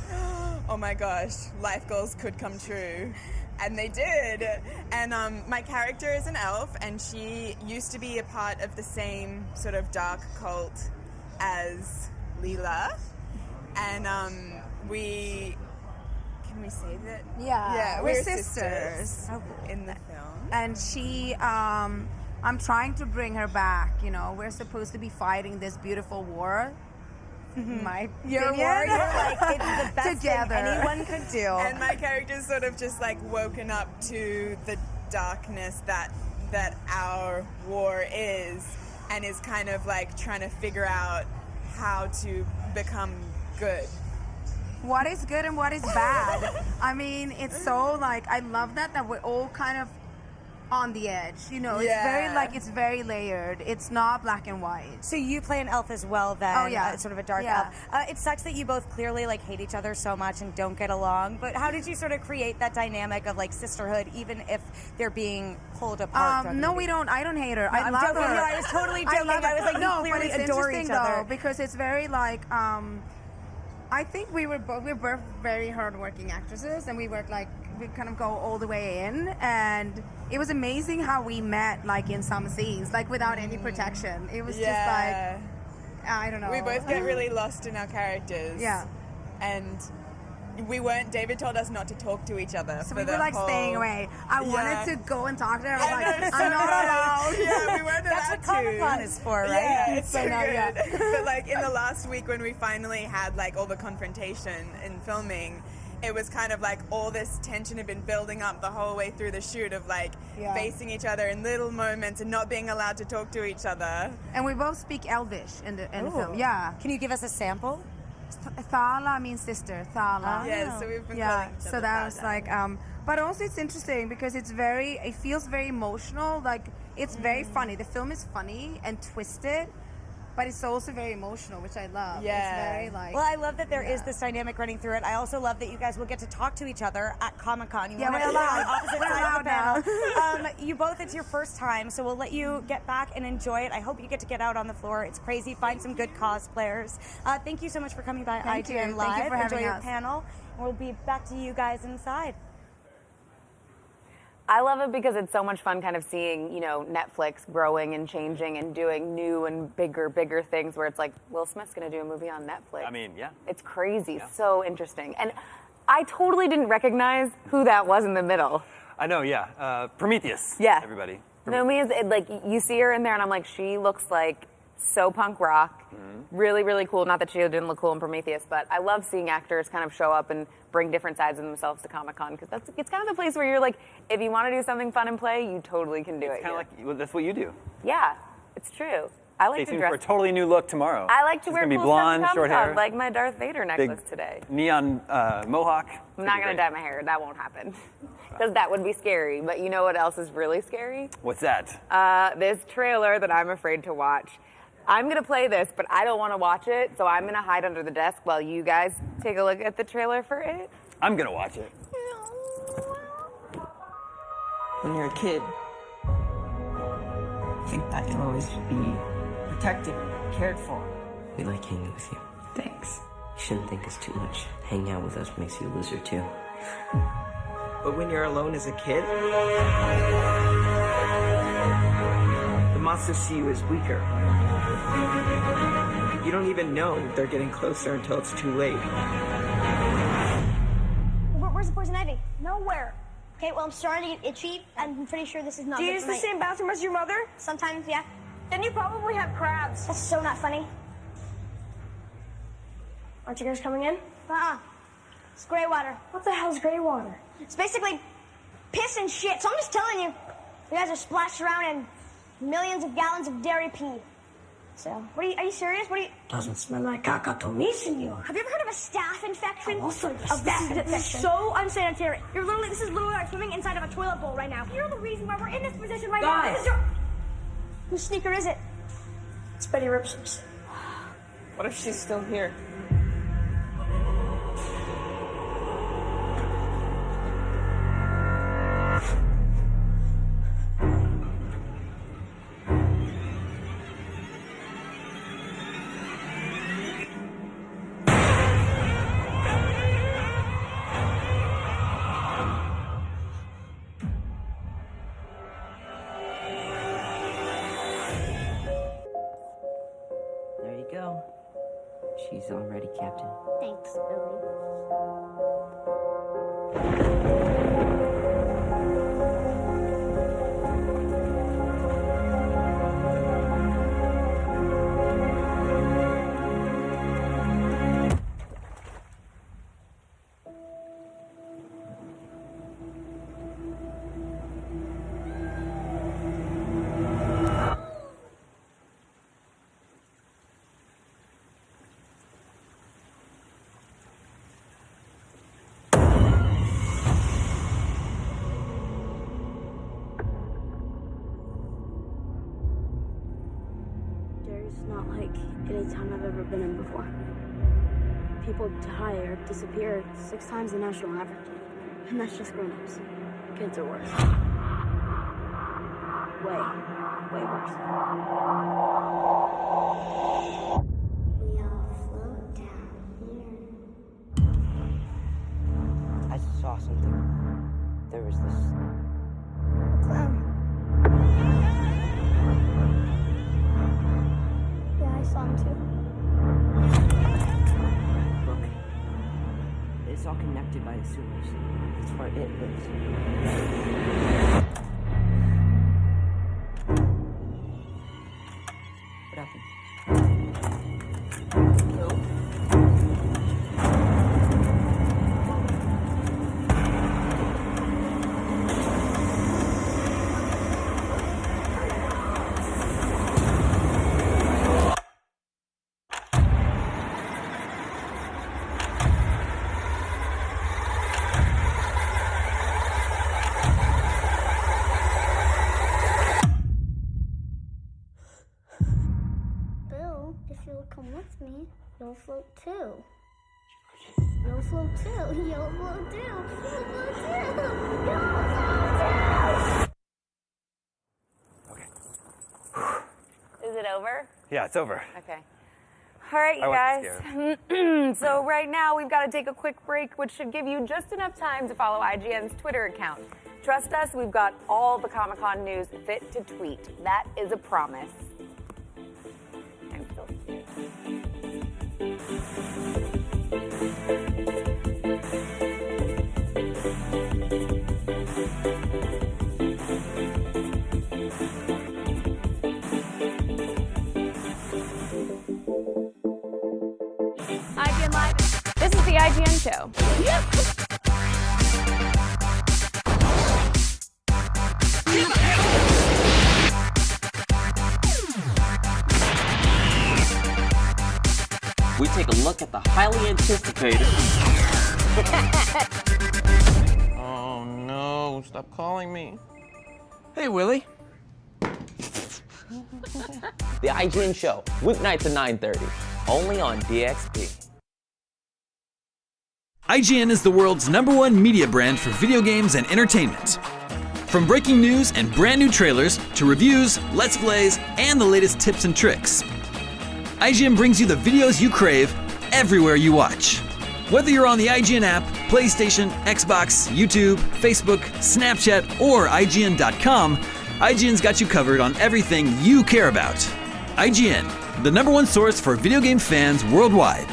oh my gosh, life goals could come true. And they did. And my character is an elf, and she used to be a part of the same sort of dark cult as Leela. And can we say that? Yeah, we're sisters. in the film. And she, I'm trying to bring her back. You know, we're supposed to be fighting this beautiful war. My Your opinion. war, you're like, it's the best Together. thing anyone could do. And my character's sort of just like woken up to the darkness that our war is, and is kind of like trying to figure out how to become good. What is good and what is bad? I mean, it's so like I love that we're all kind of on the edge. You know, it's very layered. It's not black and white. So you play an elf as well, then? Oh, yeah. Sort of a dark Yeah. elf. It sucks that you both clearly like hate each other so much and don't get along. But how did you sort of create that dynamic of like sisterhood, even if they're being pulled apart? throughout the No, movie? we don't. I don't hate her. No, I I'm love joking. her. No, I was totally joking. love her. I was like, you no, clearly but it's adore interesting each other. though because it's very like. I think we're both very hardworking actresses, and we kind of go all the way in, and it was amazing how we met, like in some scenes, like without any protection. It was just like, I don't know. We both get really lost in our characters. Yeah. And David told us not to talk to each other. So for we the were like whole, staying away. I wanted to go and talk to her. I was like, know, I'm not allowed. Yeah, we weren't That's allowed what Comic-Con is for, right? Yeah, it's so now, good. yeah. But like in the last week when we finally had like all the confrontation in filming, it was kind of like all this tension had been building up the whole way through the shoot of like facing each other in little moments and not being allowed to talk to each other. And we both speak Elvish in the film. Yeah. Can you give us a sample? Thala means sister. Thala. Yeah, so we've been calling each so other that was like, but also it's interesting because it feels very emotional. Like it's very funny. The film is funny and twisted, but it's also very emotional, which I love. Yeah. It's very like. Well, I love that there is this dynamic running through it. I also love that you guys will get to talk to each other at Comic-Con. Yeah, we're allowed. On opposite We're sides of the allowed panel. You both, it's your first time, so we'll let you get back and enjoy it. I hope you get to get out on the floor. It's crazy. Find some good cosplayers. Thank you so much for coming by Thank you. IGN Thank you Live. for having Enjoy your us. panel. We'll be back to you guys inside. I love it because it's so much fun kind of seeing, Netflix growing and changing and doing new and bigger things where it's like, Will Smith's going to do a movie on Netflix. I mean, yeah. It's crazy. So interesting. And I totally didn't recognize who that was in the middle. I know, yeah. Prometheus. Yeah. Everybody. Naomi is, like, you see her in there and I'm like, she looks like so punk rock. Really, really cool. Not that she didn't look cool in Prometheus, but I love seeing actors kind of show up and bring different sides of themselves to Comic-Con because it's kind of the place where you're like, if you want to do something fun and play, you totally can do it. It's kind of like, well, that's what you do. Yeah, it's true. I like Stay to tuned dress. for a totally new look tomorrow. I like to It's wear gonna be cool blonde, stuff to short Comic-Con, hair, like my Darth Vader necklace big today. neon mohawk. I'm not going to dye my hair. That won't happen. Because that would be scary. But you know what else is really scary? What's that? This trailer that I'm afraid to watch. I'm going to play this, but I don't want to watch it, so I'm going to hide under the desk while you guys take a look at the trailer for it. I'm going to watch it. When you're a kid, I think that you'll always be protected, cared for. We like hanging with you. Thanks. You shouldn't think it's too much. Hanging out with us makes you a loser too. But when you're alone as a kid, the monsters see you as weaker. You don't even know they're getting closer until it's too late. Where's the poison ivy? Nowhere. Okay, well, I'm starting to get itchy. I'm pretty sure this is not Do you good use for the my- same bathroom as your mother? Sometimes, yeah. Then you probably have crabs. That's so not funny. Aren't you guys coming in? It's gray water. What the hell's gray water? It's basically piss and shit. So I'm just telling you, you guys are splashed around in millions of gallons of dairy pee. So, are you serious? Doesn't smell like caca to me, senor. Have you ever heard of a staph infection? Also, a staph infection. This is so unsanitary. This is literally like swimming inside of a toilet bowl right now. You're the reason why we're in this position right now. This is your... Whose sneaker is it? It's Betty Ripsom's. What if she's still here? There you go. She's all ready, Captain. Thanks, Billy. Derry's not like any time I've ever been in before. People die or disappear 6 times the national average. And that's just grown-ups. Kids are worse. Way worse. We all float down here. I saw something. There was this Clown. Yeah, I saw him too. Look, it's all connected by the sewers. That's where it lives. What happened? If you'll come with me, you'll float too. You'll float too. You'll float too. You'll float too. You'll float too. Is it over? Yeah, it's over. Okay. All right, you I guys. So right now we've got to take a quick break, which should give you just enough time to follow IGN's Twitter account. Trust us, we've got all the Comic-Con news fit to tweet. That is a promise. I'm still. IGN Live. This is the IGN show. We take a look at the highly anticipated. Oh no, stop calling me. Hey, Willie. The IGN show, weeknights at 9:30, only on DXP. IGN is the world's #1 media brand for video games and entertainment. From breaking news and brand new trailers to reviews, let's plays, and the latest tips and tricks, IGN brings you the videos you crave everywhere you watch. Whether you're on the IGN app, PlayStation, Xbox, YouTube, Facebook, Snapchat, or IGN.com, IGN's got you covered on everything you care about. IGN, the #1 source for video game fans worldwide.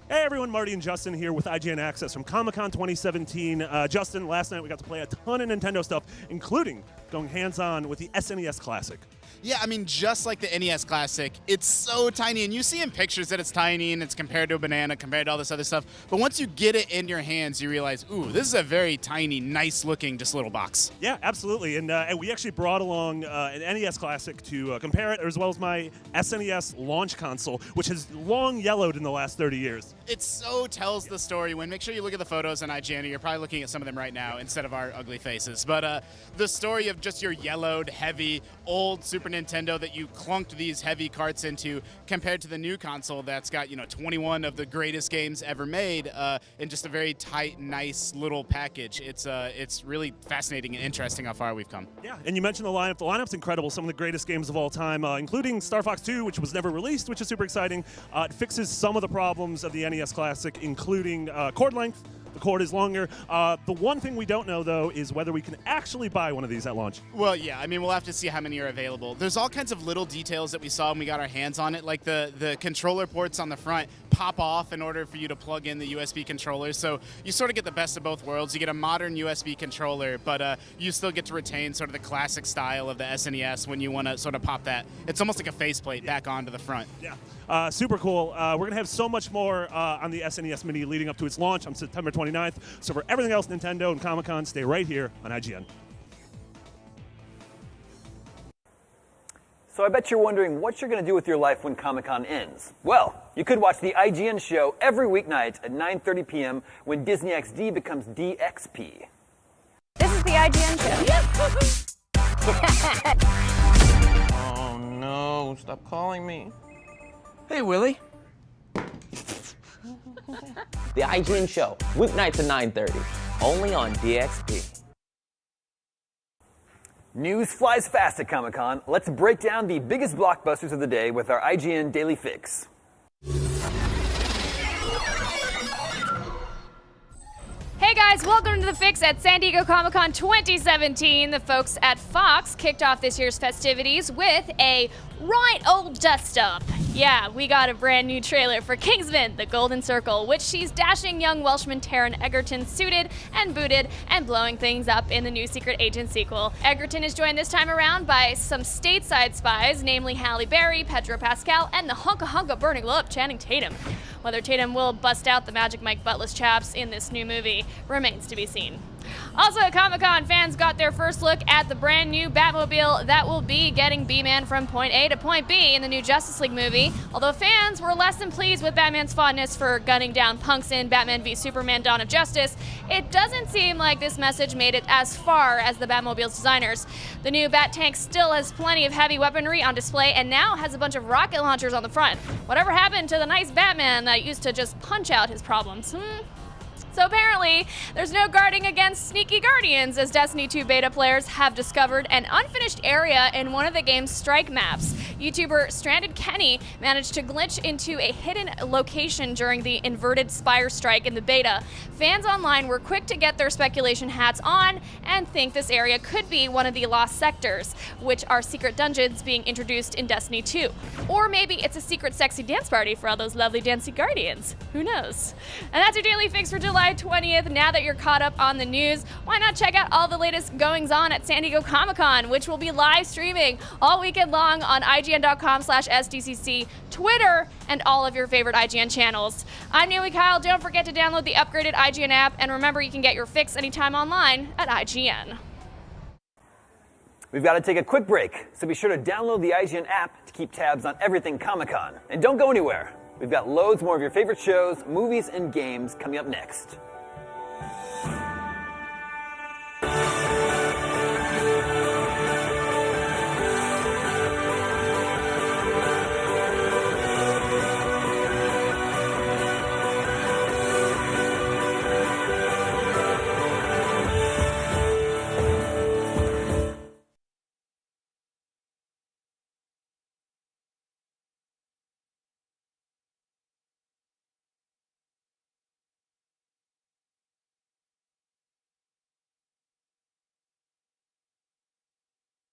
Hey everyone, Marty and Justin here with IGN Access from Comic-Con 2017. Justin, last night we got to play a ton of Nintendo stuff, including going hands-on with the SNES Classic. Yeah, I mean, just like the NES Classic, it's so tiny, and you see in pictures that it's tiny, and it's compared to a banana, compared to all this other stuff, but once you get it in your hands, you realize, ooh, this is a very tiny, nice-looking, just little box. Yeah, absolutely, and we actually brought along an NES Classic to compare it, as well as my SNES launch console, which has long yellowed in the last 30 years. It so tells the story. Make sure you look at the photos on IGN, you're probably looking at some of them right now instead of our ugly faces, but the story of just your yellowed, heavy, old Super Nintendo that you clunked these heavy carts into, compared to the new console that's got 21 of the greatest games ever made in just a very tight, nice little package. It's really fascinating and interesting how far we've come. Yeah, and you mentioned the lineup. The lineup's incredible. Some of the greatest games of all time, including Star Fox 2, which was never released, which is super exciting. It fixes some of the problems of the NES Classic, including cord length. The cord is longer. The one thing we don't know, though, is whether we can actually buy one of these at launch. Well, yeah, I mean, we'll have to see how many are available. There's all kinds of little details that we saw when we got our hands on it, like the controller ports on the front pop off in order for you to plug in the USB controller. So you sort of get the best of both worlds. You get a modern USB controller, but you still get to retain sort of the classic style of the SNES when you want to sort of pop that. It's almost like a faceplate back onto the front. Yeah, super cool. We're going to have so much more on the SNES Mini leading up to its launch on September 29th. So for everything else Nintendo and Comic-Con, stay right here on IGN. So I bet you're wondering what you're going to do with your life when Comic-Con ends. Well, you could watch the IGN show every weeknight at 9:30 p.m. when Disney XD becomes DXP. This is the IGN show. Oh no, stop calling me. Hey, Willie. The IGN show, weeknights at 9:30, only on DXP. News flies fast at Comic-Con. Let's break down the biggest blockbusters of the day with our IGN Daily Fix. Hey guys, welcome to The Fix at San Diego Comic-Con 2017. The folks at Fox kicked off this year's festivities with a right old dust-up. Yeah, we got a brand new trailer for Kingsman, The Golden Circle, which sees dashing young Welshman Taron Egerton suited and booted and blowing things up in the new Secret Agent sequel. Egerton is joined this time around by some stateside spies, namely Halle Berry, Pedro Pascal, and the hunka burning up Channing Tatum. Whether Tatum will bust out the Magic Mike Buttless chaps in this new movie remains to be seen. Also at Comic-Con, fans got their first look at the brand new Batmobile that will be getting B-Man from point A to point B in the new Justice League movie. Although fans were less than pleased with Batman's fondness for gunning down punks in Batman v Superman: Dawn of Justice, it doesn't seem like this message made it as far as the Batmobile's designers. The new Bat tank still has plenty of heavy weaponry on display and now has a bunch of rocket launchers on the front. Whatever happened to the nice Batman that used to just punch out his problems? So apparently, there's no guarding against sneaky guardians, as Destiny 2 beta players have discovered an unfinished area in one of the game's strike maps. YouTuber Stranded Kenny managed to glitch into a hidden location during the inverted spire strike in the beta. Fans online were quick to get their speculation hats on and think this area could be one of the lost sectors, which are secret dungeons being introduced in Destiny 2. Or maybe it's a secret sexy dance party for all those lovely dancing guardians. Who knows? And that's your Daily Fix for July 20th. Now that you're caught up on the news, why not check out all the latest goings-on at San Diego Comic-Con, which will be live streaming all weekend long on IGN.com/SDCC, Twitter, and all of your favorite IGN channels. I'm Naomi Kyle. Don't forget to download the upgraded IGN app, and remember, you can get your fix anytime online at IGN. We've got to take a quick break, so be sure to download the IGN app to keep tabs on everything Comic-Con. And don't go anywhere. We've got loads more of your favorite shows, movies, and games coming up next.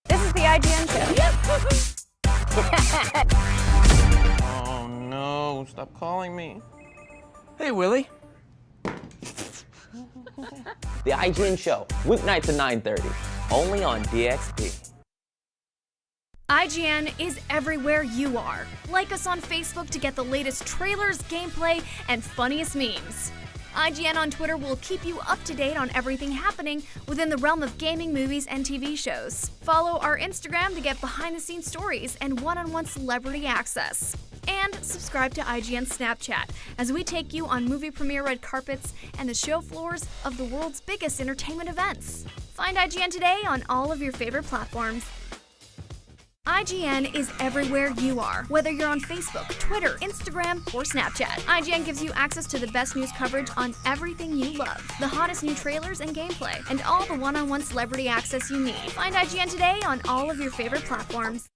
This is the IGN show. Oh no, stop calling me. Hey, Willie. The IGN Show, weeknights at 9:30, only on DXP. IGN is everywhere you are. Like us on Facebook to get the latest trailers, gameplay, and funniest memes. IGN on Twitter will keep you up to date on everything happening within the realm of gaming, movies, and TV shows. Follow our Instagram to get behind-the-scenes stories and one-on-one celebrity access. And subscribe to IGN Snapchat as we take you on movie premiere red carpets and the show floors of the world's biggest entertainment events. Find IGN today on all of your favorite platforms. IGN is everywhere you are, whether you're on Facebook, Twitter, Instagram, or Snapchat. IGN gives you access to the best news coverage on everything you love, the hottest new trailers and gameplay, and all the one-on-one celebrity access you need. Find IGN today on all of your favorite platforms.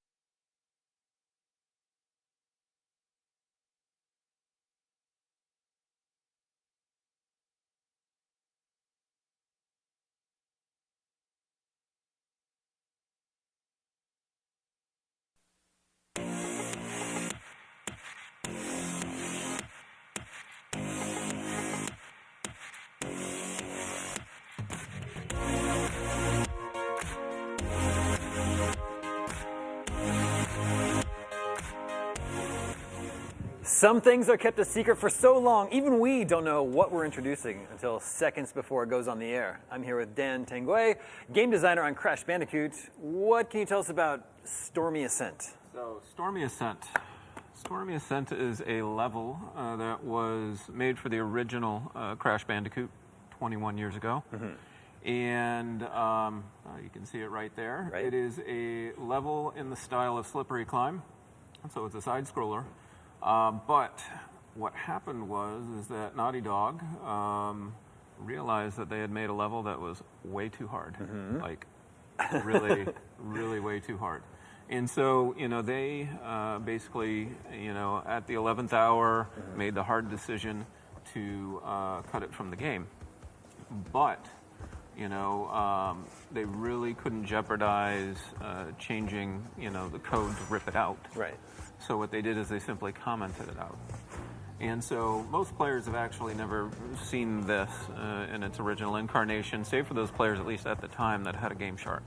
Some things are kept a secret for so long, even we don't know what we're introducing until seconds before it goes on the air. I'm here with Dan Tanguay, game designer on Crash Bandicoot. What can you tell us about Stormy Ascent? So, Stormy Ascent. Stormy Ascent is a level that was made for the original Crash Bandicoot 21 years ago. Mm-hmm. And you can see it right there. Right. It is a level in the style of Slippery Climb. So it's a side scroller. But what happened is that Naughty Dog realized that they had made a level that was way too hard. Mm-hmm. Like really, really way too hard. And so, they basically, at the 11th hour, made the hard decision to cut it from the game. But, they really couldn't jeopardize changing, the code to rip it out. Right. So what they did is they simply commented it out. And so most players have actually never seen this in its original incarnation, save for those players, at least at the time, that had a Game Shark.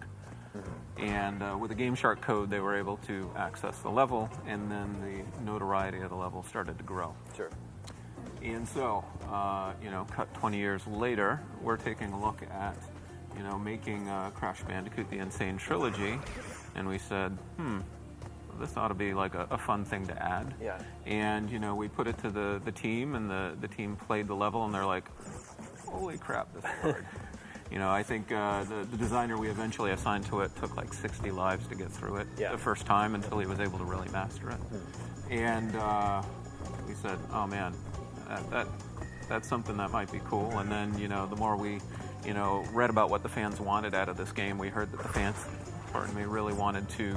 And with the Game Shark code, they were able to access the level, and then the notoriety of the level started to grow. Sure. And so, cut 20 years later, we're taking a look at, making Crash Bandicoot the Insane Trilogy, and we said, this ought to be like a fun thing to add. Yeah. And, we put it to the team, and the team played the level, and they're like, holy crap, this is hard. I think the designer we eventually assigned to it took like 60 lives to get through it the first time until he was able to really master it. And we said, oh man, that's something that might be cool. And then, the more we, read about what the fans wanted out of this game, we heard that the fans, really wanted to,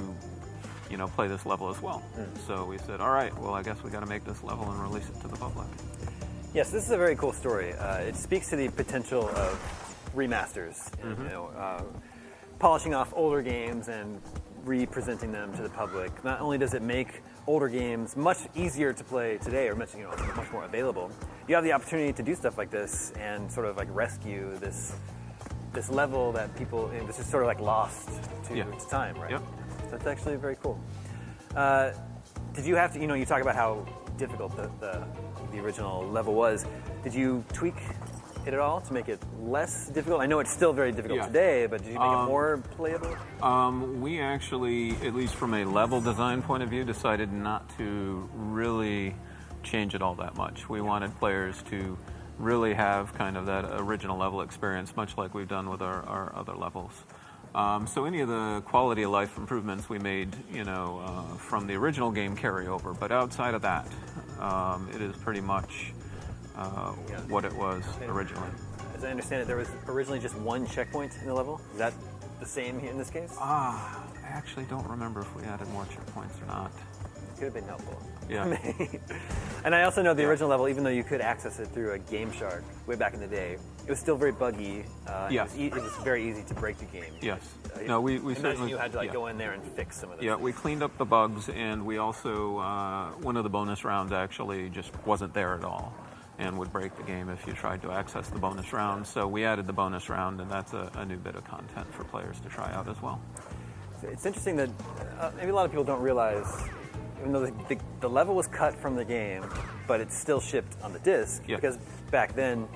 play this level as well. So we said, all right, well, I guess we got to make this level and release it to the public. Yes, this is a very cool story. It speaks to the potential of remasters, polishing off older games and representing them to the public. Not only does it make older games much easier to play today, or much more available, you have the opportunity to do stuff like this and sort of like rescue this level that people, this is sort of like lost to its time, right? Yep. So it's actually very cool. Did you have to, you talk about how difficult the original level was. Did you tweak it at all to make it less difficult? I know it's still very difficult today, but did you make it more playable? We actually, at least from a level design point of view, decided not to really change it all that much. We wanted players to really have kind of that original level experience, much like we've done with our other levels. So any of the quality of life improvements we made, from the original game carry over, but outside of that, it is pretty much what it was originally. As I understand it, there was originally just one checkpoint in the level. Is that the same in this case? I actually don't remember if we added more checkpoints or not. Could have been helpful. Yeah. And I also know the original level, even though you could access it through a Game Shark way back in the day, it was still very buggy. Yes. It was very easy to break the game. Yes. No, we certainly... you had to go in there and fix some of those Yeah, things. we cleaned up the bugs, and we also, one of the bonus rounds actually just wasn't there at all and would break the game if you tried to access the bonus round. So we added the bonus round, and that's a new bit of content for players to try out as well. It's interesting that maybe a lot of people don't realize, even though the level was cut from the game, but it's still shipped on the disc, because back then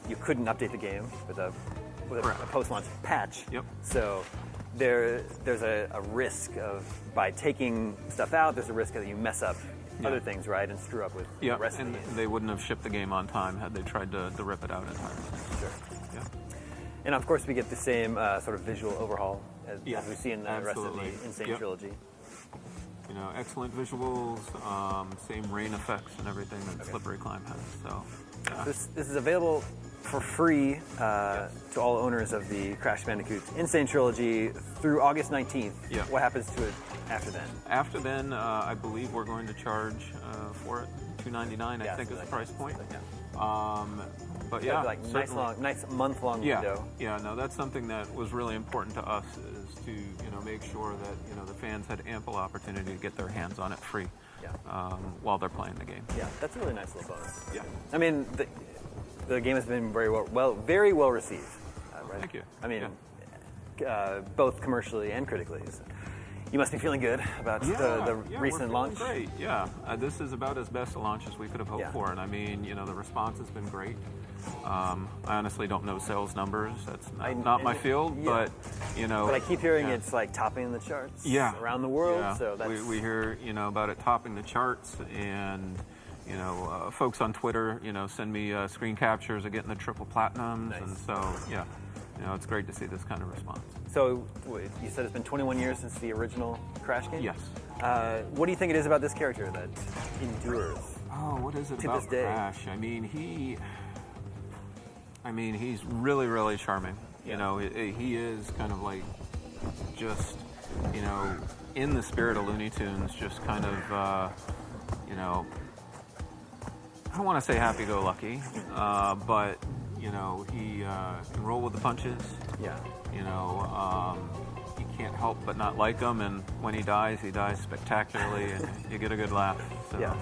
you couldn't update the game with a post-launch patch. Yep. So there's a risk of, by taking stuff out, there's a risk that you mess up other things, right, and screw up with the rest of the game. They wouldn't have shipped the game on time had they tried to rip it out entirely. Sure. Yeah. And of course we get the same sort of visual overhaul as we see in the rest of the Insane Trilogy. Excellent visuals, same rain effects and everything that Slippery Climb has. So this is available for free to all owners of the Crash Bandicoot Insane Trilogy through August 19th. Yeah. What happens to it after then? After then, I believe we're going to charge for it $2.99. I think is the price point. But yeah, like nice month-long window. Yeah, no, that's something that was really important to us, is to make sure that the fans had ample opportunity to get their hands on it free while they're playing the game. Yeah, that's a really nice little bonus. Yeah, I mean the game has been very well received. Right? Thank you. I mean, both commercially and critically. So you must be feeling good about the recent launch. Great. Yeah, this is about as best a launch as we could have hoped for, and I mean, the response has been great. I honestly don't know sales numbers. That's not my field, but But I keep hearing it's like topping the charts around the world. Yeah. So that's... we hear about it topping the charts, and folks on Twitter send me screen captures of getting the triple platinums, and so it's great to see this kind of response. So you said it's been 21 years since the original Crash game? Yes. What do you think it is about this character that endures? Oh, what is it to about this day? Crash? I mean, he's really, really charming. You know, he is kind of like just, you know, in the spirit of Looney Tunes, just kind of, you know, I don't want to say happy-go-lucky, but, you know, he can roll with the punches. Yeah. You know, you can't help but not like him, and when he dies spectacularly, and you get a good laugh. So. Yeah.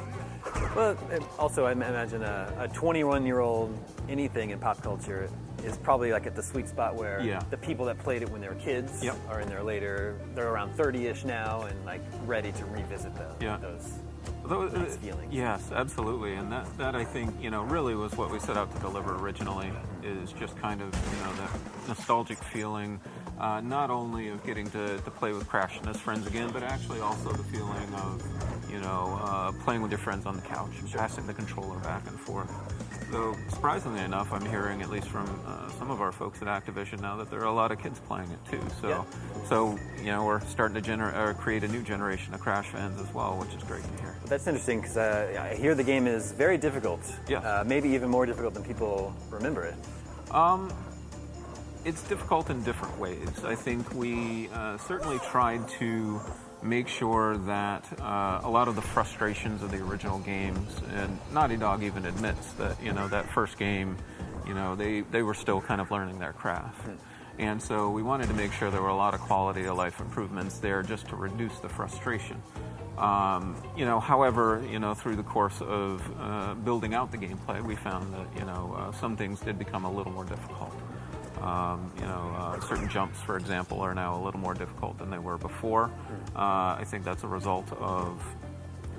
Well, also, I imagine a 21-year-old anything in pop culture is probably like at the sweet spot where the people that played it when they were kids are in their later, they're around 30-ish now and like ready to revisit those feelings. Yes, absolutely. And that I think, you know, really was what we set out to deliver originally, is just kind of, you know, that nostalgic feeling, not only of getting to play with Crash and his friends again, but actually also the feeling of, you know, playing with your friends on the couch, passing the controller back and forth. Though, surprisingly enough, I'm hearing, at least from some of our folks at Activision now, that there are a lot of kids playing it too. So you know, we're starting to create a new generation of Crash fans as well, which is great to hear. That's interesting, because I hear the game is very difficult. Yeah. Maybe even more difficult than people remember it. It's difficult in different ways. I think we certainly tried to make sure that a lot of the frustrations of the original games, and Naughty Dog even admits that, you know, that first game, you know, they were still kind of learning their craft. And so we wanted to make sure there were a lot of quality of life improvements there just to reduce the frustration. You know, however, you know, through the course of building out the gameplay, we found that, you know, some things did become a little more difficult. You know, certain jumps, for example, are now a little more difficult than they were before. I think that's a result of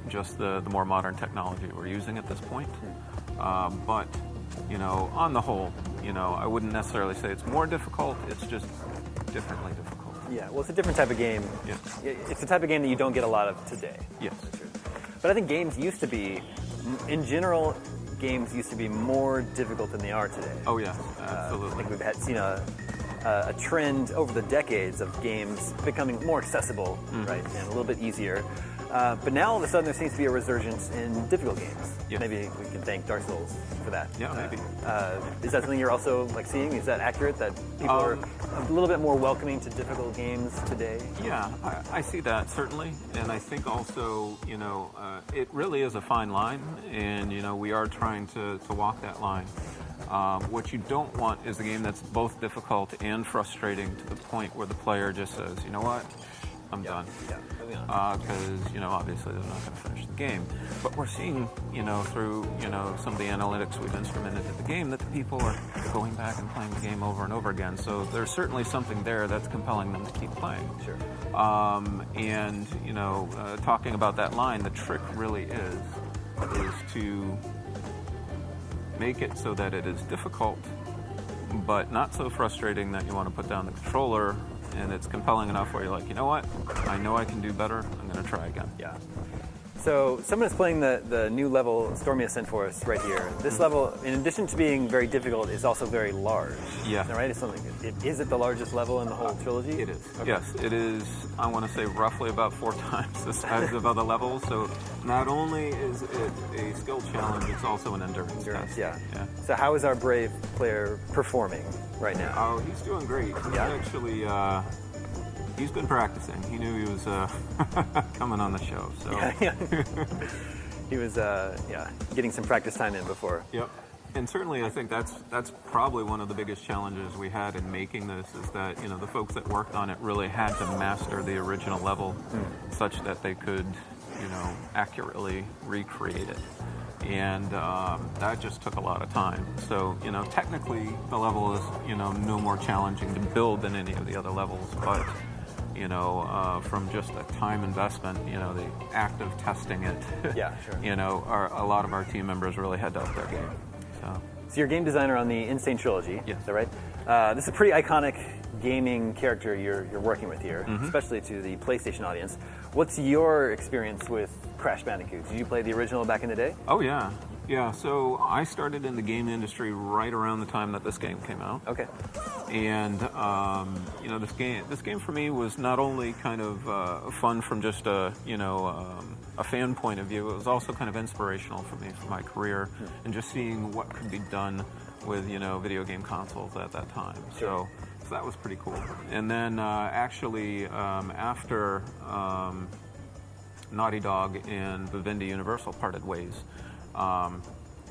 just the more modern technology we're using at this point. But, you know, on the whole, you know, I wouldn't necessarily say it's more difficult, it's just differently difficult. Yeah, well, it's a different type of game. Yeah. It's the type of game that you don't get a lot of today. Yes. But I think games used to be, in general, games used to be more difficult than they are today. Oh yeah, absolutely. I think we've seen a trend over the decades of games becoming more accessible, right, and a little bit easier. But now all of a sudden there seems to be a resurgence in difficult games. Yeah. Maybe we can thank Dark Souls for that. Yeah, maybe. Is that something you're also like seeing? Is that accurate, that people are a little bit more welcoming to difficult games today? Yeah, I see that certainly, and I think also, you know, it really is a fine line, and you know, we are trying to walk that line. What you don't want is a game that's both difficult and frustrating to the point where the player just says, you know what, I'm done. Because, you know, obviously they're not going to finish the game. But we're seeing, you know, through, you know, some of the analytics we've instrumented in the game that the people are going back and playing the game over and over again. So there's certainly something there that's compelling them to keep playing. Sure. And, you know, talking about that line, the trick really is to make it so that it is difficult, but not so frustrating that you want to put down the controller, and it's compelling enough where you're like, you know what, I know I can do better, I'm going to try again. Yeah. So someone is playing the new level, Stormy Ascent, for us right here. This level, in addition to being very difficult, is also very large. Yeah. Is that right? It's something. Is it the largest level in the whole trilogy? It is. Okay. Yes, it is. I want to say roughly about 4 times the size of other levels. So not only is it a skill challenge, it's also an endurance test. Yeah. Yeah. So how is our brave player performing right now? Oh, he's doing great. He's actually. He's been practicing. He knew he was coming on the show. So he was getting some practice time in before. Yep. And certainly I think that's probably one of the biggest challenges we had in making this, is that, you know, the folks that worked on it really had to master the original level such that they could, you know, accurately recreate it. And that just took a lot of time. So, you know, technically the level is, you know, no more challenging to build than any of the other levels, but you know, from just a time investment, you know, the act of testing it, you know, a lot of our team members really had to up their game. So you're a game designer on the Insane Trilogy, is that right? This is a pretty iconic gaming character you're working with here, especially to the PlayStation audience. What's your experience with Crash Bandicoot? Did you play the original back in the day? Oh, yeah. Yeah, so I started in the game industry right around the time that this game came out. Okay. And, you know, this game for me was not only kind of fun from just a, you know, a fan point of view, it was also kind of inspirational for me for my career and just seeing what could be done with, you know, video game consoles at that time. Sure. that was pretty cool. And then actually after Naughty Dog and Vivendi Universal parted ways,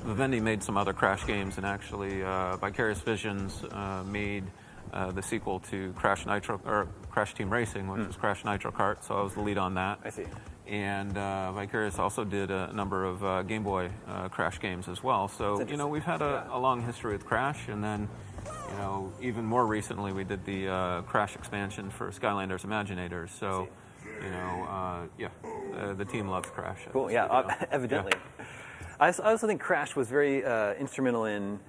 Vivendi made some other Crash games, and actually Vicarious Visions made the sequel to Crash Team Racing, which was Crash Nitro Kart, so I was the lead on that. I see. And Vicarious also did a number of Game Boy Crash games as well. So, you know, we've had a long history with Crash, and then, you know, even more recently we did the Crash expansion for Skylanders Imaginators. So, you know, the team loves Crash. Cool, yeah, evidently. Yeah. I also think Crash was very instrumental in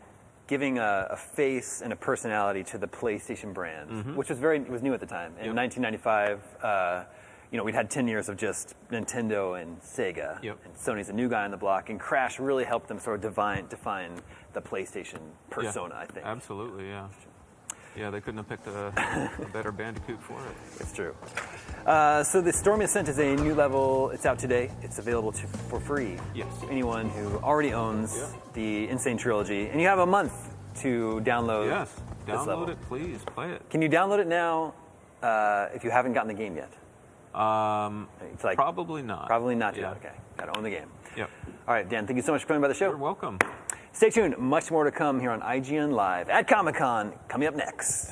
giving a face and a personality to the PlayStation brand, which was new at the time. In 1995, you know, we'd had 10 years of just Nintendo and Sega, and Sony's a new guy on the block, and Crash really helped them sort of define the PlayStation persona, I think. Absolutely, yeah. Yeah, they couldn't have picked a better Bandicoot for it. It's true. So the Stormy Ascent is a new level. It's out today. It's available for free to anyone who already owns the Insane Trilogy. And you have a month to download this level. Download it, please. Play it. Can you download it now if you haven't gotten the game yet? It's like, probably not. Probably not yet. Okay. Got to own the game. Yep. All right, Dan, thank you so much for coming by the show. You're welcome. Stay tuned. Much more to come here on IGN Live at Comic-Con. Coming up next.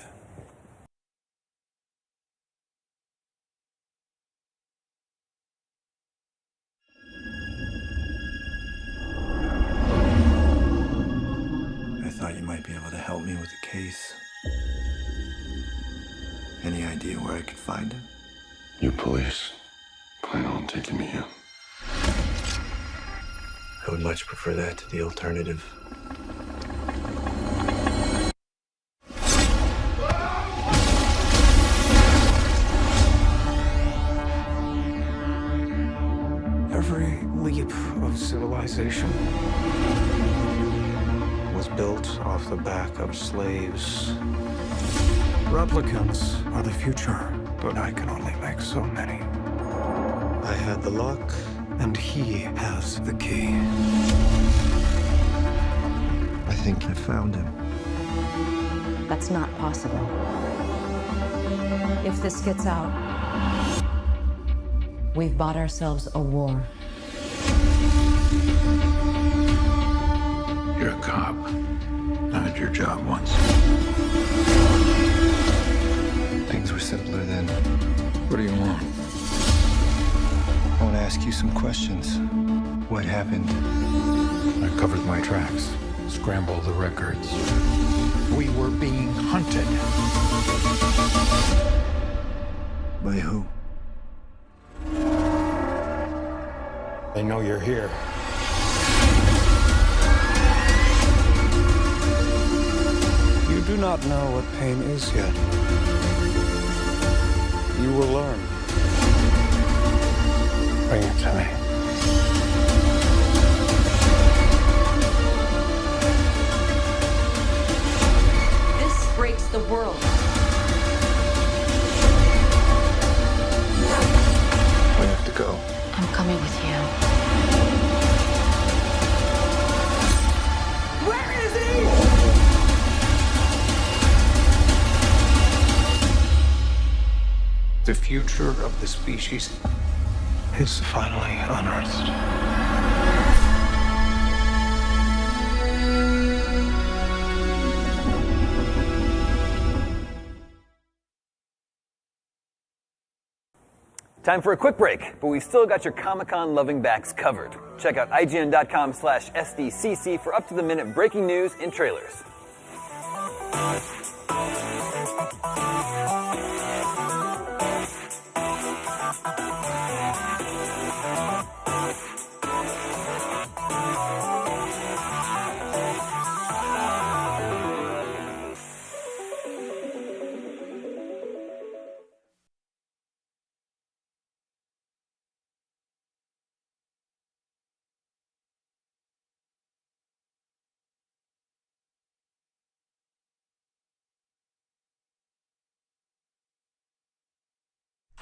I thought you might be able to help me with the case. Any idea where I could find him? You police plan on taking me in? I would much prefer that to the alternative. Every leap of civilization was built off the back of slaves. Replicants are the future, but I can only make so many. I had the luck, and he has the key. I think I found him. That's not possible. If this gets out, we've bought ourselves a war. You're a cop. I had your job once. Things were simpler then. What do you want? I want to ask you some questions. What happened? I covered my tracks, scrambled the records. We were being hunted. By who? They know you're here. You do not know what pain is yet. You will learn. Bring it to me. This breaks the world. We have to go. I'm coming with you. Where is he? The future of the species is finally unearthed. Time for a quick break, but we've still got your Comic-Con loving backs covered. Check out IGN.com/SDCC for up-to-the-minute breaking news and trailers.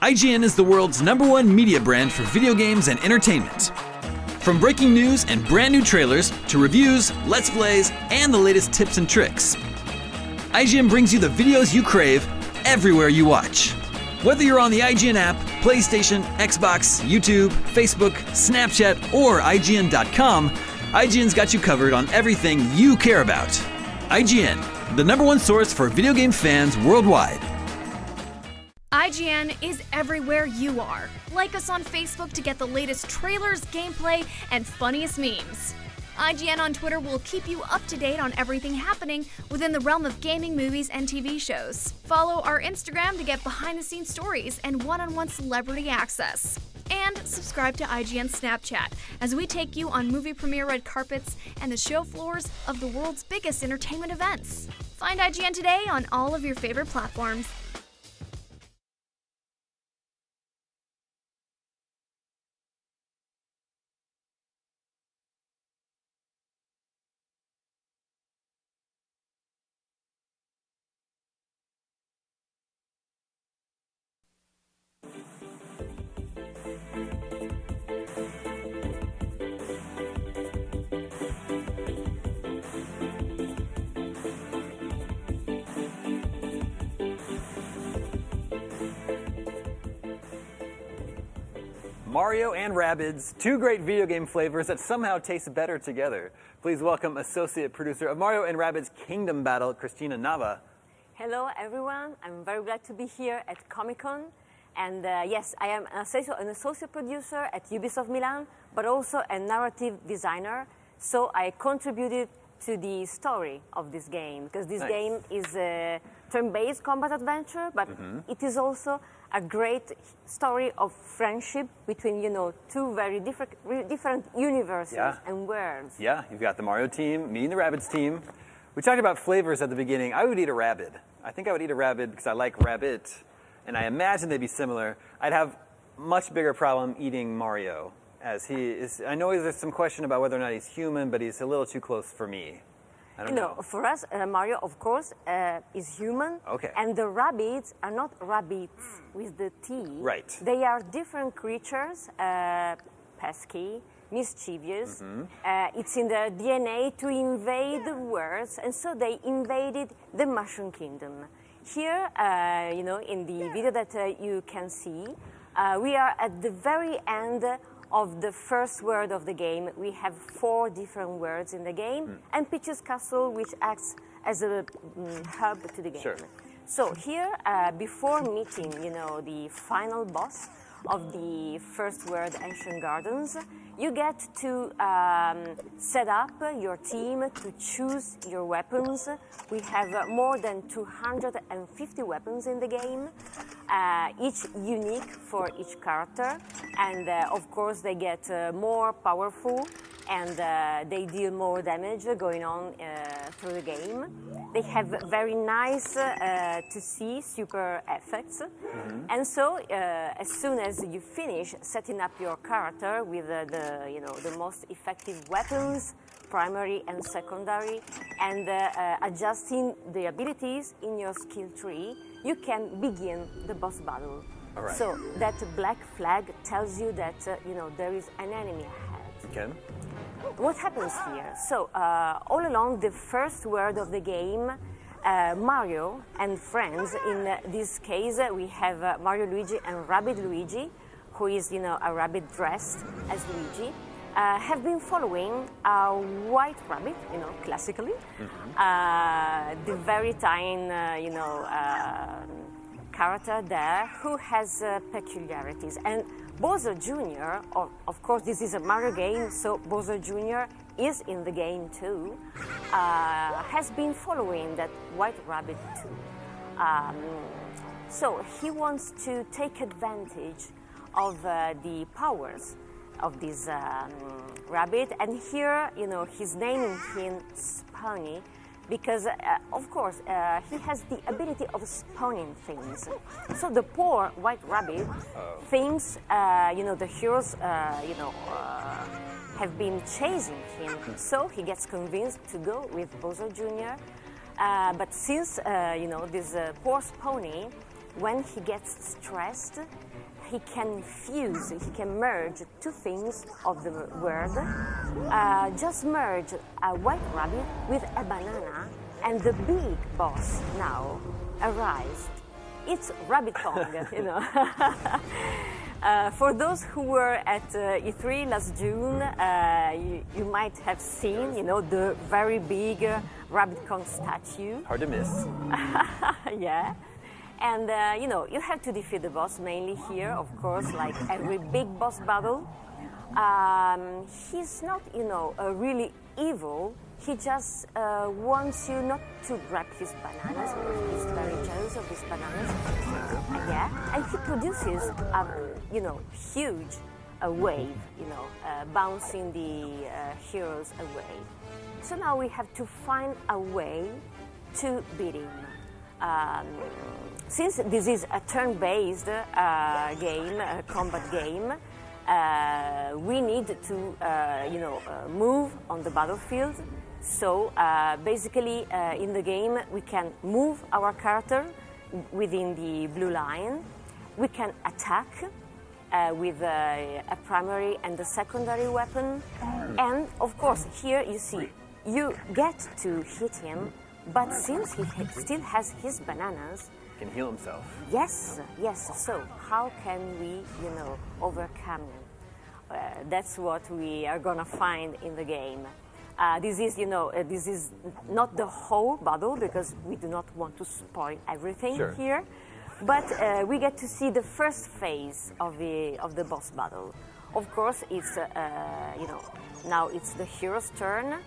IGN is the world's #1 media brand for video games and entertainment. From breaking news and brand new trailers to reviews, let's plays, and the latest tips and tricks. IGN brings you the videos you crave everywhere you watch. Whether you're on the IGN app, PlayStation, Xbox, YouTube, Facebook, Snapchat, or IGN.com, IGN's got you covered on everything you care about. IGN, the #1 source for video game fans worldwide. IGN is everywhere you are. Like us on Facebook to get the latest trailers, gameplay, and funniest memes. IGN on Twitter will keep you up to date on everything happening within the realm of gaming, movies, and TV shows. Follow our Instagram to get behind-the-scenes stories and one-on-one celebrity access. And subscribe to IGN Snapchat as we take you on movie premiere red carpets and the show floors of the world's biggest entertainment events. Find IGN today on all of your favorite platforms. Mario and Rabbids, two great video game flavors that somehow taste better together. Please welcome associate producer of Mario and Rabbids Kingdom Battle, Christina Nava. Hello everyone, I'm very glad to be here at Comic-Con. And yes, I am an associate producer at Ubisoft Milan, but also a narrative designer. So I contributed to the story of this game, because this game is a turn-based combat adventure, but it is also a great story of friendship between, you know, two very different universes and worlds. Yeah, you've got the Mario team, me and the Rabbids team. We talked about flavors at the beginning. I would eat a Rabbid. I think I would eat a Rabbid because I like Rabbit, and I imagine they'd be similar. I'd have much bigger problem eating Mario, as he is. I know there's some question about whether or not he's human, but he's a little too close for me. I don't know. For us, Mario, of course, is human. Okay. And the rabbits are not rabbits with the T. Right. They are different creatures, pesky, mischievous. It's in their DNA to invade the world, and so they invaded the Mushroom Kingdom. Here, you know, in the video that you can see, we are at the very end of the first world of the game. We have 4 different worlds in the game, and Peach's Castle, which acts as a hub to the game. Sure. So here, before meeting, you know, the final boss of the first world, Ancient Gardens, you get to set up your team to choose your weapons. We have more than 250 weapons in the game, each unique for each character, and of course they get more powerful and they deal more damage going on through the game. They have very nice to see super effects, and so as soon as you finish setting up your character with the most effective weapons, primary and secondary, and adjusting the abilities in your skill tree, you can begin the boss battle. All right. So that black flag tells you that there is an enemy ahead. Okay. What happens here? So all along the first world of the game, Mario and friends, in this case we have Mario Luigi and Rabbid Luigi, who is a rabbit dressed as Luigi, have been following a white rabbit, classically, the very tiny, character there who has peculiarities. And Bowser Jr., of course this is a Mario game, so Bowser Jr. is in the game too, has been following that white rabbit too. So he wants to take advantage of the powers of this rabbit, and here, he's naming him Spawny, because, of course, he has the ability of spawning things. So the poor white rabbit thinks, the heroes, have been chasing him. So he gets convinced to go with Bowser Jr. But since, this poor Spawny, when he gets stressed, he can fuse, he can merge 2 things of the world. Just merge a white rabbit with a banana, And the big boss now arrives. It's Rabbit Kong, you know. For those who were at E3 last June, you might have seen, you know, the very big Rabbit Kong statue. Hard to miss. Yeah. And, you know, you have to defeat the boss mainly here, of course, like every big boss battle. He's not, you know, really evil. He just wants you not to grab his bananas because he's very jealous of his bananas. Yeah, and he produces a, you know, huge wave, you know, bouncing the heroes away. So now we have to find a way to beat him. Since this is a turn-based game, a combat game, we need to, you know, move on the battlefield. So basically, in the game, we can move our character within the blue line. We can attack with a primary and a secondary weapon. And of course, here you see, you get to hit him, but since he still has his bananas, he can heal himself. Yes, yes. So how can we, you know, overcome him? That's what we are gonna find in the game. This is, you know, this is not the whole battle because we do not want to spoil everything here. But we get to see the first phase of the boss battle. Of course, it's you know, now it's the hero's turn,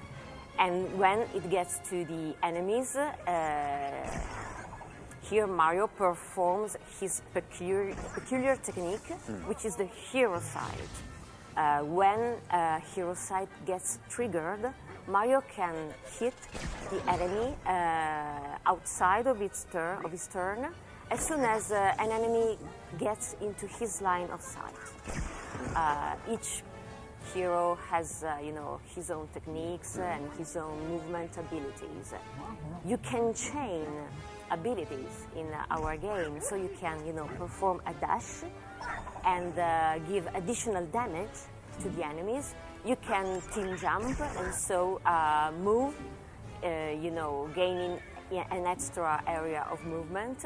and when it gets to the enemies, here Mario performs his peculiar technique, which is the hero side. When hero side gets triggered, Mario can hit the enemy outside of his turn as soon as an enemy gets into his line of sight. Each hero has, you know, his own techniques and his own movement abilities. You can chain abilities in our game, so you can, you know, perform a dash and give additional damage to the enemies. You can team jump and so move, you know, gaining an extra area of movement.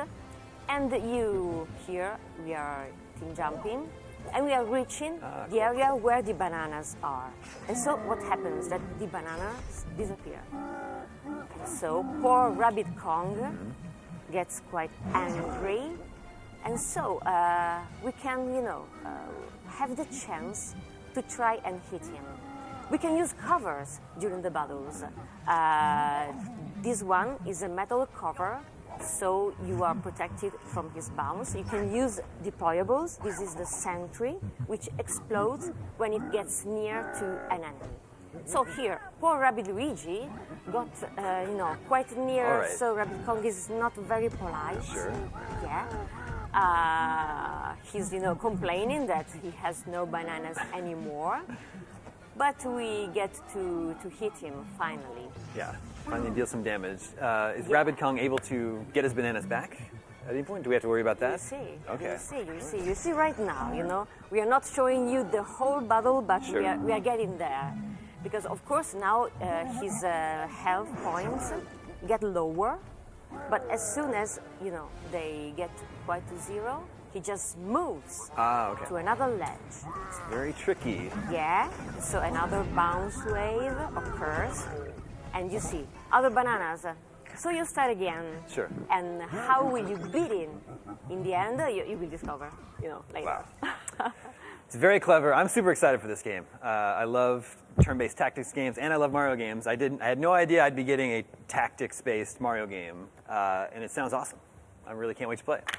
And you, here, we are team jumping and we are reaching the area where the bananas are. And so what happens that the bananas disappear. So poor Rabbit Kong gets quite angry. And so we can, you know, have the chance to try and hit him. We can use covers during the battles. This one is a metal cover, so you are protected from his bounce. You can use deployables. This is the sentry, which explodes when it gets near to an enemy. So here, poor Rabbit Luigi got, you know, quite near, so Rabbit Kong is not very polite. Yeah. He's, you know, complaining that he has no bananas anymore. But we get to hit him finally. Yeah, finally deal some damage. Is Rabbit Kong able to get his bananas back at any point? Do we have to worry about that? You see. Okay. You see right now, you know, we are not showing you the whole battle, but we are getting there. Because of course now his health points get lower, but as soon as, you know, they get quite to zero, he just moves to another ledge. It's very tricky. Yeah, so another bounce wave occurs, and you see other bananas. So you start again. Sure. And how will you beat him? In the end, you will discover, you know, later. Wow. It's very clever. I'm super excited for this game. I love turn-based tactics games, and I love Mario games. I had no idea I'd be getting a tactics-based Mario game, and it sounds awesome. I really can't wait to play it.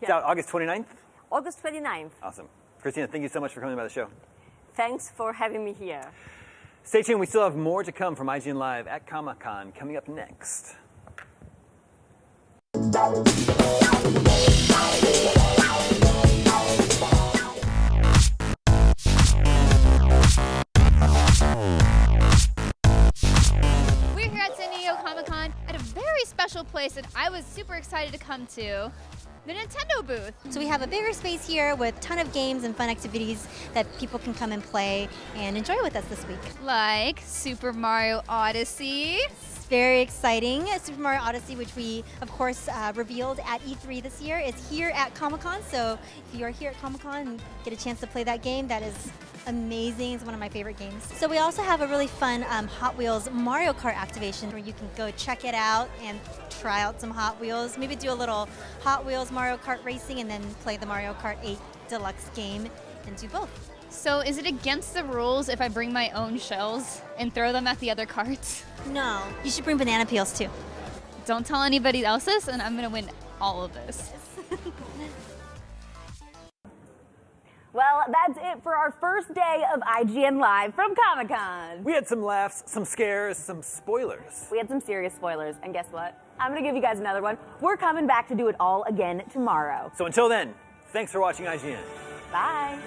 It's out August 29th? August 29th. Awesome. Christina, thank you so much for coming by the show. Thanks for having me here. Stay tuned. We still have more to come from IGN Live at Comic-Con coming up next. We're here at San Diego Comic-Con at a very special place that I was super excited to come to. the Nintendo booth. So we have a bigger space here with a ton of games and fun activities that people can come and play and enjoy with us this week. Like Super Mario Odyssey. Very exciting. Super Mario Odyssey, which we, of course, revealed at E3 this year, is here at Comic-Con. So if you are here at Comic-Con and get a chance to play that game, that is amazing. It's one of my favorite games. So we also have a really fun Hot Wheels Mario Kart activation where you can go check it out and try out some Hot Wheels. Maybe do a little Hot Wheels Mario Kart racing and then play the Mario Kart 8 Deluxe game and do both. So is it against the rules if I bring my own shells and throw them at the other carts? No, you should bring banana peels too. Don't tell anybody else this, and I'm gonna win all of this. Well, that's it for our first day of IGN Live from Comic-Con. We had some laughs, some scares, some spoilers. We had some serious spoilers, and guess what? I'm gonna give you guys another one. We're coming back to do it all again tomorrow. So until then, thanks for watching IGN. Bye.